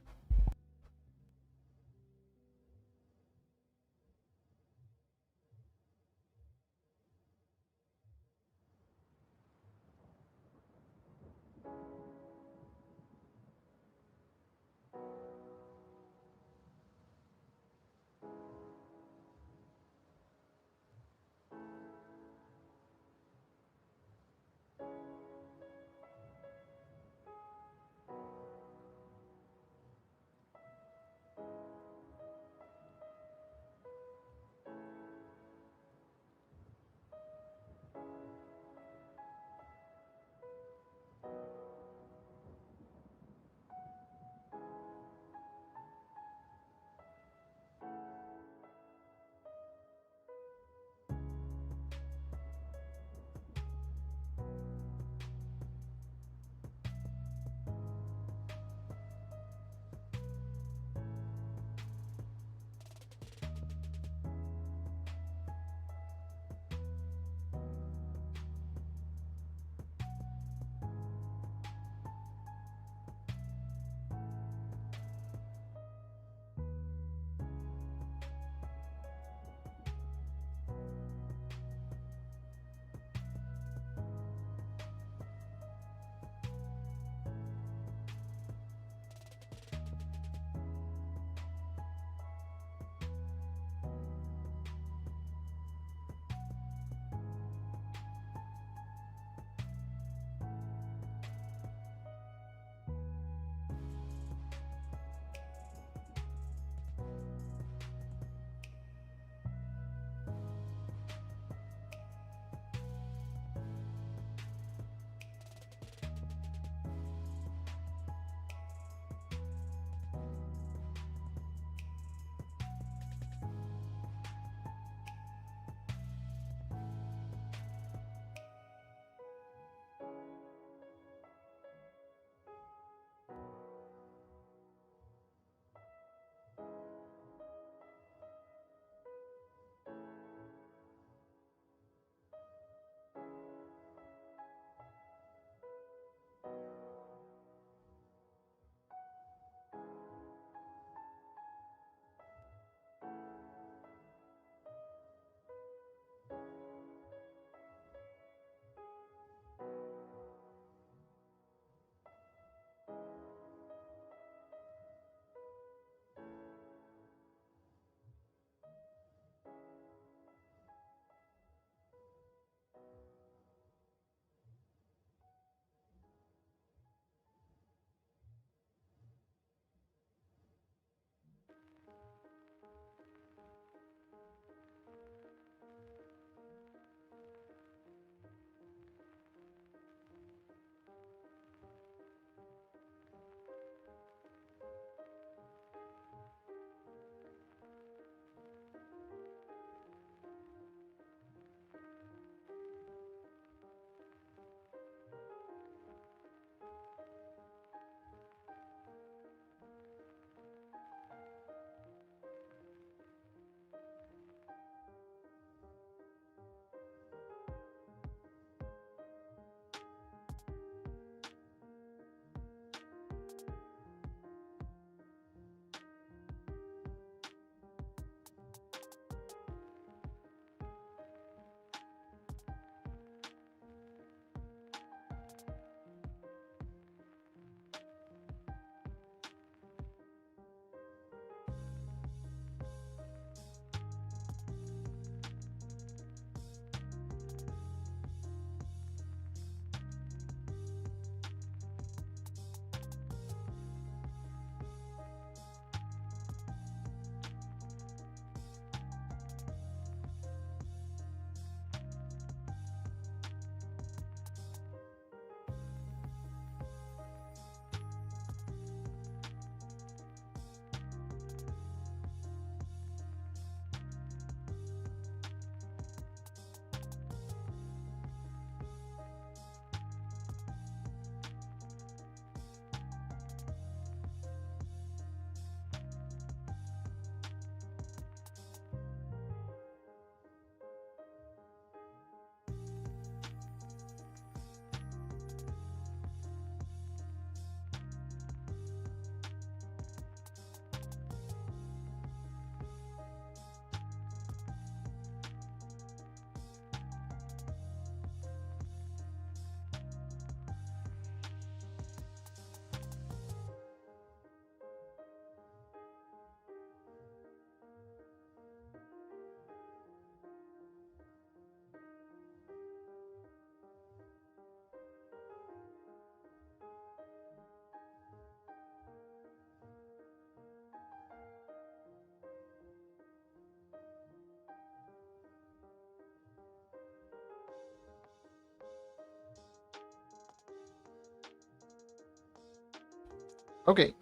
Okay.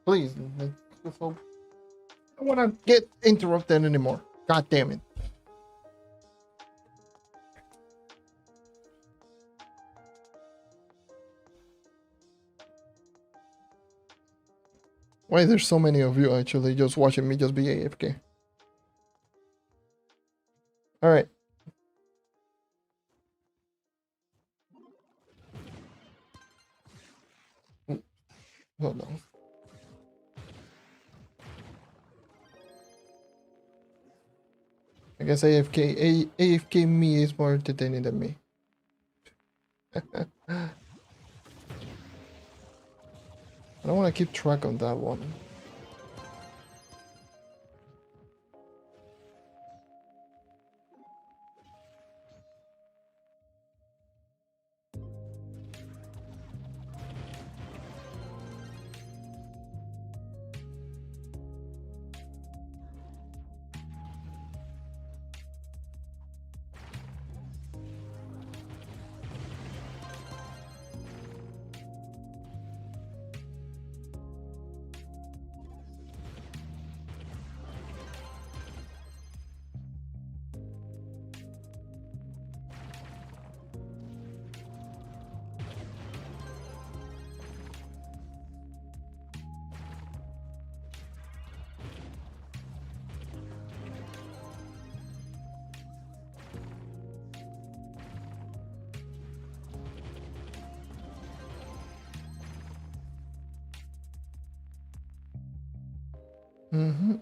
Please. Let's hope. I don't want to get interrupted anymore. God damn it. Why there's so many of you actually just watching me just be AFK? Alright. Hold on. I guess AFK me is more entertaining than me. I don't want to keep track of that one. Mm-hmm.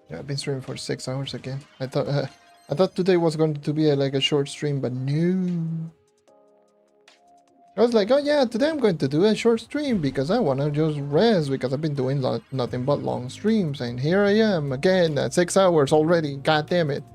Yeah, I've been streaming for 6 hours again. I thought today was going to be like a short stream, but no. I was like, oh yeah, today I'm going to do a short stream because I want to just rest because I've been doing nothing but long streams, and here I am again at 6 hours already. God damn it.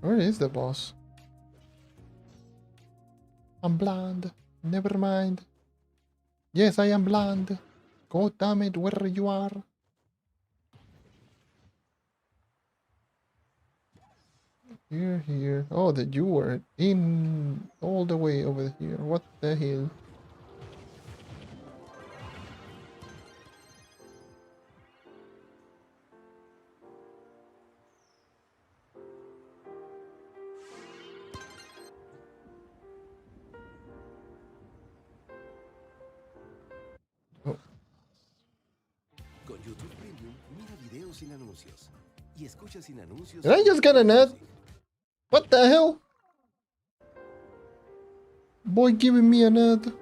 Where is the boss? I'm blind. Never mind. Yes, I am blind. God damn it, where you are? You're here. Oh, that you were in all the way over here. What the hell? Oh. Con YouTube Premium, mira videos sin anuncios y escucha sin anuncios. Did I just get an ad? What the hell? Boy giving me an ad.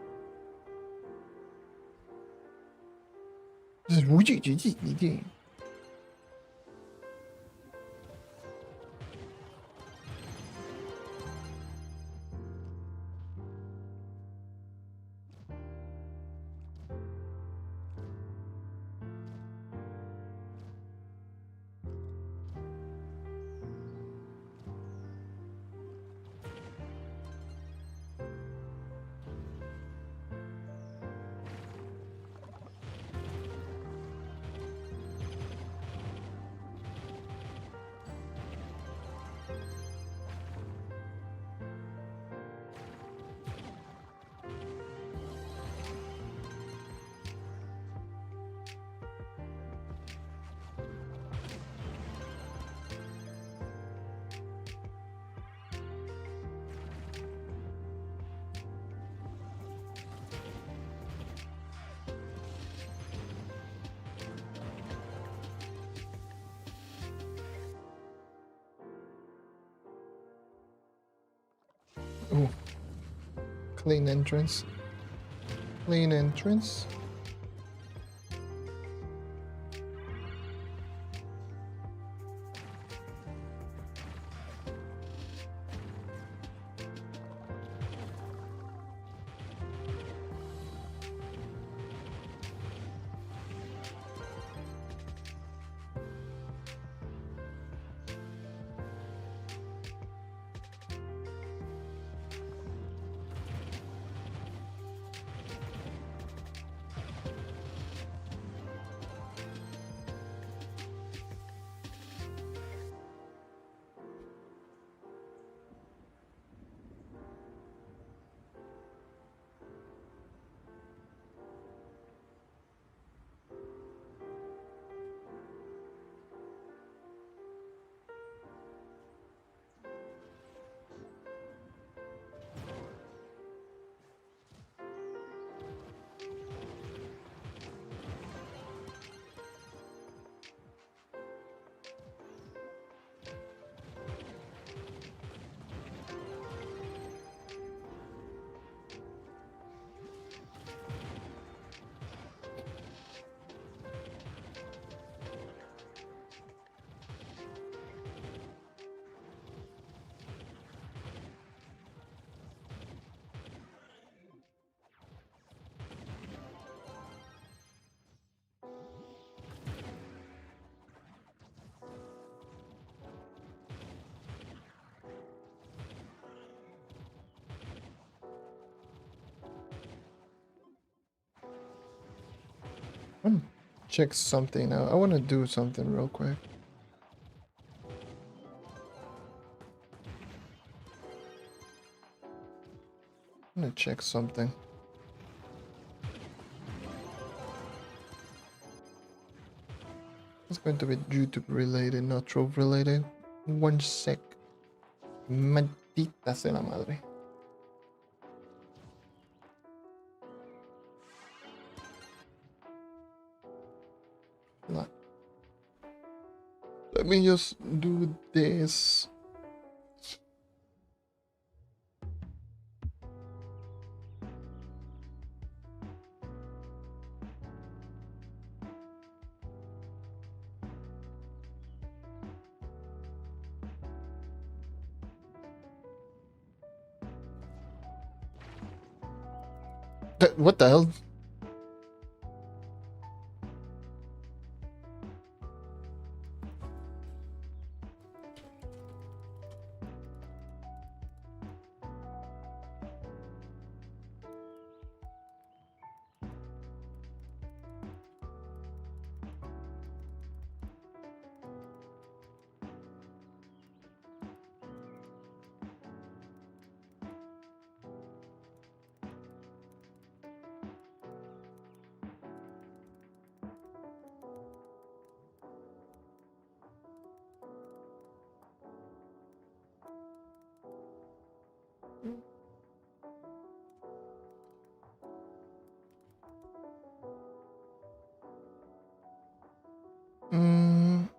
Ooh. Clean entrance. Clean entrance. Check something out. I want to do something real quick. I'm gonna check something. It's going to be YouTube related, not Trove related. One sec. Maldita sea la madre. Nah. Let me just do this. What the hell? Mm.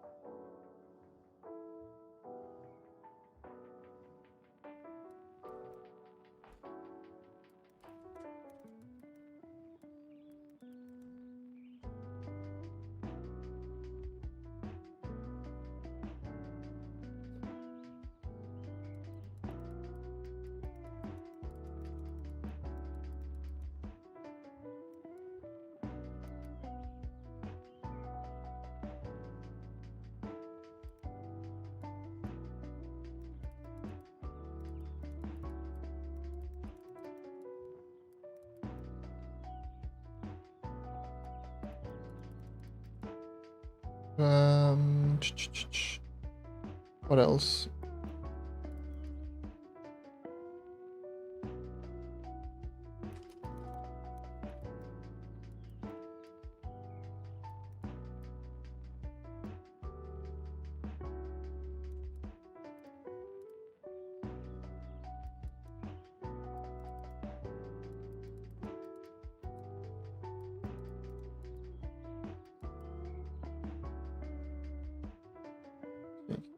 What else?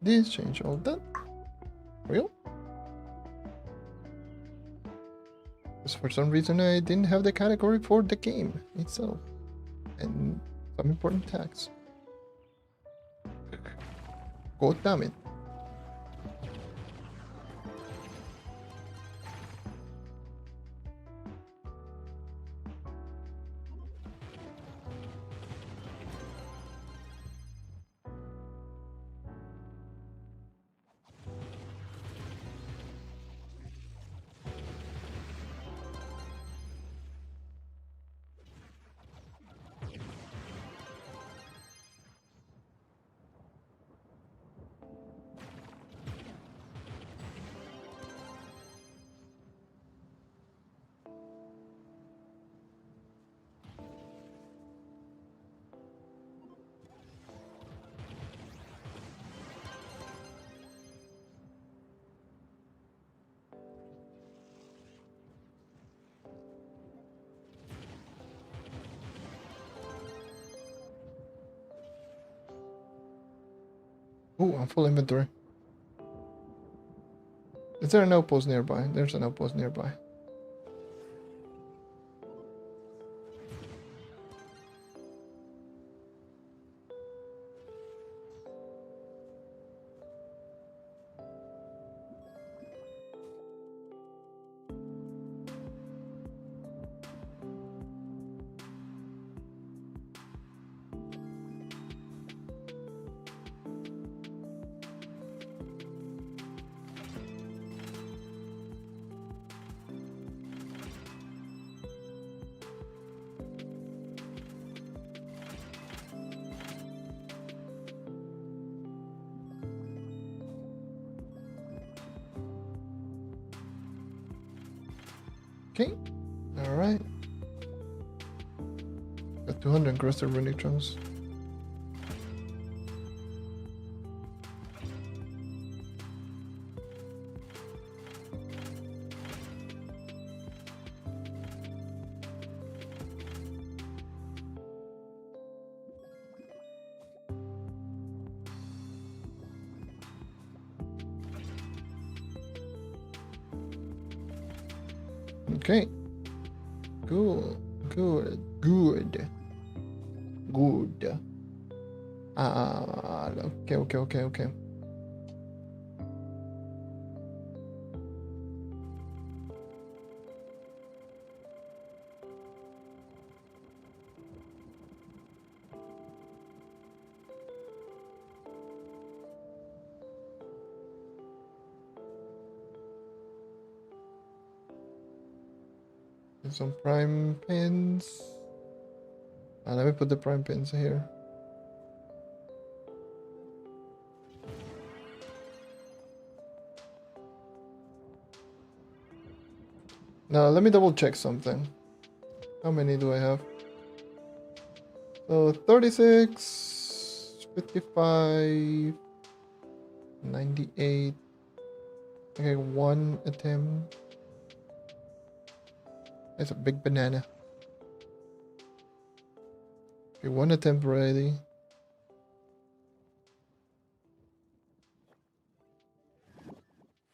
This change all that. Real? Because for some reason I didn't have the category for the game itself. And some important tags. God damn it. Oh, I'm full inventory. Is there an outpost nearby? There's an outpost nearby. Okay, alright. Got 200 crystal runic trunks. Okay. Cool. Good. Good. Good. Okay. There's some prime pins. Let me put the prime pins here. Now let me double check something. How many do I have? So 36, 55, 98. Okay, one attempt. That's a big banana. Okay, one attempt ready.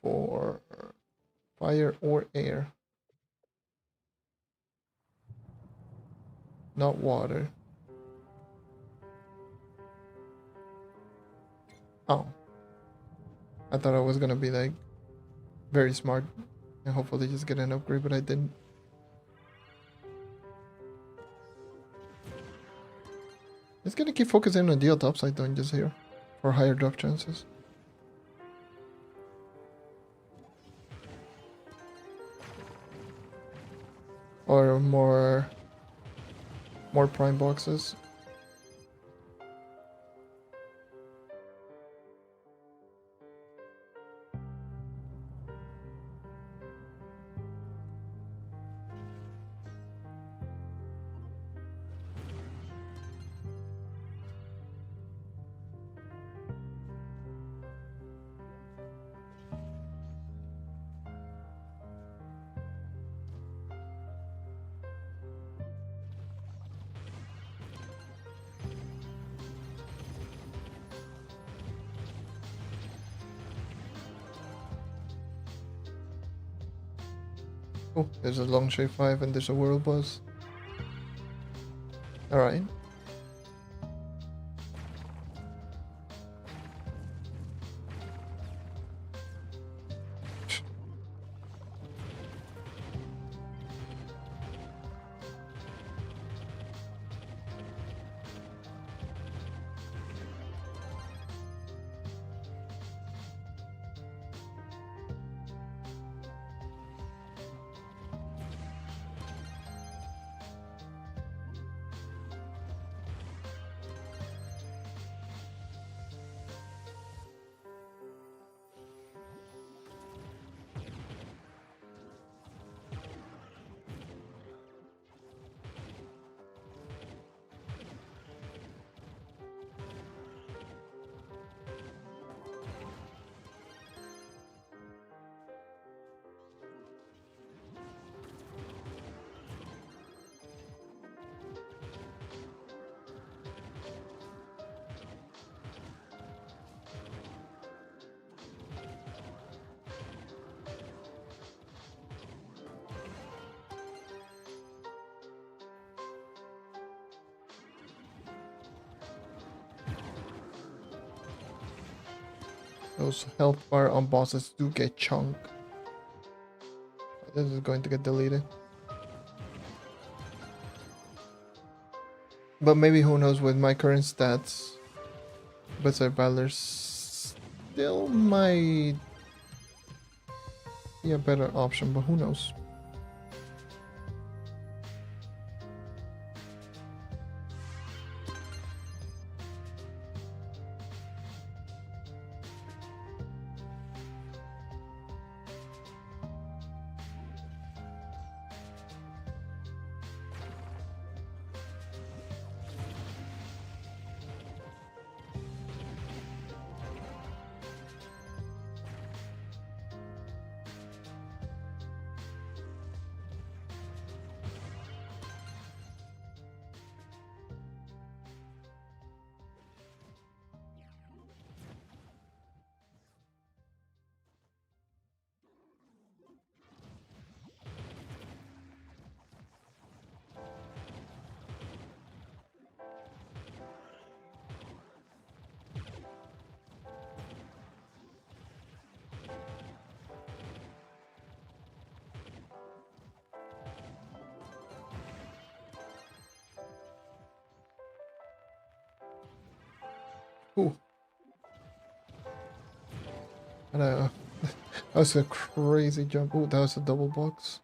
For fire or air. Not water. Oh. I thought I was gonna be like very smart and hopefully just get an upgrade, but I didn't. It's gonna keep focusing on Geode topside dungeons here for higher drop chances. Or more prime boxes. Oh, there's a long shave 5 and there's a world boss. Alright. Those health bar on bosses do get chunk. This is going to get deleted. But maybe who knows with my current stats. Bedside Battler still might be a better option, but who knows. Ooh. And that was a crazy jump. Ooh, that was a double box.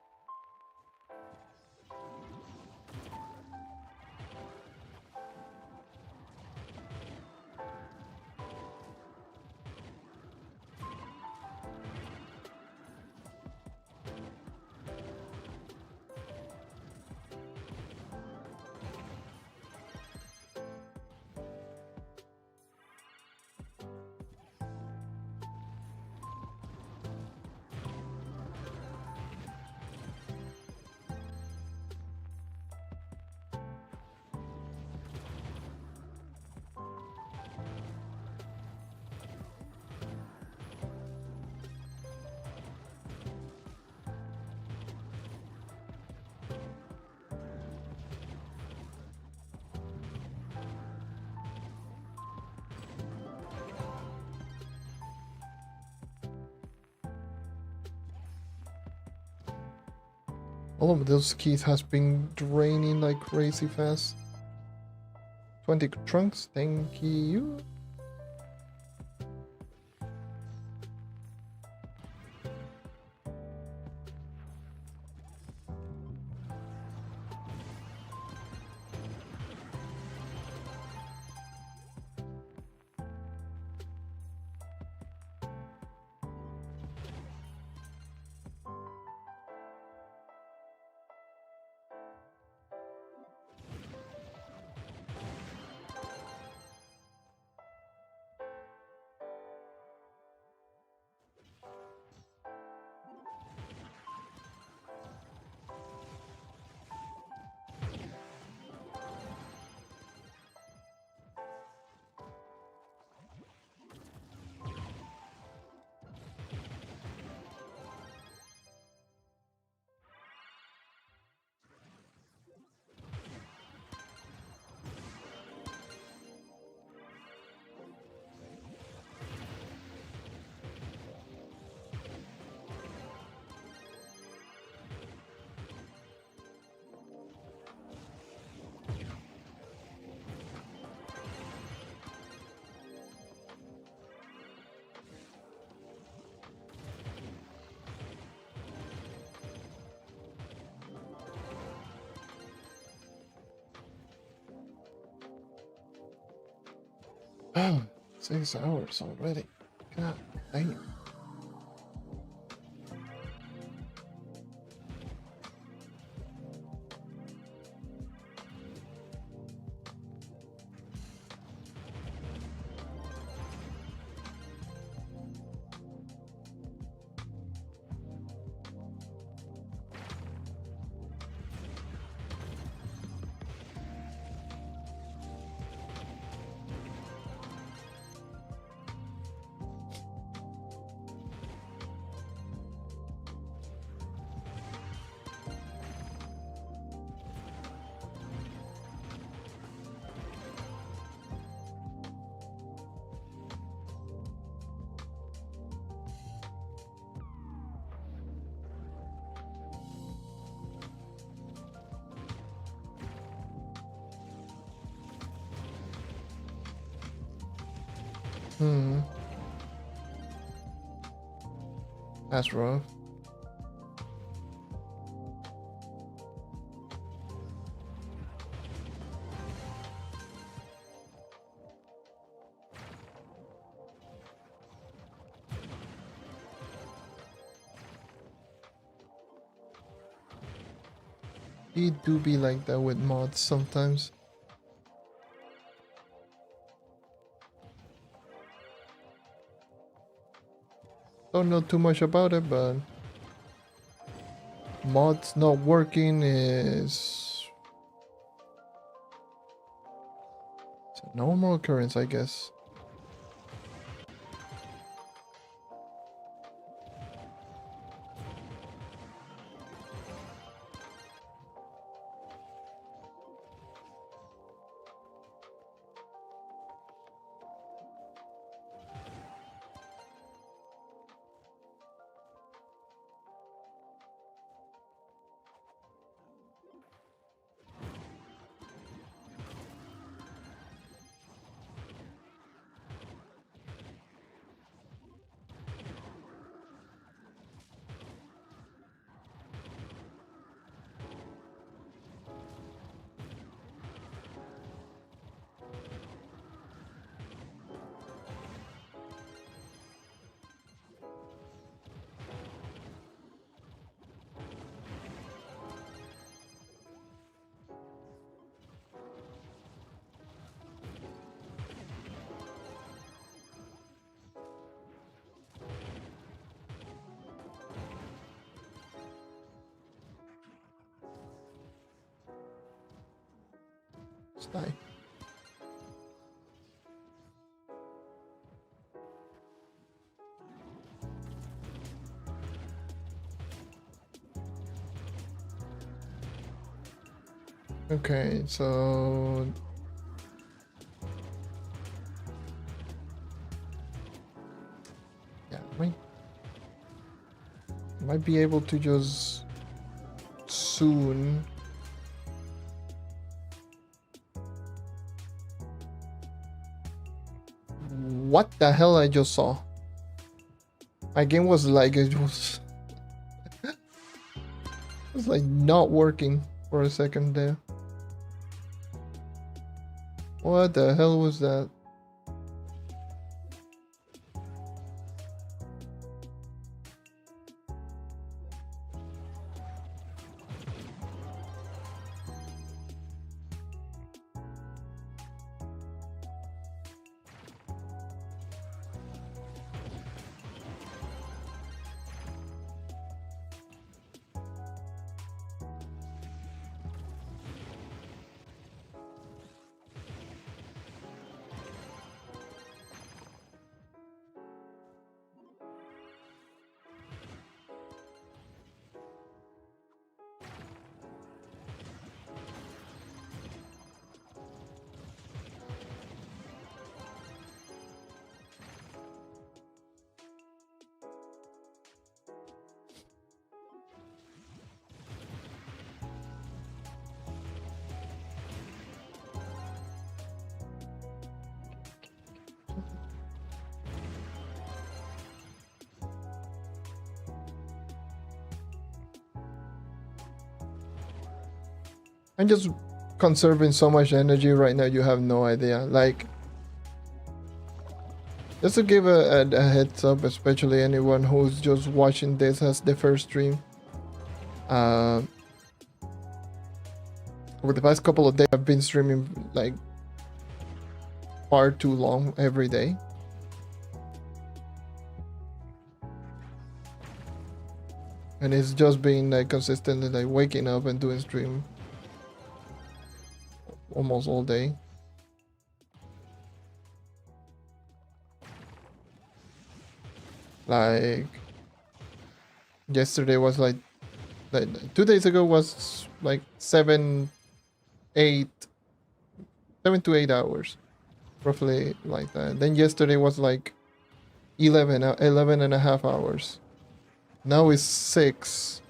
All of those keys has been draining like crazy fast. 20 trunks, thank you. Oh, 6 hours already. God damn. That's rough. It do be like that with mods sometimes. Don't know too much about it, but mods not working is it's a normal occurrence, I guess. Stay. Okay, so yeah, might be able to just soon. What the hell I just saw? My game was like it was like not working for a second there. What the hell was that? I'm just conserving so much energy right now, you have no idea. Like, Just to give a heads up, especially anyone who's just watching this as the first stream. Over the past couple of days, I've been streaming like far too long every day. And it's just been like consistently like waking up and doing stream almost all day. Like yesterday was like 2 days ago was like 7 to 8 hours, roughly like that. Then yesterday was like 11 and a half hours. Now it's 6.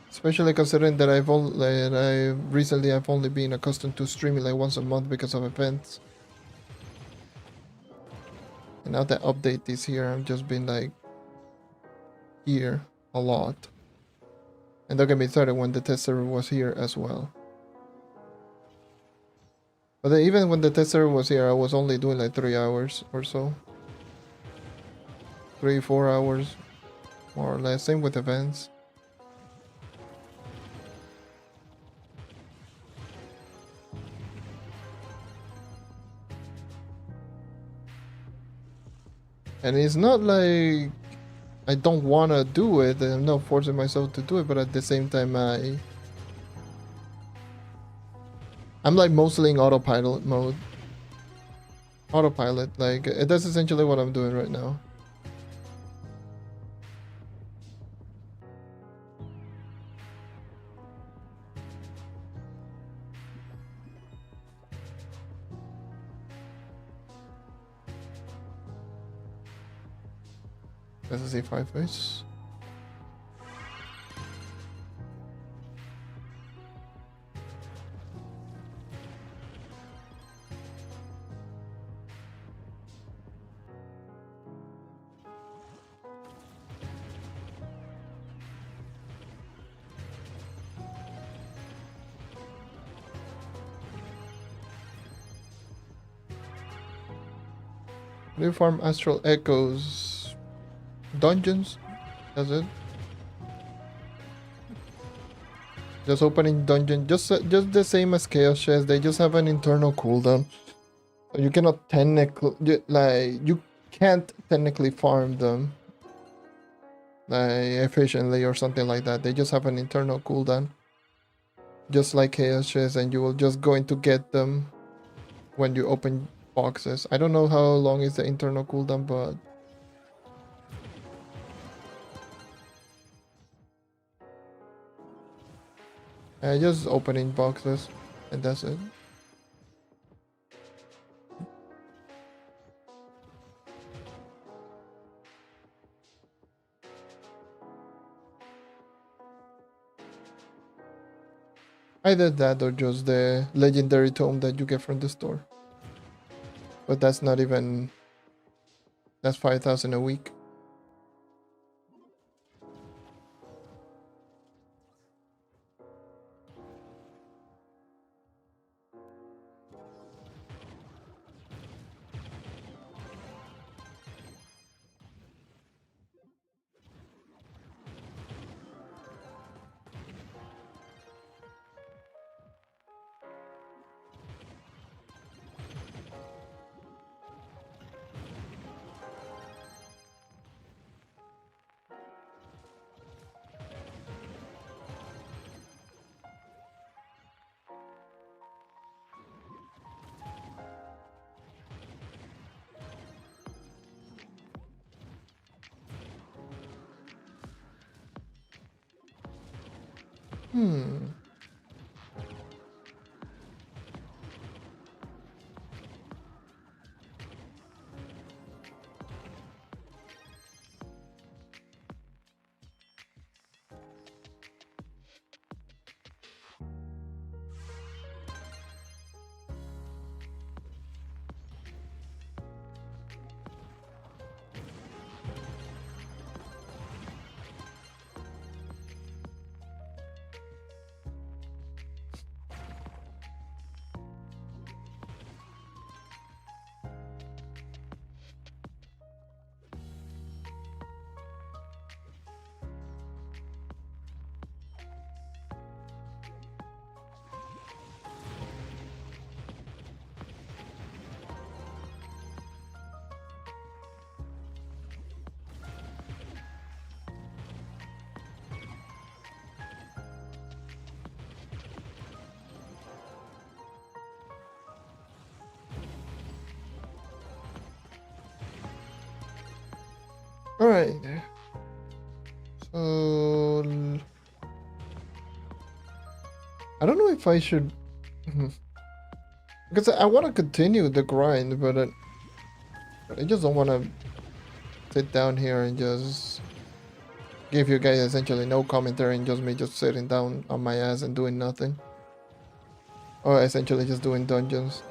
Especially considering that I've only been accustomed to streaming like once a month because of events. And now that update is here, I've just been like here a lot. And don't get me started when the test server was here as well. But then even when the test server was here, I was only doing like 3 hours or so. 3-4 hours, more or less. Same with events. And it's not like I don't want to do it, and I'm not forcing myself to do it, but at the same time, I'm like mostly in autopilot mode. Autopilot, like, that's essentially what I'm doing right now. Let's see 5 face. New farm astral echoes dungeons. That's it. Just opening dungeon, just the same as chaos chests. They just have an internal cooldown, so you cannot technically you can't technically farm them like efficiently or something like that. They just have an internal cooldown, just like chaos chests, and you will just going to get them when you open boxes. I don't know how long is the internal cooldown, but just opening boxes, and that's it. Either that or just the legendary tome that you get from the store. But that's not even... That's 5,000 a week. Alright. So I don't know if I should because I want to continue the grind, but I just don't want to sit down here and just give you guys essentially no commentary and just me just sitting down on my ass and doing nothing. Or essentially just doing dungeons.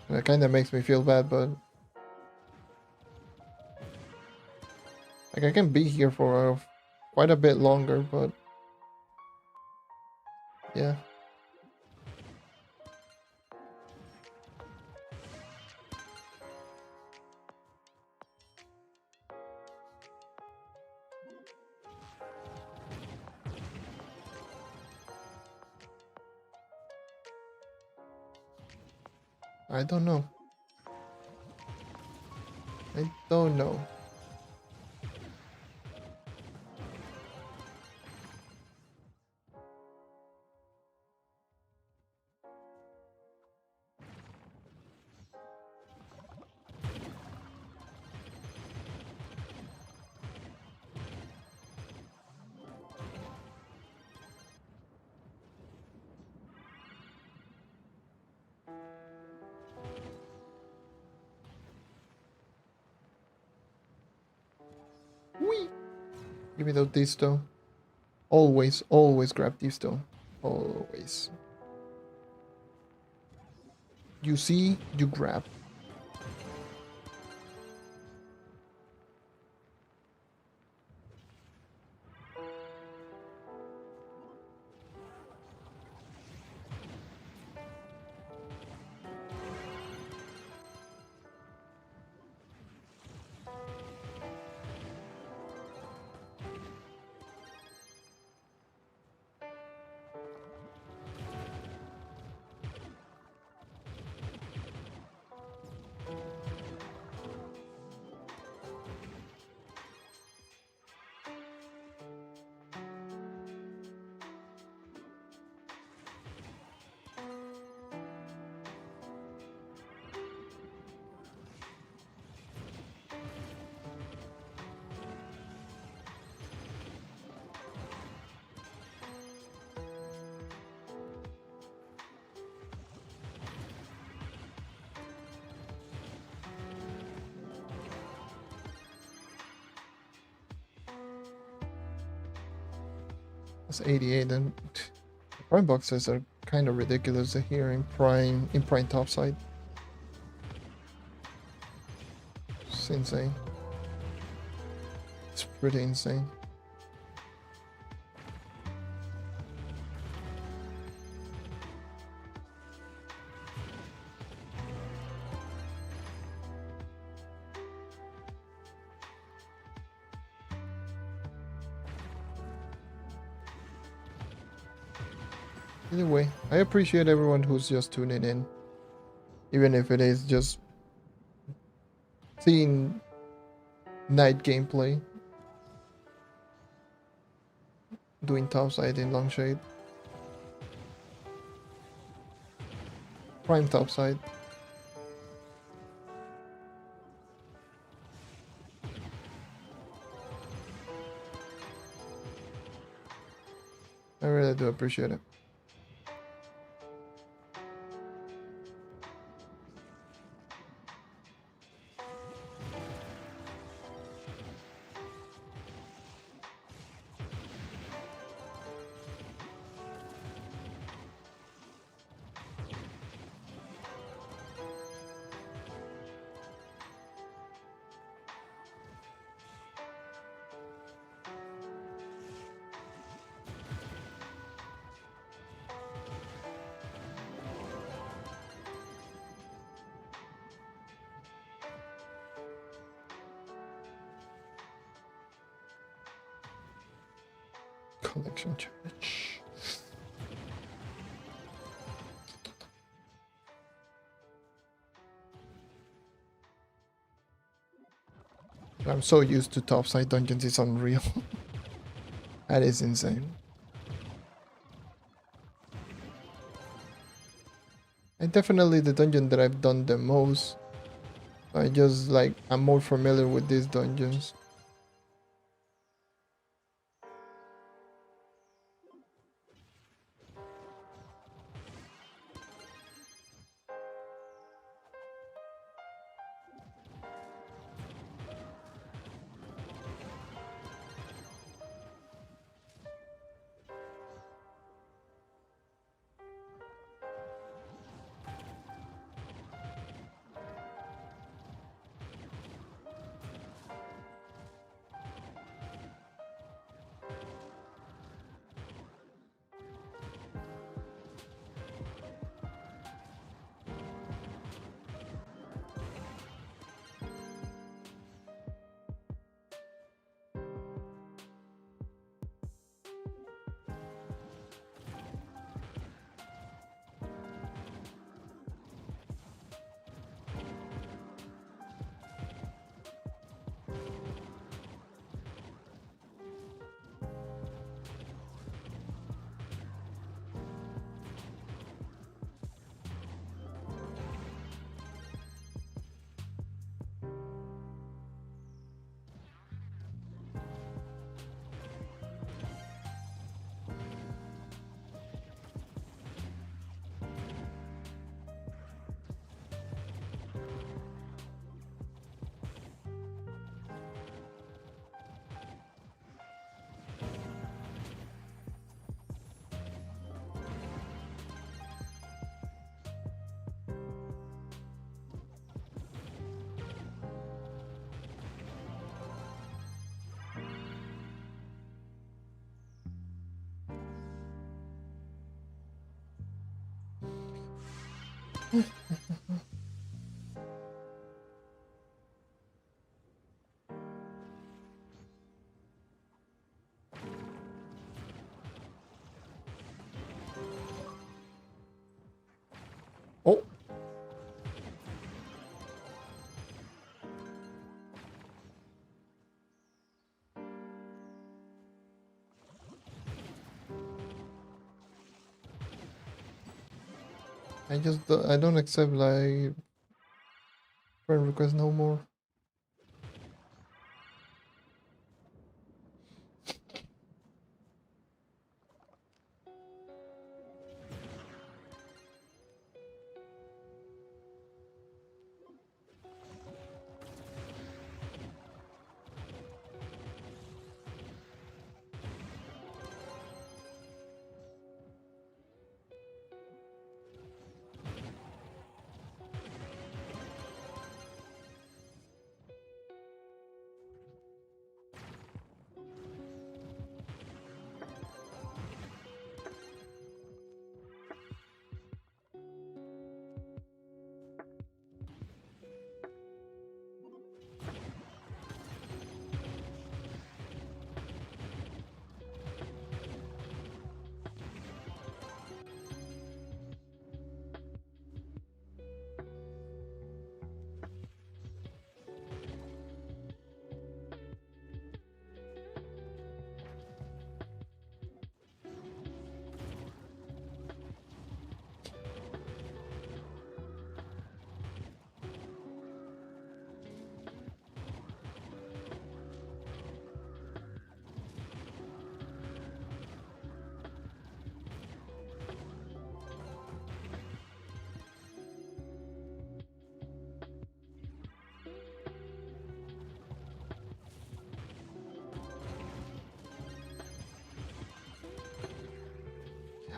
And it kind of makes me feel bad, but like I can be here for quite a bit longer, but yeah. I don't know. I don't know. Whee! Give me these though. Always grab these though. Always. You see, you grab. That's 88, and prime boxes are kind of ridiculous here in prime topside. It's insane. It's pretty insane. Either way, I appreciate everyone who's just tuning in, even if it is just seeing night gameplay, doing topside in long shade, prime topside. I really do appreciate it. Collection church. I'm so used to topside dungeons, it's unreal. That is insane. And definitely the dungeon that I've done the most. I'm more familiar with these dungeons. Oh. I don't accept like friend request no more.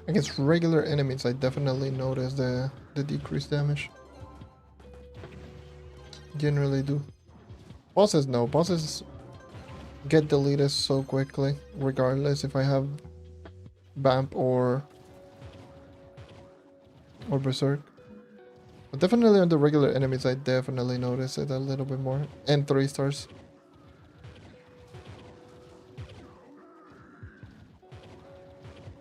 Against regular enemies, I definitely notice the decreased damage. Generally do. Bosses, no. Bosses get deleted so quickly, regardless if I have Vamp or Berserk. But definitely on the regular enemies, I definitely notice it a little bit more. And 3 stars.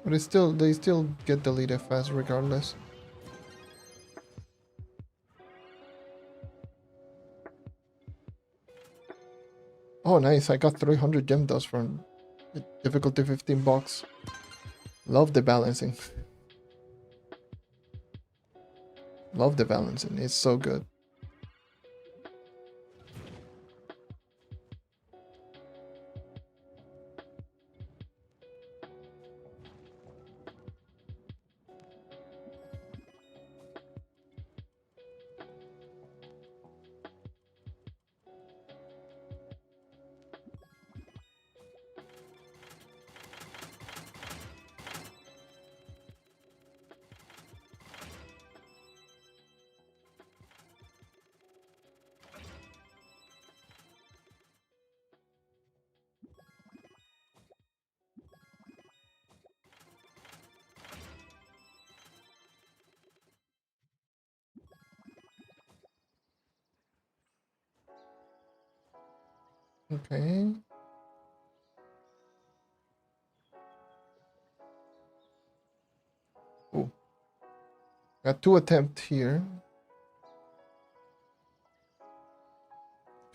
But they still get deleted fast regardless. Oh nice, I got 300 gem dust from difficulty 15 box. Love the balancing. Love the balancing, it's so good. Okay. Oh. Got 2 attempts here.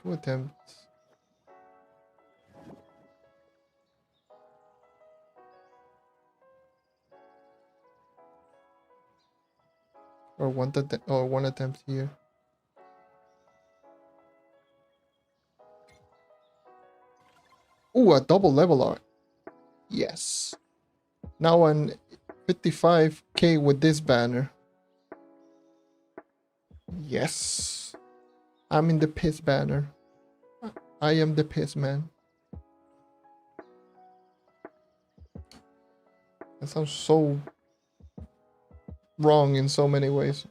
2 attempts. Or one attempt here. Ooh, a double level art. Yes. Now on 55k with this banner. Yes. I'm in the piss banner. I am the piss man. That sounds so wrong in so many ways.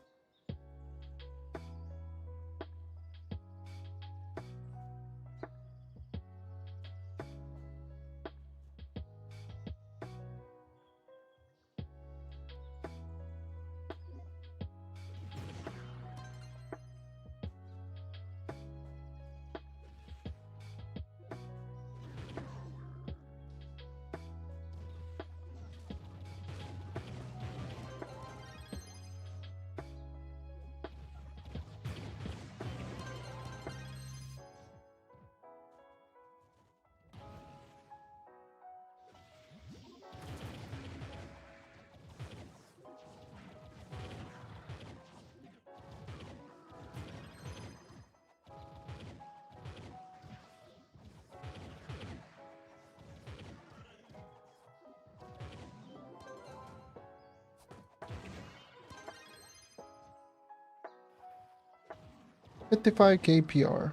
55k PR.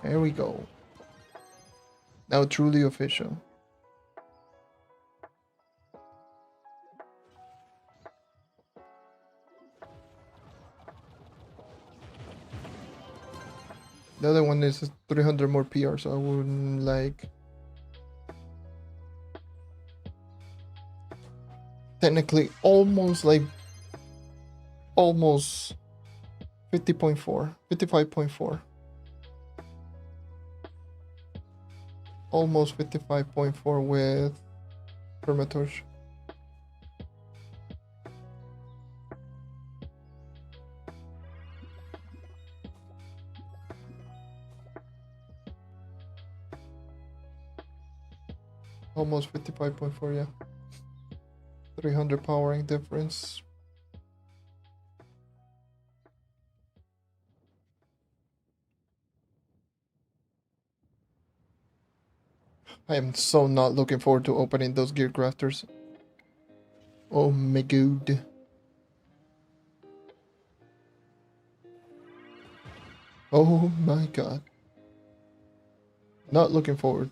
There we go. Now truly official. The other one is 300 more PR, so I wouldn't like... Technically, almost 50.4, 55.4. Almost 55.4 with Permatosh. Almost 55.4, yeah. 300 powering difference. I am so not looking forward to opening those gear crafters. Oh my god. Oh my god. Not looking forward.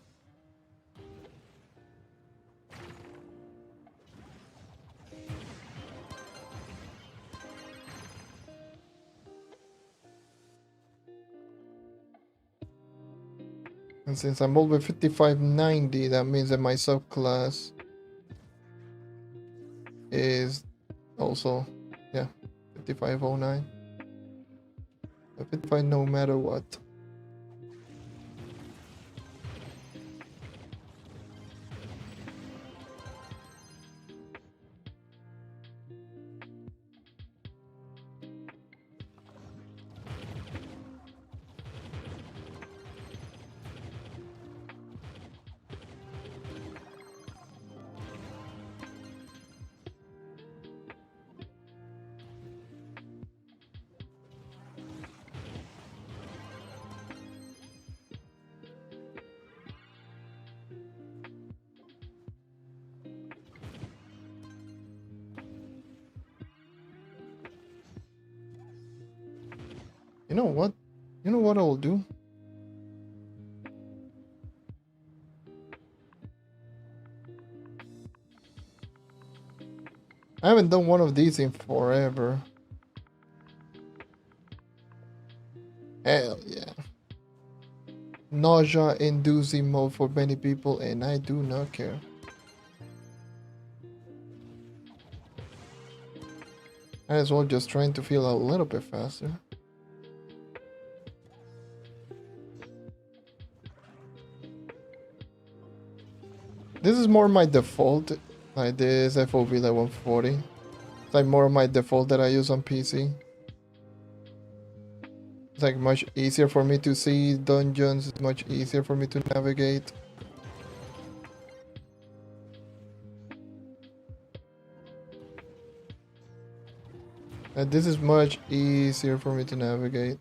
And since I'm over 5590, that means that my subclass is also, yeah, 5509. 55 no matter what. You know what? You know what I'll do? I haven't done one of these in forever. Hell yeah. Nausea inducing mode for many people, and I do not care. Might as well just trying to feel a little bit faster. This is more my default, like this FOV like 140. It's like more of my default that I use on PC. It's like much easier for me to see dungeons, it's much easier for me to navigate. And this is much easier for me to navigate.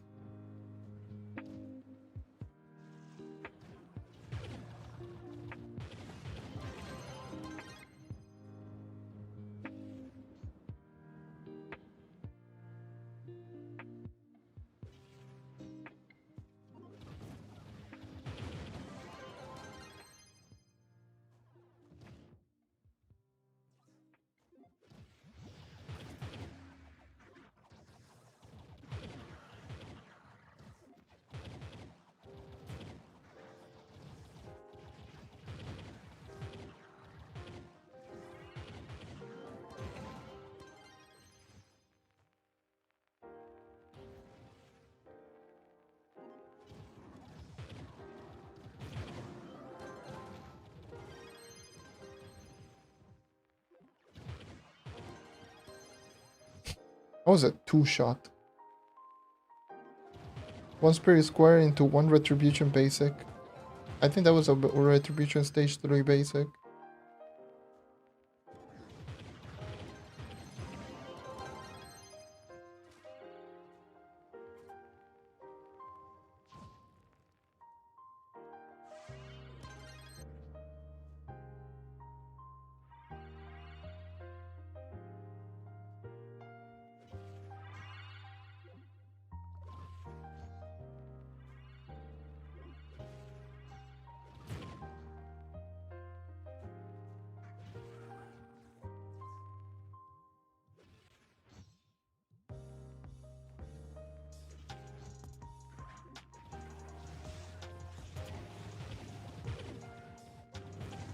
That was a two-shot. One spirit square into one retribution basic. I think that was a retribution stage 3 basic.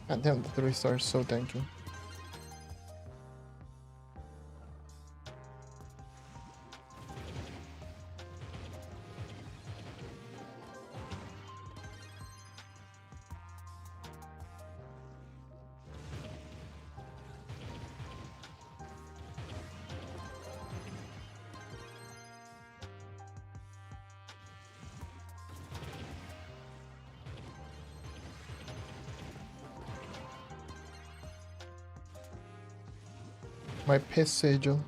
God damn, the 3 stars so tanky. My piss sigil.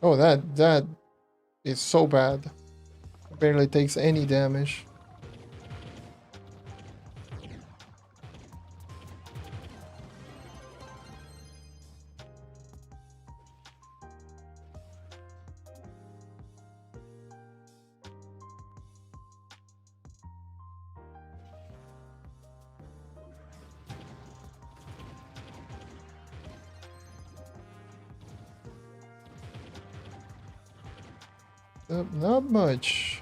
Oh, that is so bad. Barely takes any damage. Not much.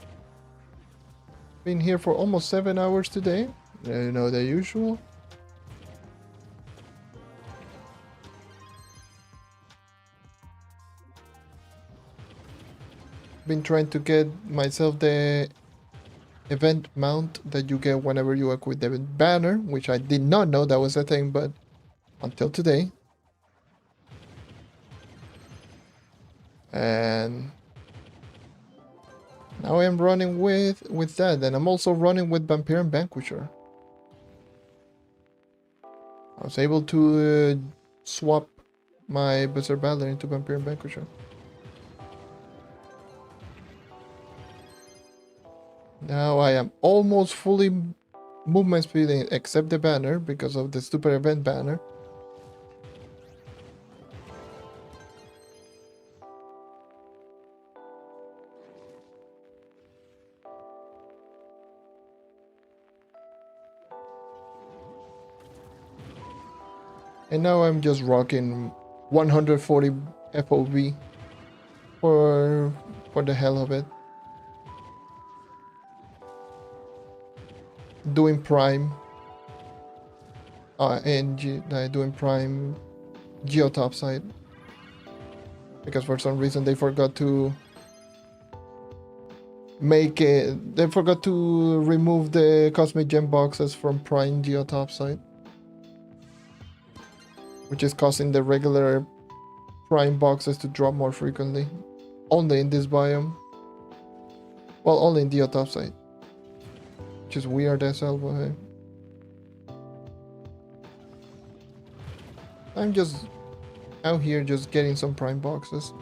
Been here for almost 7 hours today. You know, the usual. Been trying to get myself the event mount that you get whenever you equip the banner, which I did not know that was a thing, but until today. And now I am running with that, and I'm also running with Vampire and Vanquisher. I was able to swap my Berserk Battler into Vampire and Vanquisher. Now I am almost fully movement speeding except the banner because of the stupid event banner. And now I'm just rocking 140 FOV for the hell of it. Doing Prime. Doing Prime Geode topside. Because for some reason they forgot to make it. They forgot to remove the Cosmic Gem boxes from Prime Geode topside, which is causing the regular Prime boxes to drop more frequently. Only in this biome. Well, only in Geode topside. Which is weird as hell, but hey. I'm just out here just getting some Prime boxes.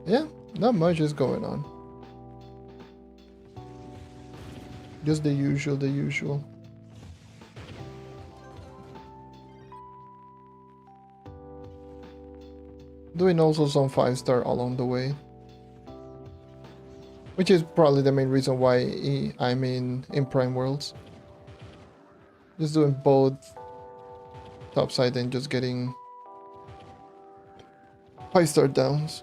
Yeah, not much is going on. Just the usual. Doing also some 5-star along the way. Which is probably the main reason why I'm in Prime Worlds. Just doing both topside and just getting 5-star downs.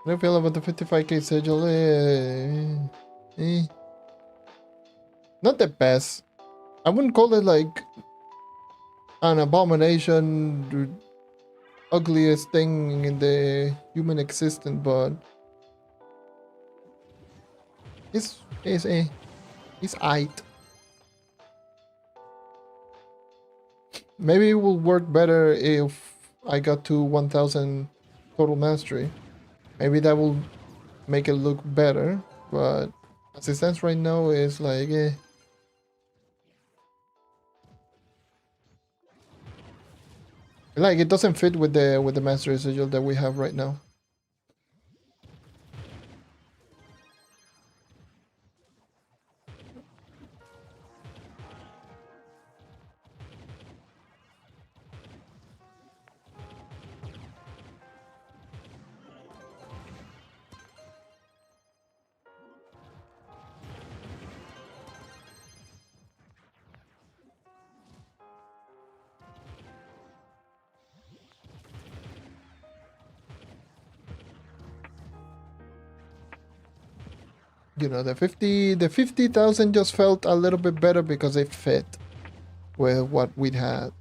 How do you feel about the 55k sigil? Not the best. I wouldn't call it like an abomination, ugliest thing in the human existence, but it's aight. Maybe it will work better if I got to 1000 total mastery. Maybe that will make it look better, but as it stands right now, it's like like it doesn't fit with the mastery sigil that we have right now. You know, the 50,000 just felt a little bit better because it fit with what we'd had.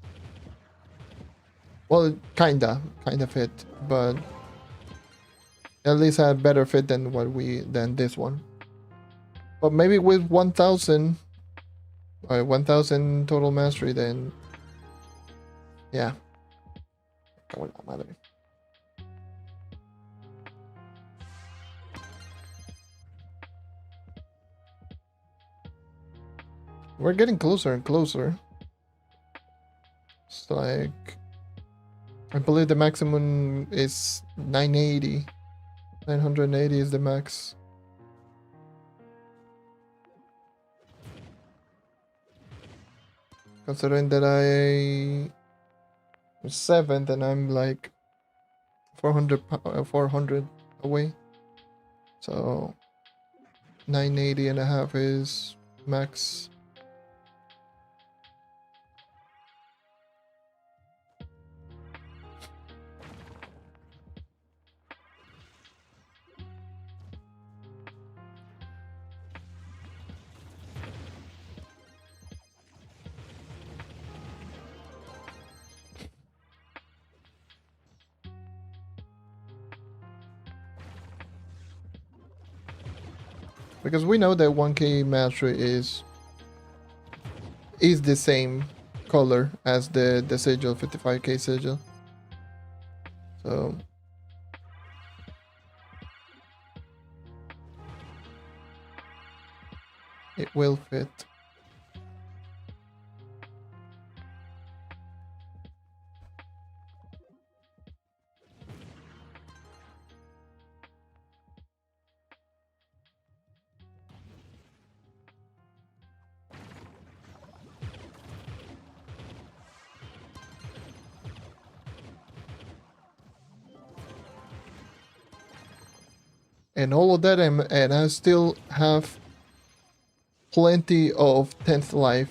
Well, kinda fit, but at least had better fit than than this one. But maybe with 1000 or 1000 total mastery, then yeah. Cago en la madre. We're getting closer and closer. It's like, I believe the maximum is 980. 980 is the max. Considering that I'm 7th and I'm like 400 away. So 980 and a half is max. Because we know that 1k mastery is the same color as the sigil, 55k sigil. So it will fit. And all of that, and I still have plenty of 10th life.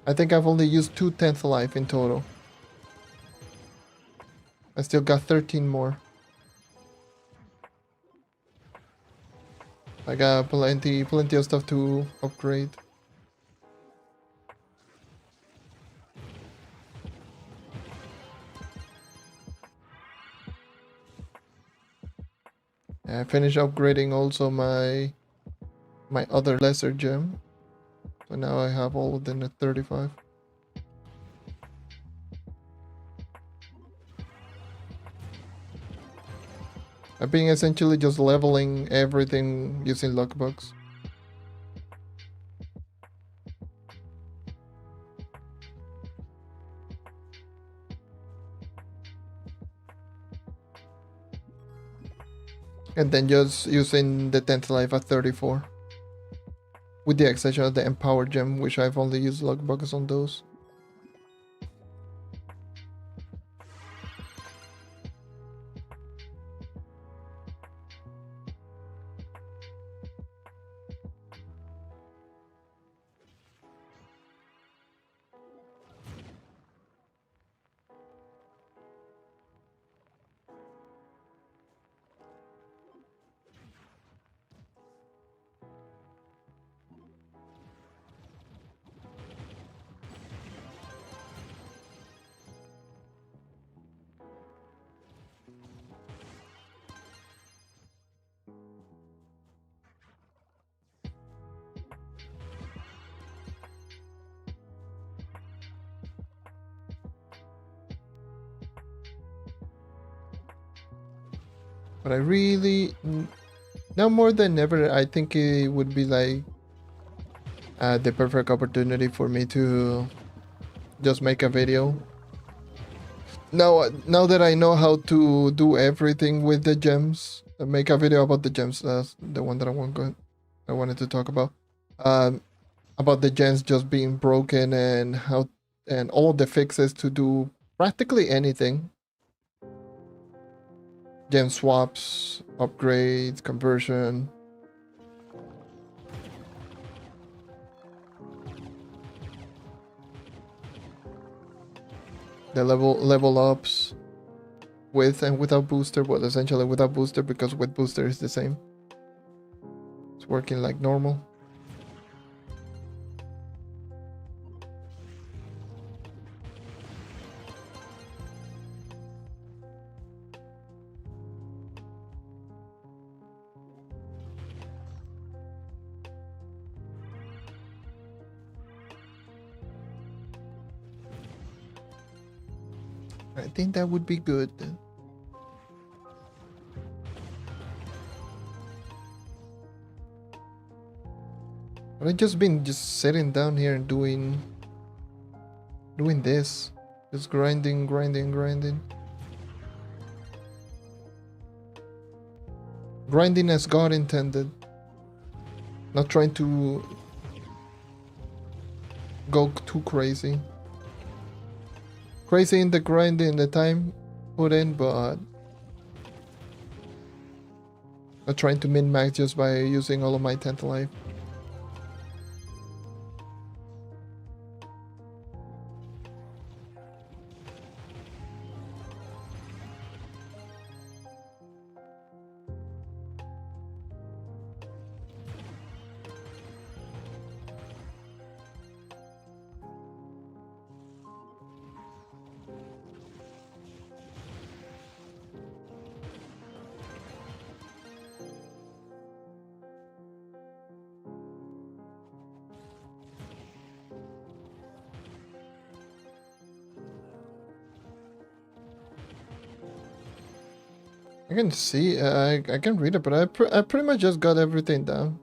I think I've only used 2 10th life in total. I still got 13 more. I got plenty of stuff to upgrade. I finished upgrading also my other lesser gem. So now I have all of them at 35. I've been essentially just leveling everything using luckbucks. And then just using the 10th life at 34. With the exception of the empowered gem, which I've only used luckbucks on those. But I really, now more than ever, I think it would be like the perfect opportunity for me to just make a video. Now that I know how to do everything with the gems, make a video about the gems. That's the one that I wanted to talk about. About the gems just being broken and how and all the fixes to do practically anything. Gem swaps, upgrades, conversion. The level ups with and without booster, well essentially without booster because with booster is the same. It's working like normal. I think that would be good. But I've just been sitting down here and doing this. Just grinding. Grinding as God intended. Not trying to go too crazy. Crazy in the grinding, the time put in, but not trying to min-max just by using all of my 10th life. I can see, I can read it, but I pretty much just got everything down.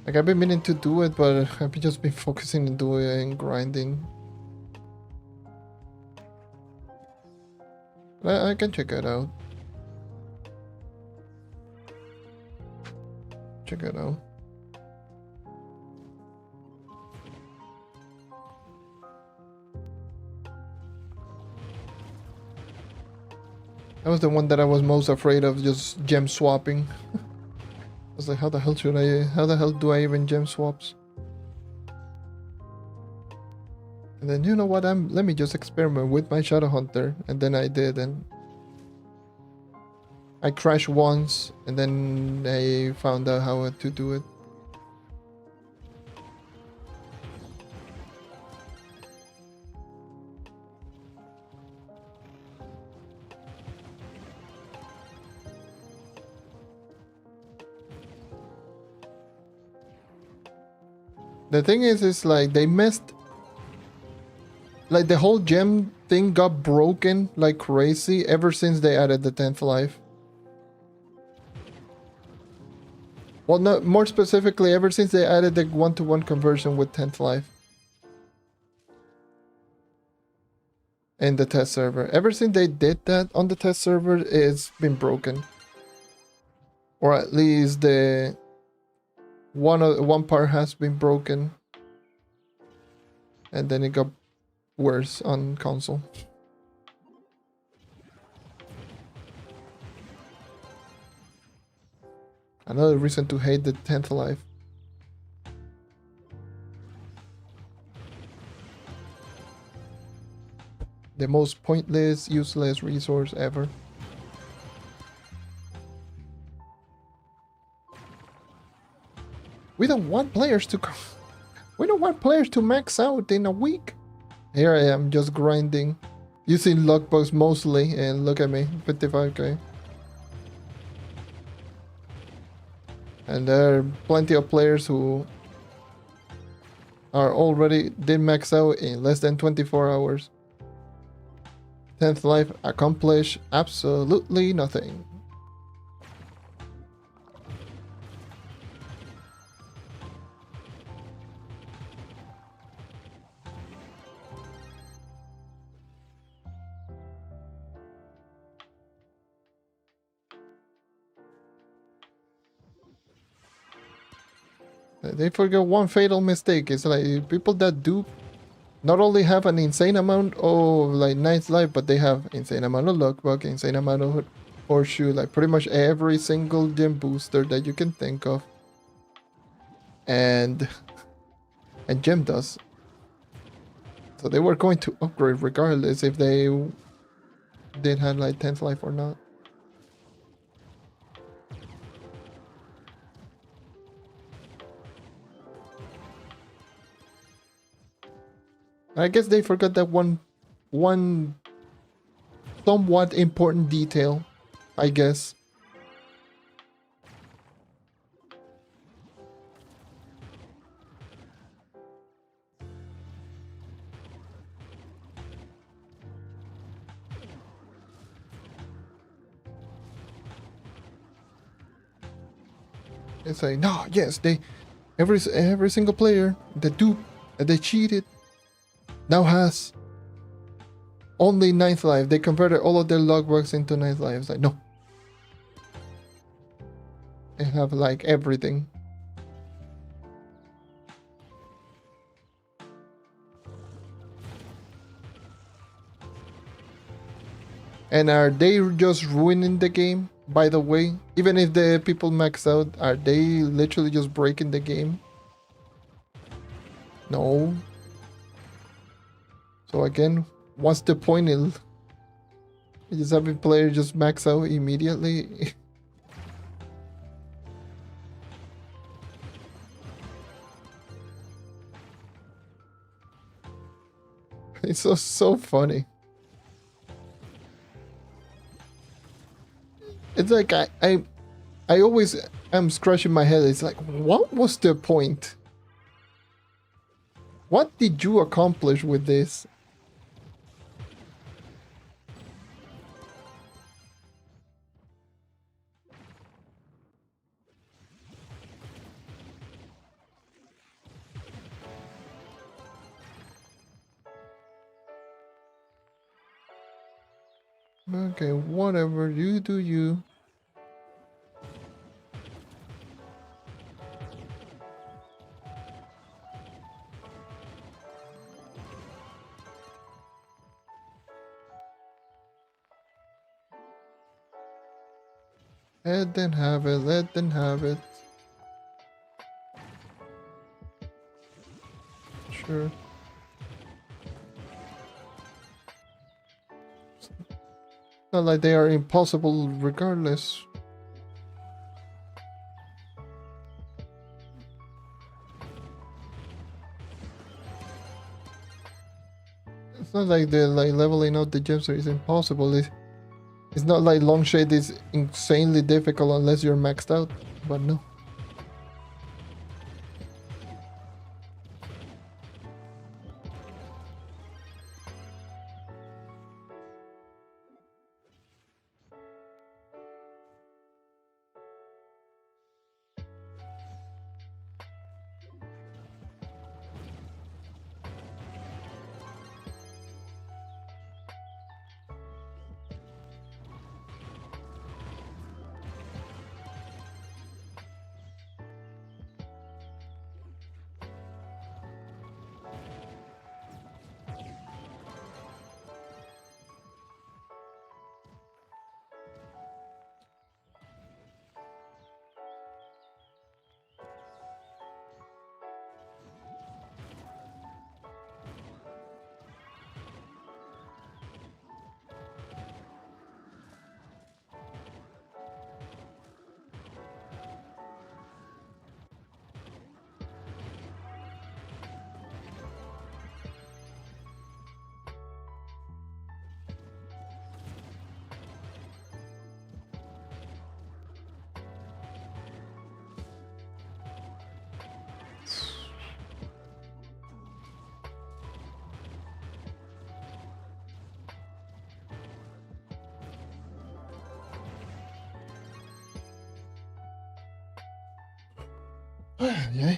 Like I've been meaning to do it, but I've just been focusing on doing grinding. I can check it out. Check it out. That was the one that I was most afraid of, just gem swapping. I was like, how the hell do I even gem swaps? And then, you know what, let me just experiment with my Shadow Hunter. And then I did, and I crashed once, and then I found out how to do it. The thing is like they messed, like the whole gem thing got broken like crazy ever since they added the 10th life. Well, no, more specifically, ever since they added the 1-to-1 conversion with 10th life in the test server. Ever since they did that on the test server, it's been broken, or at least the one part has been broken, and then it got worse on console. Another reason to hate the 10th life. The most pointless, useless resource ever. We don't want players to max out in a week. Here I am just grinding, using logbox mostly, and look at me, 55k. And there are plenty of players who did max out in less than 24 hours. 10th life accomplish absolutely nothing. They forget one fatal mistake. It's like people that do not only have an insane amount of like nice life, but they have insane amount of luck bug, insane amount of horseshoe, like pretty much every single gem booster that you can think of. And gem does. So they were going to upgrade regardless if they did have like 10th life or not. I guess they forgot that one somewhat important detail, I guess. It's like, no, yes, they every single player that they cheated now has only 9th life. They converted all of their logworks into 9th life. It's like, no. They have like everything. And are they just ruining the game, by the way? Even if the people max out, are they literally just breaking the game? No. So again, what's the point in just having players just max out immediately? It's so funny. It's like I always am scratching my head. It's like, what was the point? What did you accomplish with this? Okay, whatever, you do you. Let them have it, let them have it. Sure. Not like they are impossible regardless. It's not like the leveling out the gems is impossible. It's not like long shade is insanely difficult unless you're maxed out, but no. Yeah.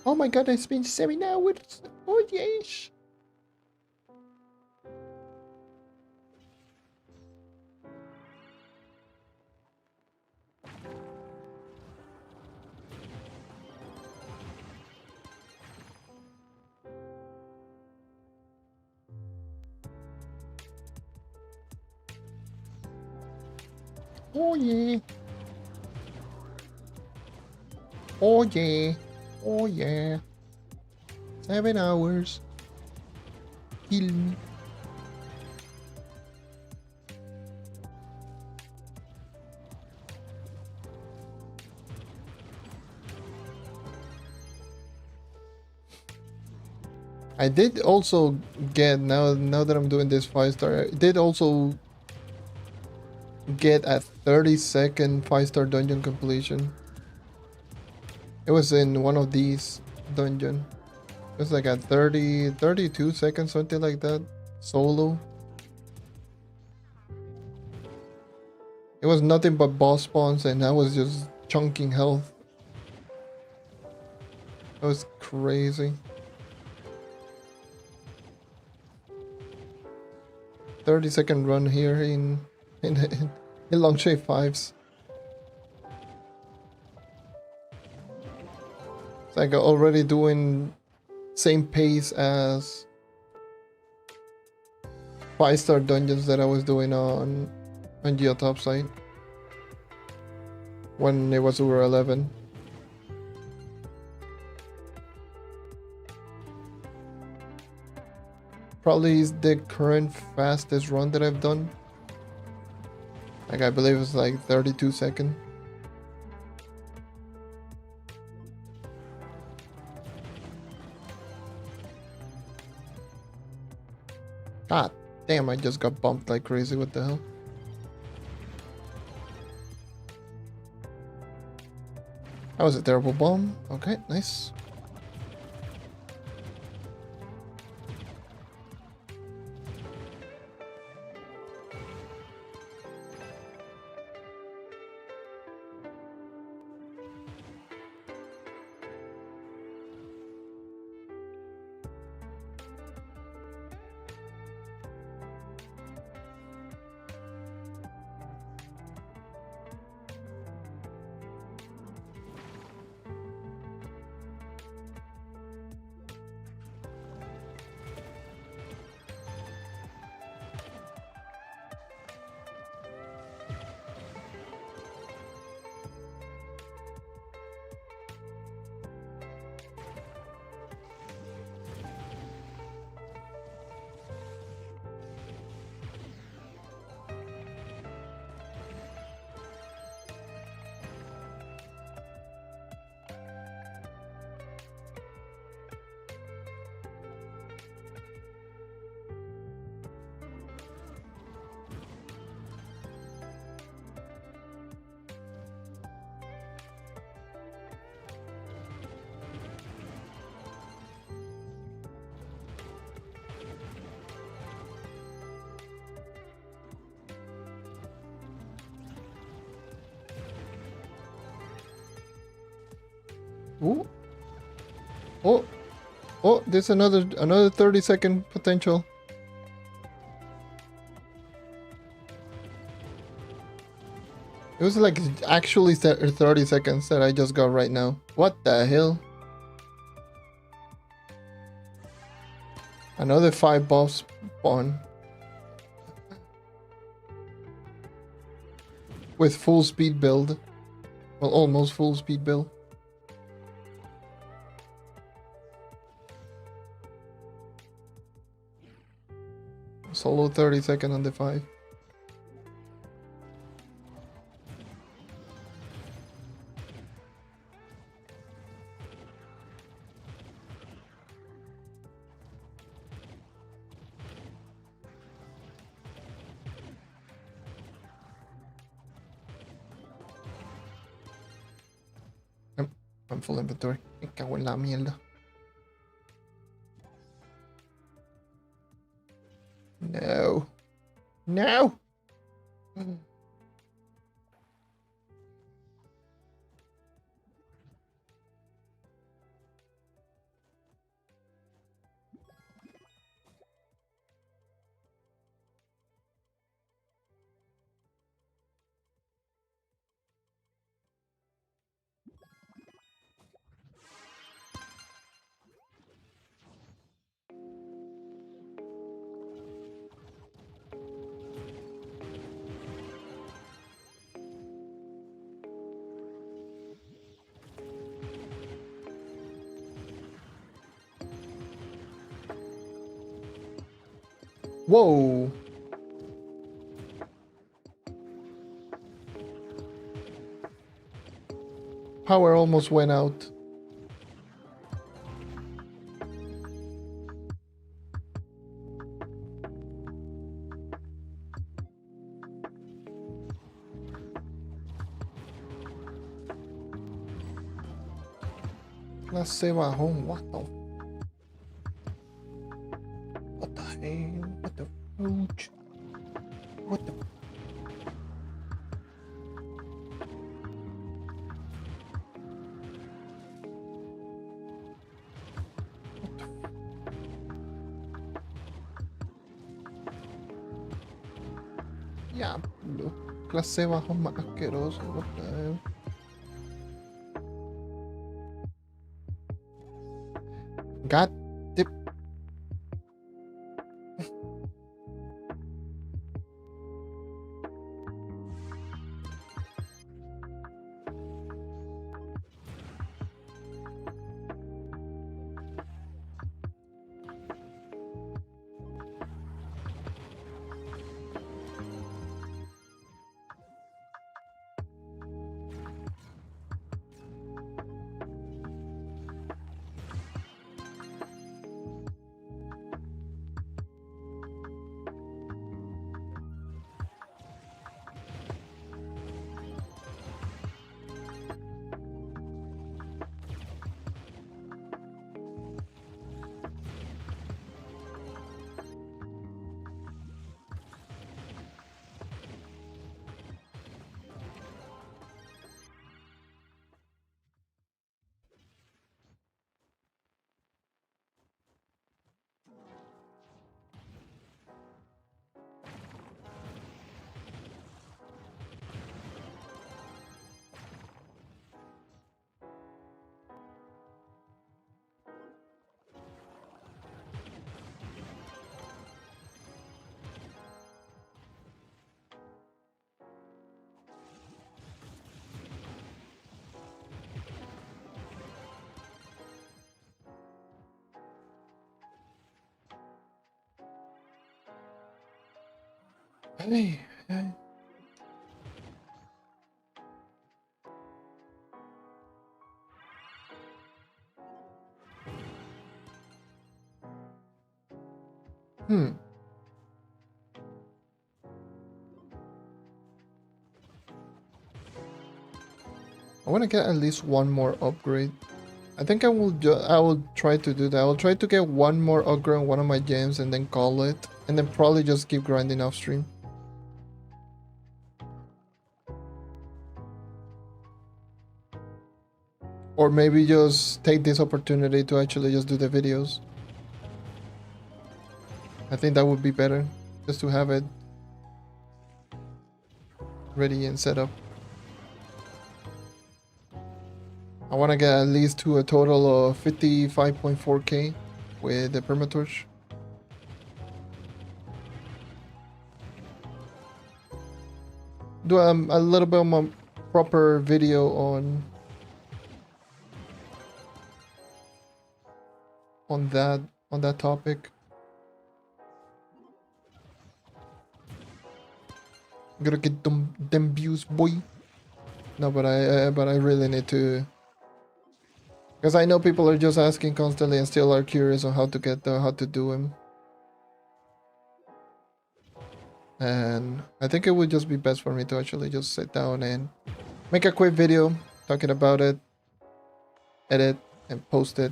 Oh my god, it's been 7 hours. Oh yes. Oh yeah. Oh yeah. Oh yeah. 7 hours. Kill me. I did also get now that I'm doing this 5-star. I did also get a 30-second 5-star dungeon completion. It was in one of these dungeon. It was like a 32 seconds, something like that. Solo. It was nothing but boss spawns and I was just chunking health. That was crazy. 30-second run here in long shape 5s. It's like already doing same pace as 5-star dungeons that I was doing on Geode topside when it was over 11. Probably is the current fastest run that I've done. Like I believe it's like 32 seconds. God damn, I just got bumped like crazy. What the hell? That was a terrible bomb. Okay, nice. Ooh. Oh. Oh, there's another 30-second potential. It was like actually 30 seconds that I just got right now. What the hell? Another 5 boss spawn. With full speed build. Well, almost full speed build. Solo 30-second on the 5. I'm full inventory. Me cago en la mierda. No. No. Whoa. Power almost went out. Clase bajón. What the? What the hell? What the fooch? What the? Diablo. Clase bajón más asqueroso. What the hell? God dip. Hey, hey. I want to get at least one more upgrade. I think I will try to do that. I will try to get one more upgrade on one of my gems and then call it. And then probably just keep grinding off stream. Or maybe just take this opportunity to actually just do the videos. I think that would be better. Just to have it ready and set up. I want to get at least to a total of 55.4k with the permatorch. Do a little bit of a proper video on that topic. Gotta get them views, boy. No, but I really need to, because I know people are just asking constantly and still are curious on how to get how to do them. And I think it would just be best for me to actually just sit down and make a quick video talking about it, edit, and post it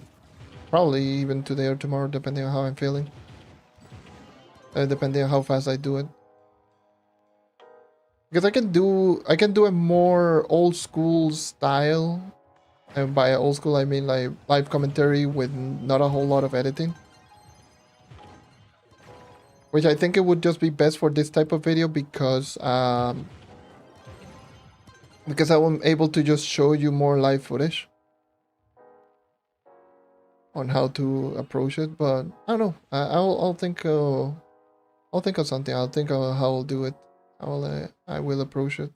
probably even today or tomorrow, depending on how I'm feeling. Depending on how fast I do it. Because I can do a more old school style. And by old school I mean like live commentary with not a whole lot of editing. Which I think it would just be best for this type of video because I'm able to just show you more live footage on how to approach it. But I don't know. I'll think of something. I'll think of how I'll do it. I will approach it.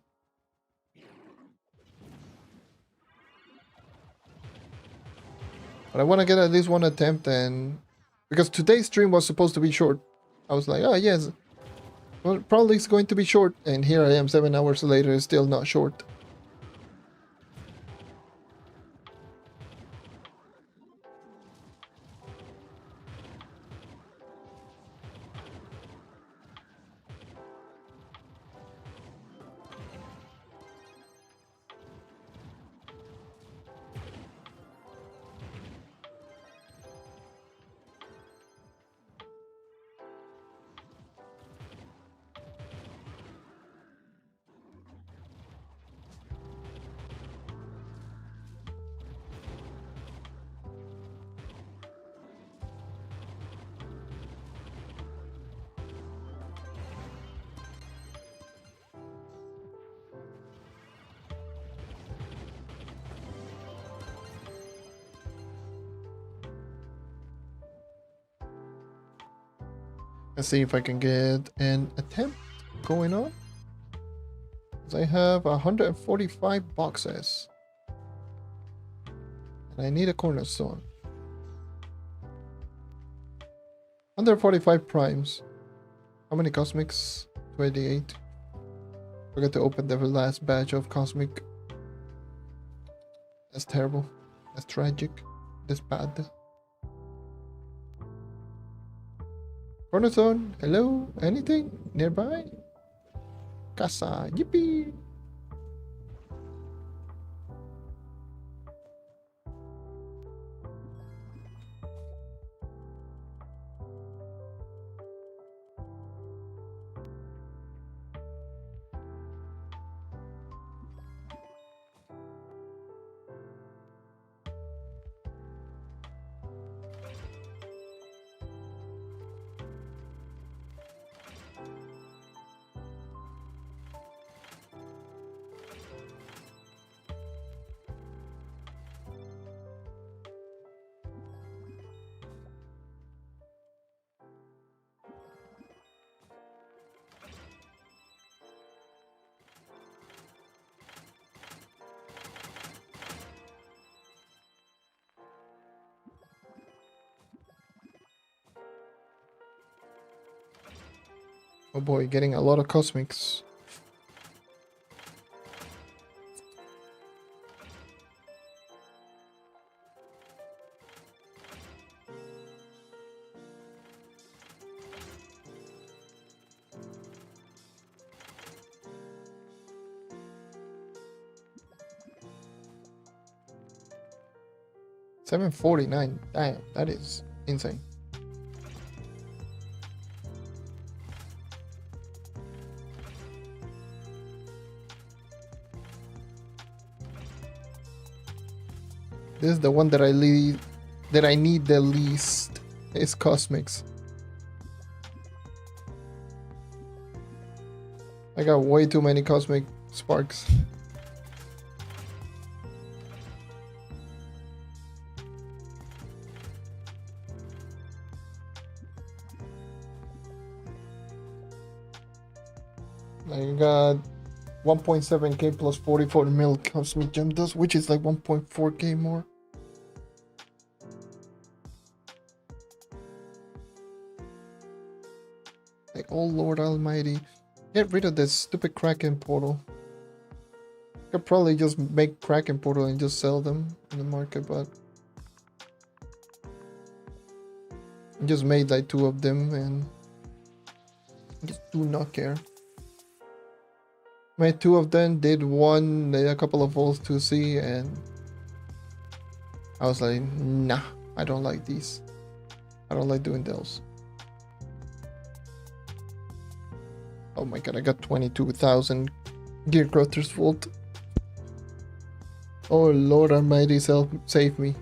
But I want to get at least one attempt, and because today's stream was supposed to be short, I was like, oh yes, well probably it's going to be short, and here I am 7 hours later, it's still not short. Let's see if I can get an attempt going on. I have 145 boxes. And I need a cornerstone. 145 primes. How many cosmics? 28. Forgot to open the last batch of cosmic. That's terrible. That's tragic. That's bad. Cornerstone, hello? Anything nearby? Casa, yippee! Oh boy, getting a lot of cosmics. $749. Damn, that is insane. This is the one that I need the least. Is cosmics. I got way too many cosmic sparks. I got 1.7k plus 44 mil cosmic gem dust, which is like 1.4k more. Like, oh Lord Almighty, get rid of this stupid Kraken portal. I could probably just make Kraken portal and just sell them in the market, but I just made like 2 of them and I just do not care. Made 2 of them, did one, a couple of volts to see, and I was like, nah, I don't like these. I don't like doing those. Oh my god, I got 22,000 gear growthers volt. Oh Lord Almighty, save me.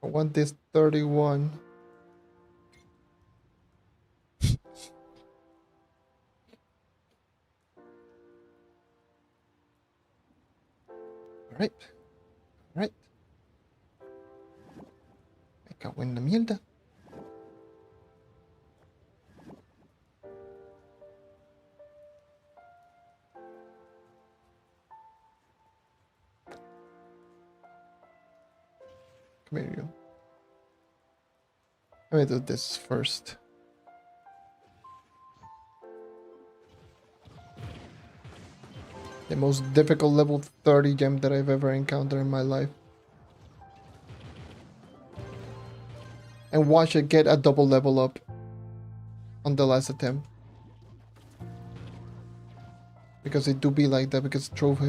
I want this 31. Alright. Alright. Me cago en la mierda. Come here, you. Let me do this first. The most difficult level 30 gem that I've ever encountered in my life. And watch it get a double level up on the last attempt. Because it do be like that, because Trove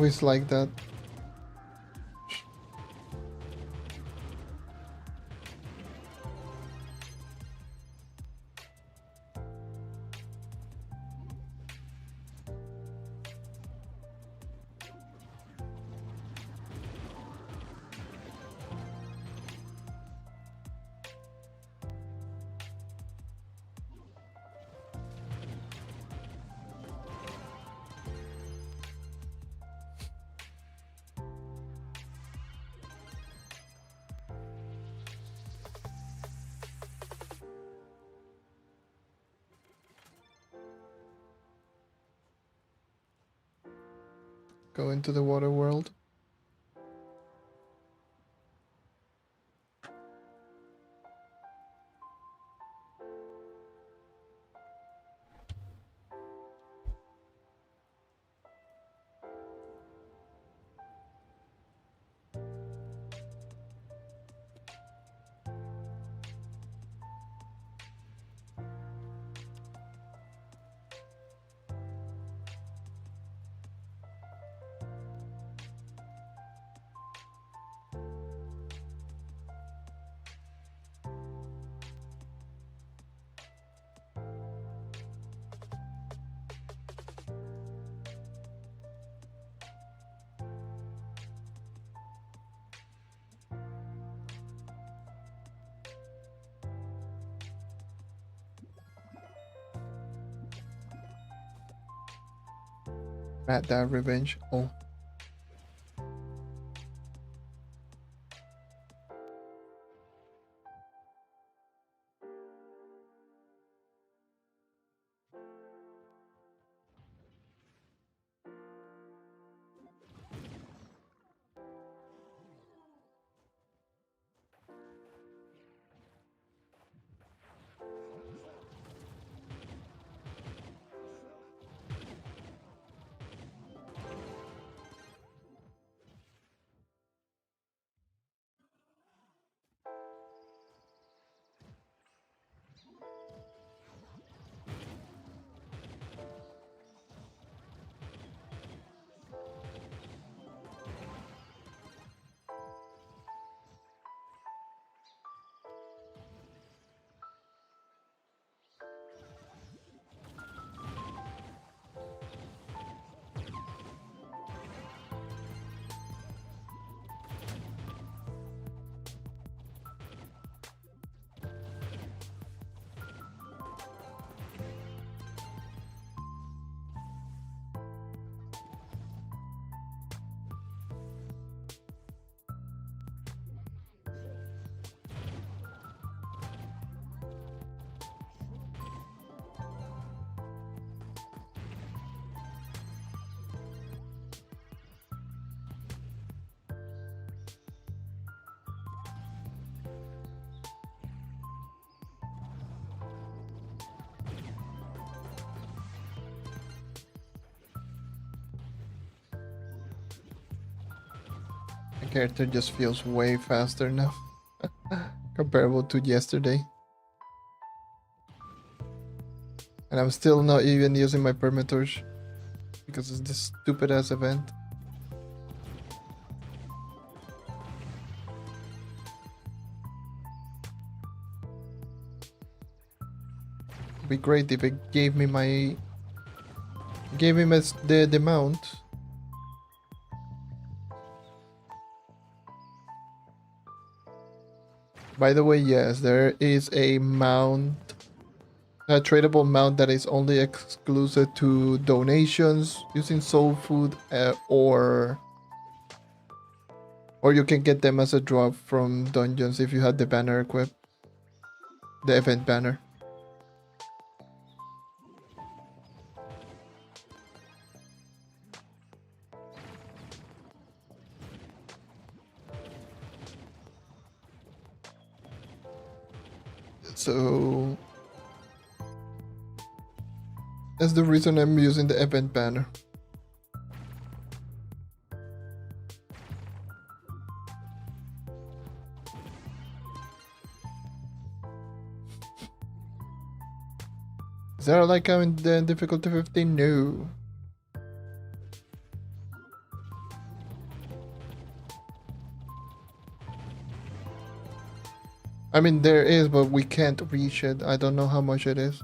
is like that. Go into the water world. At that revenge. Oh. Character just feels way faster now. Comparable to yesterday. And I'm still not even using my permatorch because it's this stupid ass event. It'd be great if it gave me the mount. By the way, yes, there is a mount, a tradable mount that is only exclusive to donations using soul food, or you can get them as a drop from dungeons if you have the banner equipped, the event banner. So that's the reason I'm using the event banner. Is there like I'm in the difficulty 15? No. I mean, there is, but we can't reach it. I don't know how much it is.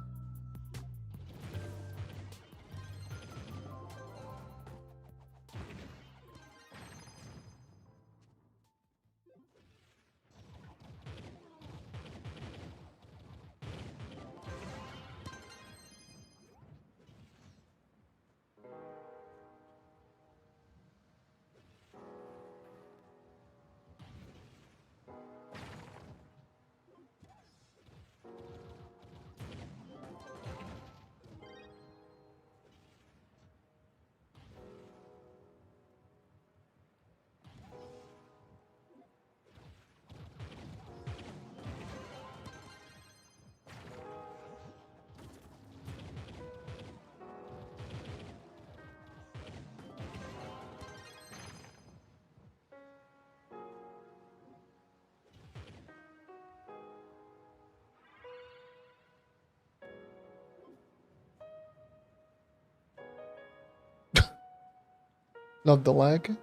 Love the lag.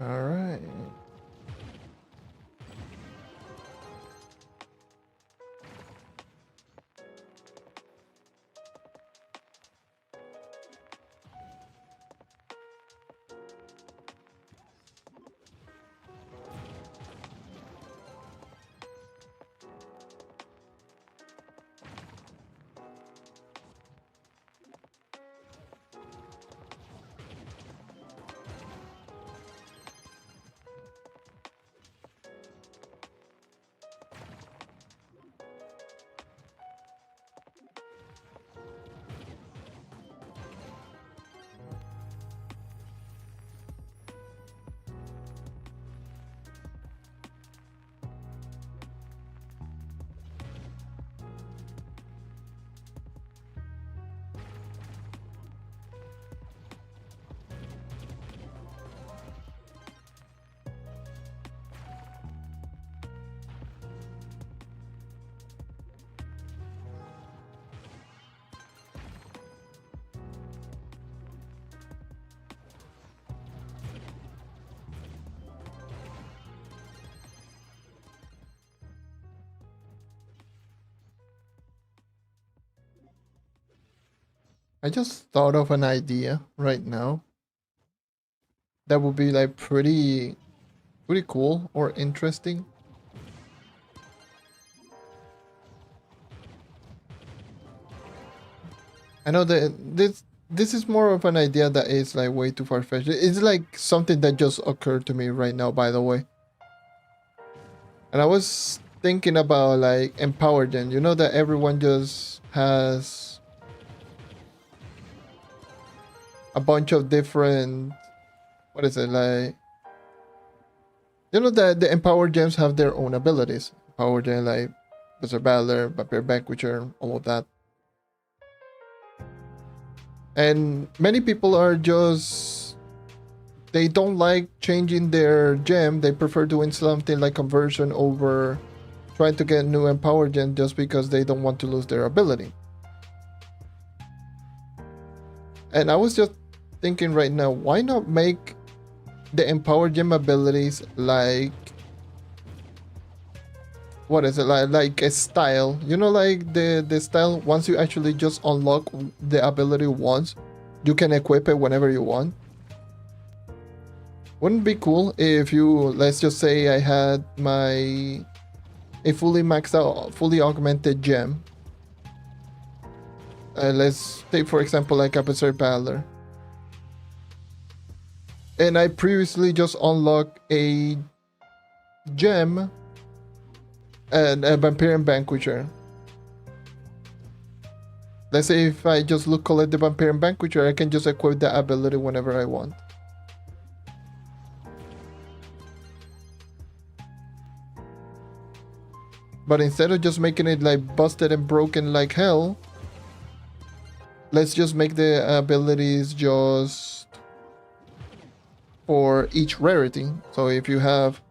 All right. I just thought of an idea right now that would be like pretty cool or interesting. I know that this is more of an idea that is like way too far-fetched. It's like something that just occurred to me right now, by the way. And I was thinking about like Empower Gen. You know that everyone just has a bunch of different, what is it, like, you know that the Empower Gems have their own abilities. Empower Gen, like Berserker Battler, Vampire Vanquisher, all of that. And many people are just, they don't like changing their gem. They prefer doing something like conversion over trying to get new Empower Gem just because they don't want to lose their ability. And I was just thinking right now, why not make the Empower Gem abilities like, what is it, like a style, you know, like the style, once you actually just unlock the ability once, you can equip it whenever you want. Wouldn't it be cool if you, let's just say I had a fully maxed out, fully augmented gem, let's take for example like a Berserker Battler, and I previously just unlocked a gem and a Vampire Vanquisher. Let's say if I just collect the Vampire Vanquisher, I can just equip the ability whenever I want. But instead of just making it like busted and broken like hell, let's just make the abilities just for each rarity. So if you have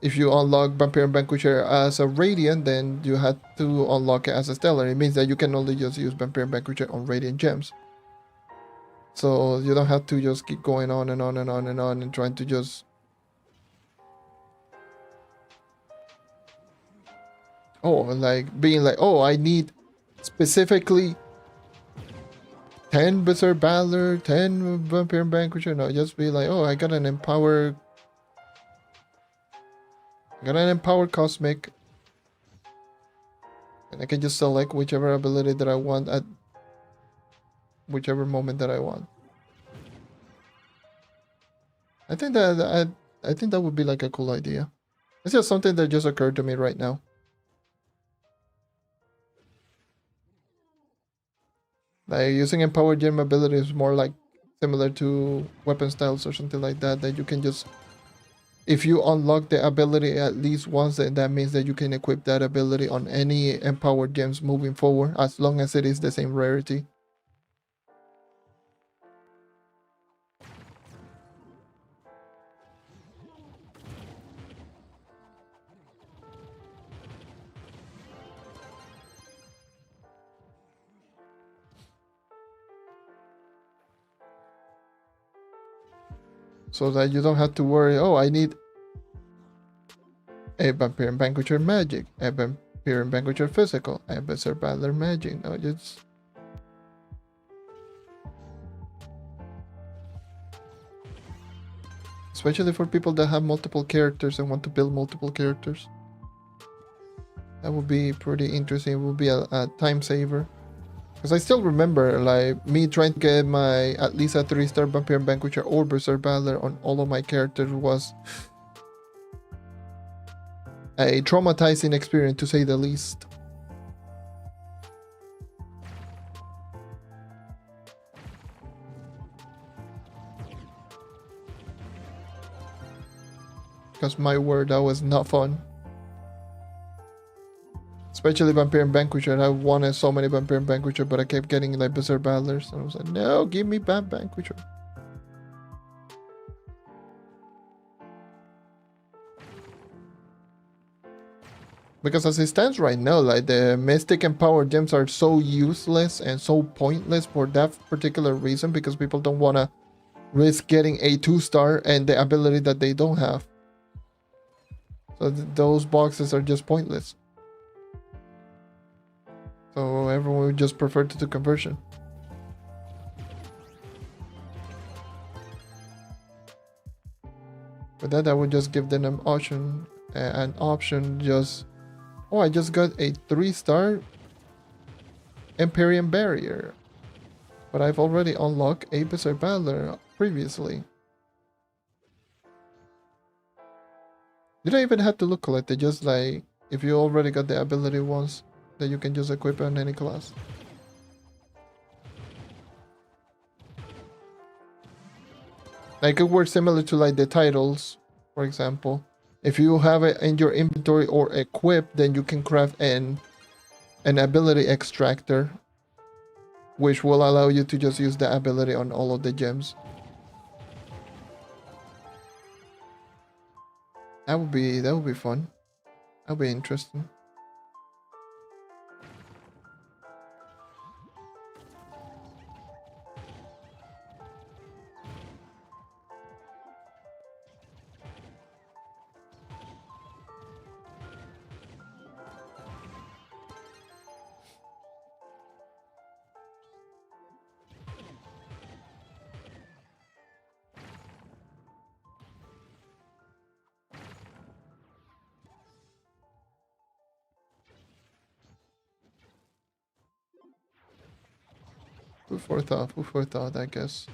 if you unlock Vampire Vanquisher as a Radiant, then you have to unlock it as a Stellar. It means that you can only just use Vampire Vanquisher on Radiant gems. So you don't have to just keep going on and on and on and on and trying to just... Oh, like being like, oh, I need specifically 10 Berserker Battler, 10 Vampire Vanquisher. No, just be like, oh, I got an Empower Cosmic, and I can just select whichever ability that I want at whichever moment that I want. I think that would be like a cool idea. It's just something that just occurred to me right now. Like using Empower Gem ability is more like similar to weapon styles or something like that, that you can just, if you unlock the ability at least once, then that means that you can equip that ability on any Empowered Gems moving forward, as long as it is the same rarity. So that you don't have to worry, oh, I need a Vampire Vanquisher Magic, a Vampire Vanquisher Physical, a Berserker Battler Magic. No, just... Especially for people that have multiple characters and want to build multiple characters. That would be pretty interesting. It would be a time saver. Because I still remember, like, me trying to get my at least a 3-star Vampire Vanquisher or Berserker Battler on all of my characters was a traumatizing experience, to say the least. Because my word, that was not fun. Especially Vampire Vanquisher. I wanted so many Vampire Vanquisher, but I kept getting like Berserker Battlers. And I was like, no, give me Vanquisher. Because as it stands right now, like the Mystic and Power Gems are so useless and so pointless for that particular reason, because people don't want to risk getting a 2-star and the ability that they don't have. So those boxes are just pointless. So everyone would just prefer to do conversion. With that, I would just give them an option just... Oh, I just got a 3-star Empyrean Barrier. But I've already unlocked a Berserk Battler previously. You don't even have to look collect it, just like if you already got the ability once, that you can just equip on any class. Like it works similar to like the titles, for example. If you have it in your inventory or equipped, then you can craft an ability extractor, which will allow you to just use the ability on all of the gems. That would be fun. That would be interesting. Food for thought, I guess.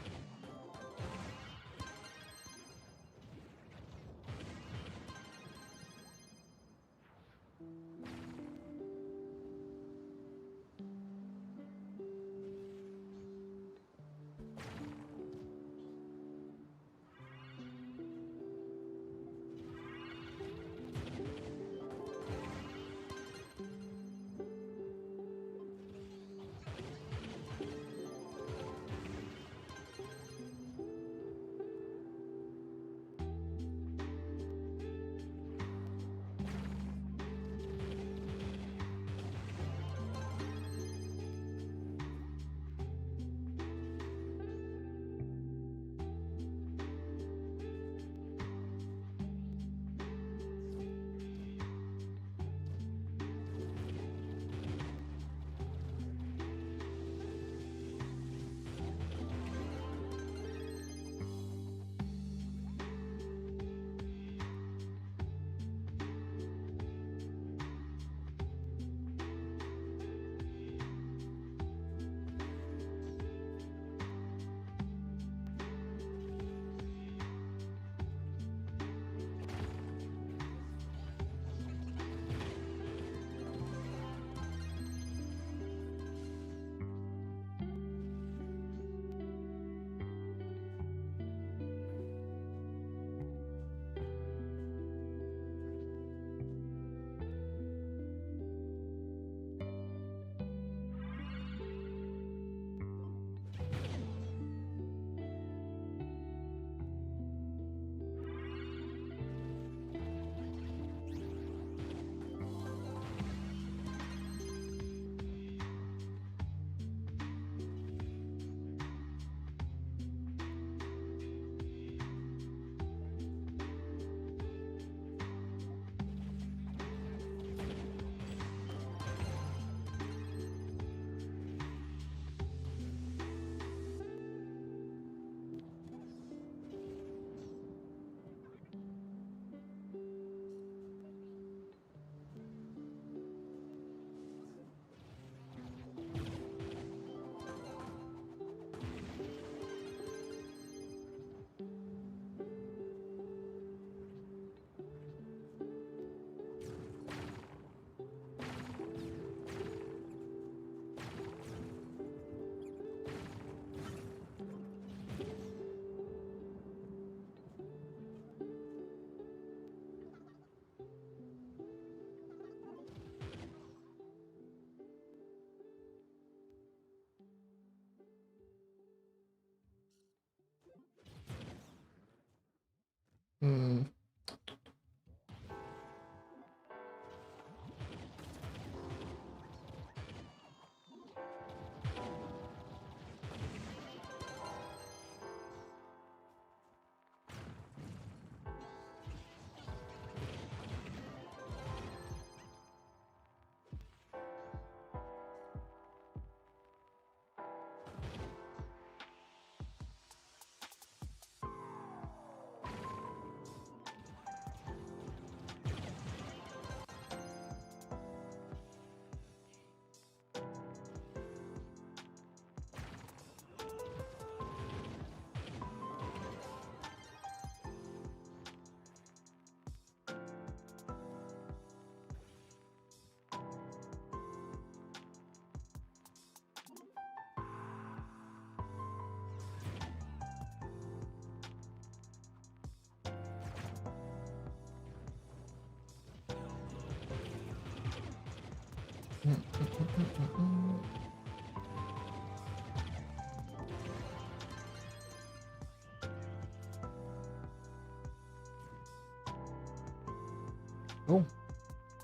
Oh,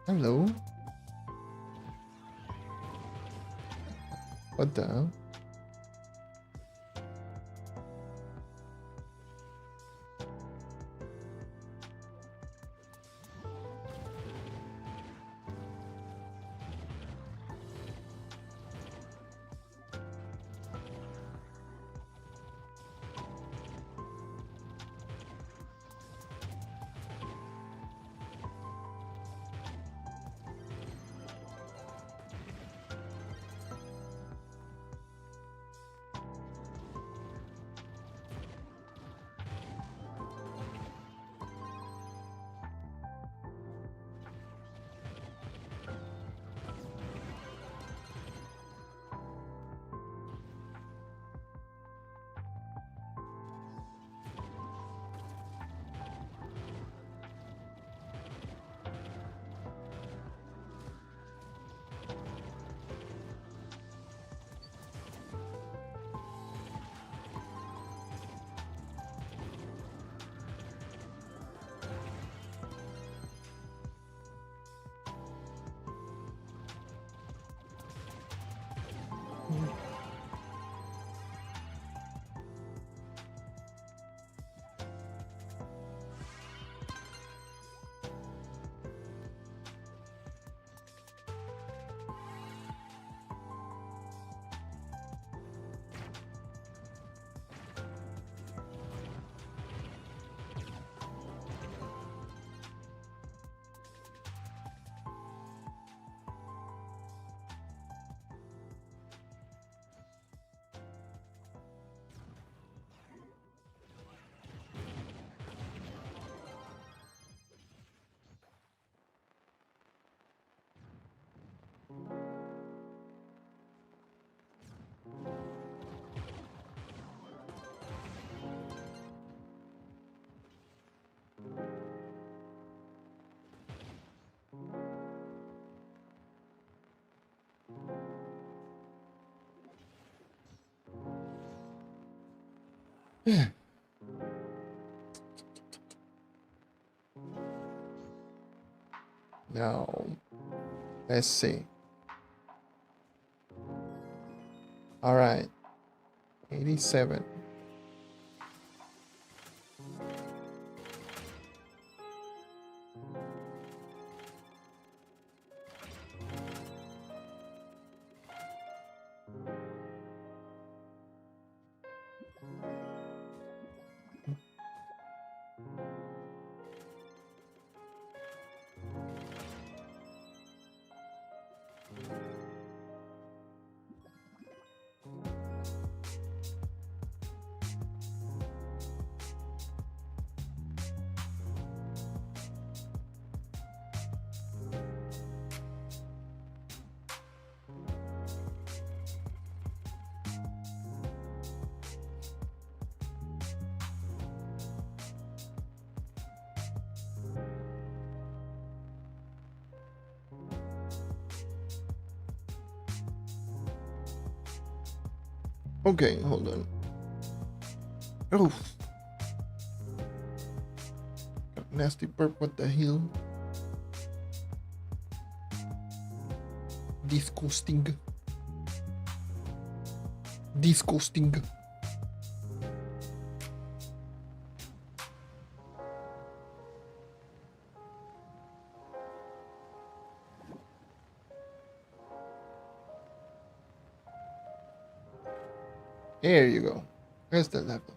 hello. What the hell? Now, let's see. All right, 87. Okay, hold on. Oh, nasty burp. What the hell? Disgusting. Disgusting. There you go. There's the level.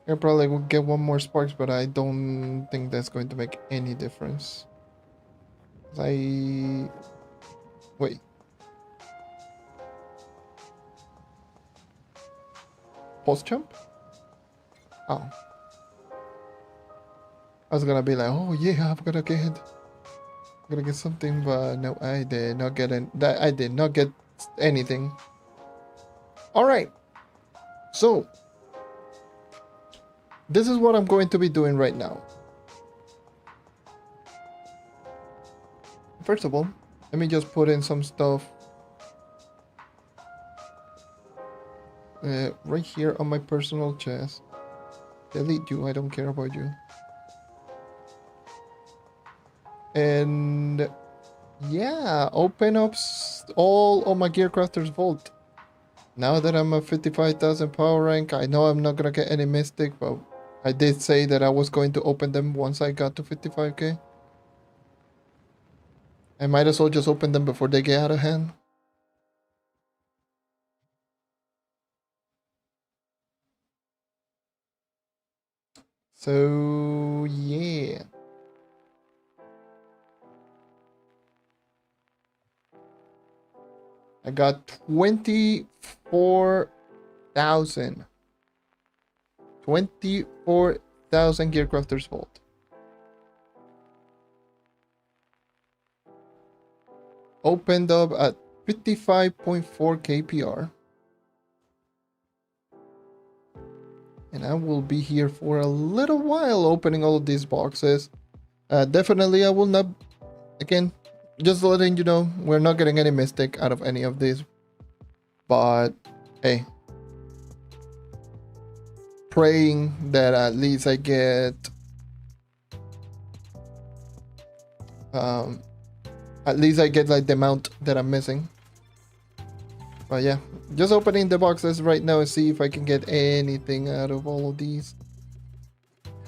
I probably will get one more sparks, but I don't think that's going to make any difference. Wait. Post jump? Oh. I was gonna be like, oh yeah, I'm gonna get something, but no, I did not get I did not get anything. All right. So this is what I'm going to be doing right now. first of all, let me just put in some stuff right here on my personal chest. Delete you, I don't care about you. And yeah, open up all of my Gearcrafter's Vault. Now that I'm a 55,000 power rank, I know I'm not gonna get any Mystic, but I did say that I was going to open them once I got to 55k. I might as well just open them before they get out of hand. So yeah. I got 24,000. 24,000 Gearcrafters Vault. Opened up at 55.4 KPR. And I will be here for a little while opening all of these boxes. Definitely I will not, again, just letting you know, we're not getting any Mystic out of any of these. But, hey. Praying that at least I get like the amount that I'm missing. But yeah, just opening the boxes right now and see if I can get anything out of all of these.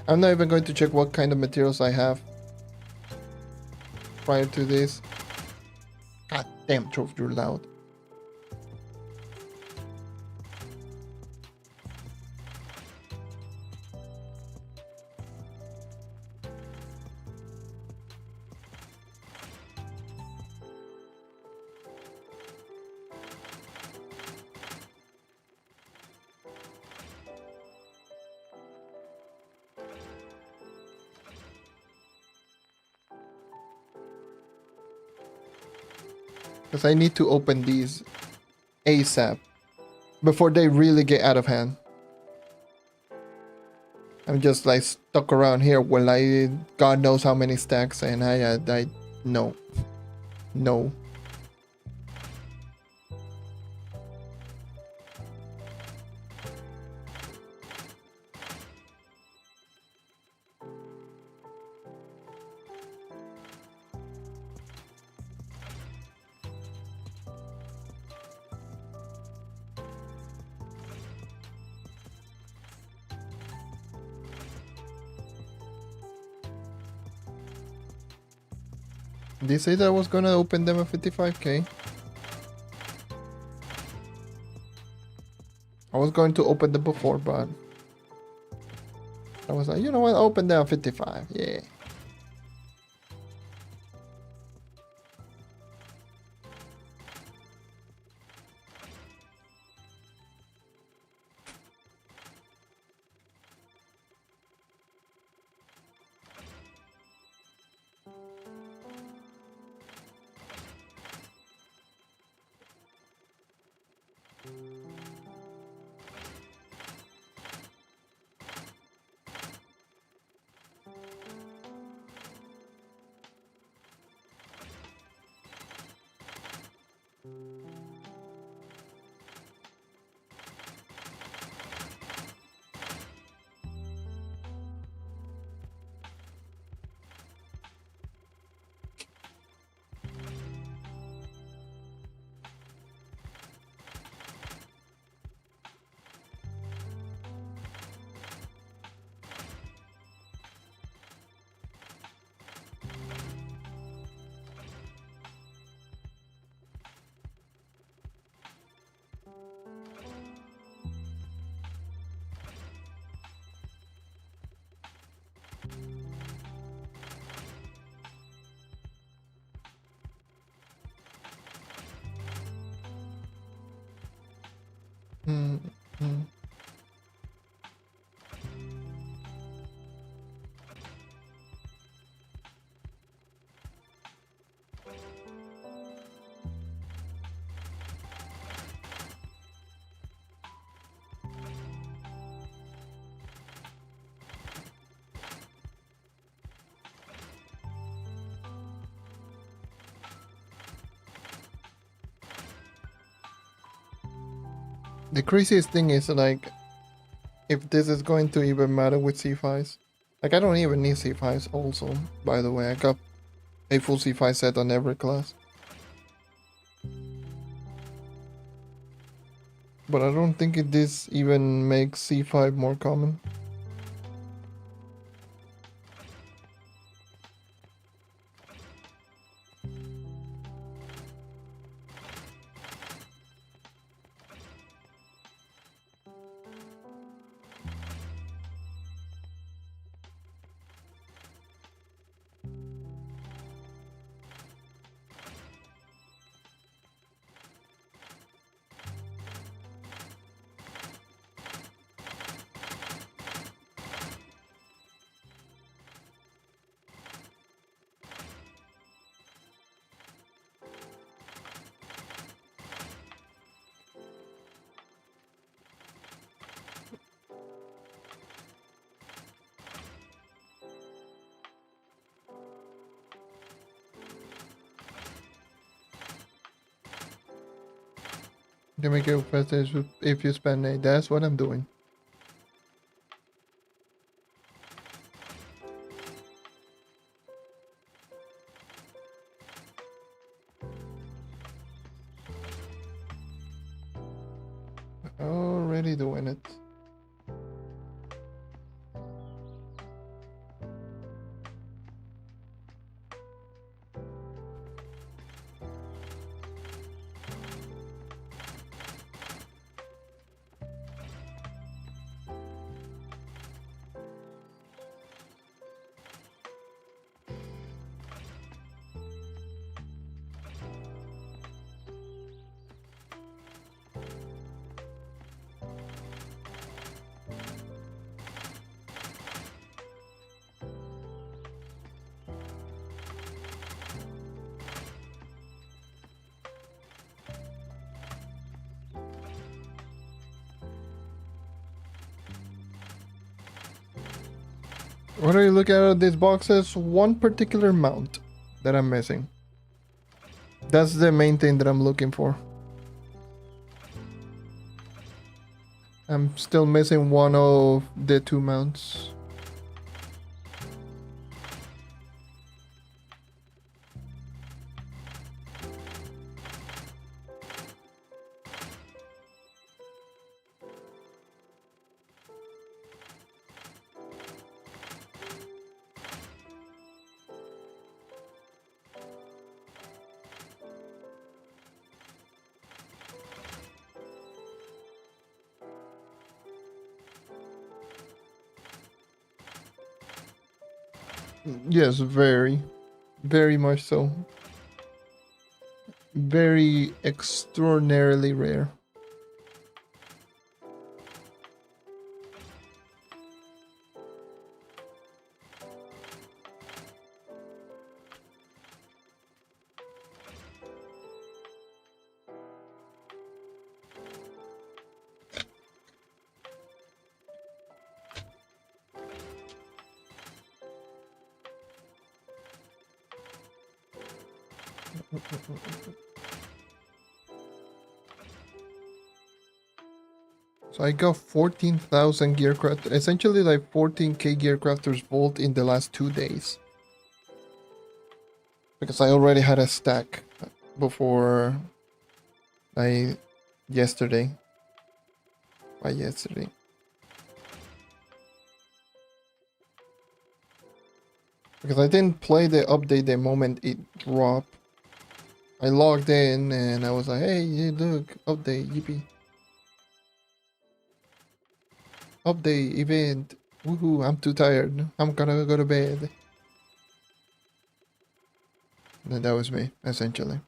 I'm not even going to check what kind of materials I have prior to this. God damn, Trove, you're loud. Because I need to open these ASAP before they really get out of hand. I'm just like stuck around here while I God knows how many stacks, and I no. They say that I was gonna open them at 55k. I was going to open them before, but I was like, you know what, open them at 55, yeah. The craziest thing is like if this is going to even matter with C5s. Like I don't even need C5s also, by the way. I got a full C5 set on every class. But I don't think this even makes C5 more common. You make it faster if you spend a. That's what I'm doing. Already doing it. What are you looking at these boxes? One particular mount that I'm missing. That's the main thing that I'm looking for. I'm still missing one of the two mounts. Yes, very. Very much so. Very extraordinarily rare. So I got 14,000 gearcraft, essentially like 14k gearcrafters vault in the last 2 days. Because I already had a stack before yesterday. By yesterday. Because I didn't play the update the moment it dropped. I logged in and I was like, hey, look, update, yippee. Update, event, woohoo, I'm too tired. I'm gonna go to bed. And that was me, essentially.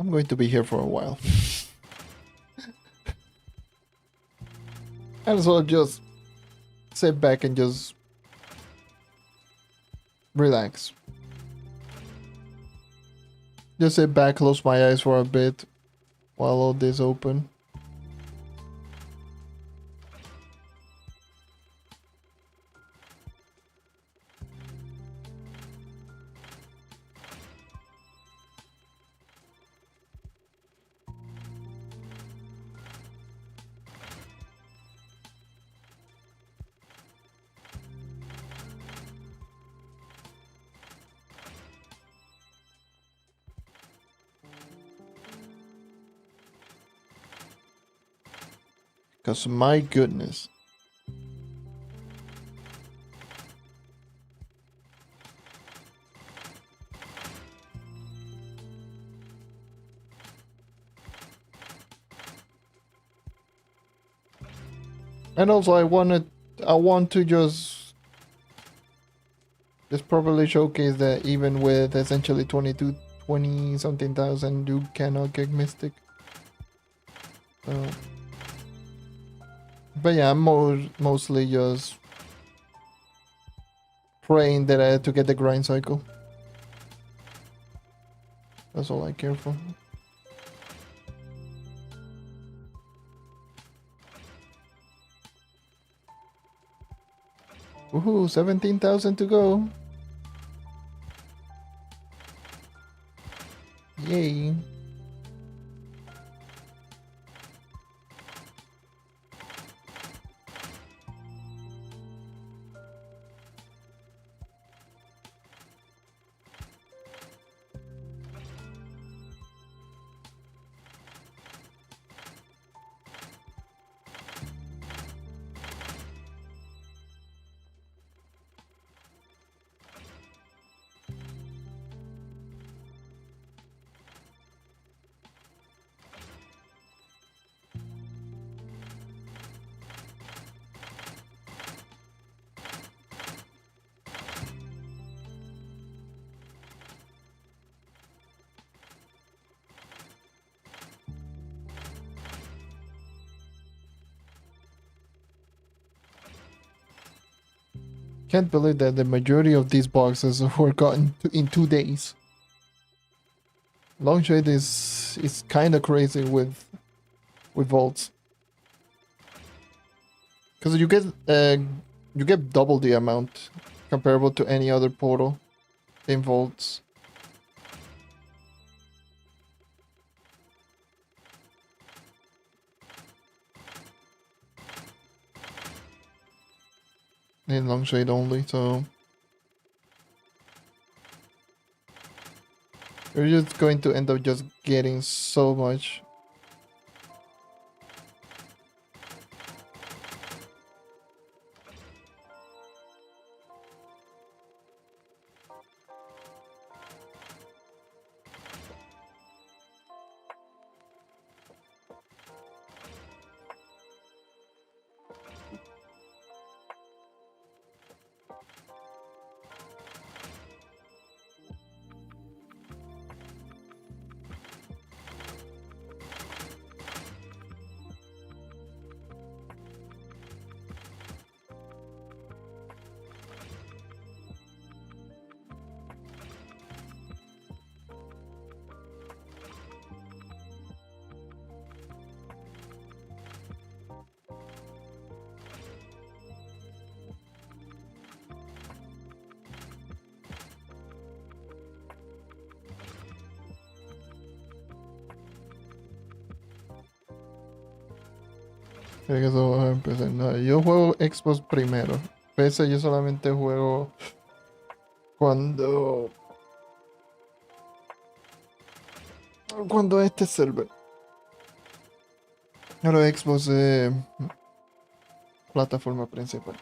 I'm going to be here for a while. And so just sit back and just relax. Just sit back, close my eyes for a bit while all this open. Because my goodness. And also I want to just properly showcase that even with essentially 20 something thousand, you cannot get Mystic. So, but yeah, I'm mostly just praying that I had to get the grind cycle. That's all I care for. Woohoo, 17,000 to go. Yay. Can't believe that the majority of these boxes were gotten in 2 days. Longshade is kind of crazy with vaults, because you get double the amount comparable to any other portal in vaults. In Longshade only, so you're just going to end up just getting so much. Creo que eso va a empezar. No, yo juego Xbox primero. PC yo solamente juego cuando este server. Pero Xbox es plataforma principal.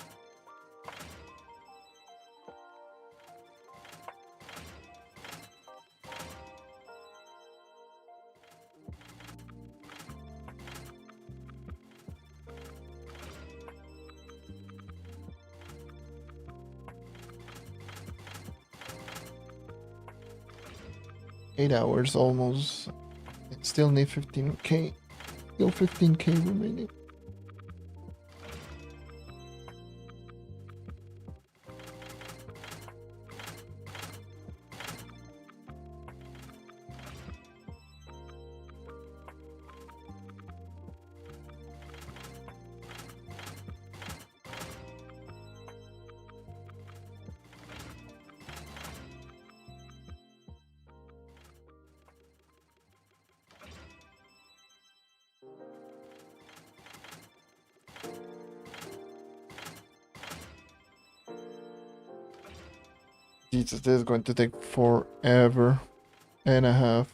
Eight hours almost. Still need 15k. Still 15k remaining. Jesus, this is going to take forever and a half.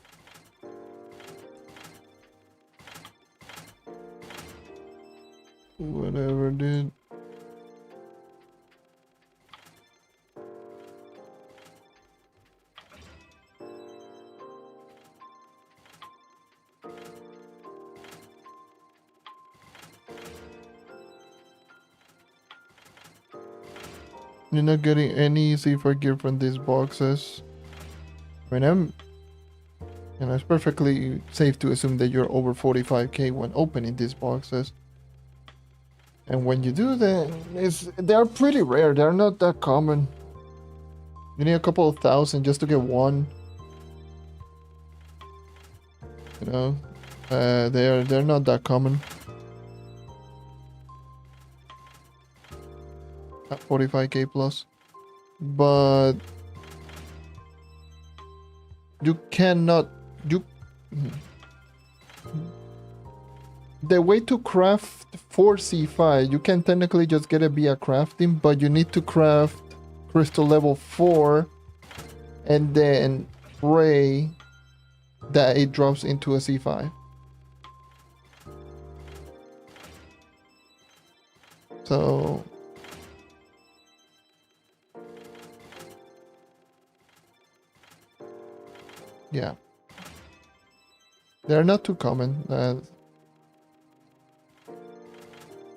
Whatever, dude. You're not getting any C4 gear from these boxes. I mean, it's perfectly safe to assume that you're over 45k when opening these boxes. And when you do that, they're pretty rare. They're not that common. You need a couple of thousand just to get one. You know, they're not that common. At 45k plus, but you cannot. The way to craft 4C5, you can technically just get it via crafting, but you need to craft crystal level 4 and then pray that it drops into a C5. So yeah, they're not too common.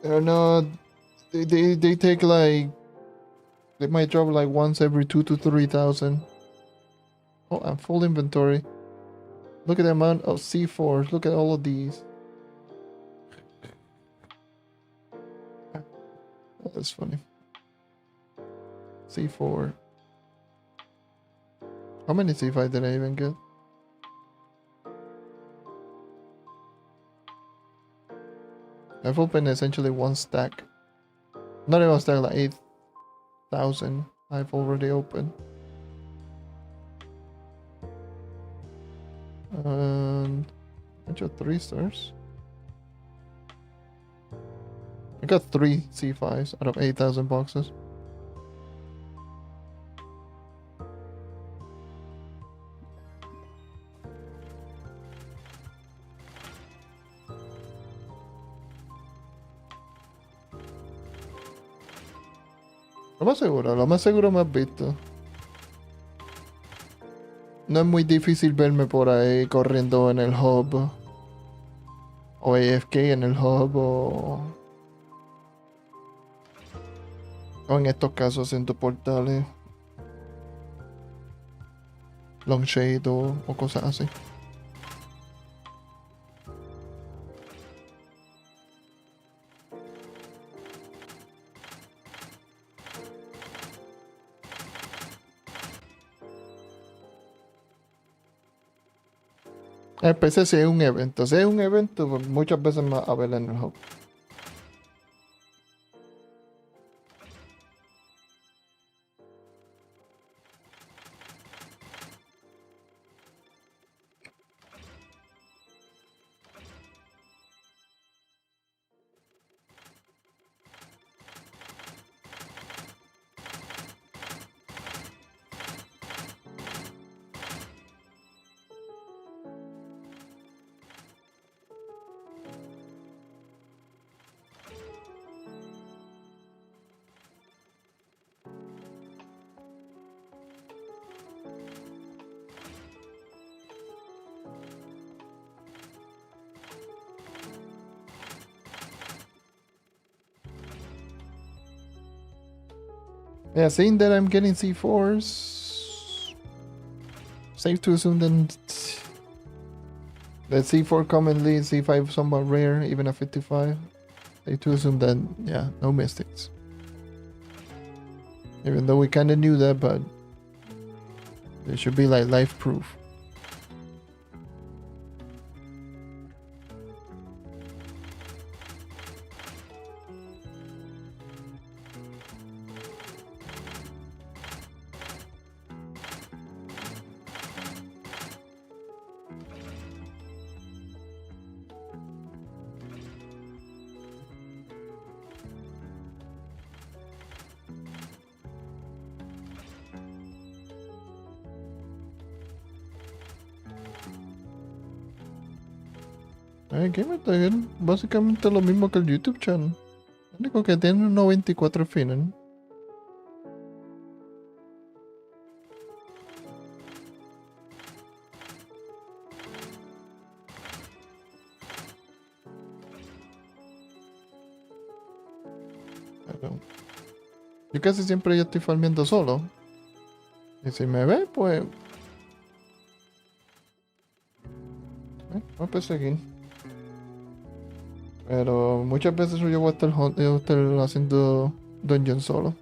They're not. They take like. They might drop like once every 2,000 to 3,000. Oh, I'm full inventory. Look at the amount of C4s. Look at all of these. That's funny. C4. How many C5 did I even get? I've opened essentially one stack. Not even a stack, like 8,000 I've already opened. And I got 3 stars. I got 3 C5s out of 8,000 boxes. Lo más seguro me has visto. No es muy difícil verme por ahí corriendo en el hub. O AFK en el hub o en estos casos haciendo portales. Longshade o cosas así. Empecé si es un evento. Si es un evento, pues muchas veces más a ver en el hub. Yeah, seeing that I'm getting C4s, safe to assume that The C4 commonly, C5 somewhat rare, even a 55. They to assume that, yeah, no mystics. Even though we kind of knew that, but they should be like life proof. Gamer Tagger, básicamente lo mismo que el YouTube channel. Lo único que tiene un 94 final. Pero yo casi siempre ya estoy farmeando solo. Y si me ve, pues... voy a perseguir. Pero muchas veces yo voy a estar haciendo dungeon solo.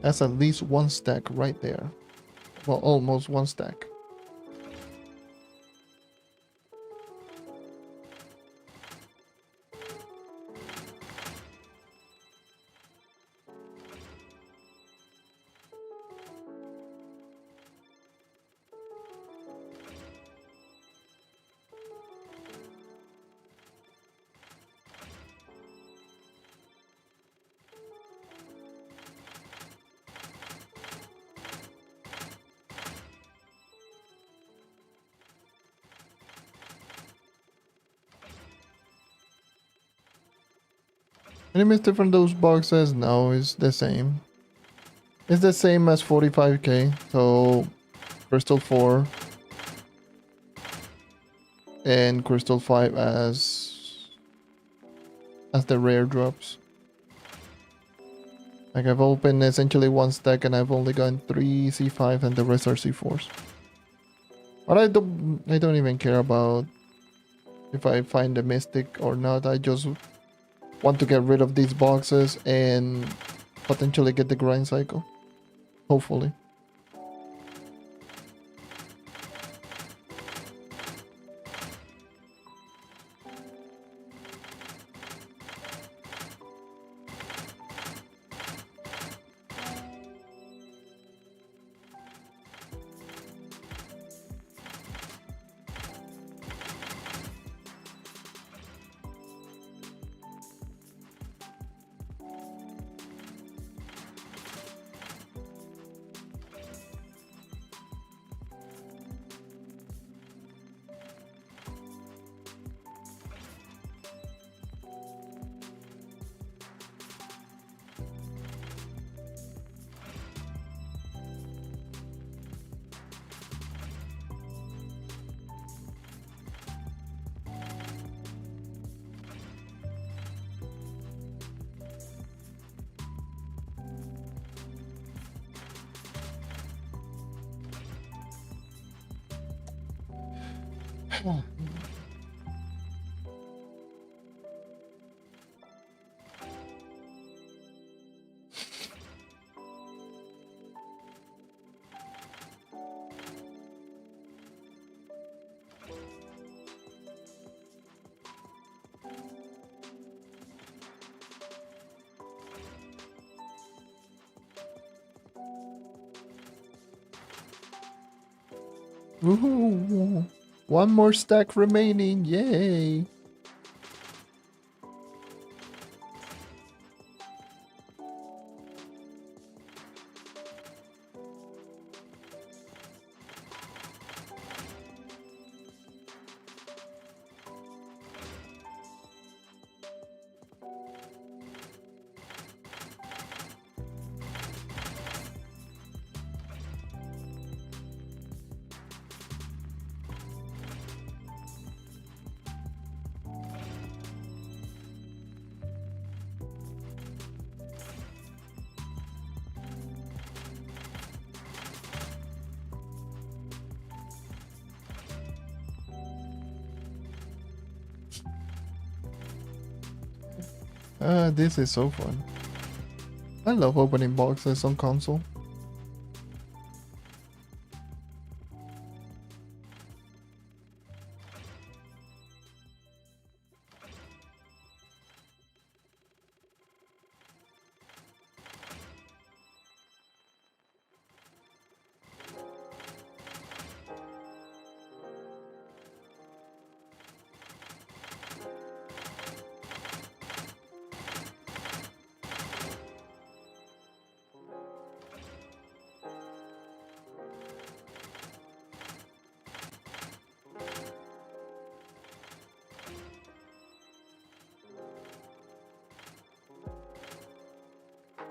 That's at least one stack right there. Well, almost one stack. Any mistake from those boxes? No, it's the same. It's the same as 45k. So, Crystal 4 and Crystal 5 as the rare drops. Like I've opened essentially one stack and I've only gotten 3 C5 and the rest are C4s. But I don't even care about if I find a mystic or not. I just want to get rid of these boxes and potentially get the grind cycle. Hopefully. Woohoo! One more stack remaining, yay! This is so fun. I love opening boxes on console.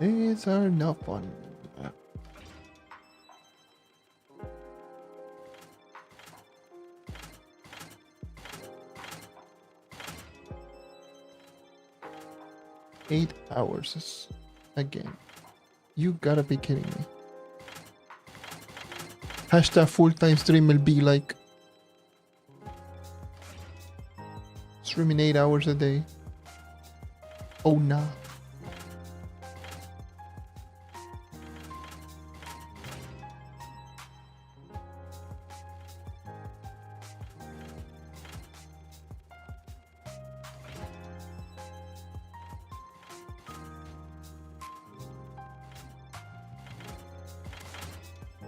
These are not fun. 8 hours again. You gotta be kidding me. Hashtag full-time stream will be like streaming 8 hours a day. Oh nah.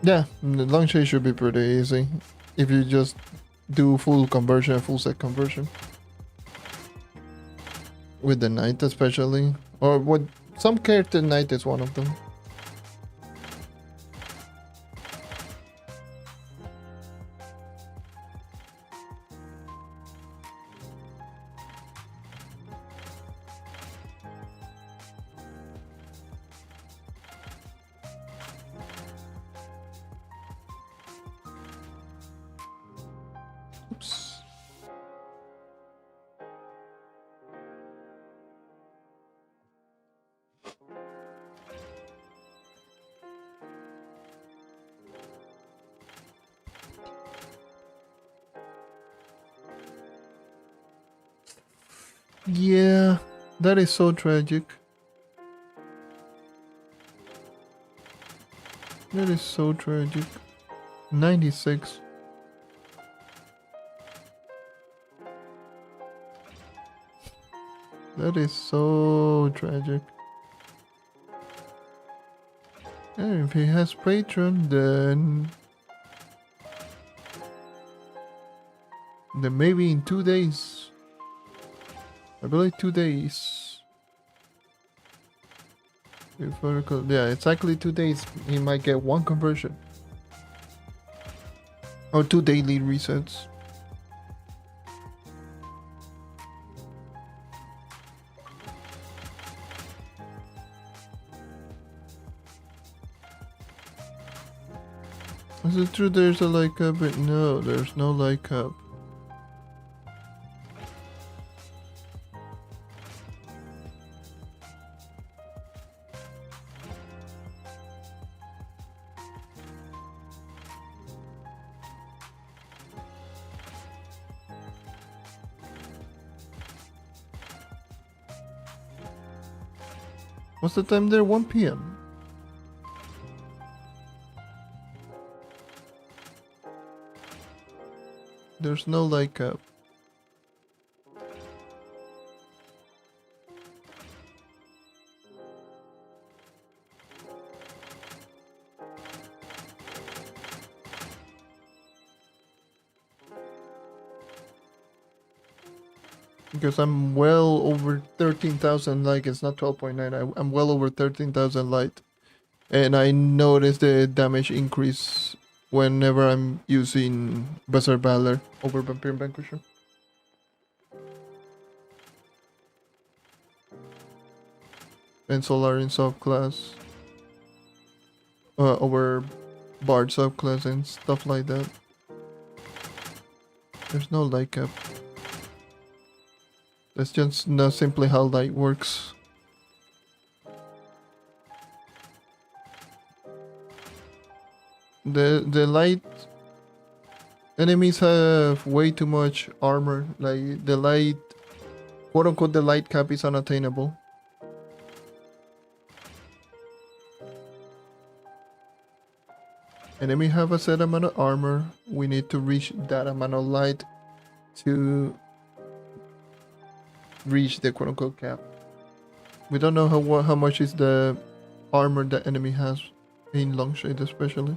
Yeah, the long shade should be pretty easy if you just do full conversion, full set conversion. With the knight especially. Or what some character knight is one of them. Oops. Yeah, that is so tragic. That is so tragic. 96. That is so tragic. And if he has Patreon, then maybe in 2 days. I believe 2 days. If I recall, yeah, exactly 2 days. He might get 1 conversion. Or 2 daily resets. Is it true there's a like up? But no, there's no like up. What's the time there? 1 p.m. There's no like up. Because I'm well over 13,000 like, it's not 12.9. I'm well over 13,000 light. And I notice the damage increase whenever I'm using Berserk Valor over Vampire Vanquisher. And Solar in subclass. Over Bard subclass and stuff like that. There's no light cap. That's just not simply how light works. The light Enemies have way too much armor. Like the light, quote unquote, the light cap is unattainable. Enemy have a set amount of armor. We need to reach that amount of light to reach the quote unquote cap. We don't know how much is the armor the enemy has in long shade especially.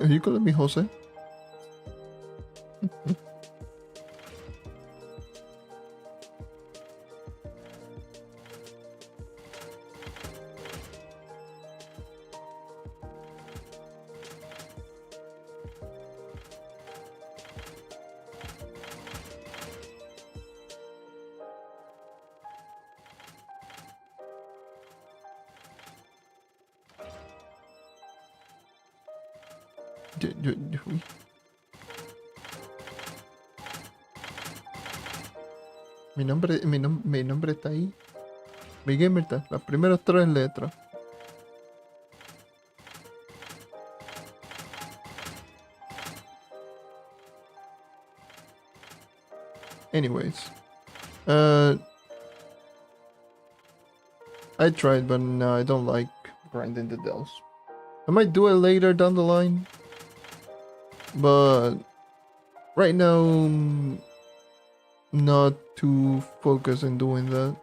Are you calling me Jose? Uy. Mi nombre está ahí. Mi gamer está. Las primeras 3 letras. Anyways. I tried, but no, I don't like grinding the dells. I might do it later down the line. But right now, not too focused on doing that.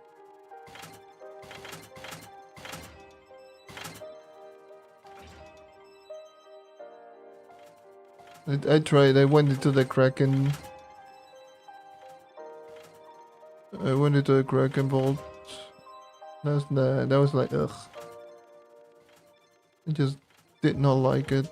I tried. I went into the Kraken. I went into the Kraken vault. That was like ugh. I just did not like it.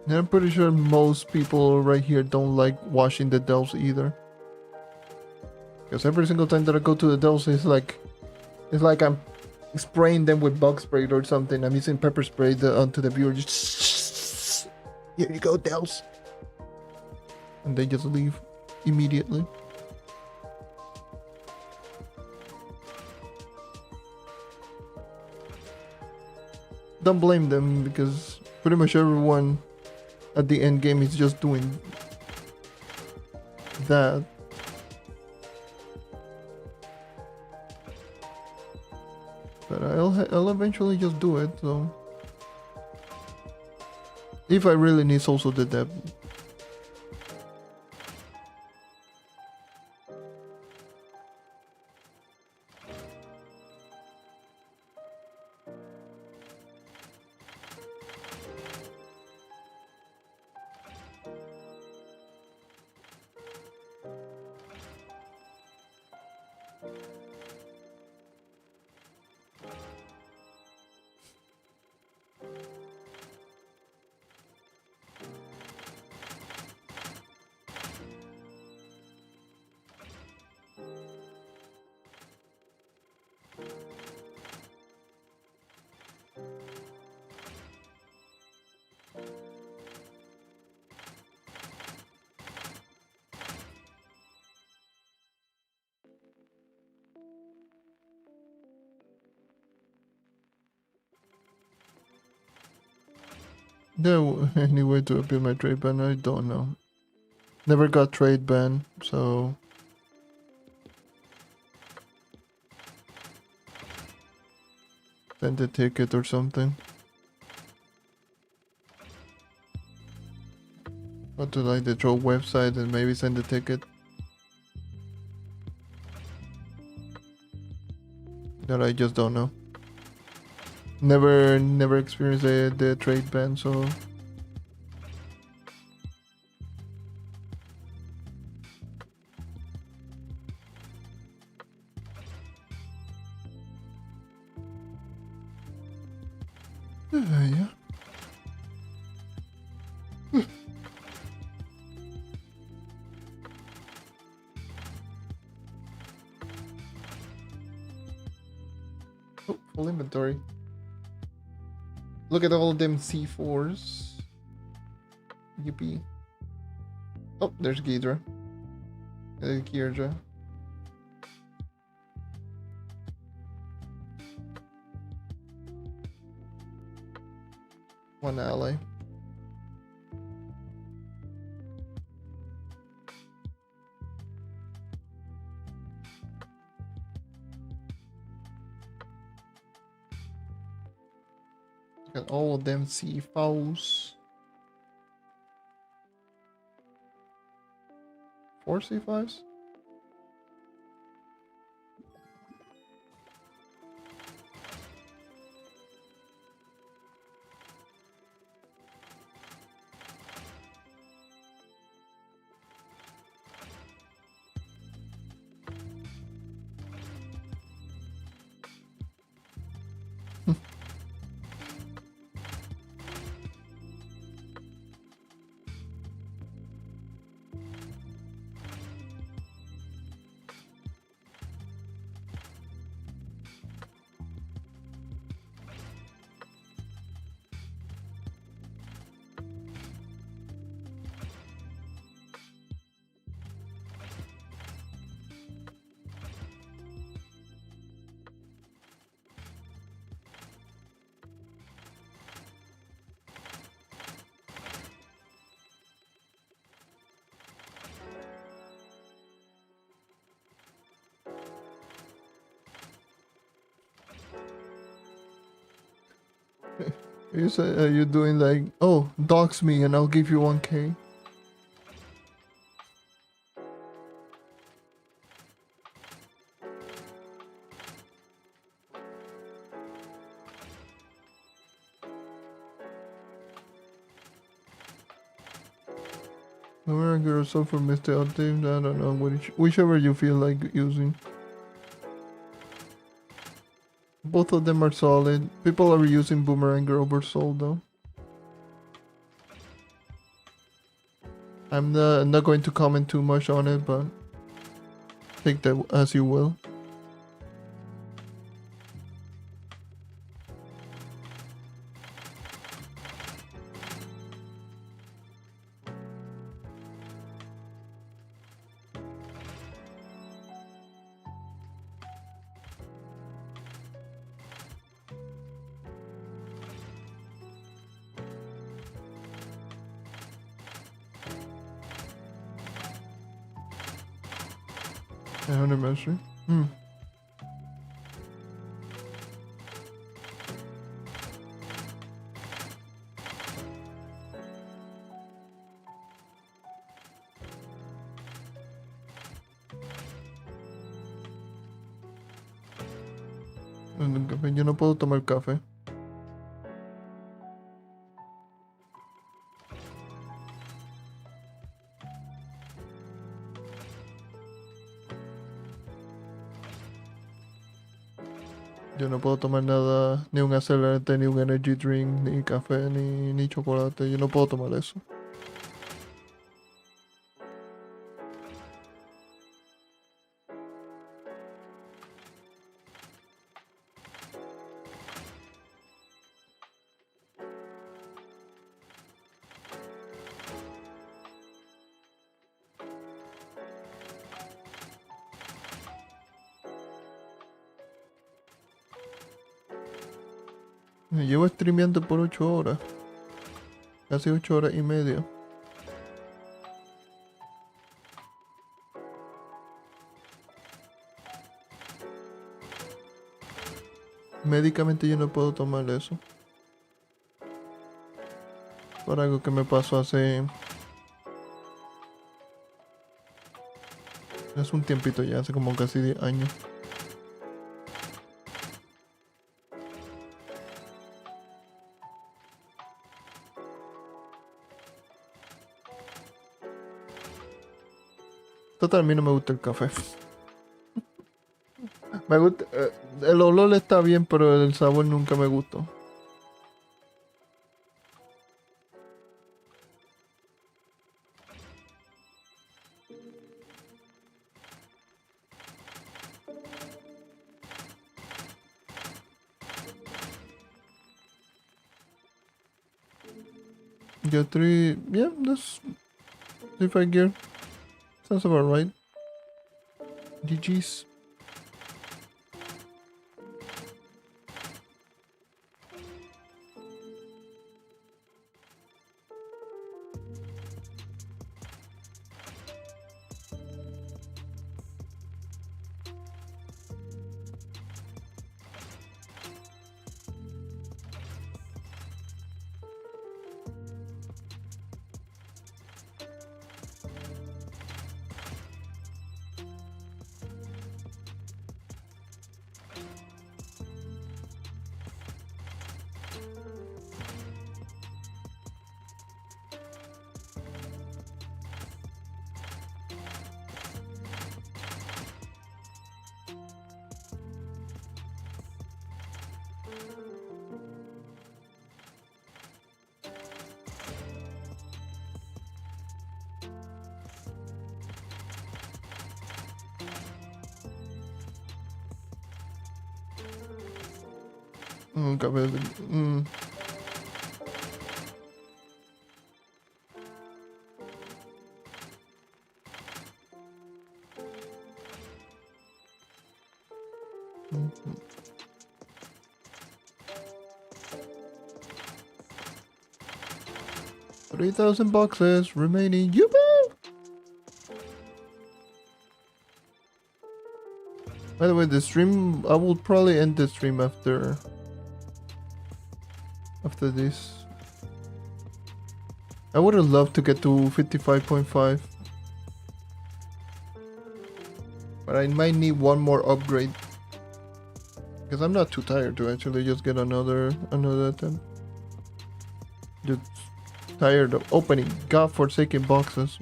And I'm pretty sure most people right here don't like washing the dells either. Because every single time that I go to the dells, it's like I'm spraying them with bug spray or something. I'm using pepper spray onto the viewer. Just here you go, dells. And they just leave immediately. Don't blame them because pretty much everyone at the end game is just doing that. But I'll eventually just do it, so if I really need also the depth. There any way to appeal my trade ban? I don't know. Never got trade ban, so send a ticket or something. Go to like the Trove website and maybe send a ticket. That I just don't know. Never experienced the trade ban, so yeah. Oh, full inventory. Look at all them C4s. Yippee. Oh, there's Ghidra. Ghidra. One ally. Look at all of them C4s. 4 C5s? You say you're doing like, oh, dox me and I'll give you 1K. American or so for Mr. Update, I don't know, whichever you feel like using. Both of them are solid. People are using Boomerang over Soul though. I'm not going to comment too much on it, but take that as you will. Anniversary. Yo no puedo tomar café. Yo no puedo tomar nada, ni un acelerante, ni un energy drink, ni café, ni chocolate. Yo no puedo tomar eso. Me llevo streameando por 8 horas. Casi 8 horas y media. Médicamente yo no puedo tomar eso. Por algo que me pasó hace un tiempito ya, hace como casi 10 años. Total, a mí no me gusta el café. Me gusta... el olor está bien, pero el sabor nunca me gustó. Yo 3... Yeah, that's... If I gear. Sounds about right. GG's. Café... $3,000 boxes remaining. Yoo-hoo! By the way, the stream, I will probably end the stream after this. I would have loved to get to 55.5. But I might need one more upgrade. Because I'm not too tired to actually just get another attempt. Just tired of opening godforsaken boxes.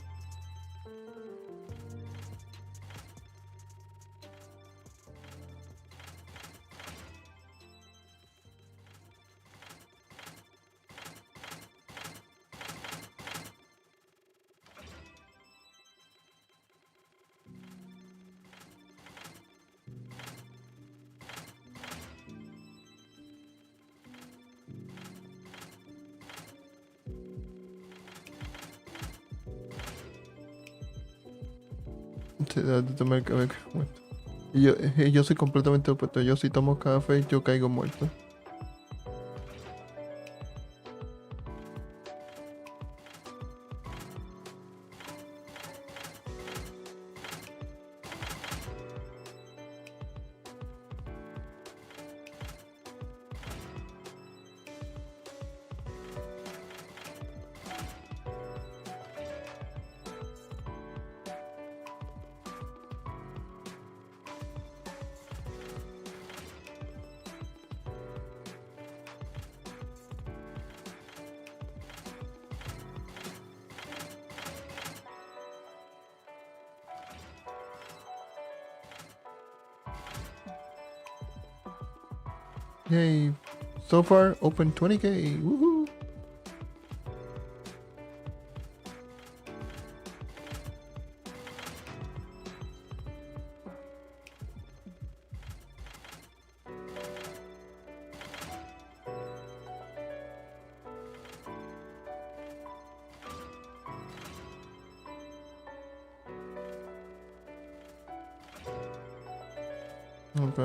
De tomar café. Yo soy completamente opuesto. Yo si tomo café, yo caigo muerto. Yay. So far, open 20k. Woohoo.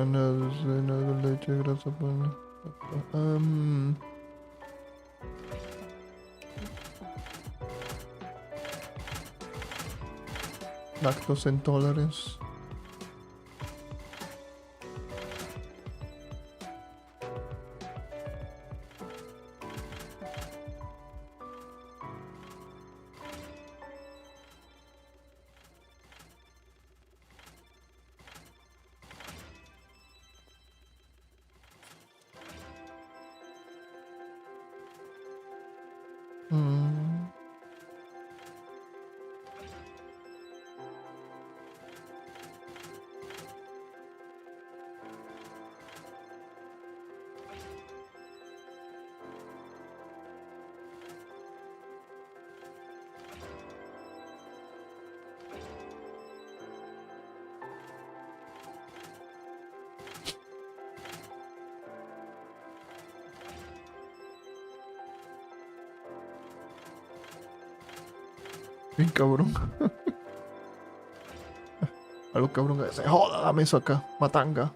Nada leche, grasa, pan. Lactose intolerance. Bien cabrón. A lo cabrón que se joda, dame eso acá. Matanga.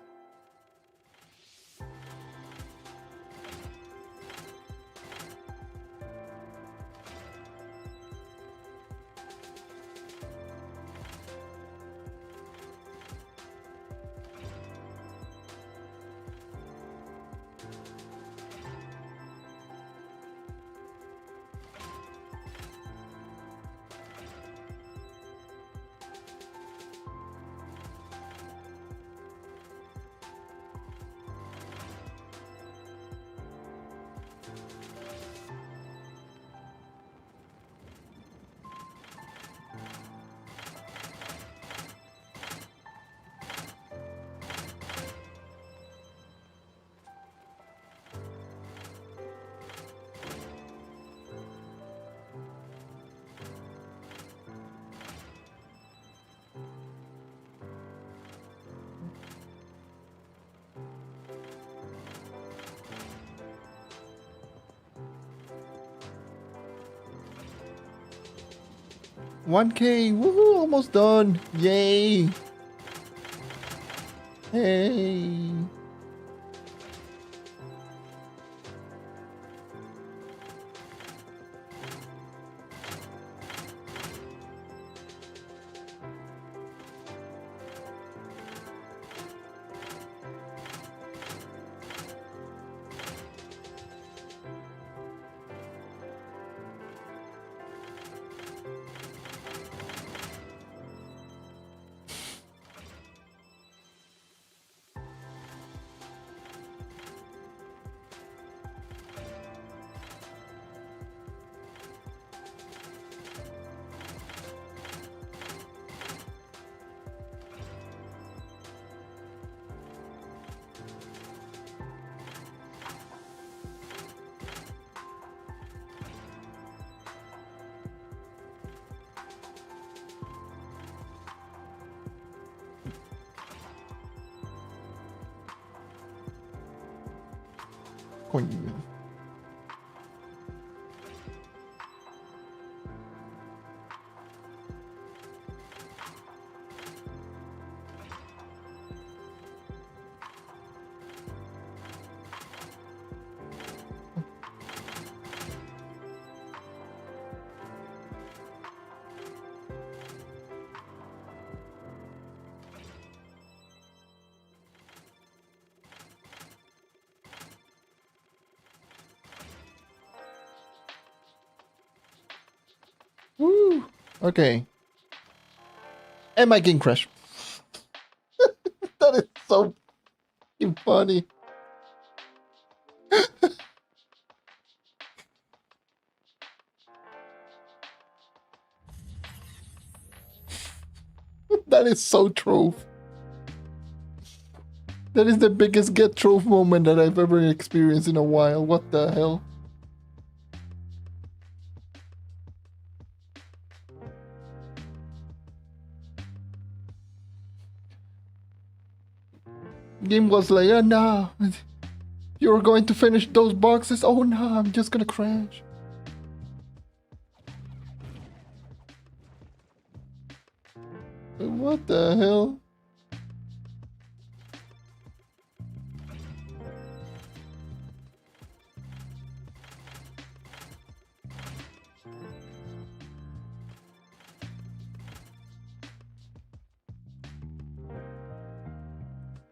$1K, woohoo, almost done. Yay. Hey. Coño. Woo. Okay. And my game crash. That is so fucking funny. That is so Trove. That is the biggest get Trove moment that I've ever experienced in a while. What the hell? Game was like, oh nah, you're going to finish those boxes. Oh nah, I'm just gonna crash. What the hell?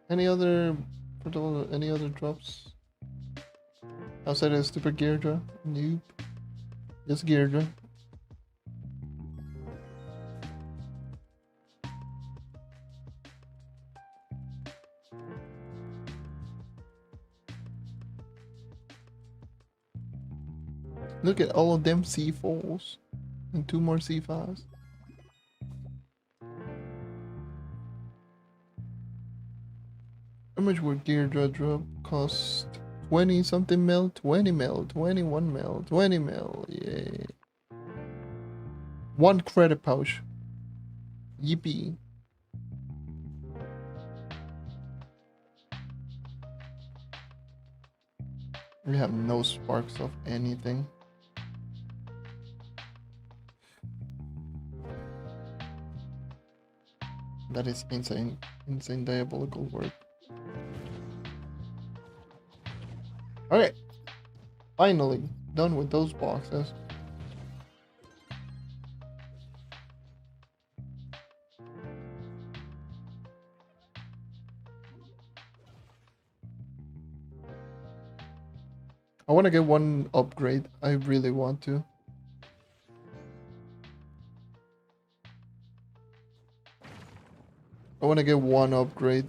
Any other drops? Outside of the stupid gear drop? Nope. Just gear drop. Look at all of them C4s. And 2 more C5s. How much would gear drop cost? 20 something mil, 20 mil, 21 mil, 20 mil, yay. 1 credit pouch. Yippee. We have no sparks of anything. That is insane. Insane diabolical work. Okay. Finally, done with those boxes. I want to get one upgrade. I really want to. I want to get one upgrade.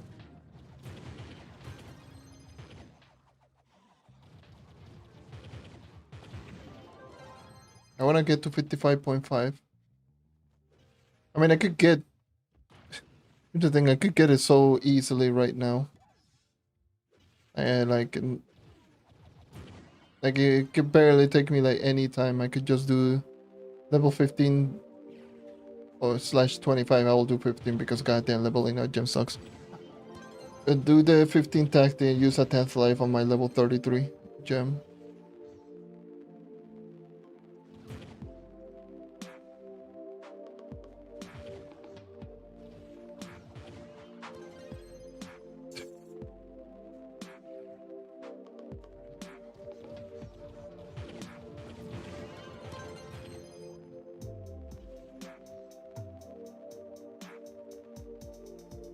I want to get to 55.5. I mean, I could get... Here's the thing, I could get it so easily right now. Like it could barely take me like any time. I could just do level 15 or slash 25. I will do 15 because goddamn leveling out gem sucks. Do the 15 tactic and use a 10th life on my level 33 gem.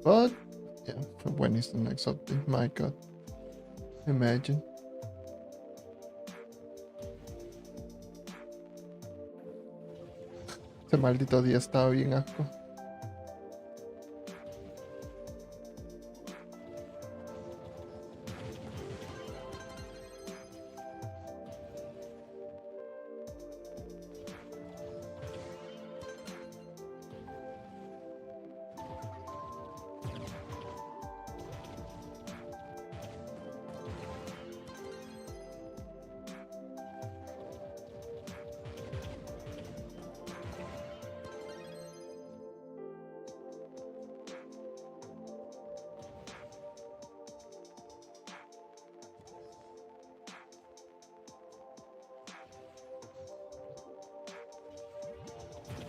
But yeah, when is the next update? My god. Imagine. Ese maldito día estaba bien asco.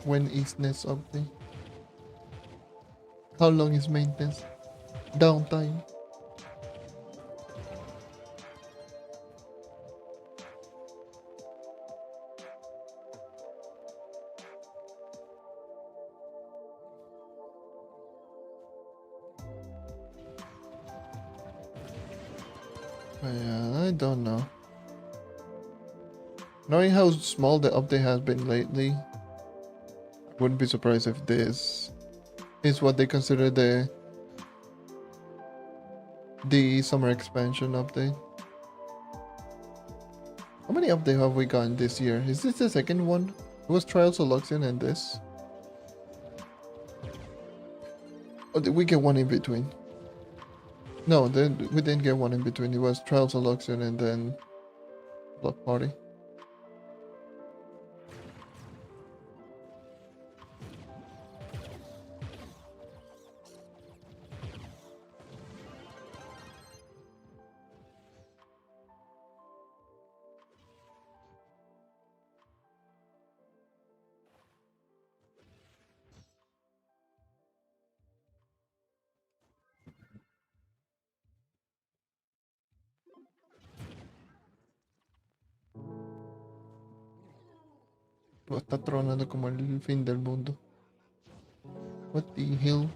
When is next update? How long is maintenance? Downtime? Yeah, I don't know. Knowing how small the update has been lately, I wouldn't be surprised if this is what they consider the summer expansion update. How many updates have we gotten this year? Is this the second one? It was Trials of Luxion and this. Or did we get one in between? No, then we didn't get one in between. It was Trials of Luxion and then Block Party. Pues está tronando como el fin del mundo. What the hell?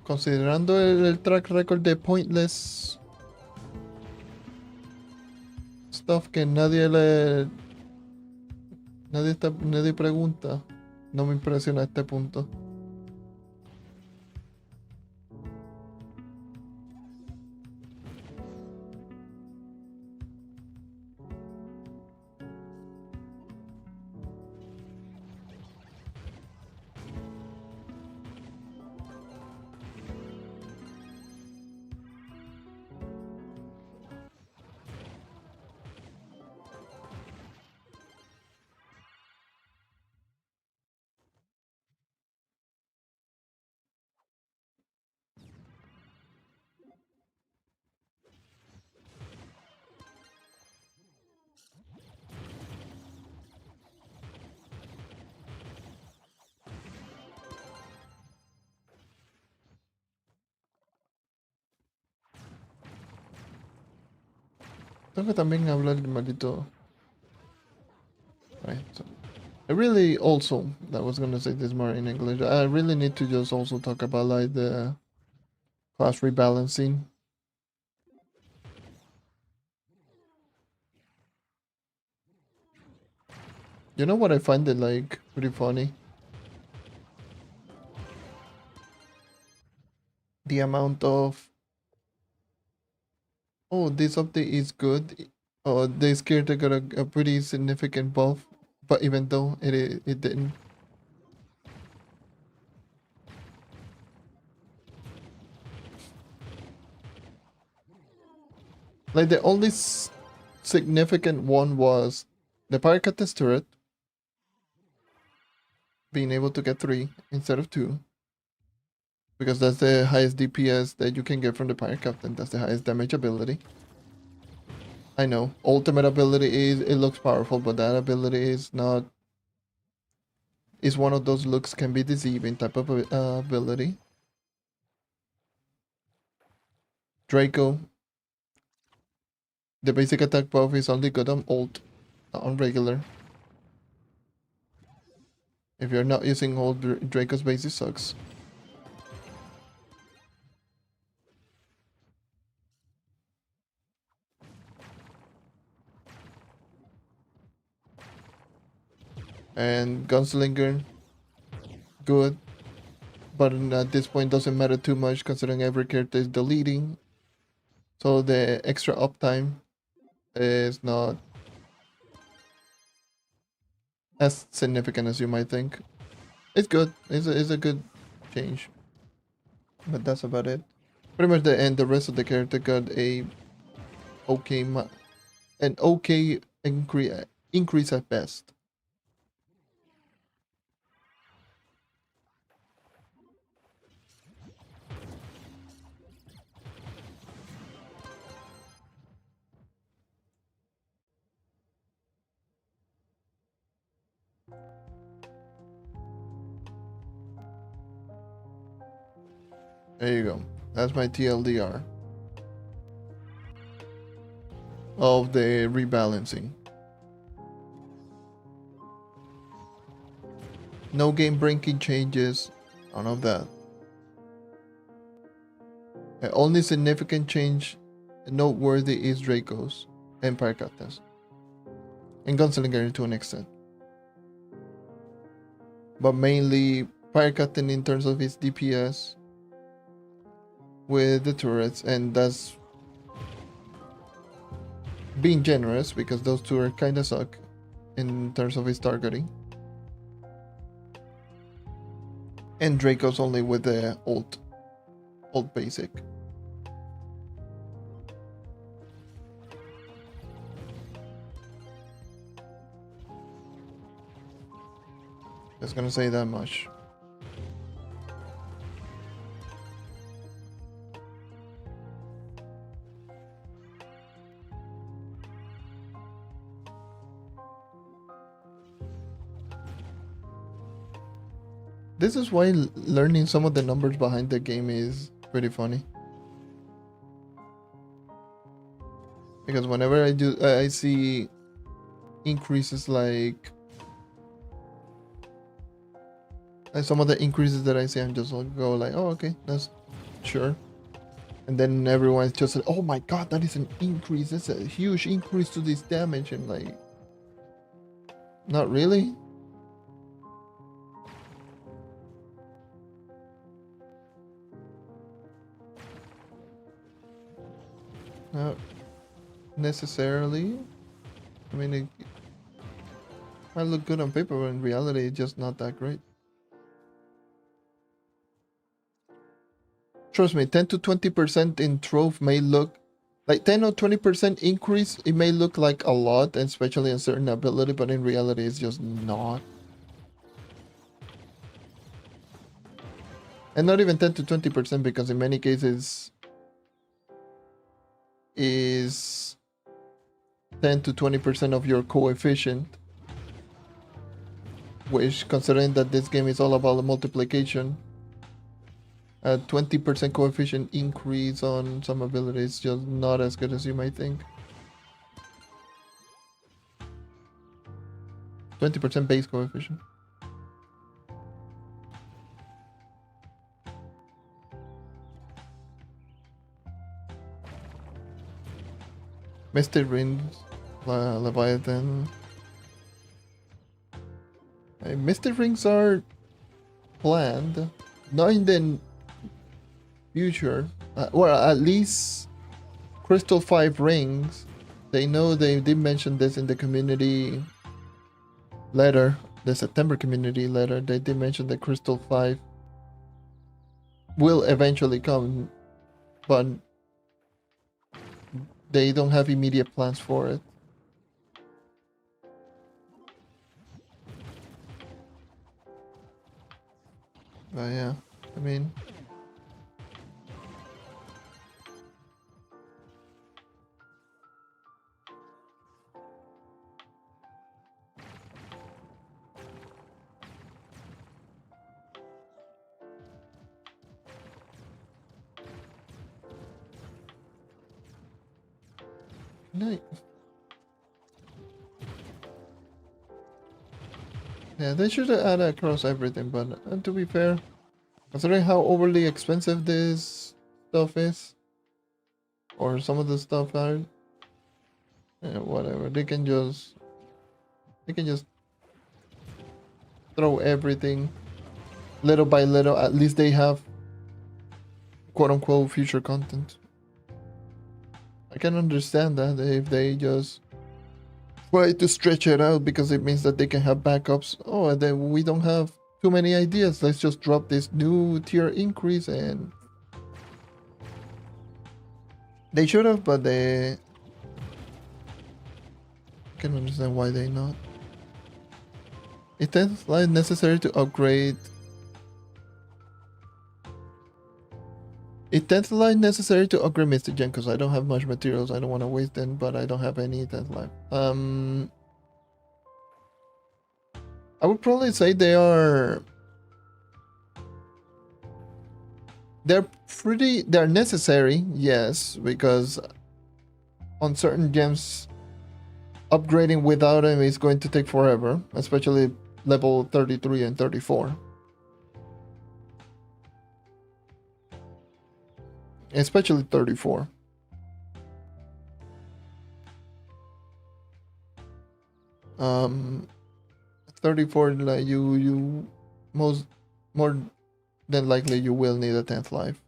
Considerando el track record de pointless stuff que nadie pregunta, no me impresiona a este punto. Tengo que también hablar el maldito. Right. So I really also, I was gonna say this more in English. I really need to just also talk about like the class rebalancing. You know what I find it like pretty funny? The amount of oh, this update is good. Oh, they scared they got a pretty significant buff, but even though it didn't. Like the only significant one was the Paracatus turret being able to get 3 instead of 2. Because that's the highest DPS that you can get from the Pirate Captain. That's the highest damage ability. I know, ultimate ability is, it looks powerful, but that ability is not, is one of those looks can be deceiving type of ability. Draco, the basic attack buff is only good on ult, not on regular. If you're not using ult, Draco's basic sucks. And Gunslinger, good, but at this point doesn't matter too much considering every character is deleting. So the extra uptime is not as significant as you might think. It's good. It's a good change. But that's about it. Pretty much the rest of the character got a okay an okay increase at best. There you go. That's my TLDR of the rebalancing. No game breaking changes, none of that. The only significant change noteworthy is Draco's and Paracatas. And Gunslinger to an extent. But mainly Paracatin in terms of his DPS with the turrets, and that's being generous because those two kinda suck in terms of his targeting. And Draco's only with the ult basic. Just gonna say that much. This is why learning some of the numbers behind the game is pretty funny. Because whenever I see increases like some of the increases that I see, I'm just like go like, oh okay, that's sure. And then everyone's just like, oh my god, that is an increase. That's a huge increase to this damage, and like, not really. Not necessarily. I mean, it might look good on paper, but in reality, it's just not that great. Trust me, 10 to 20% in Trove may look like 10 or 20% increase. It may look like a lot, and especially in certain ability, but in reality, it's just not. And not even 10 to 20% because in many cases is 10 to 20% of your coefficient, which considering that this game is all about multiplication, a 20% coefficient increase on some abilities just not as good as you might think. 20% base coefficient. Mystic Rings, Leviathan. Mystic Rings are planned, not in the future. Well, at least Crystal 5 rings. They know they did mention this in the community letter, the September community letter. They did mention that Crystal 5 will eventually come, but they don't have immediate plans for it. But yeah, I mean, no. Yeah, they should have added across everything, but to be fair, considering how overly expensive this stuff is, or some of the stuff are, whatever. They can just throw everything little by little. At least they have quote unquote future content. I can understand that if they just try to stretch it out because it means that they can have backups. Oh, and then we don't have too many ideas. Let's just drop this new tier increase, and they should have, but they can understand why they not. It is like necessary to upgrade. It tends like necessary to upgrade Mr. Gen because I don't have much materials. I don't want to waste them, but I don't have any that life. I would probably say they're necessary, yes, because on certain gems upgrading without them is going to take forever, especially level 33 and 34. Especially 34. Um 34, like you more than likely you will need a 10th life.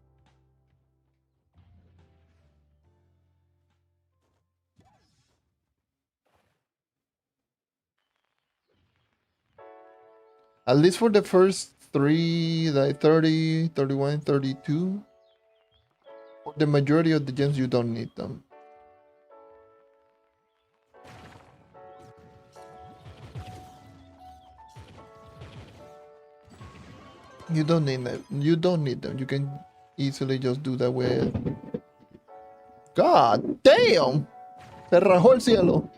At least for the first three, like 30, 31, 32. For the majority of the gems, you don't need them. You don't need them. You don't need them. You can easily just do that with... God damn! Se rajó el cielo.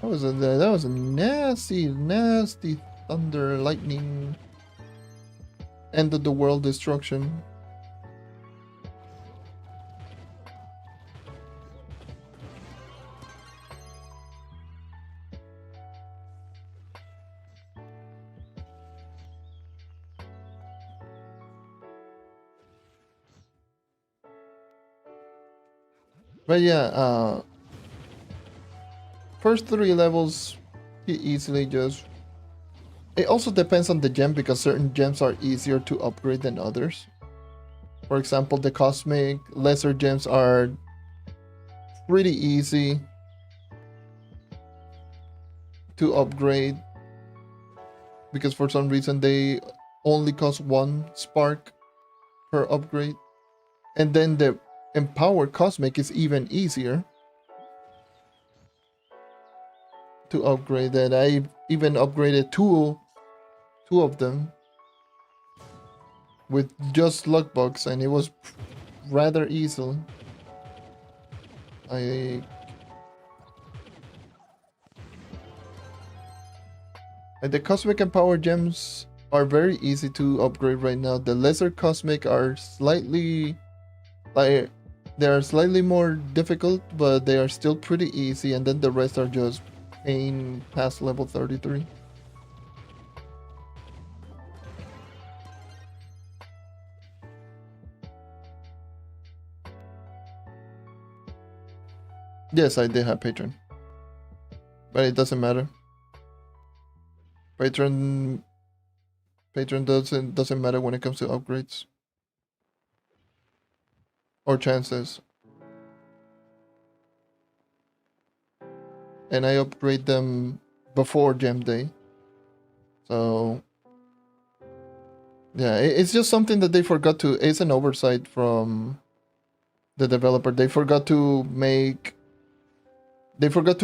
That was a nasty, nasty thunder, lightning, end of the world destruction. But yeah, first 3 levels, you easily just... It also depends on the gem because certain gems are easier to upgrade than others. For example, the cosmic lesser gems are pretty easy to upgrade because for some reason they only cost 1 spark per upgrade. And then the empowered cosmic is even easier to upgrade. That I even upgraded two of them with just luck bucks, and it was rather easy. And the cosmic and power gems are very easy to upgrade right now. The lesser cosmic are slightly like they are slightly more difficult, but they are still pretty easy, and then the rest are just paying past level 33. Yes, I did have Patron. But it doesn't matter. Patron doesn't matter when it comes to upgrades. Or chances. And I upgrade them before gem day. So yeah, it's just something that they forgot to. It's an oversight from the developer. They forgot to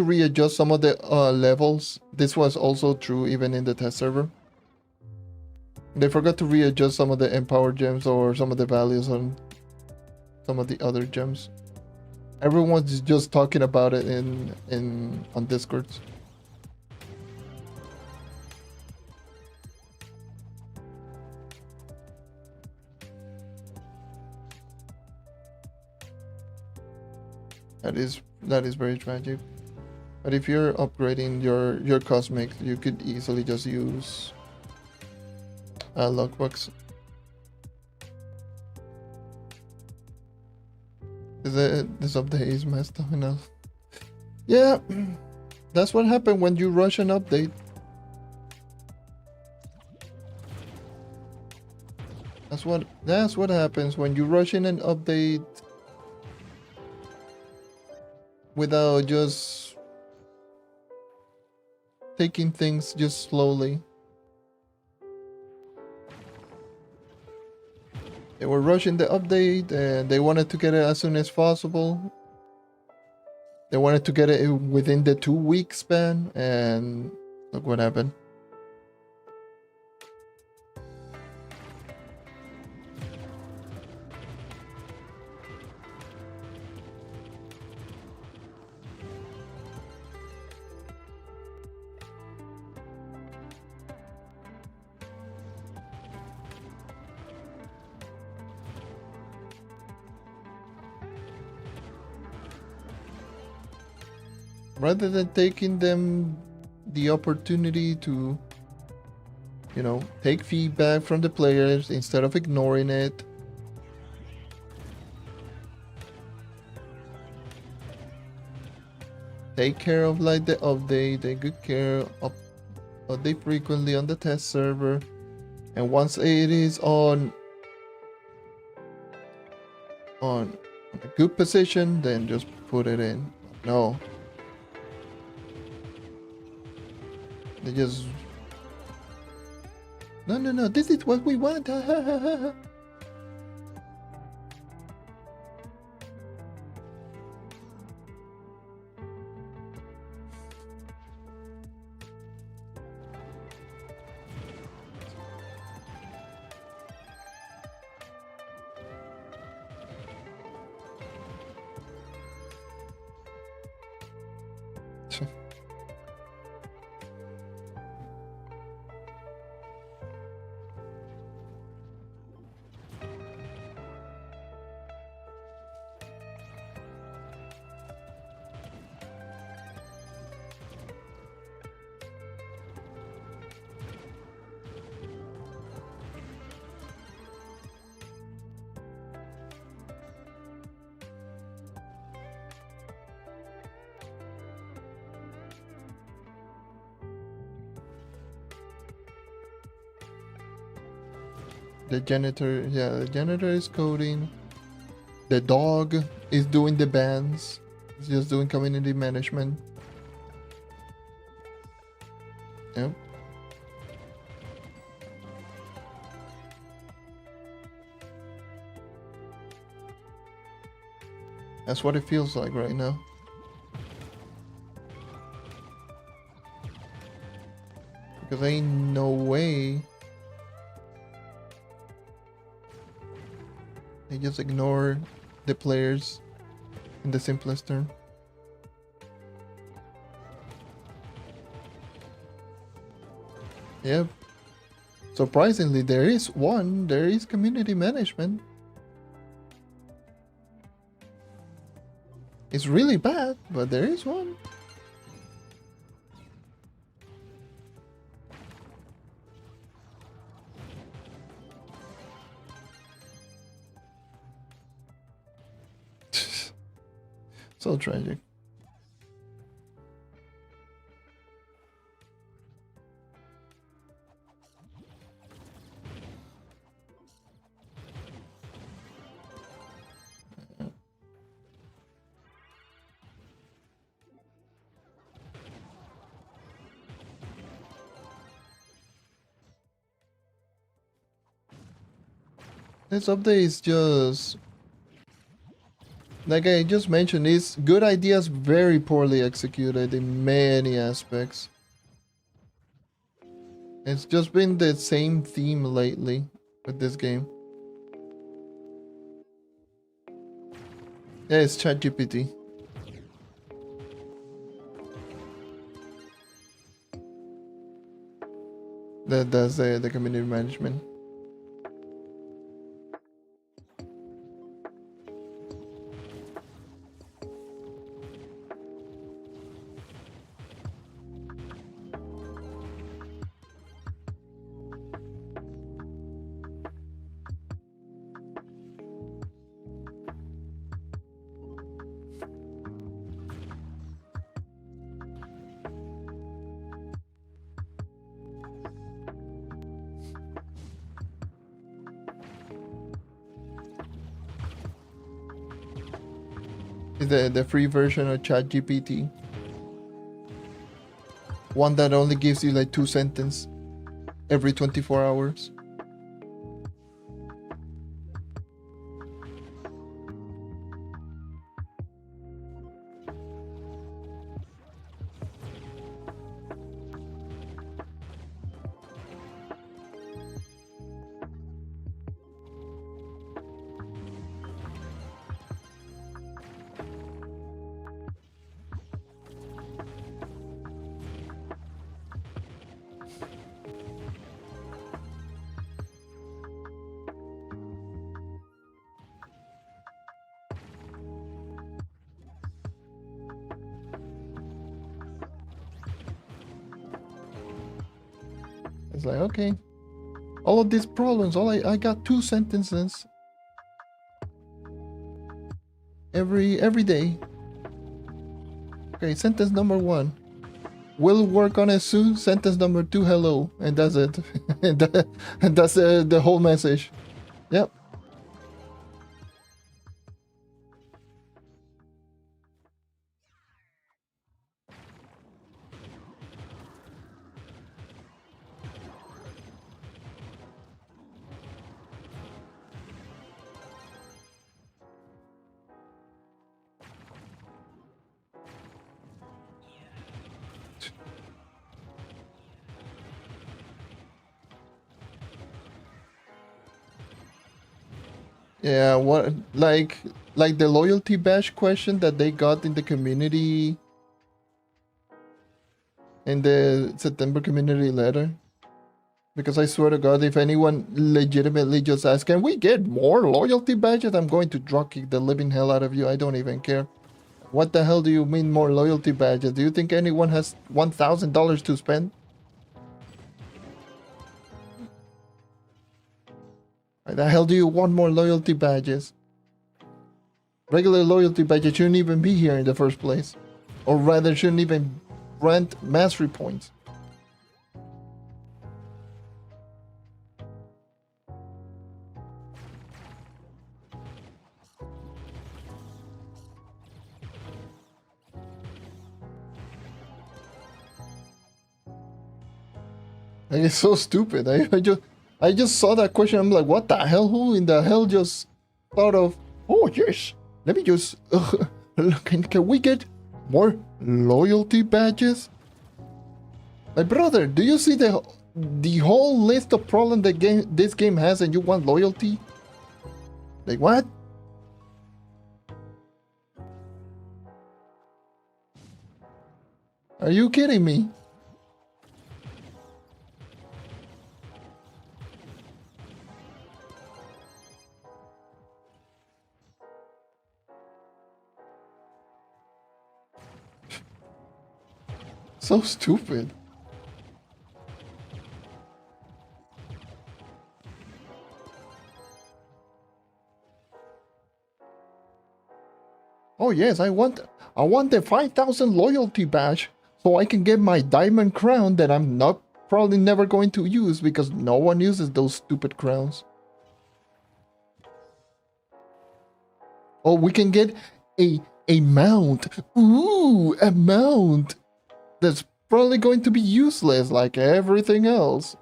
readjust some of the levels. This was also true even in the test server. They forgot to readjust some of the empower gems or some of the values on some of the other gems. Everyone's just talking about it on Discords. That is very tragic. But if you're upgrading your cosmic, you could easily just use lockbox. This update is messed up enough. Yeah, that's what happened when you rush an update. That's what happens when you rush in an update without just taking things just slowly. They were rushing the update and they wanted to get it as soon as possible. They wanted to get it within the 2-week span, and look what happened. Rather than taking them the opportunity to, you know, take feedback from the players instead of ignoring it. Take care of like the update, take good care of update frequently on the test server. And once it is on a good position, then just put it in. No. They just... No, this is what we want. The janitor, yeah, the janitor is coding. The dog is doing the bans. He's just doing community management. Yep. That's what it feels like right now. Because ain't no way they just ignore the players in the simplest term. Yep. Surprisingly, there is one. There is community management. It's really bad, but there is one. So tragic. This update is just, like I just mentioned, it's good ideas very poorly executed in many aspects. It's just been the same theme lately with this game. Yeah, it's ChatGPT. That does the community management. Is the free version of ChatGPT. One that only gives you like 2 sentences every 24 hours. It's like, okay, all of these problems, I got 2 sentences every day. Okay, sentence number 1. We'll work on it soon. Sentence number 2, hello. And that's it. and that's the whole message. Yep. Yeah, what like the loyalty badge question that they got in the community in the September community letter. Because I swear to God, if anyone legitimately just asks, can we get more loyalty badges? I'm going to drop kick the living hell out of you. I don't even care. What the hell do you mean more loyalty badges? Do you think anyone has $1,000 to spend? Why the hell do you want more loyalty badges? Regular loyalty badges shouldn't even be here in the first place. Or rather, shouldn't even grant mastery points. Like, it's so stupid. I just saw that question. I'm like, what the hell? Who in the hell just thought of, oh yes, let me just can we get more loyalty badges? My brother, do you see the whole list of problems that this game has, and you want loyalty? Like what? Are you kidding me? so stupid. Oh yes, I want the 5,000 loyalty badge so I can get my diamond crown that I'm not probably never going to use because no one uses those stupid crowns. Oh, we can get a mount. Ooh, a mount. That's probably going to be useless like everything else.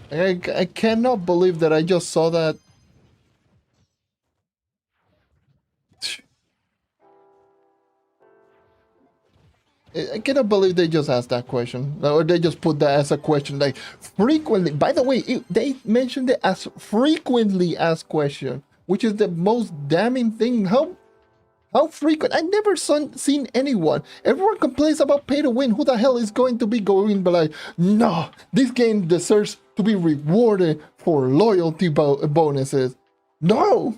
I cannot believe that I just saw that. I cannot believe they just asked that question. Or they just put that as a question. Like, frequently. By the way, they mentioned it as frequently asked question. Which is the most damning thing. How frequent? I never seen anyone. Everyone complains about pay to win. Who the hell is going to be going but like, no, this game deserves to be rewarded for loyalty bonuses. No!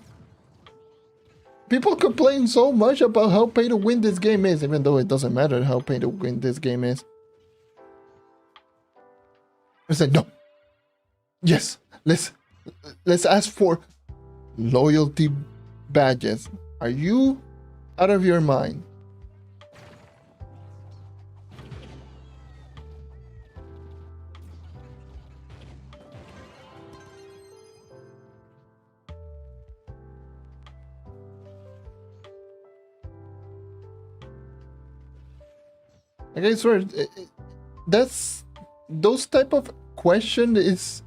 People complain so much about how pay to win this game is, even though it doesn't matter how pay to win this game is. I said, no. Yes, let's ask for loyalty badges. Are you out of your mind? Okay, swear, that's those type of question is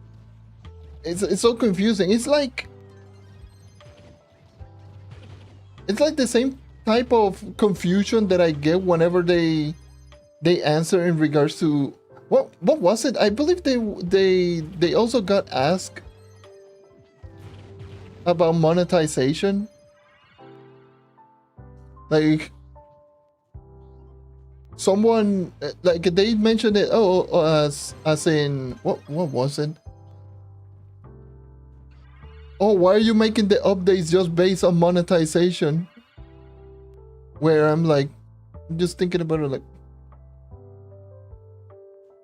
it's so confusing. It's like the same type of confusion that I get whenever they answer in regards to what was it? I believe they also got asked about monetization. Like someone like they mentioned it as in what was it? Oh, why are you making the updates just based on monetization? Where I'm like just thinking about it like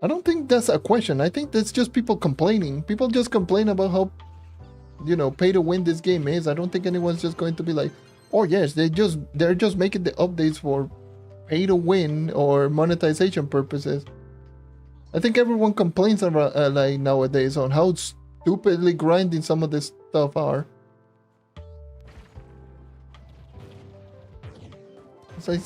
I don't think that's a question. I think that's just people complaining. People just complain about how, you know, pay to win this game is. I don't think anyone's just going to be like, oh yes, they're just making the updates for pay to win or monetization purposes. I think everyone complains about like nowadays on how stupidly grinding some of this stuff are. It's like,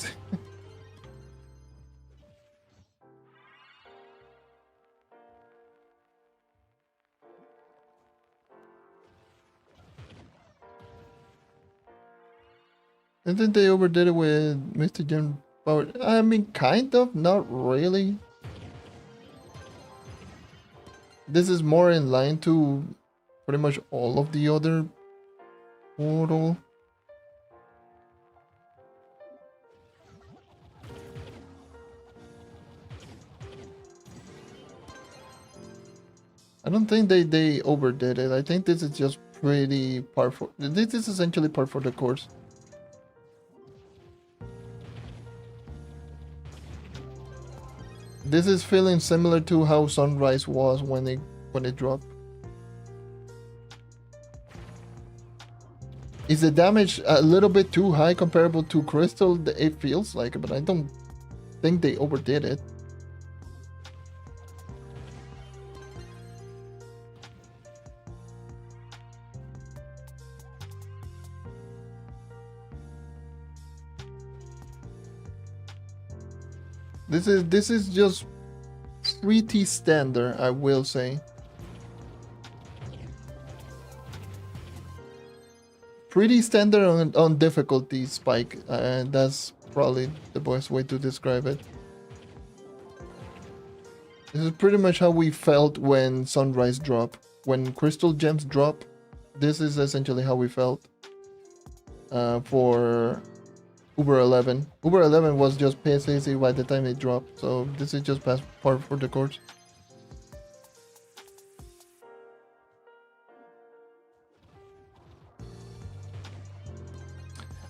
I think they overdid it with Mr. Jim Power. I mean, kind of, not really. This is more in line to pretty much all of the other Portal. I don't think they overdid it. I think this is just pretty par for. This is essentially par for the course. This is feeling similar to how Sunrise was when it dropped. Is the damage a little bit too high comparable to Crystal? It feels like it, but I don't think they overdid it. This is just pretty standard, I will say. Pretty standard on difficulty spike, and that's probably the best way to describe it. This is pretty much how we felt when Sunrise dropped. When Crystal Gems drop, this is essentially how we felt for Uber 11. Uber 11 was just piss easy by the time it dropped, so this is just par for the course.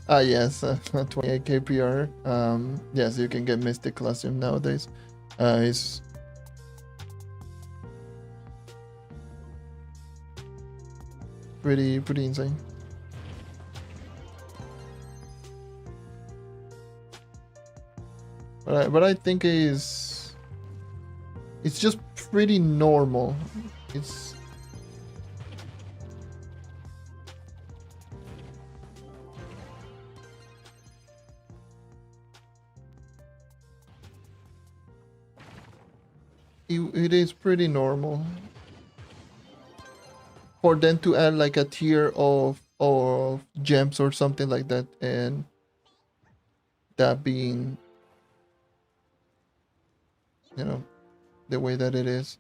Ah yes, 28k PR. Yes, you can get Mystic Classroom nowadays. It's pretty insane. But I think it's just pretty normal. It's it is pretty normal for them to add like a tier of gems or something like that, and that being, you know, the way that it is.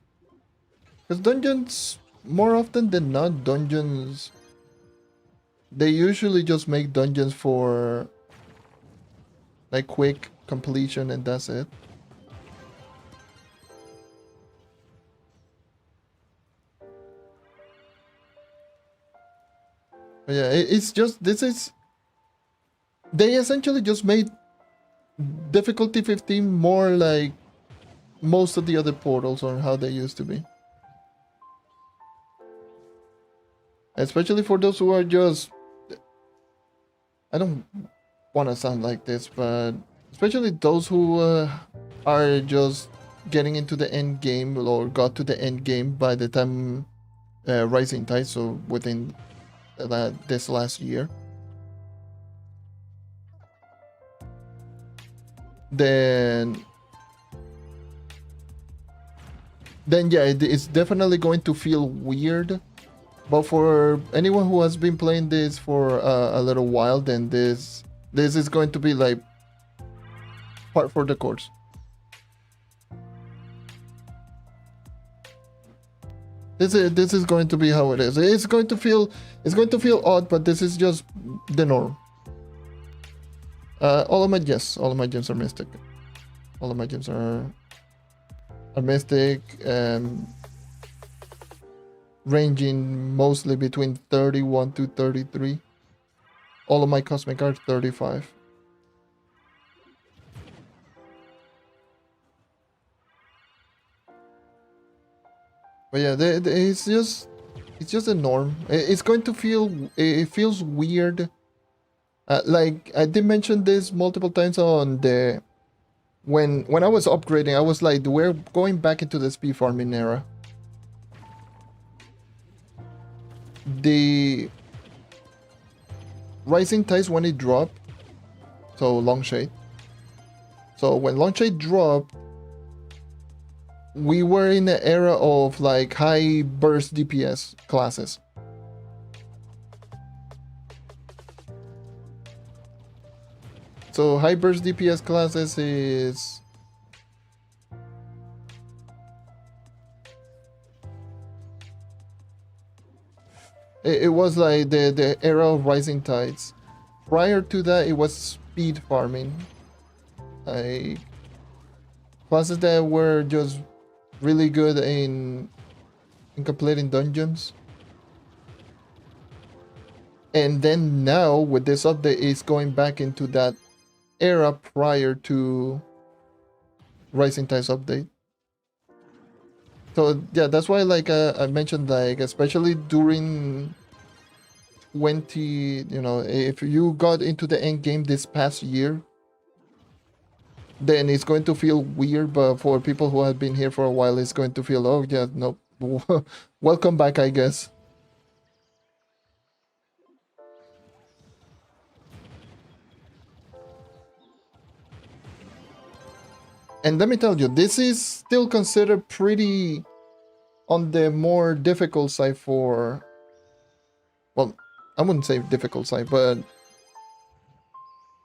Because dungeons, more often than not, dungeons, they usually just make dungeons for like quick completion and that's it. But yeah, it's just, they essentially just made difficulty 15 more like most of the other portals or how they used to be. Especially for those who are just, I don't want to sound like this, but especially those who are just getting into the end game or got to the end game by the time Rising Tide, so within this last year. Then yeah, it's definitely going to feel weird. But for anyone who has been playing this for a little while, then this is going to be like part for the course. This is going to be how it is. It's going to feel odd, but this is just the norm. All of my gems are mystic. All of my gems are mystic, ranging mostly between 31 to 33. All of my cosmic are 35. But yeah, it's just a norm. It's going to feel, it feels weird. Like I did mention this multiple times on the when I was upgrading, I was like, we're going back into the speed farming era. The Rising Tides when it dropped, so Long Shade. So when Long Shade dropped, we were in the era of like high burst DPS classes. So high burst DPS classes is it was like the era of Rising Tides. Prior to that, it was speed farming. Like classes that were just really good in completing dungeons. And then now with this update, it's going back into that era prior to Rising Tides update. So yeah, that's why like I mentioned, like especially during 20, you know, if you got into the end game this past year, then it's going to feel weird. But for people who have been here for a while, it's going to feel, oh yeah, no, welcome back, I guess. And let me tell you, this is still considered pretty on the more difficult side for, well, I wouldn't say difficult side, but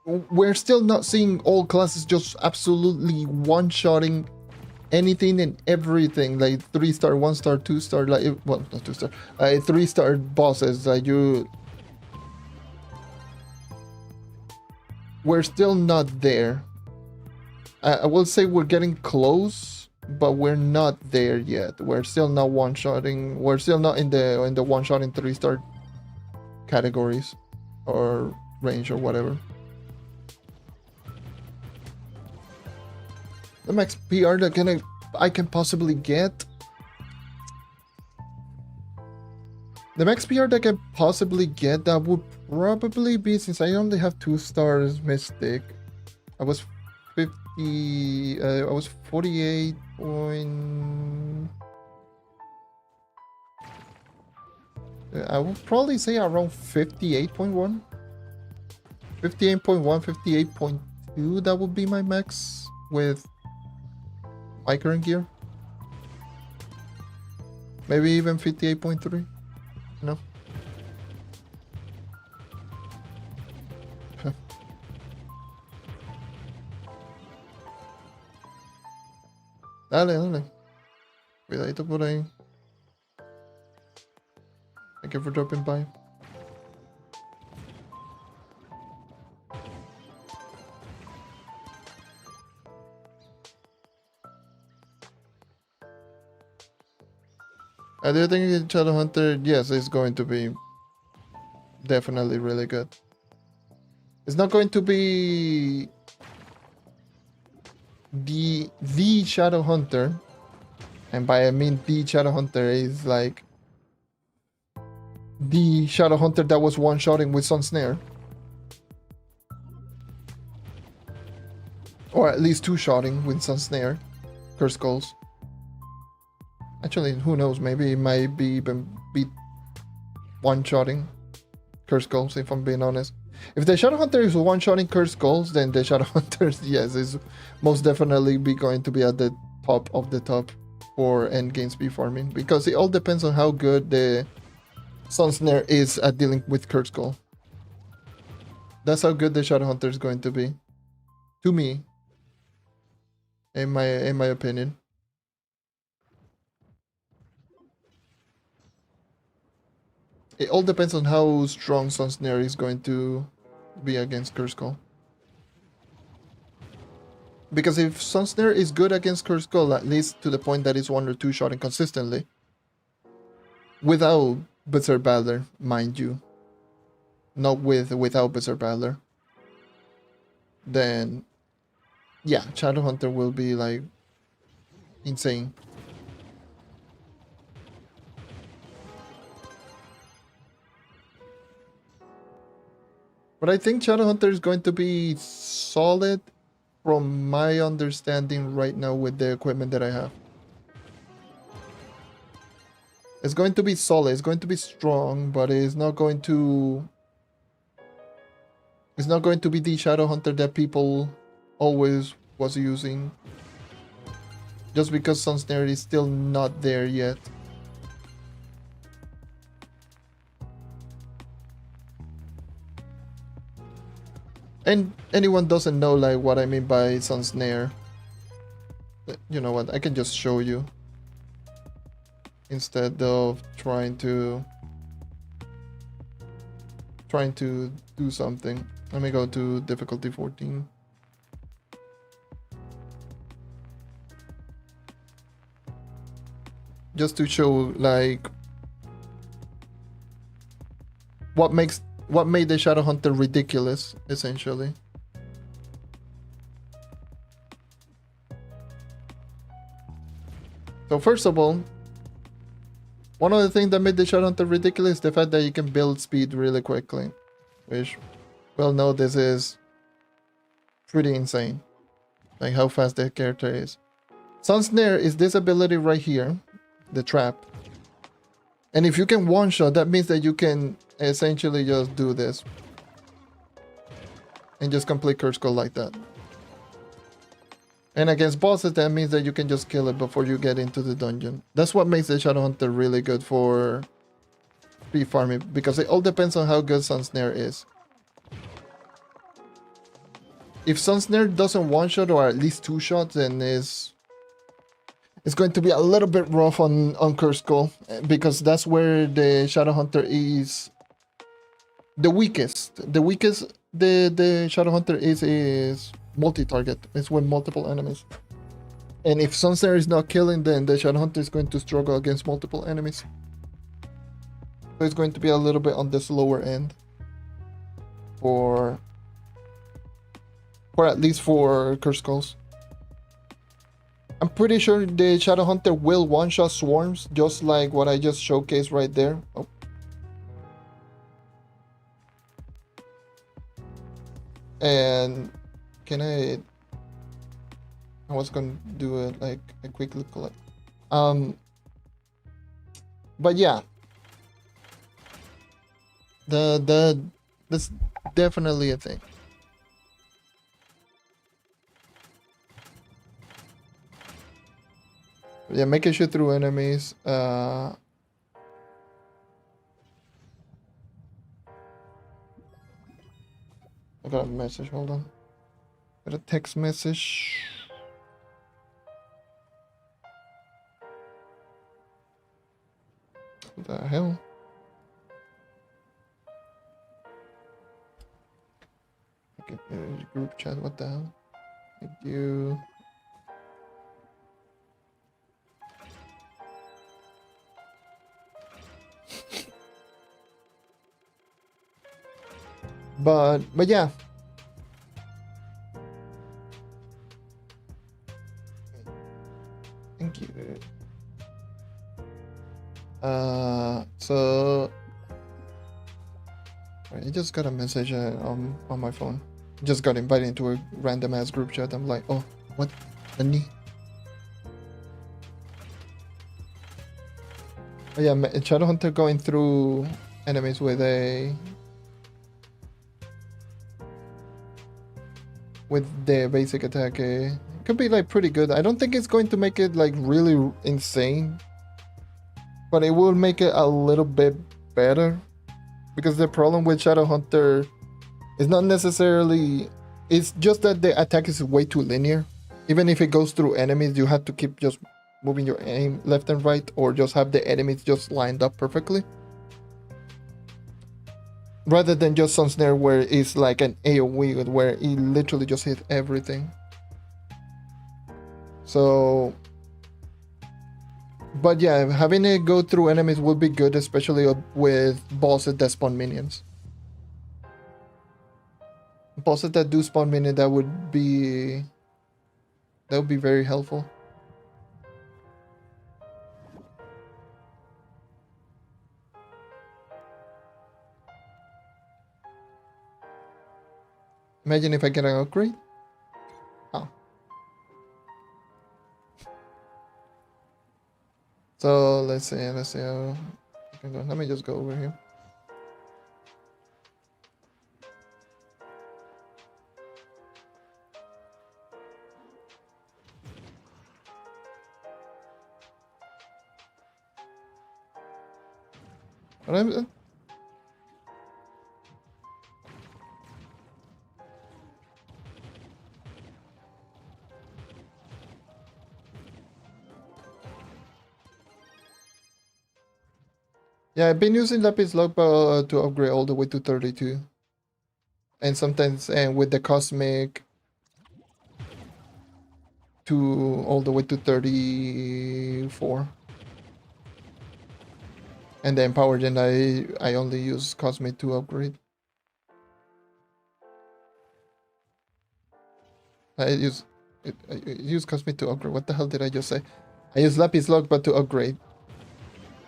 we're still not seeing all classes just absolutely one-shotting anything and everything, like 3-star, 1-star, 2-star, like, well, not 2-star, 3-star bosses. Like we're still not there. I will say we're getting close, but we're not there yet. We're still not one-shotting. We're still not in the one-shotting 3-star categories or range or whatever. The max PR that I can possibly get. The max PR that I can possibly get, that would probably be, since I only have 2 stars Mystic. I was 50. I was 48 point. I would probably say around 58.1. 58.1, 58.2. That would be my max with my current gear. Maybe even 58.3. No. Dale, dale. Cuidadito por ahí. Thank you for dropping by. I do think Shadow Hunter, yes, is going to be definitely really good. It's not going to be the Shadow Hunter, and by I mean the Shadow Hunter is like the Shadow Hunter that was one-shotting with Sun Snare, or at least two-shotting with Sun Snare, Curse Skulls. Actually, who knows? Maybe it might be even be one-shotting Curse Skulls, if I'm being honest. If the Shadow Hunter is one-shotting Curse Skulls, then the Shadow Hunter, yes, is most definitely be going to be at the top of the top for endgame speed farming, because it all depends on how good the Sun Snare is at dealing with Curse Skull. That's how good the Shadow Hunter is going to be, to me, in my opinion. It all depends on how strong Sun Snare is going to be against Curse Skull. Because if Sun Snare is good against Curse Skull, at least to the point that it's one or two shotting consistently, without Berserk Battler, mind you, not without Berserk Battler, then yeah, Shadow Hunter will be like insane. But I think Shadow Hunter is going to be solid from my understanding right now with the equipment that I have. It's going to be solid, it's going to be strong, but it's not going to be the Shadow Hunter that people always was using. Just because Sun Snare is still not there yet. And anyone doesn't know like what I mean by Sun Snare, you know what, I can just show you instead of trying to do something. Let me go to difficulty 14. Just to show like what made the Shadow Hunter ridiculous, essentially. So first of all, one of the things that made the Shadow Hunter ridiculous is the fact that you can build speed really quickly, which, well, no, this is pretty insane, like how fast the character is. Sun Snare is this ability right here, the trap. And if you can one-shot, that means that you can essentially just do this and just complete Curse Skull like that. And against bosses, that means that you can just kill it before you get into the dungeon. That's what makes the Shadow Hunter really good for speed farming, because it all depends on how good Sun Snare is. If Sun Snare doesn't one-shot or at least two shots, then it's going to be a little bit rough on Curse Skull, because that's where the Shadow Hunter is the weakest. The weakest the Shadow Hunter is multi-target. It's with multiple enemies. And if Sunsnare is not killing, then the Shadow Hunter is going to struggle against multiple enemies. So it's going to be a little bit on the slower end for at least for Curse Skulls. I'm pretty sure the Shadow Hunter will one-shot swarms, just like what I just showcased right there. Oh. And can I was gonna do it like a quick look collect. But yeah. That's definitely a thing. Yeah, making sure through enemies. I got a message, hold on. Got a text message. What the hell? Okay, group chat, what the hell? Thank you. But yeah. Thank you. So I just got a message on my phone. Just got invited into a random ass group chat. I'm like, oh, what? Nani? Oh yeah, Shadow Hunter going through enemies with the basic attack. Could be like pretty good. I don't think it's going to make it like really insane, but it will make it a little bit better, because the problem with Shadow Hunter is not necessarily, it's just that the attack is way too linear. Even if it goes through enemies, you have to keep just moving your aim left and right, or just have the enemies just lined up perfectly, rather than just Sunsnare where it's like an AoE where it literally just hit everything. So, but yeah, having it go through enemies would be good, especially with bosses that spawn minions. Bosses that do spawn minions, that would be very helpful. Imagine if I get an upgrade. Oh. So let's see how I can go. Let me just go over here. But yeah, I've been using Lapis Lazuli to upgrade all the way to 32. And sometimes with the Cosmic to all the way to 34. And then Power Gen, I only use Cosmic to upgrade. I use Cosmic to upgrade. What the hell did I just say? I use Lapis Lazuli but to upgrade.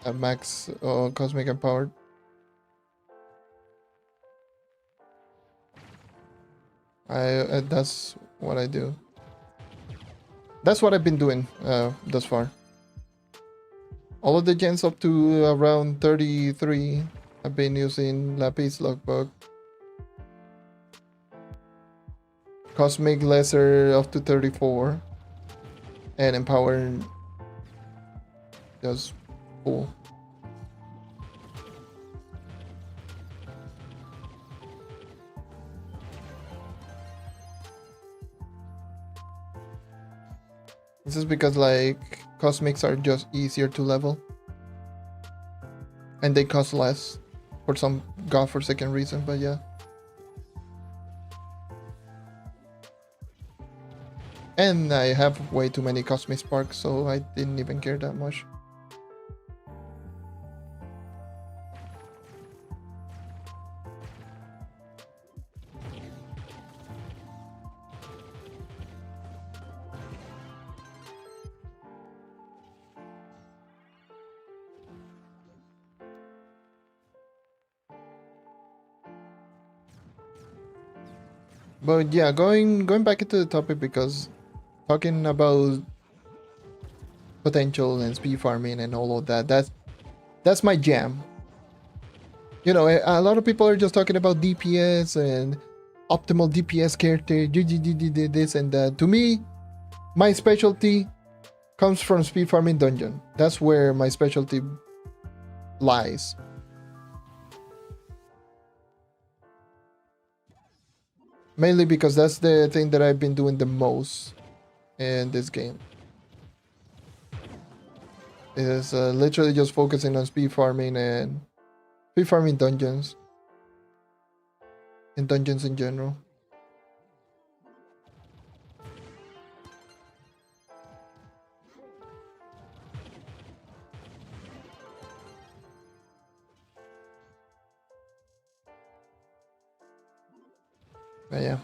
At max Cosmic and Powered. That's what I do. That's what I've been doing thus far. All of the gens up to around 33, I've been using Lapis Lazuli. Cosmic Lesser up to 34. And Empowered just full. This is because like Cosmics are just easier to level. And they cost less for some godforsaken reason, but yeah. And I have way too many Cosmic Sparks, so I didn't even care that much. But yeah, going back into the topic, because talking about potential and speed farming and all of that, that's my jam. You know, a lot of people are just talking about DPS and optimal DPS character, this and that. To me, my specialty comes from speed farming dungeon. That's where my specialty lies. Mainly because that's the thing that I've been doing the most in this game. Is literally just focusing on speed farming and speed farming dungeons. And dungeons in general. But yeah.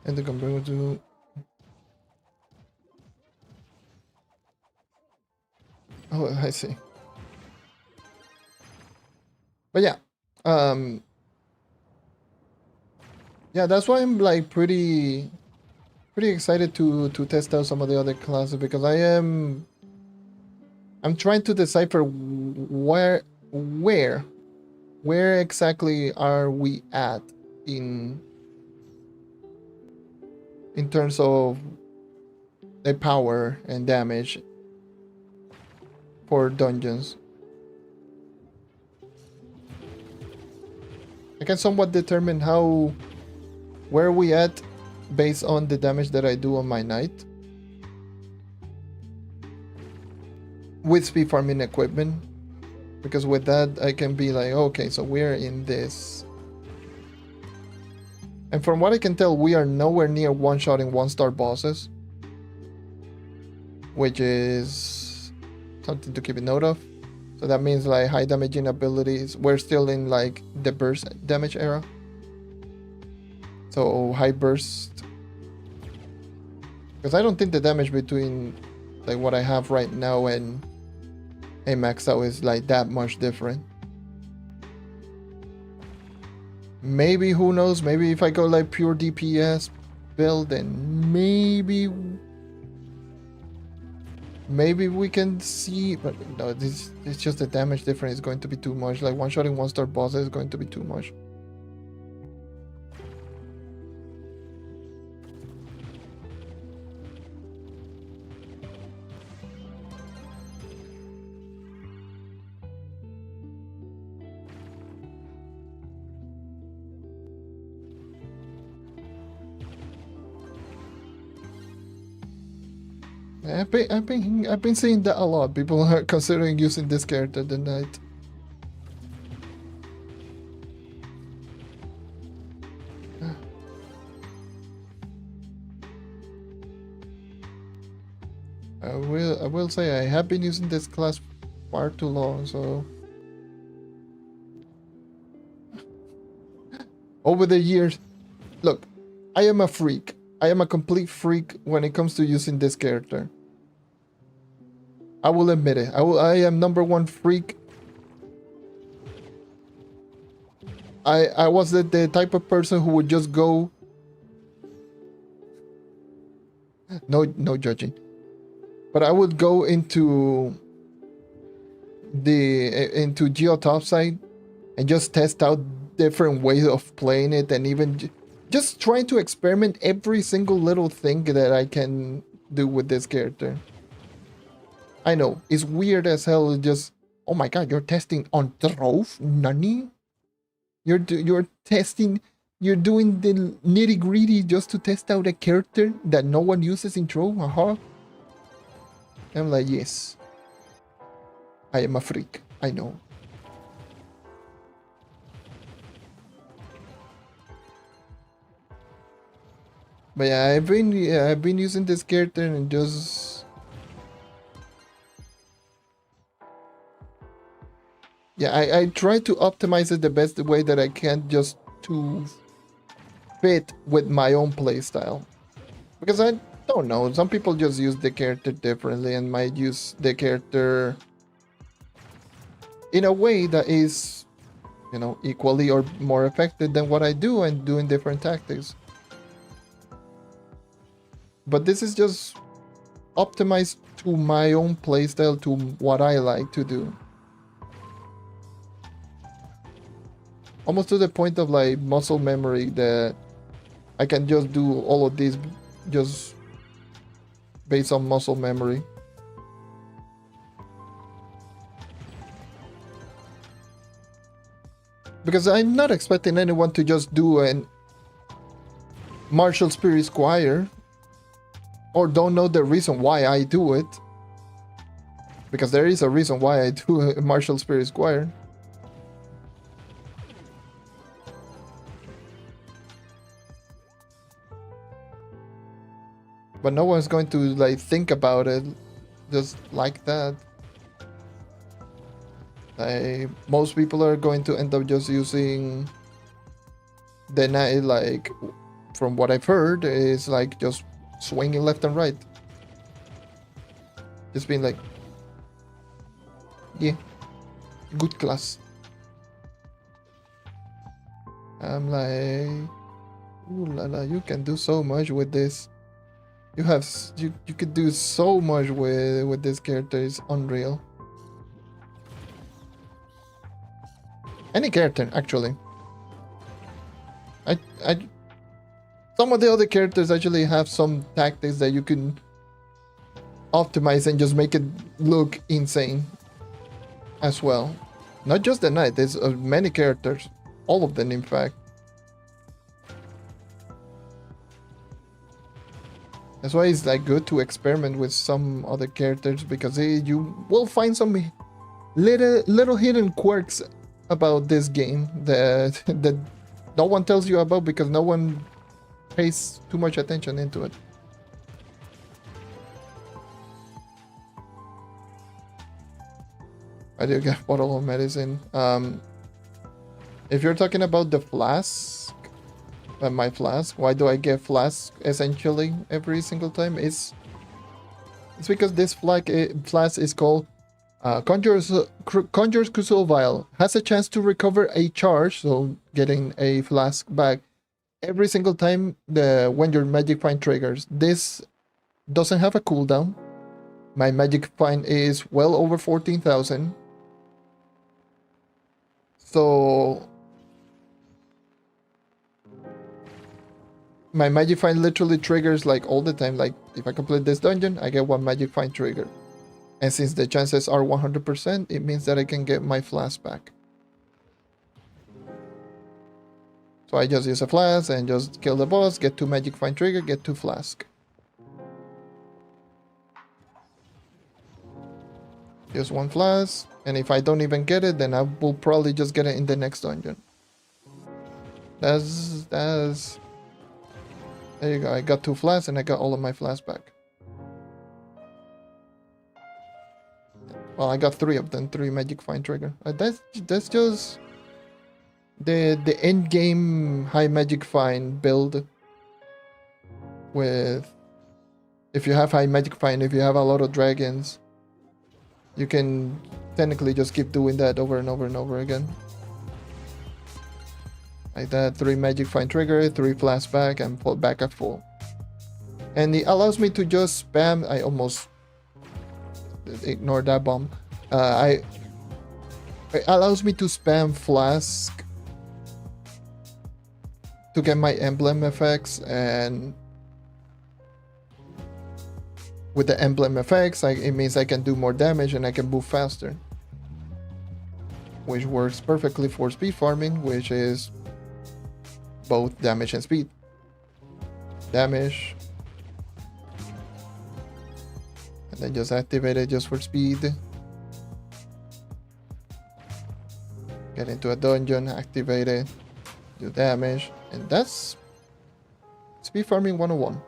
And the comparing to oh, I see. But yeah, yeah, that's why I'm like pretty excited to test out some of the other classes, because I'm trying to decipher where exactly are we at in terms of the power and damage for dungeons. I can somewhat determine where we at based on the damage that I do on my knight with speed farming equipment, because with that I can be like, okay, so we're in this. And from what I can tell, we are nowhere near one-shotting one-star bosses, which is something to keep a note of. So that means like high damaging abilities. We're still in like the burst damage era. So high burst. Because I don't think the damage between like what I have right now and a max out is like that much different. Maybe, who knows, maybe if I go like pure DPS build, then maybe we can see, but no, this it's just the damage difference is going to be too much. Like one-shotting one-star bosses is going to be too much. I've been seeing that a lot. People are considering using this character the knight. I will say I have been using this class far too long, so over the years, look, I am a freak. I am a complete freak when it comes to using this character. I will admit it. I am #1 freak. I was the type of person who would just go. No judging. But I would go into Geode topside and just test out different ways of playing it, and even just trying to experiment every single little thing that I can do with this character. I know, it's weird as hell, just, oh my god, you're testing on Trove? Nani? You're testing, you're doing the nitty gritty just to test out a character that no one uses in Trove? I'm like, yes. I am a freak, I know. But yeah, I've been using this character and just, yeah, I try to optimize it the best way that I can, just to fit with my own playstyle. Because I don't know, some people just use the character differently and might use the character in a way that is, you know, equally or more effective than what I do, and doing different tactics. But this is just optimized to my own playstyle, to what I like to do. Almost to the point of like muscle memory, that I can just do all of these just based on muscle memory. Because I'm not expecting anyone to just do an martial spirit squire, or don't know the reason why I do it. Because there is a reason why I do a martial spirit squire. But no one's going to like think about it just like that. Most people are going to end up just using the knight, like, from what I've heard, is like just swinging left and right. Just being like, yeah, good class. I'm like, ooh la la, you can do so much with this. You could do so much with this character. It's unreal. Any character, actually. Some of the other characters actually have some tactics that you can optimize and just make it look insane as well. Not just the knight, there's many characters, all of them in fact. That's why it's like good to experiment with some other characters, because you will find some little hidden quirks about this game that no one tells you about, because no one pays too much attention into it. I do get a bottle of medicine. If you're talking about the flask, my flask, why do I get flask essentially every single time? It's because this flask is called Conjurer's Crucible Vial. Has a chance to recover a charge, so getting a flask back every single time when your magic find triggers. This doesn't have a cooldown. My magic find is well over 14,000. So my magic find literally triggers like all the time. Like if I complete this dungeon, I get one magic find trigger. And since the chances are 100%, it means that I can get my flask back. So I just use a flask and just kill the boss, get 2 magic find trigger, get 2 flask. Just 1 flask, and if I don't even get it, then I will probably just get it in the next dungeon. That's there you go. I got 2 flasks and I got all of my flasks back. Well, I got 3 of them, 3 magic find trigger. That's just the end game high magic find build. With if you have high magic find, if you have a lot of dragons, you can technically just keep doing that over and over and over again. Like that, 3 magic find trigger, 3 flash back, and pull back at full. And it allows me to just spam. I almost ignore that bomb. It allows me to spam flask to get my emblem effects, and with the emblem effects, it means I can do more damage and I can move faster, which works perfectly for speed farming, which is both damage and speed. Damage, and then just activate it just for speed. Get into a dungeon, activate it, do damage, and that's speed farming 101.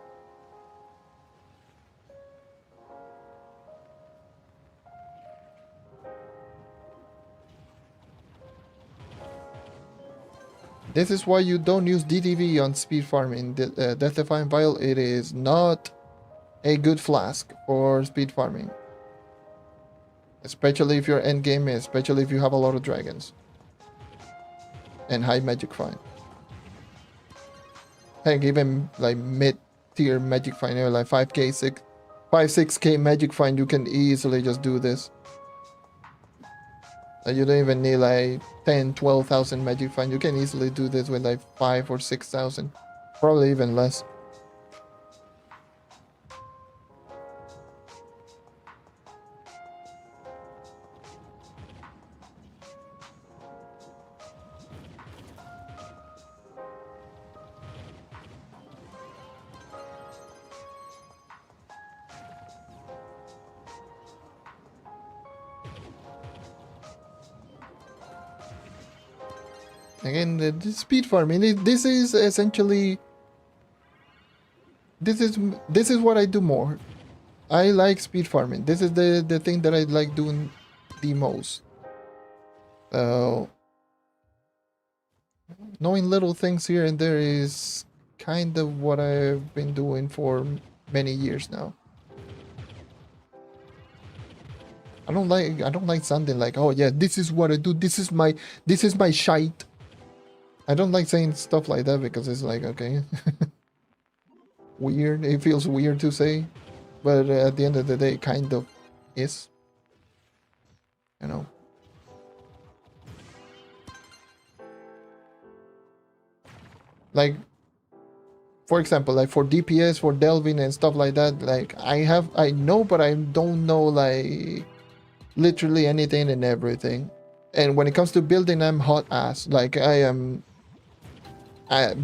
This is why you don't use DDV on speed farming. Death Defying Vial, it is not a good flask for speed farming. Especially if you're endgame, especially if you have a lot of dragons. And high magic find. Heck, even like mid-tier magic find, like 5k, 6k magic find, you can easily just do this. You don't even need like 10, 12,000 magic find. You can easily do this with like 5 or 6,000. Probably even less. Again, the speed farming. This is essentially. This is what I do more. I like speed farming. This is the thing that I like doing the most. So knowing little things here and there is kind of what I've been doing for many years now. I don't like something like, oh yeah, this is what I do. This is my shite. I don't like saying stuff like that because it's like, okay, weird. It feels weird to say, but at the end of the day, it kind of is. You know. Like, for example, like for DPS, for delving and stuff like that, like I know, but I don't know like literally anything and everything. And when it comes to building, I'm hot ass. Like I am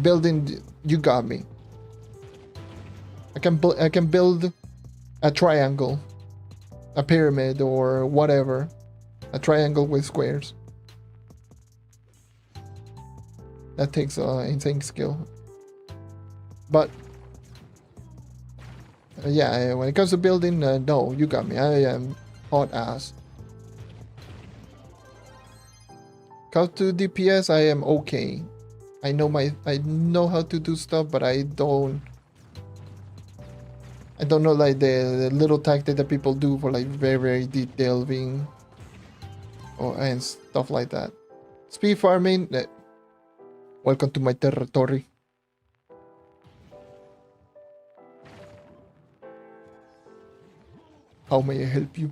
building. You got me. I can build a triangle, a pyramid, or whatever. A triangle with squares. That takes insane skill. But yeah, when it comes to building, no, you got me. I am hot ass. Come to DPS, I am okay. I know how to do stuff, but I don't know like the little tactic that people do for like very deep delving and stuff like that. Speed farming, welcome to my territory. How may I help you?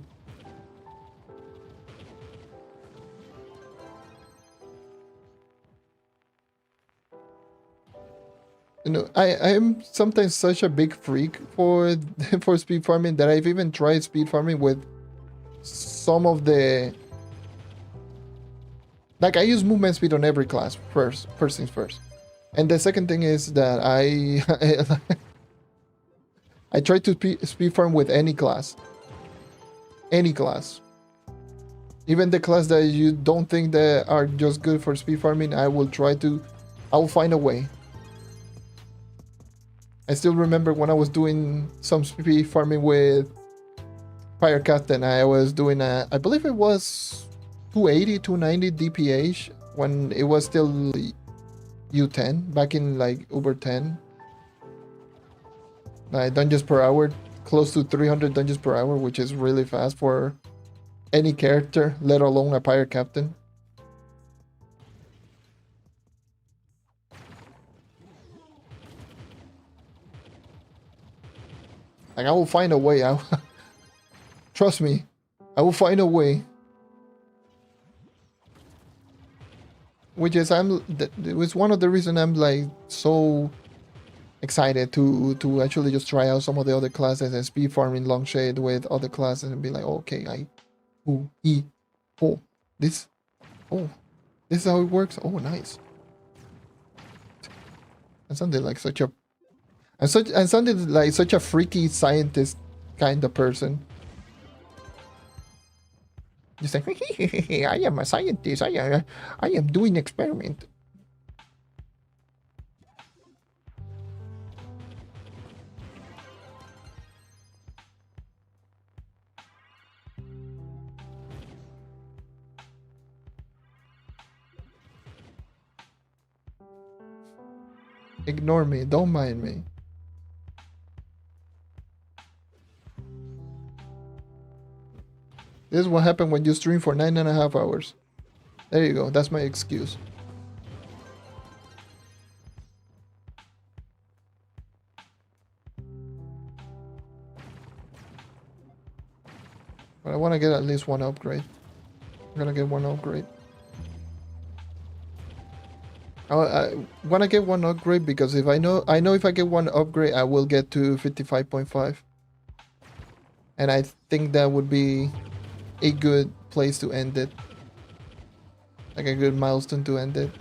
You know, I am sometimes such a big freak for for speed farming that I've even tried speed farming with some of the, like, I use movement speed on every class first things first, and the second thing is that I try to speed farm with any class, even the class that you don't think that are just good for speed farming. I will find a way. I still remember when I was doing some speed farming with Fire Captain. I was doing I believe it was 280, 290 DPH when it was still U10 back in like Uber 10. Dungeons per hour, close to 300 dungeons per hour, which is really fast for any character, let alone a Fire Captain. Like, I will find a way out. Trust me, I will find a way. which is it was one of the reason I'm like so excited to actually just try out some of the other classes and speed farming long shade with other classes and be like, okay, oh, this, oh, this is how it works. Oh, nice. And something like such a freaky scientist kind of person. Just like, I am a scientist. I am doing experiment. Ignore me. Don't mind me. This is what happened when you stream for 9.5 hours. There you go. That's my excuse. But I want to get at least one upgrade. I'm gonna get one upgrade. I want to get one upgrade because if I know if I get one upgrade, I will get to 55.5. And I think that would be a good place to end it. Like a good milestone to end it.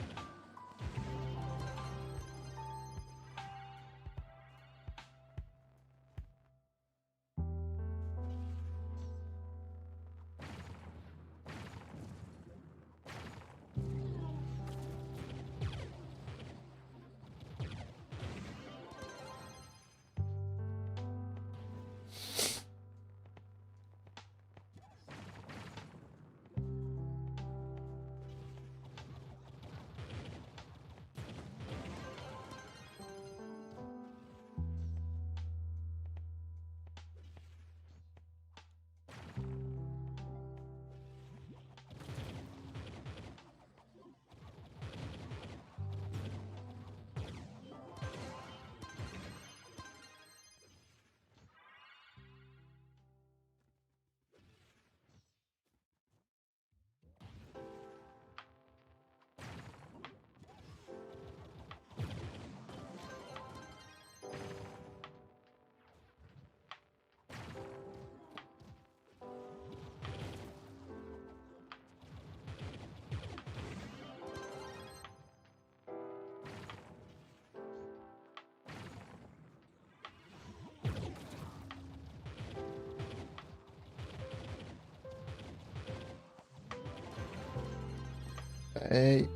I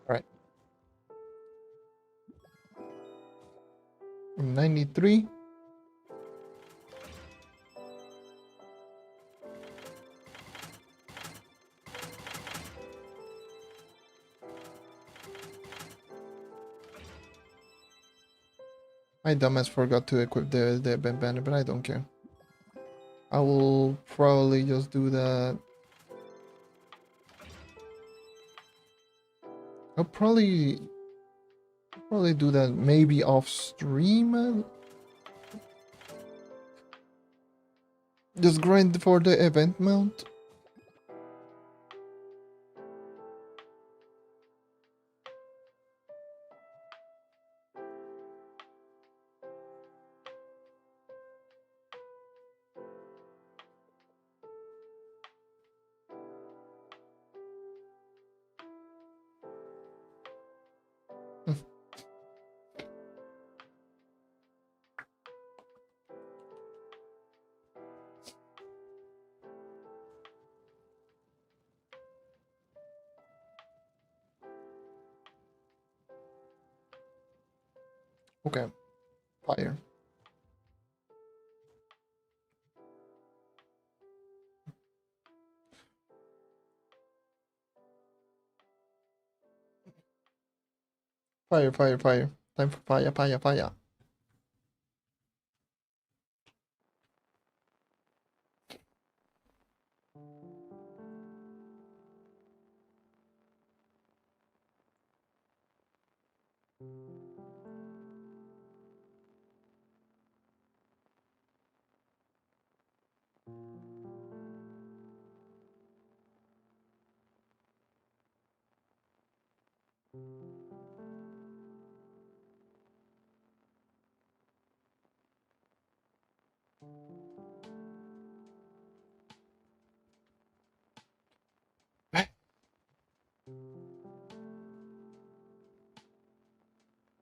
right. 93. My dumbass forgot to equip the event banner, but I don't care. I will probably just do that. I'll probably do that maybe off stream. Just grind for the event mount. Okay. Fire. Fire, fire, fire. Time for fire, fire, fire.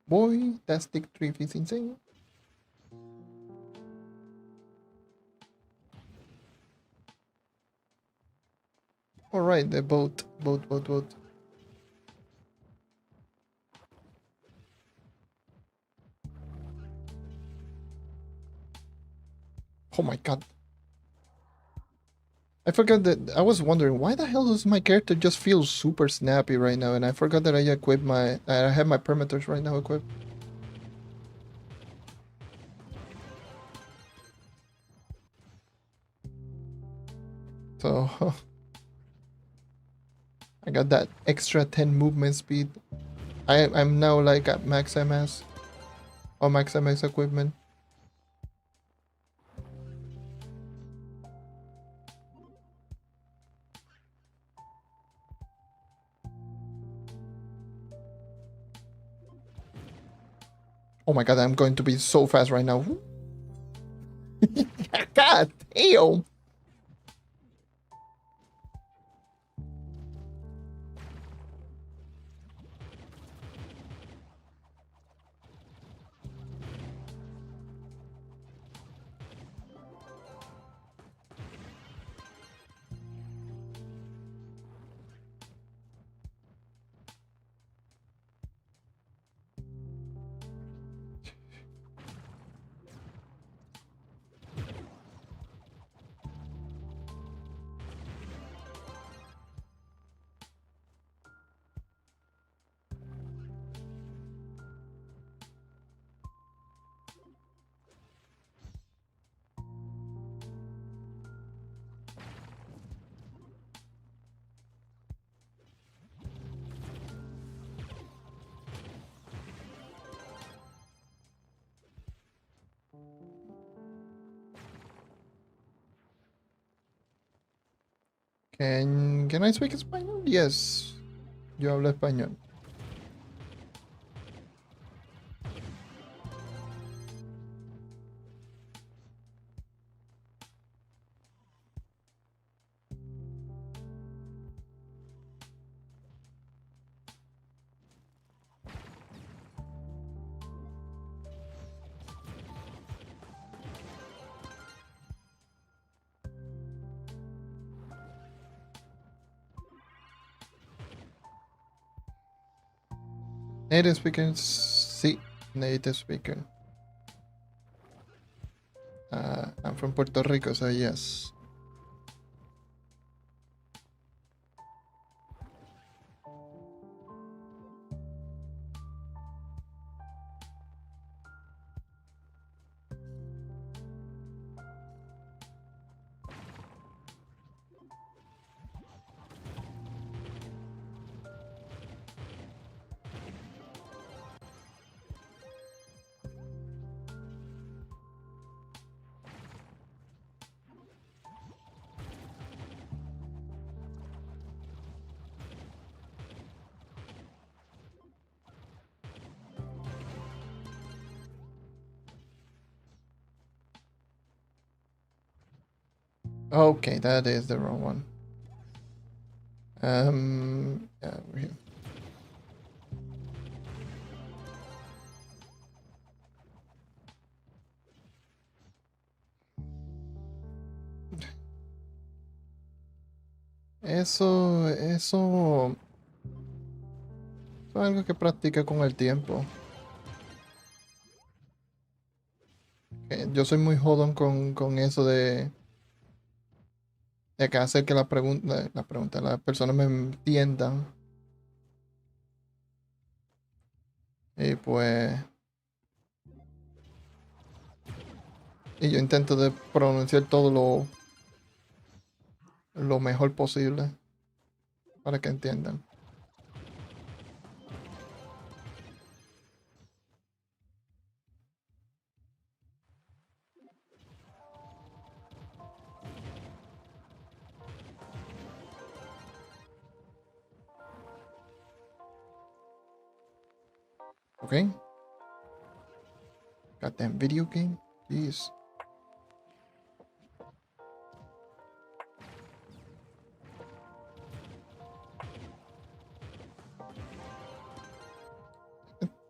Boy, that stick drift is insane. Alright, the boat. Boat. Oh my god. I forgot that I was wondering why the hell does my character just feel super snappy right now, and I forgot that I equipped I have my perimeters right now equipped. So I got that extra 10 movement speed. I'm now like at max MS or max MS equipment. Oh my god, I'm going to be so fast right now. God damn! Can I speak español? Yes. Yo hablo español. Native speakers, sí, native speaker. I'm from Puerto Rico, so yes. Okay, that is the wrong one. Yeah, we're here. Eso es algo que practica con el tiempo. Yo soy muy jodón con eso de que hacer que las personas me entiendan. Y pues, y yo intento de pronunciar todo lo mejor posible para que entiendan. Okay? Goddamn video game. Jeez.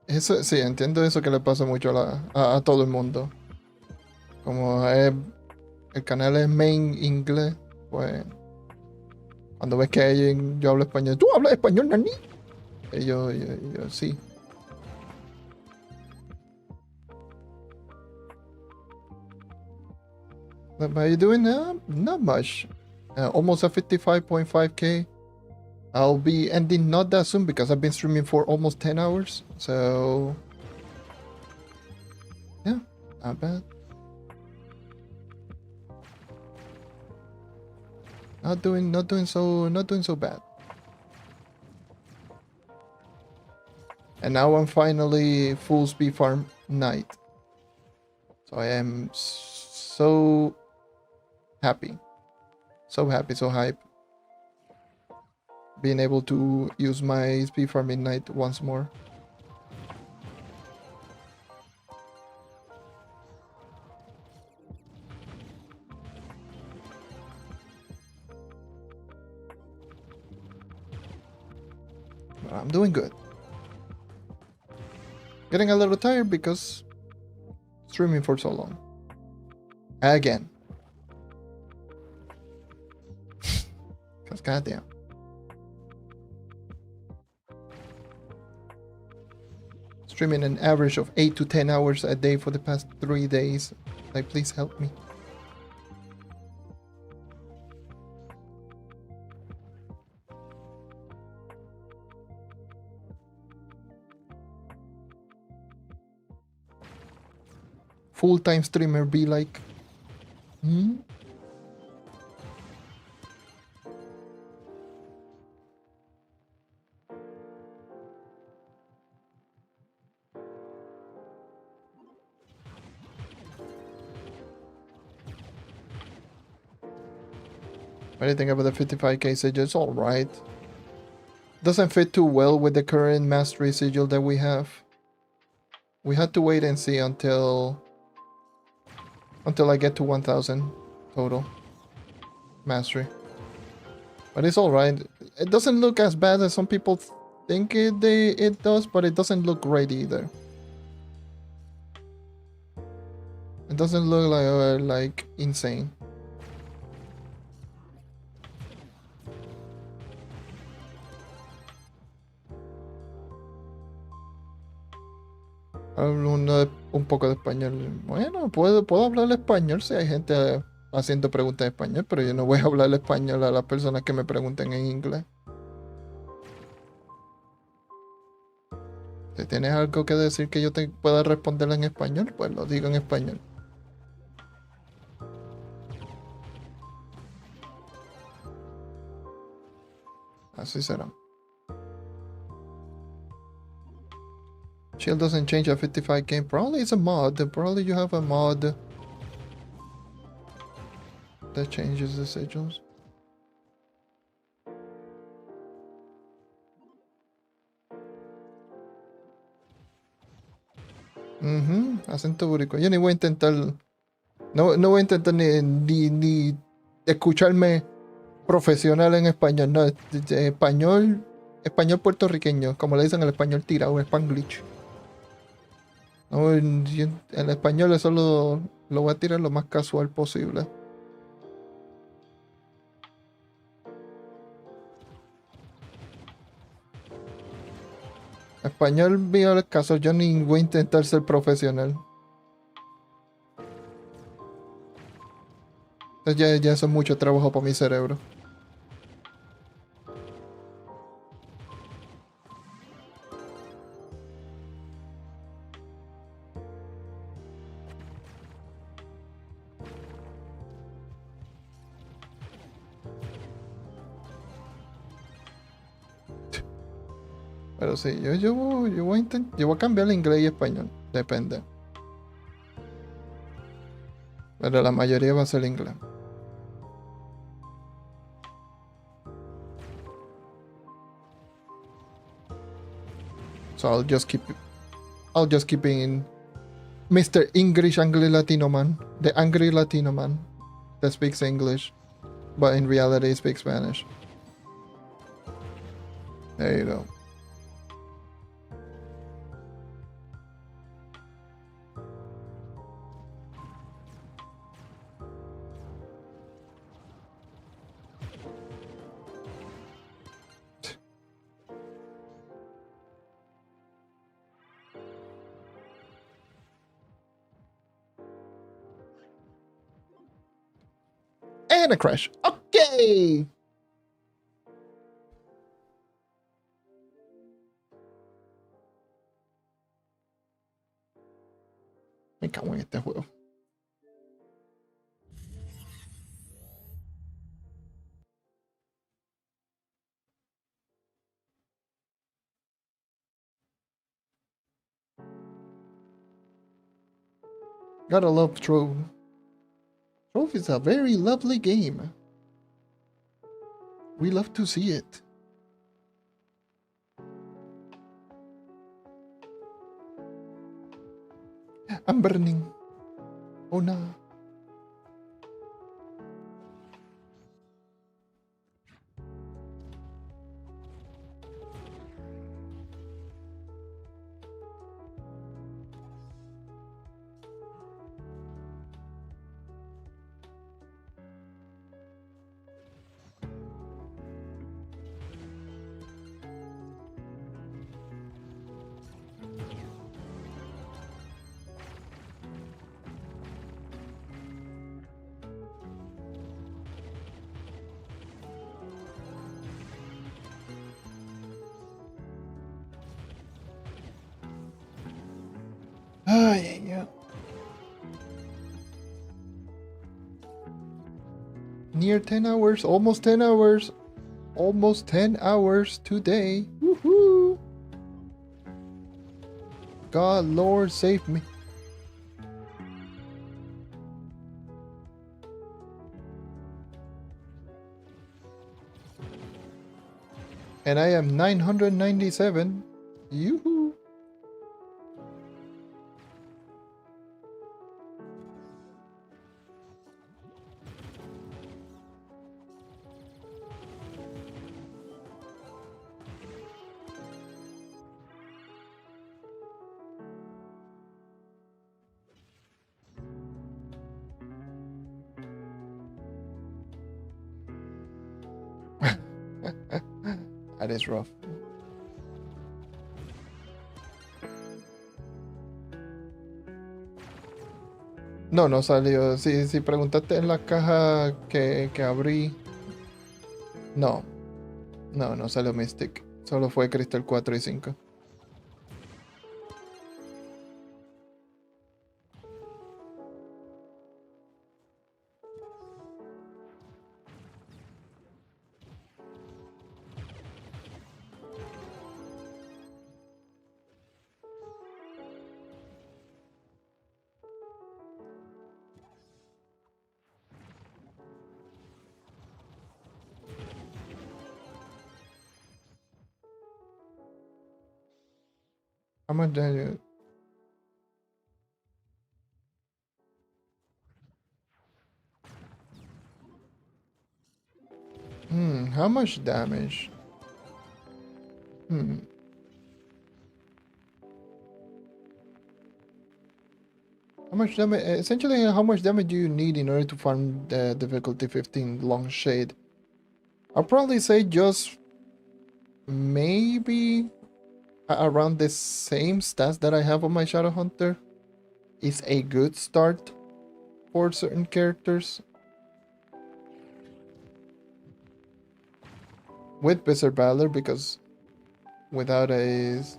Eso, sí, entiendo eso que le pasa mucho a todo el mundo. Como el canal es main inglés, pues cuando ves que yo hablo español, ¿tú hablas español, Nani? Y yo, sí. But how you doing? Not much. Almost at 55.5k. I'll be ending not that soon because I've been streaming for almost 10 hours. So yeah, not bad. Not doing so bad. And now I'm finally full speed farm night. So I am so happy. So happy, so hype. Being able to use my speed farm midnight once more. But I'm doing good. Getting a little tired because streaming for so long. Again. Because goddamn. Streaming an average of 8 to 10 hours a day for the past 3 days. Like, please help me. Full-time streamer be like, hmm? What do you think about the 55k sigil? It's alright. Doesn't fit too well with the current mastery sigil that we have. We had to wait and see until I get to 1000 total mastery. But it's alright. It doesn't look as bad as some people think it does, but it doesn't look great either. It doesn't look like insane. Hablo un poco de español. Bueno, puedo hablar español si hay gente haciendo preguntas en español, pero yo no voy a hablar español a las personas que me pregunten en inglés. Si tienes algo que decir que yo te pueda responder en español, pues lo digo en español. Así será. Shield doesn't change at 55k. Probably it's a mod. Probably you have a mod that changes the sigils. Acento búrico. Yo ni voy a intentar. No voy a intentar ni escucharme profesional en español. No, español puertorriqueño, como le dicen el español tirado, spanglish. No, el español eso lo voy a tirar lo más casual posible. Español, mío el caso, yo ni voy a intentar ser profesional. Ya eso es mucho trabajo para mi cerebro. Pero sí, yo voy a cambiar el inglés y español. Depende. Pero la mayoría va a ser inglés. So I'll just keep being Mr. English Angry Latino man. The angry Latino man that speaks English, but in reality speaks Spanish. There you go. And a crash. Okay. Me cago en este juego. Gotta love Trove. Trove is a very lovely game. We love to see it. I'm burning. Oh no. Ay, yeah. Near 10 hours, almost 10 hours. Almost 10 hours today. Woohoo! God, Lord, save me. And I am 997. Yoo-hoo! That is rough. No, no salió. Si preguntaste en la caja que abrí. No. No salió Mystic. Solo fue Crystal 4 y 5. How much damage? How much damage? How much damage? Essentially, how much damage do you need in order to farm the difficulty 15 long shade? I'll probably say just maybe around the same stats that I have on my Shadow Hunter is a good start for certain characters. with Berserk Valor, because without is,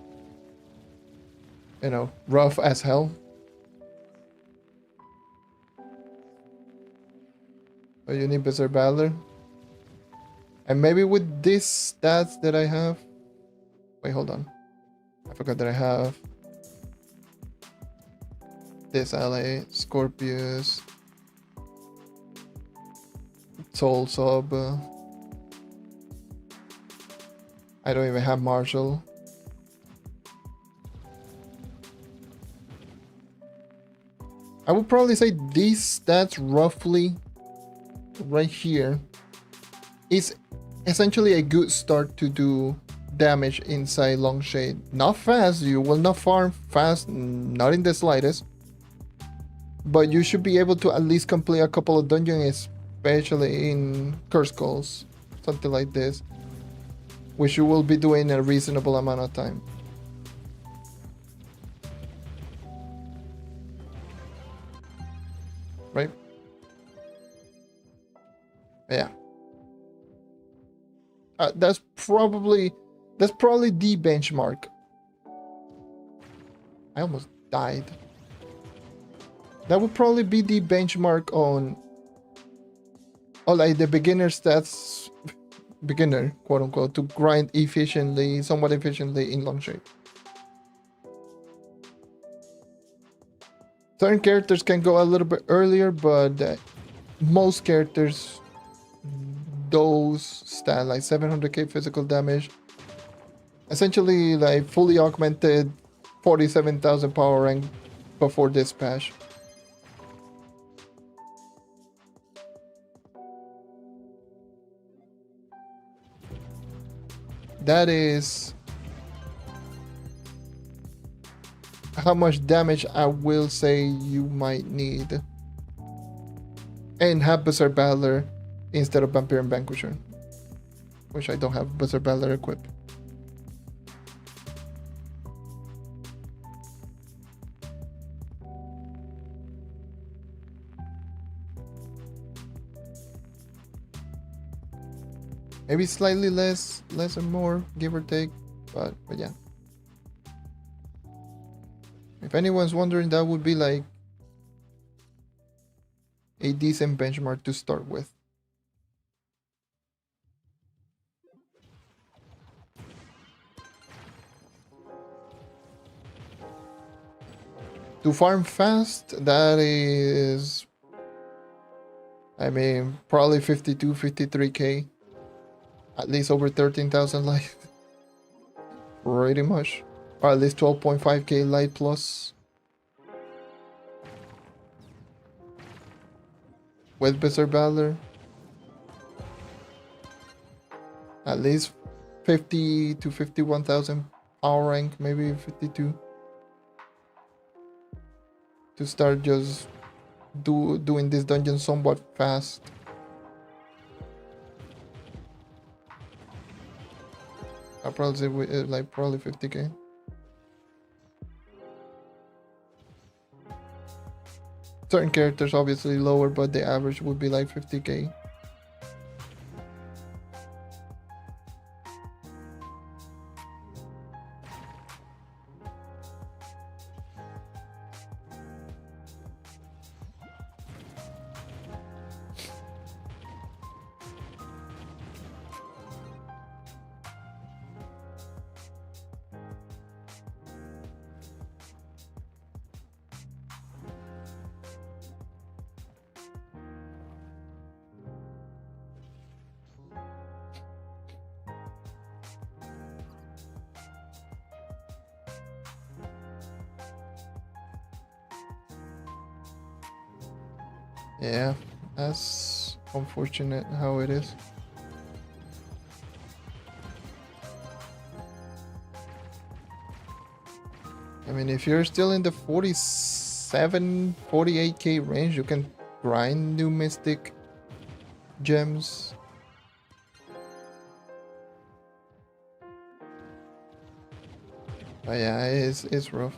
you know, rough as hell. But you need Berserk Valor. And maybe with these stats that I have. Wait, hold on. I forgot that I have this ally, Scorpius, Soul Sub. I don't even have Marshall. I would probably say these stats roughly right here is essentially a good start to do damage inside long shade. Not fast, you will not farm fast, not in the slightest. But you should be able to at least complete a couple of dungeons, especially in Curse Calls, something like this, which you will be doing a reasonable amount of time. Right? Yeah. That's probably the benchmark. I almost died. That would probably be the benchmark on like the beginner stats, beginner quote unquote, to grind efficiently, somewhat efficiently in long shape. Certain characters can go a little bit earlier, but most characters, those stats like 700k physical damage, essentially like fully augmented 47,000 power rank before this patch. That is how much damage I will say you might need. And have Berserk Battler instead of Vampire and Vanquisher, which I don't have Berserk Battler equipped. Maybe slightly less or more, give or take, but yeah. If anyone's wondering, that would be like a decent benchmark to start with. To farm fast, that is, I mean, probably 52, 53k. At least over 13,000 light. Pretty much. Or at least 12.5k light plus. With Berserk Valor. At least 50 to 51,000 power rank, maybe 52. To start just doing this dungeon somewhat fast. I'll probably say like probably 50k. Certain characters obviously lower, but the average would be like 50k. Yeah, that's unfortunate how it is. I mean, if you're still in the 47, 48k range, you can grind new mystic gems. But yeah, it's rough.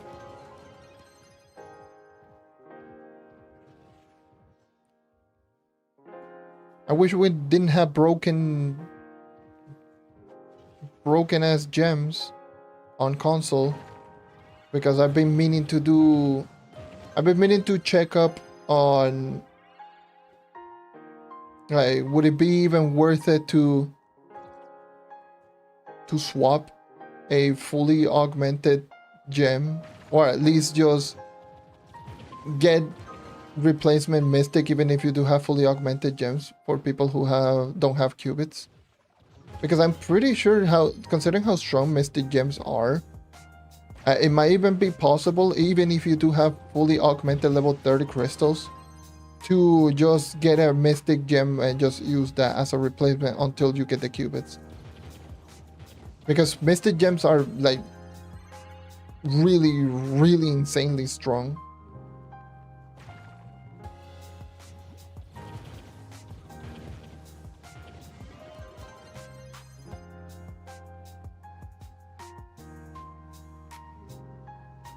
I wish we didn't have broken broken ass gems on console because I've been meaning to check up on like would it be even worth it to swap a fully augmented gem, or at least just get replacement mystic even if you do have fully augmented gems for people who don't have qubits, because I'm pretty sure, how considering how strong mystic gems are, it might even be possible, even if you do have fully augmented level 30 crystals, to just get a mystic gem and just use that as a replacement until you get the qubits. Because mystic gems are like really, really insanely strong.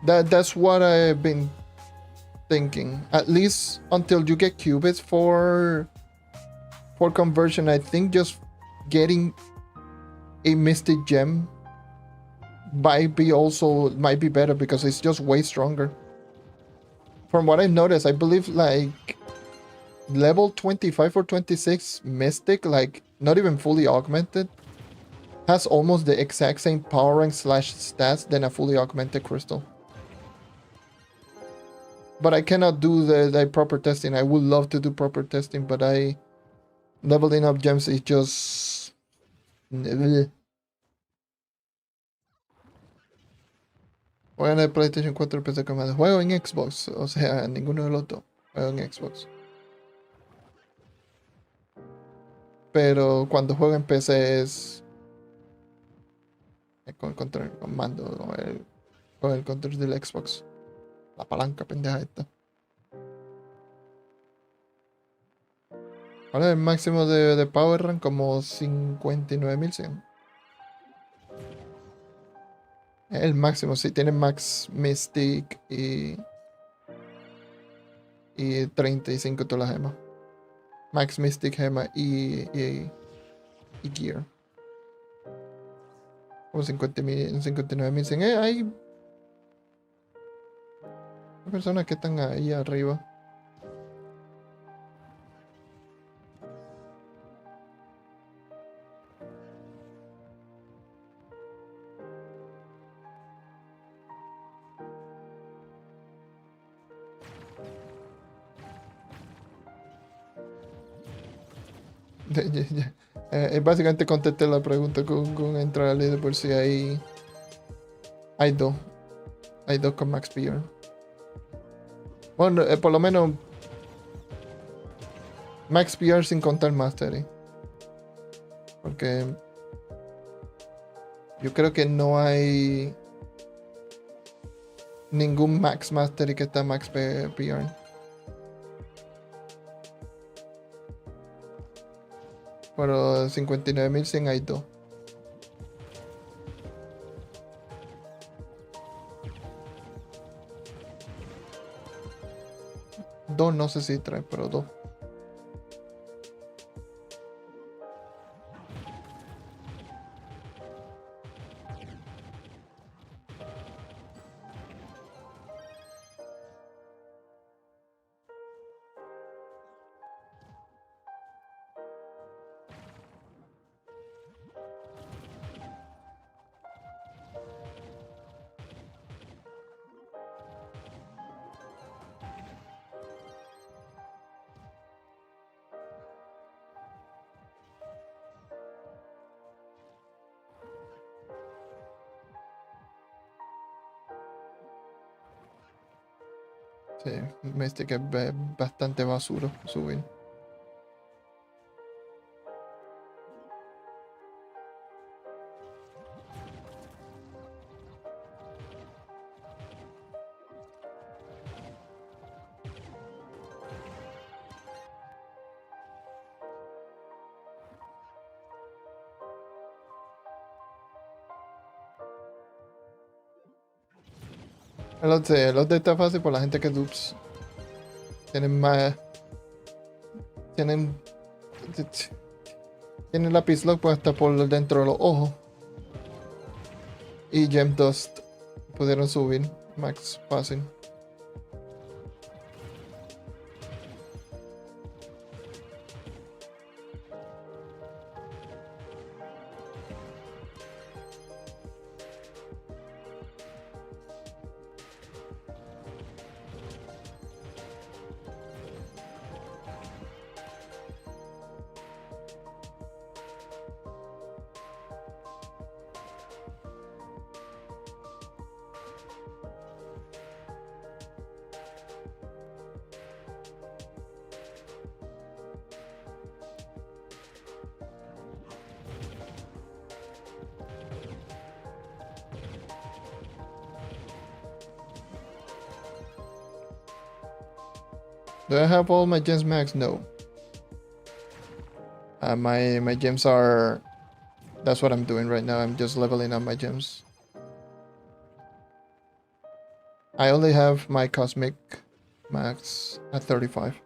That's what I've been thinking. At least until you get qubits for conversion, I think just getting a mystic gem might be better because it's just way stronger. From what I've noticed, I believe like level 25 or 26 mystic, like not even fully augmented, has almost the exact same power rank / stats than a fully augmented crystal. But I cannot do the proper testing. I would love to do proper testing, but leveling up gems is just... Juegan en PlayStation 4 PC con más. Juego en Xbox, o sea, ninguno de los dos. Juego en Xbox. Pero cuando juego en PC es con el control, con mando, con el control del Xbox. La palanca pendeja esta. ¿Cuál es el máximo de power rank? Como 59.100. El máximo, sí, tiene max mystic y 35 todas las gemas. Max mystic, gema y gear. Como 59.100. Hay personas que están ahí arriba. Básicamente contesté la pregunta con entrar al líder por si hay dos. Hay dos con Max PR. Bueno, por lo menos Max PR sin contar Mastery. Porque yo creo que no hay ningún Max Mastery que está Max PR. Pero 59.100 hay dos. Dos no sé si trae, pero dos. Sí, Mystic es bastante basura subir. El update está fácil por la gente que dupes. Tienen más. Tienen lápiz lock puesta por dentro de los ojos. y Gem Dust pudieron subir max fácil. Do I have all my gems max? No. My gems are... That's what I'm doing right now. I'm just leveling up my gems. I only have my cosmic max at 35.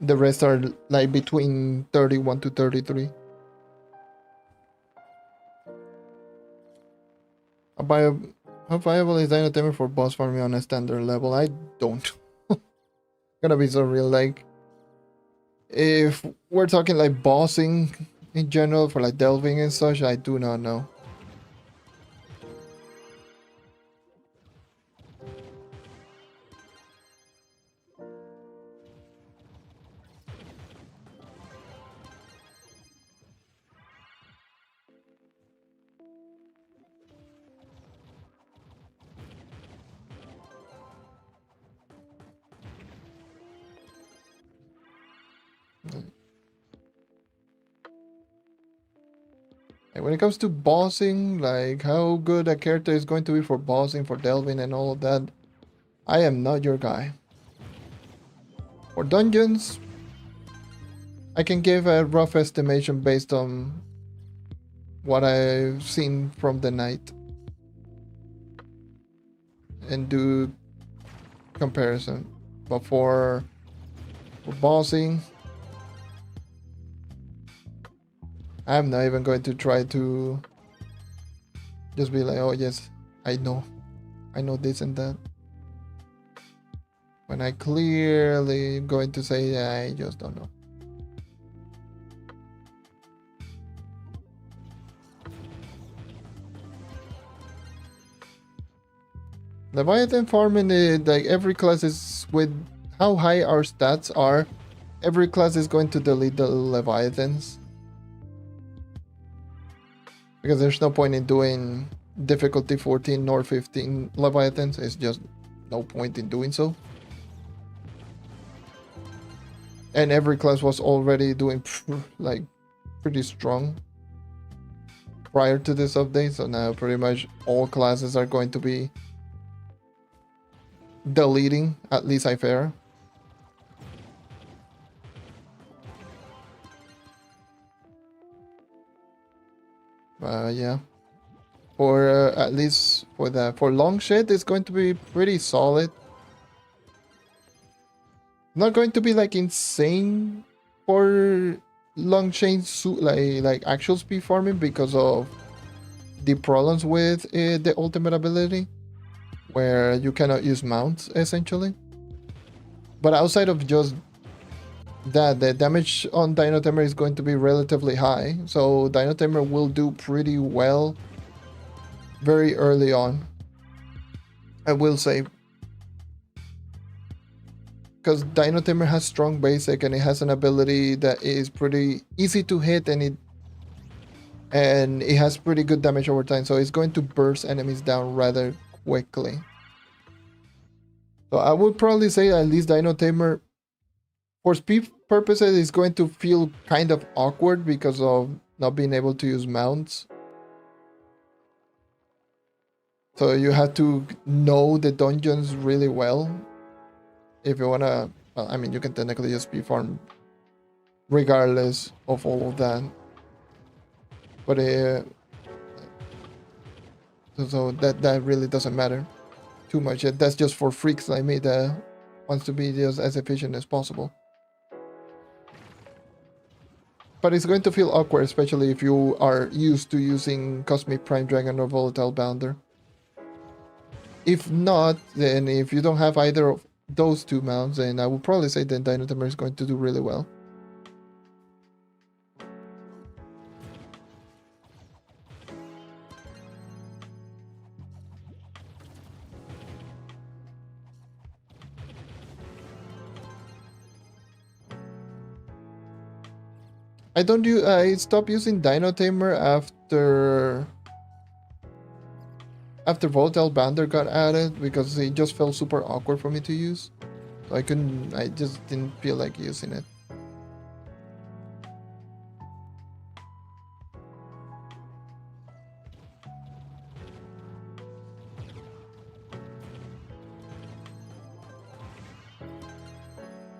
The rest are like between 31 to 33. How viable is Dino Tamer for boss farming on a standard level? I don't. Gonna be so real, like if we're talking like bossing in general for like delving and such, I do not know. And when it comes to bossing, like how good a character is going to be for bossing, for delving and all of that, I am not your guy. For dungeons, I can give a rough estimation based on what I've seen from the night and do comparison. But for bossing, I'm not even going to try to just be like, oh yes, I know this and that. When I clearly going to say, I just don't know. Leviathan farming, like every class is with how high our stats are, every class is going to delete the Leviathans. Because there's no point in doing difficulty 14 nor 15 Leviathans. It's just no point in doing so. And every class was already doing like pretty strong prior to this update. So now pretty much all classes are going to be deleting at least Ifera. Yeah, for at least for long shed, it's going to be pretty solid. Not going to be like insane for long chain like actual speed farming because of the problems with the ultimate ability, where you cannot use mounts essentially. But outside of just that, the damage on Dino Tamer is going to be relatively high, so Dino Tamer will do pretty well very early on, I will say, because Dino Tamer has strong basic and it has an ability that is pretty easy to hit, and it has pretty good damage over time, so it's going to burst enemies down rather quickly. So I would probably say at least Dino Tamer, for speed purposes, is going to feel kind of awkward because of not being able to use mounts. So you have to know the dungeons really well if you wanna. Well, I mean, you can technically just speed farm regardless of all of that. But so that really doesn't matter too much. That's just for freaks like me that wants to be just as efficient as possible. But it's going to feel awkward, especially if you are used to using Cosmic Prime Dragon or Volatile Bounder. If not, then if you don't have either of those two mounts, then I would probably say that Dino Tamer is going to do really well. I stopped using Dino Tamer after Volatile Bounder got added because it just felt super awkward for me to use. So I just didn't feel like using it.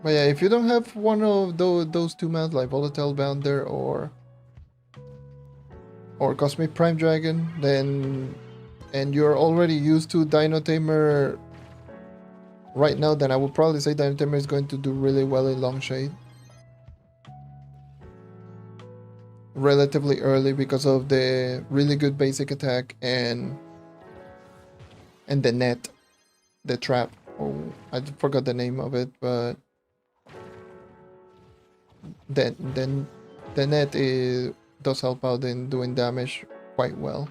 But yeah, if you don't have one of those two mounts like Volatile Bounder or Cosmic Prime Dragon, then and you're already used to Dino Tamer right now, then I would probably say Dino Tamer is going to do really well in Long Shade. Relatively early because of the really good basic attack and the net, the trap. Oh, I forgot the name of it, but then the net does help out in doing damage quite well.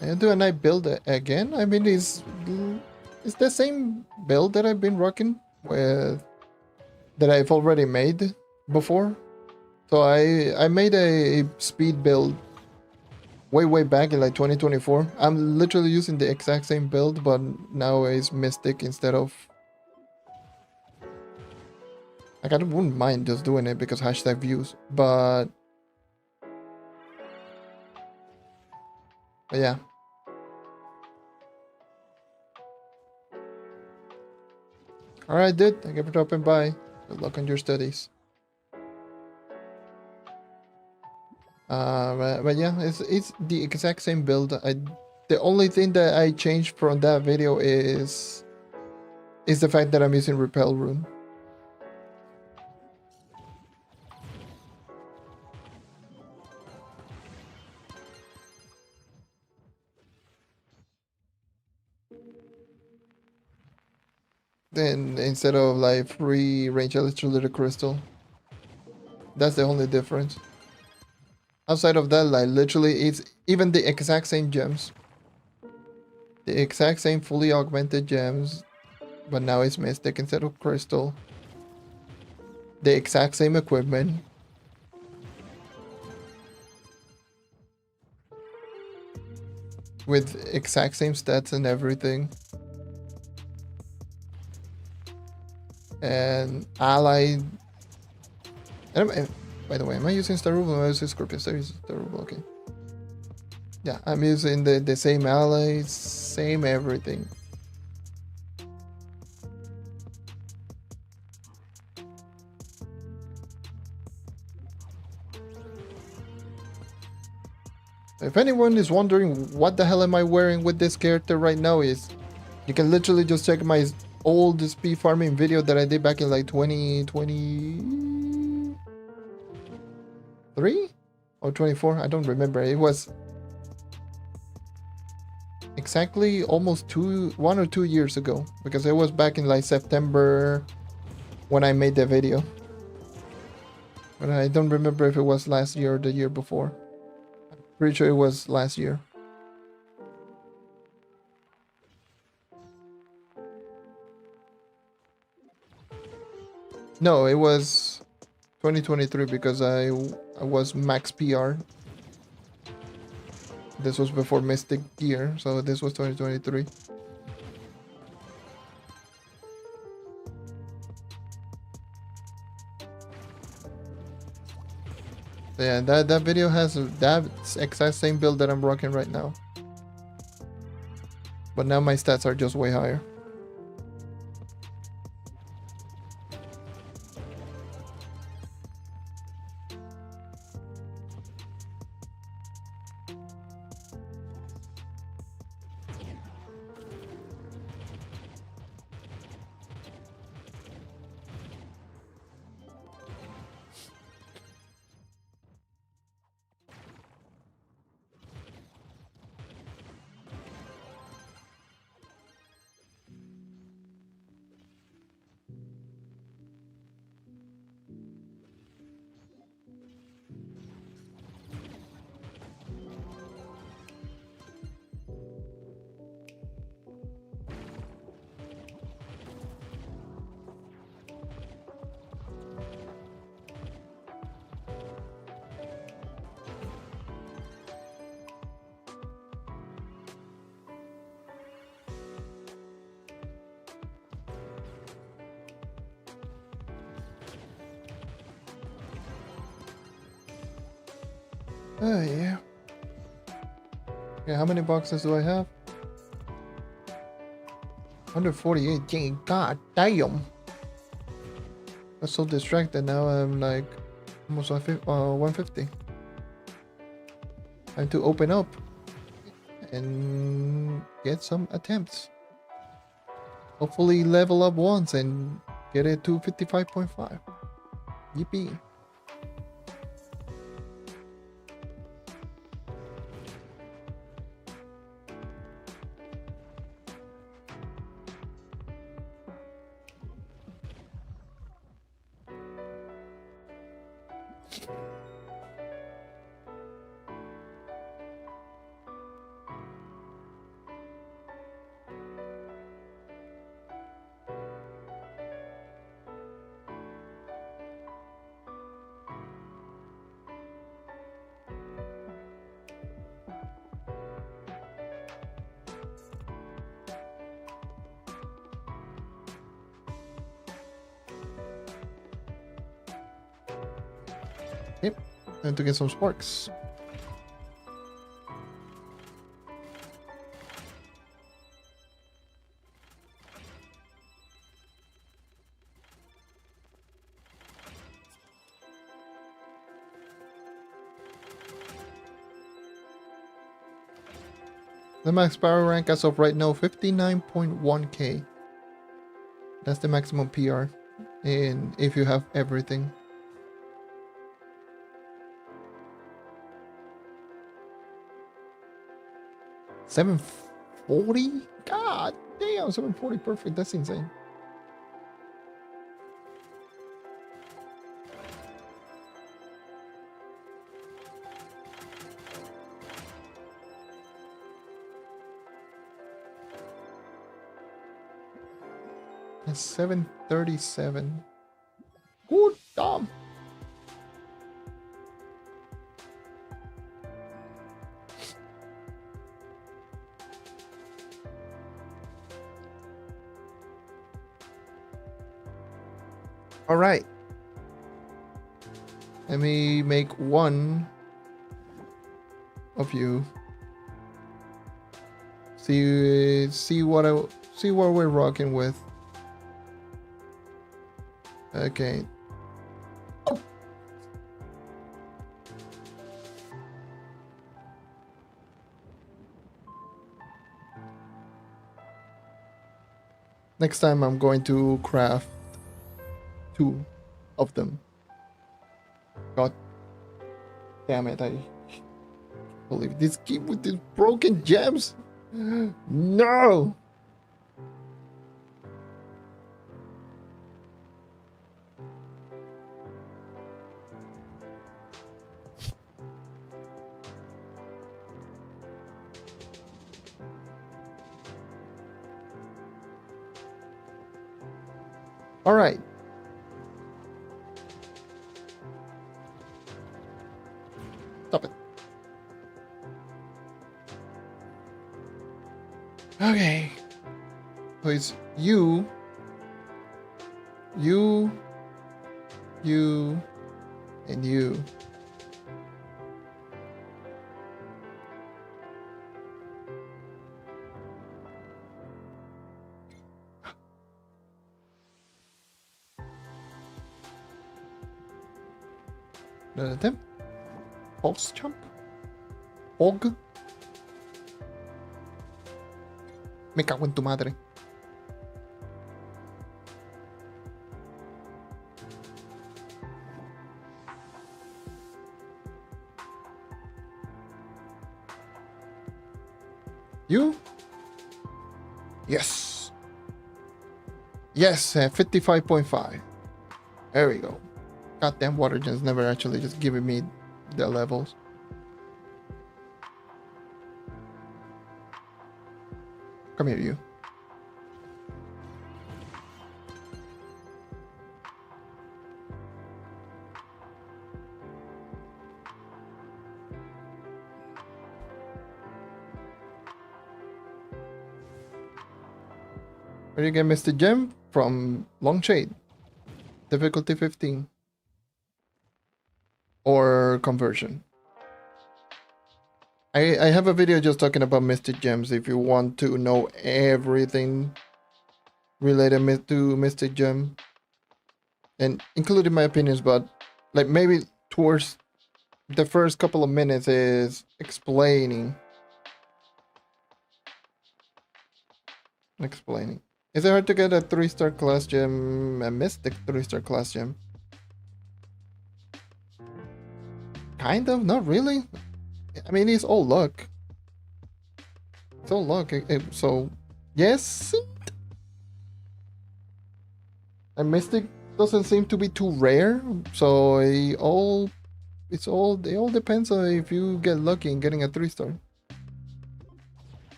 And do a night build again? I mean, it's the same build that I've been rocking with, that I've already made before. So I made a speed build way back in like 2024. I'm literally using the exact same build, but now it's Mystic instead of... Like, I wouldn't mind just doing it because #views, but yeah. Alright, dude. Thank you for dropping by. Good luck on your studies. But yeah, it's the exact same build. The only thing that I changed from that video is the fact that I'm using Repel Rune. Then instead of like free range electrolytic crystal. That's the only difference. Outside of that, like literally it's even the exact same gems. The exact same fully augmented gems, but now it's Mystic instead of crystal. The exact same equipment. With exact same stats and everything. And allied. By the way, am I using Starubal or am I using Scorpius? I'm using Starubal, okay. Yeah, I'm using the same allies, same everything. If anyone is wondering what the hell am I wearing with this character right now, is you can literally just check my old speed farming video that I did back in like 2023 or 24. I don't remember. It was exactly almost 1 or 2 years ago, because it was back in like September when I made the video. But I don't remember if it was last year or the year before. I'm pretty sure it was last year. No, it was 2023 because I was max PR. This was before Mystic Gear, so this was 2023. So yeah, that video has that exact same build that I'm rocking right now. But now my stats are just way higher. Oh yeah. Okay, how many boxes do I have? 148. Dang, god damn. I was so distracted now. I'm like almost 150. Time to open up and get some attempts. Hopefully level up once and get it to 55.5. Yippee. Yep, time to get some sparks. The max power rank as of right now, 59.1k. That's the maximum PR. And if you have everything. 740? God damn, 740 perfect. That's insane. That's 737. Good damn. All right. Let me make one of you. See what we're rocking with. Okay. Oh. Next time I'm going to craft 2 of them. God damn it, I believe this game with these broken gems. No! All right. Stop it. Okay. So it's you, and you. Another attempt. Pulse jump. Og. Me cago en tu madre. You? Yes. Yes, 55.5. There we go. Goddamn water gens never actually just giving me the levels. Come here, you. Where do you get Mr. Gem? From Long Shade. Difficulty 15. Or conversion. I have a video just talking about Mystic Gems if you want to know everything related to Mystic Gem. And including my opinions, but like maybe towards the first couple of minutes is explaining. Is it hard to get a 3-star class gem, a Mystic 3-star class gem? Kind of, not really. I mean, it's all luck. It's all luck. So, yes. A Mystic doesn't seem to be too rare, so it all depends on if you get lucky in getting a 3-star.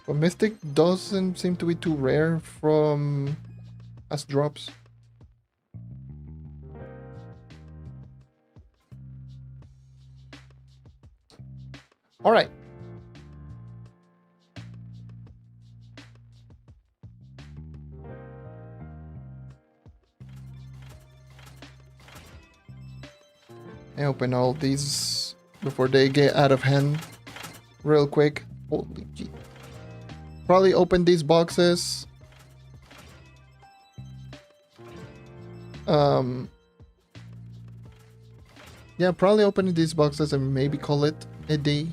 But Mystic doesn't seem to be too rare from as drops. All right. I open all these before they get out of hand real quick. Holy gee. Probably open these boxes. Yeah, probably open these boxes and maybe call it a day.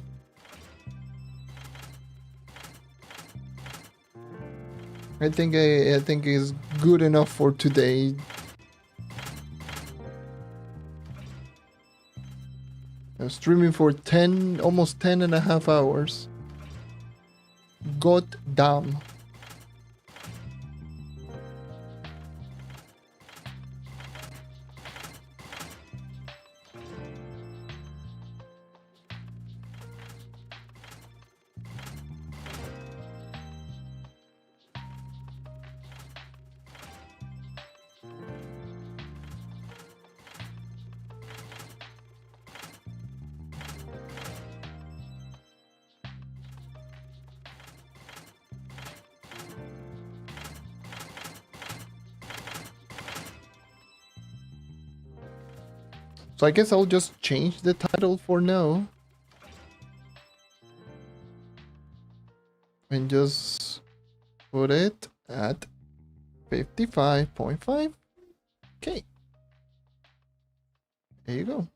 I think is good enough for today. I'm streaming for almost 10 and a half hours. God damn. So I guess I'll just change the title for now. And just put it at 55.5K. There you go.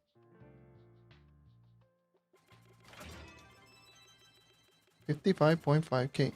$55.5K.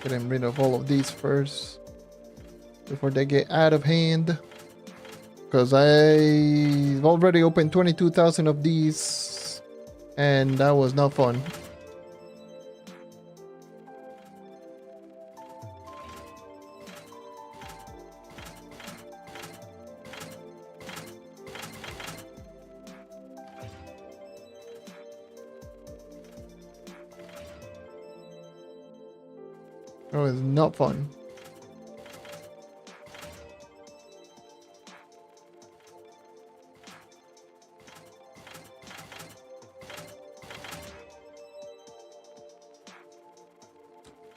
Getting rid of all of these first before they get out of hand, because I've already opened 22,000 of these and that was not fun. Oh, it's not fun.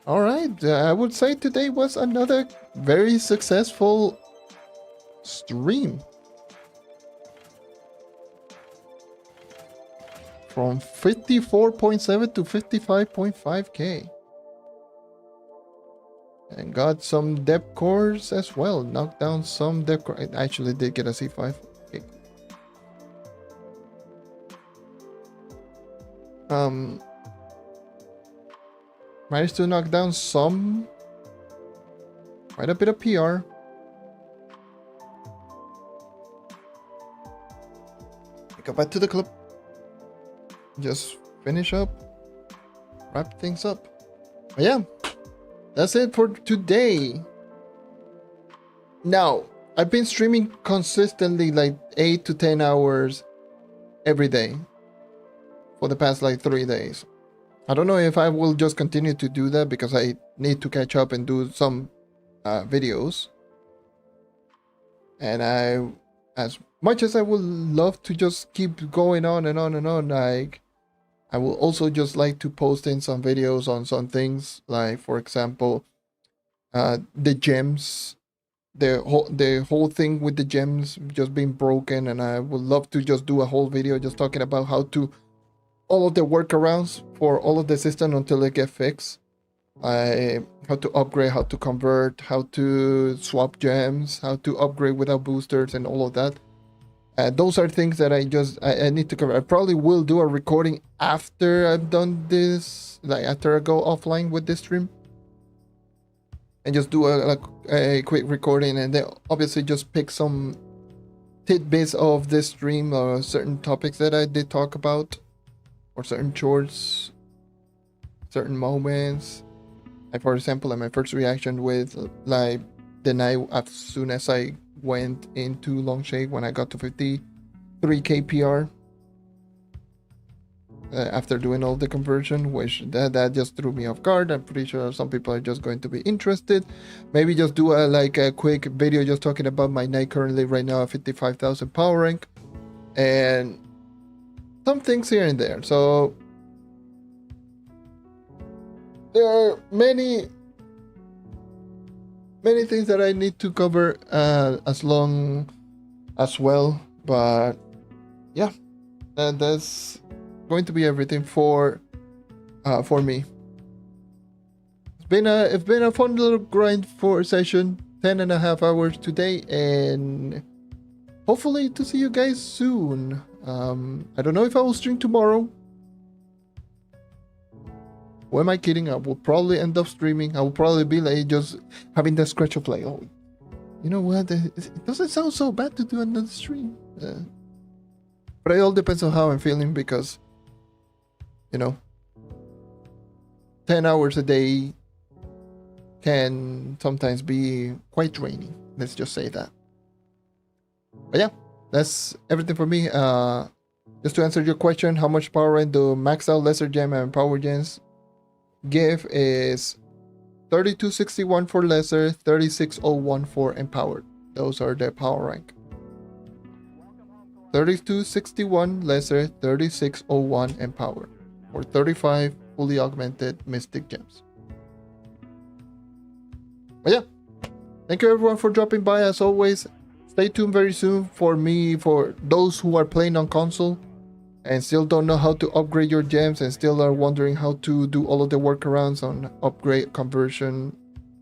All right, I would say today was another very successful stream. From 54.7 to 55.5K. And got some depth cores as well. Knocked down some depth core. I actually did get a C5. Okay. Managed to knock down quite a bit of PR. Go back to the club. Just finish up, wrap things up. But yeah, that's it for today. Now, I've been streaming consistently like 8 to 10 hours every day for the past like 3 days. I don't know if I will just continue to do that because I need to catch up and do some videos. And as much as I would love to just keep going on and on and on, like I will also just like to post in some videos on some things, like for example, the gems, the whole thing with the gems just being broken, and I would love to just do a whole video just talking about how to all of the workarounds for all of the system until it get fixed. How to upgrade, how to convert, how to swap gems, how to upgrade without boosters, and all of that. Those are things that I need to cover. I probably will do a recording after I've done this, like after I go offline with this stream, and just do a quick recording, and then obviously just pick some tidbits of this stream or certain topics that I did talk about, or certain shorts, certain moments. Like for example, like my first reaction with like the night as soon as I went into long shade when I got to 53k PR after doing all the conversion, which that just threw me off guard. I'm pretty sure some people are just going to be interested. Maybe just do a quick video just talking about my night currently right now at 55,000 power rank and some things here and there. So there are many things that I need to cover as long as well, but yeah, that's going to be everything for me. It's been a fun little grind for session, 10.5 hours today, and hopefully to see you guys soon. I don't know if I will stream tomorrow. Who am I kidding? I will probably end up streaming. I will probably be like just having that scratch of like, oh, you know what? It doesn't sound so bad to do another stream. But it all depends on how I'm feeling because, you know, 10 hours a day can sometimes be quite draining. Let's just say that. But yeah, that's everything for me. Just to answer your question, how much power rank do maxed out lesser gem and power gens give is 3261 for lesser, 3601 for empowered. Those are their power rank. 3261 lesser, 3601 empowered, or 35 fully augmented mystic gems. But yeah, thank you everyone for dropping by. As always, stay tuned very soon for me, for those who are playing on console and still don't know how to upgrade your gems and still are wondering how to do all of the workarounds on upgrade, conversion,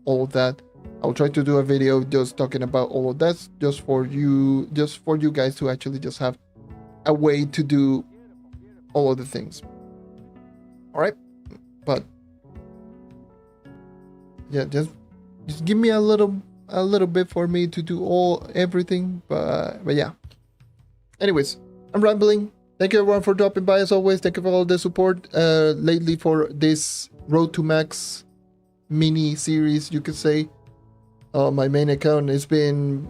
all of that. I'll try to do a video just talking about all of that, just for you guys to actually just have a way to do all of the things. All right, but yeah, just give me a little bit for me to do everything. But yeah. Anyways, I'm rambling. Thank you everyone for dropping by as always. Thank you for all the support lately for this Road to Max mini series, you could say. My main account has been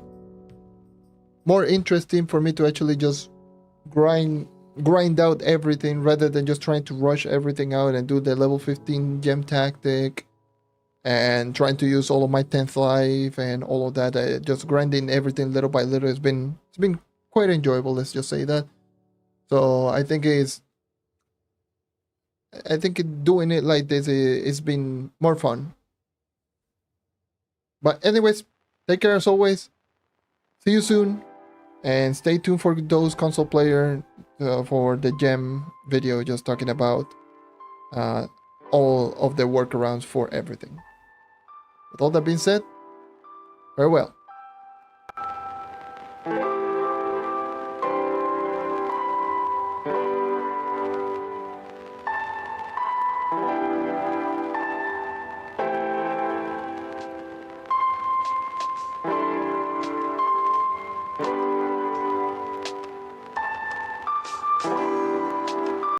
more interesting for me to actually just grind out everything rather than just trying to rush everything out and do the level 15 gem tactic and trying to use all of my 10th life and all of that. Just grinding everything little by little. It's been quite enjoyable, let's just say that. So I think doing it like this it's been more fun. But anyways, take care as always. See you soon, and stay tuned for those console player for the gem video, just talking about all of the workarounds for everything. With all that being said, farewell.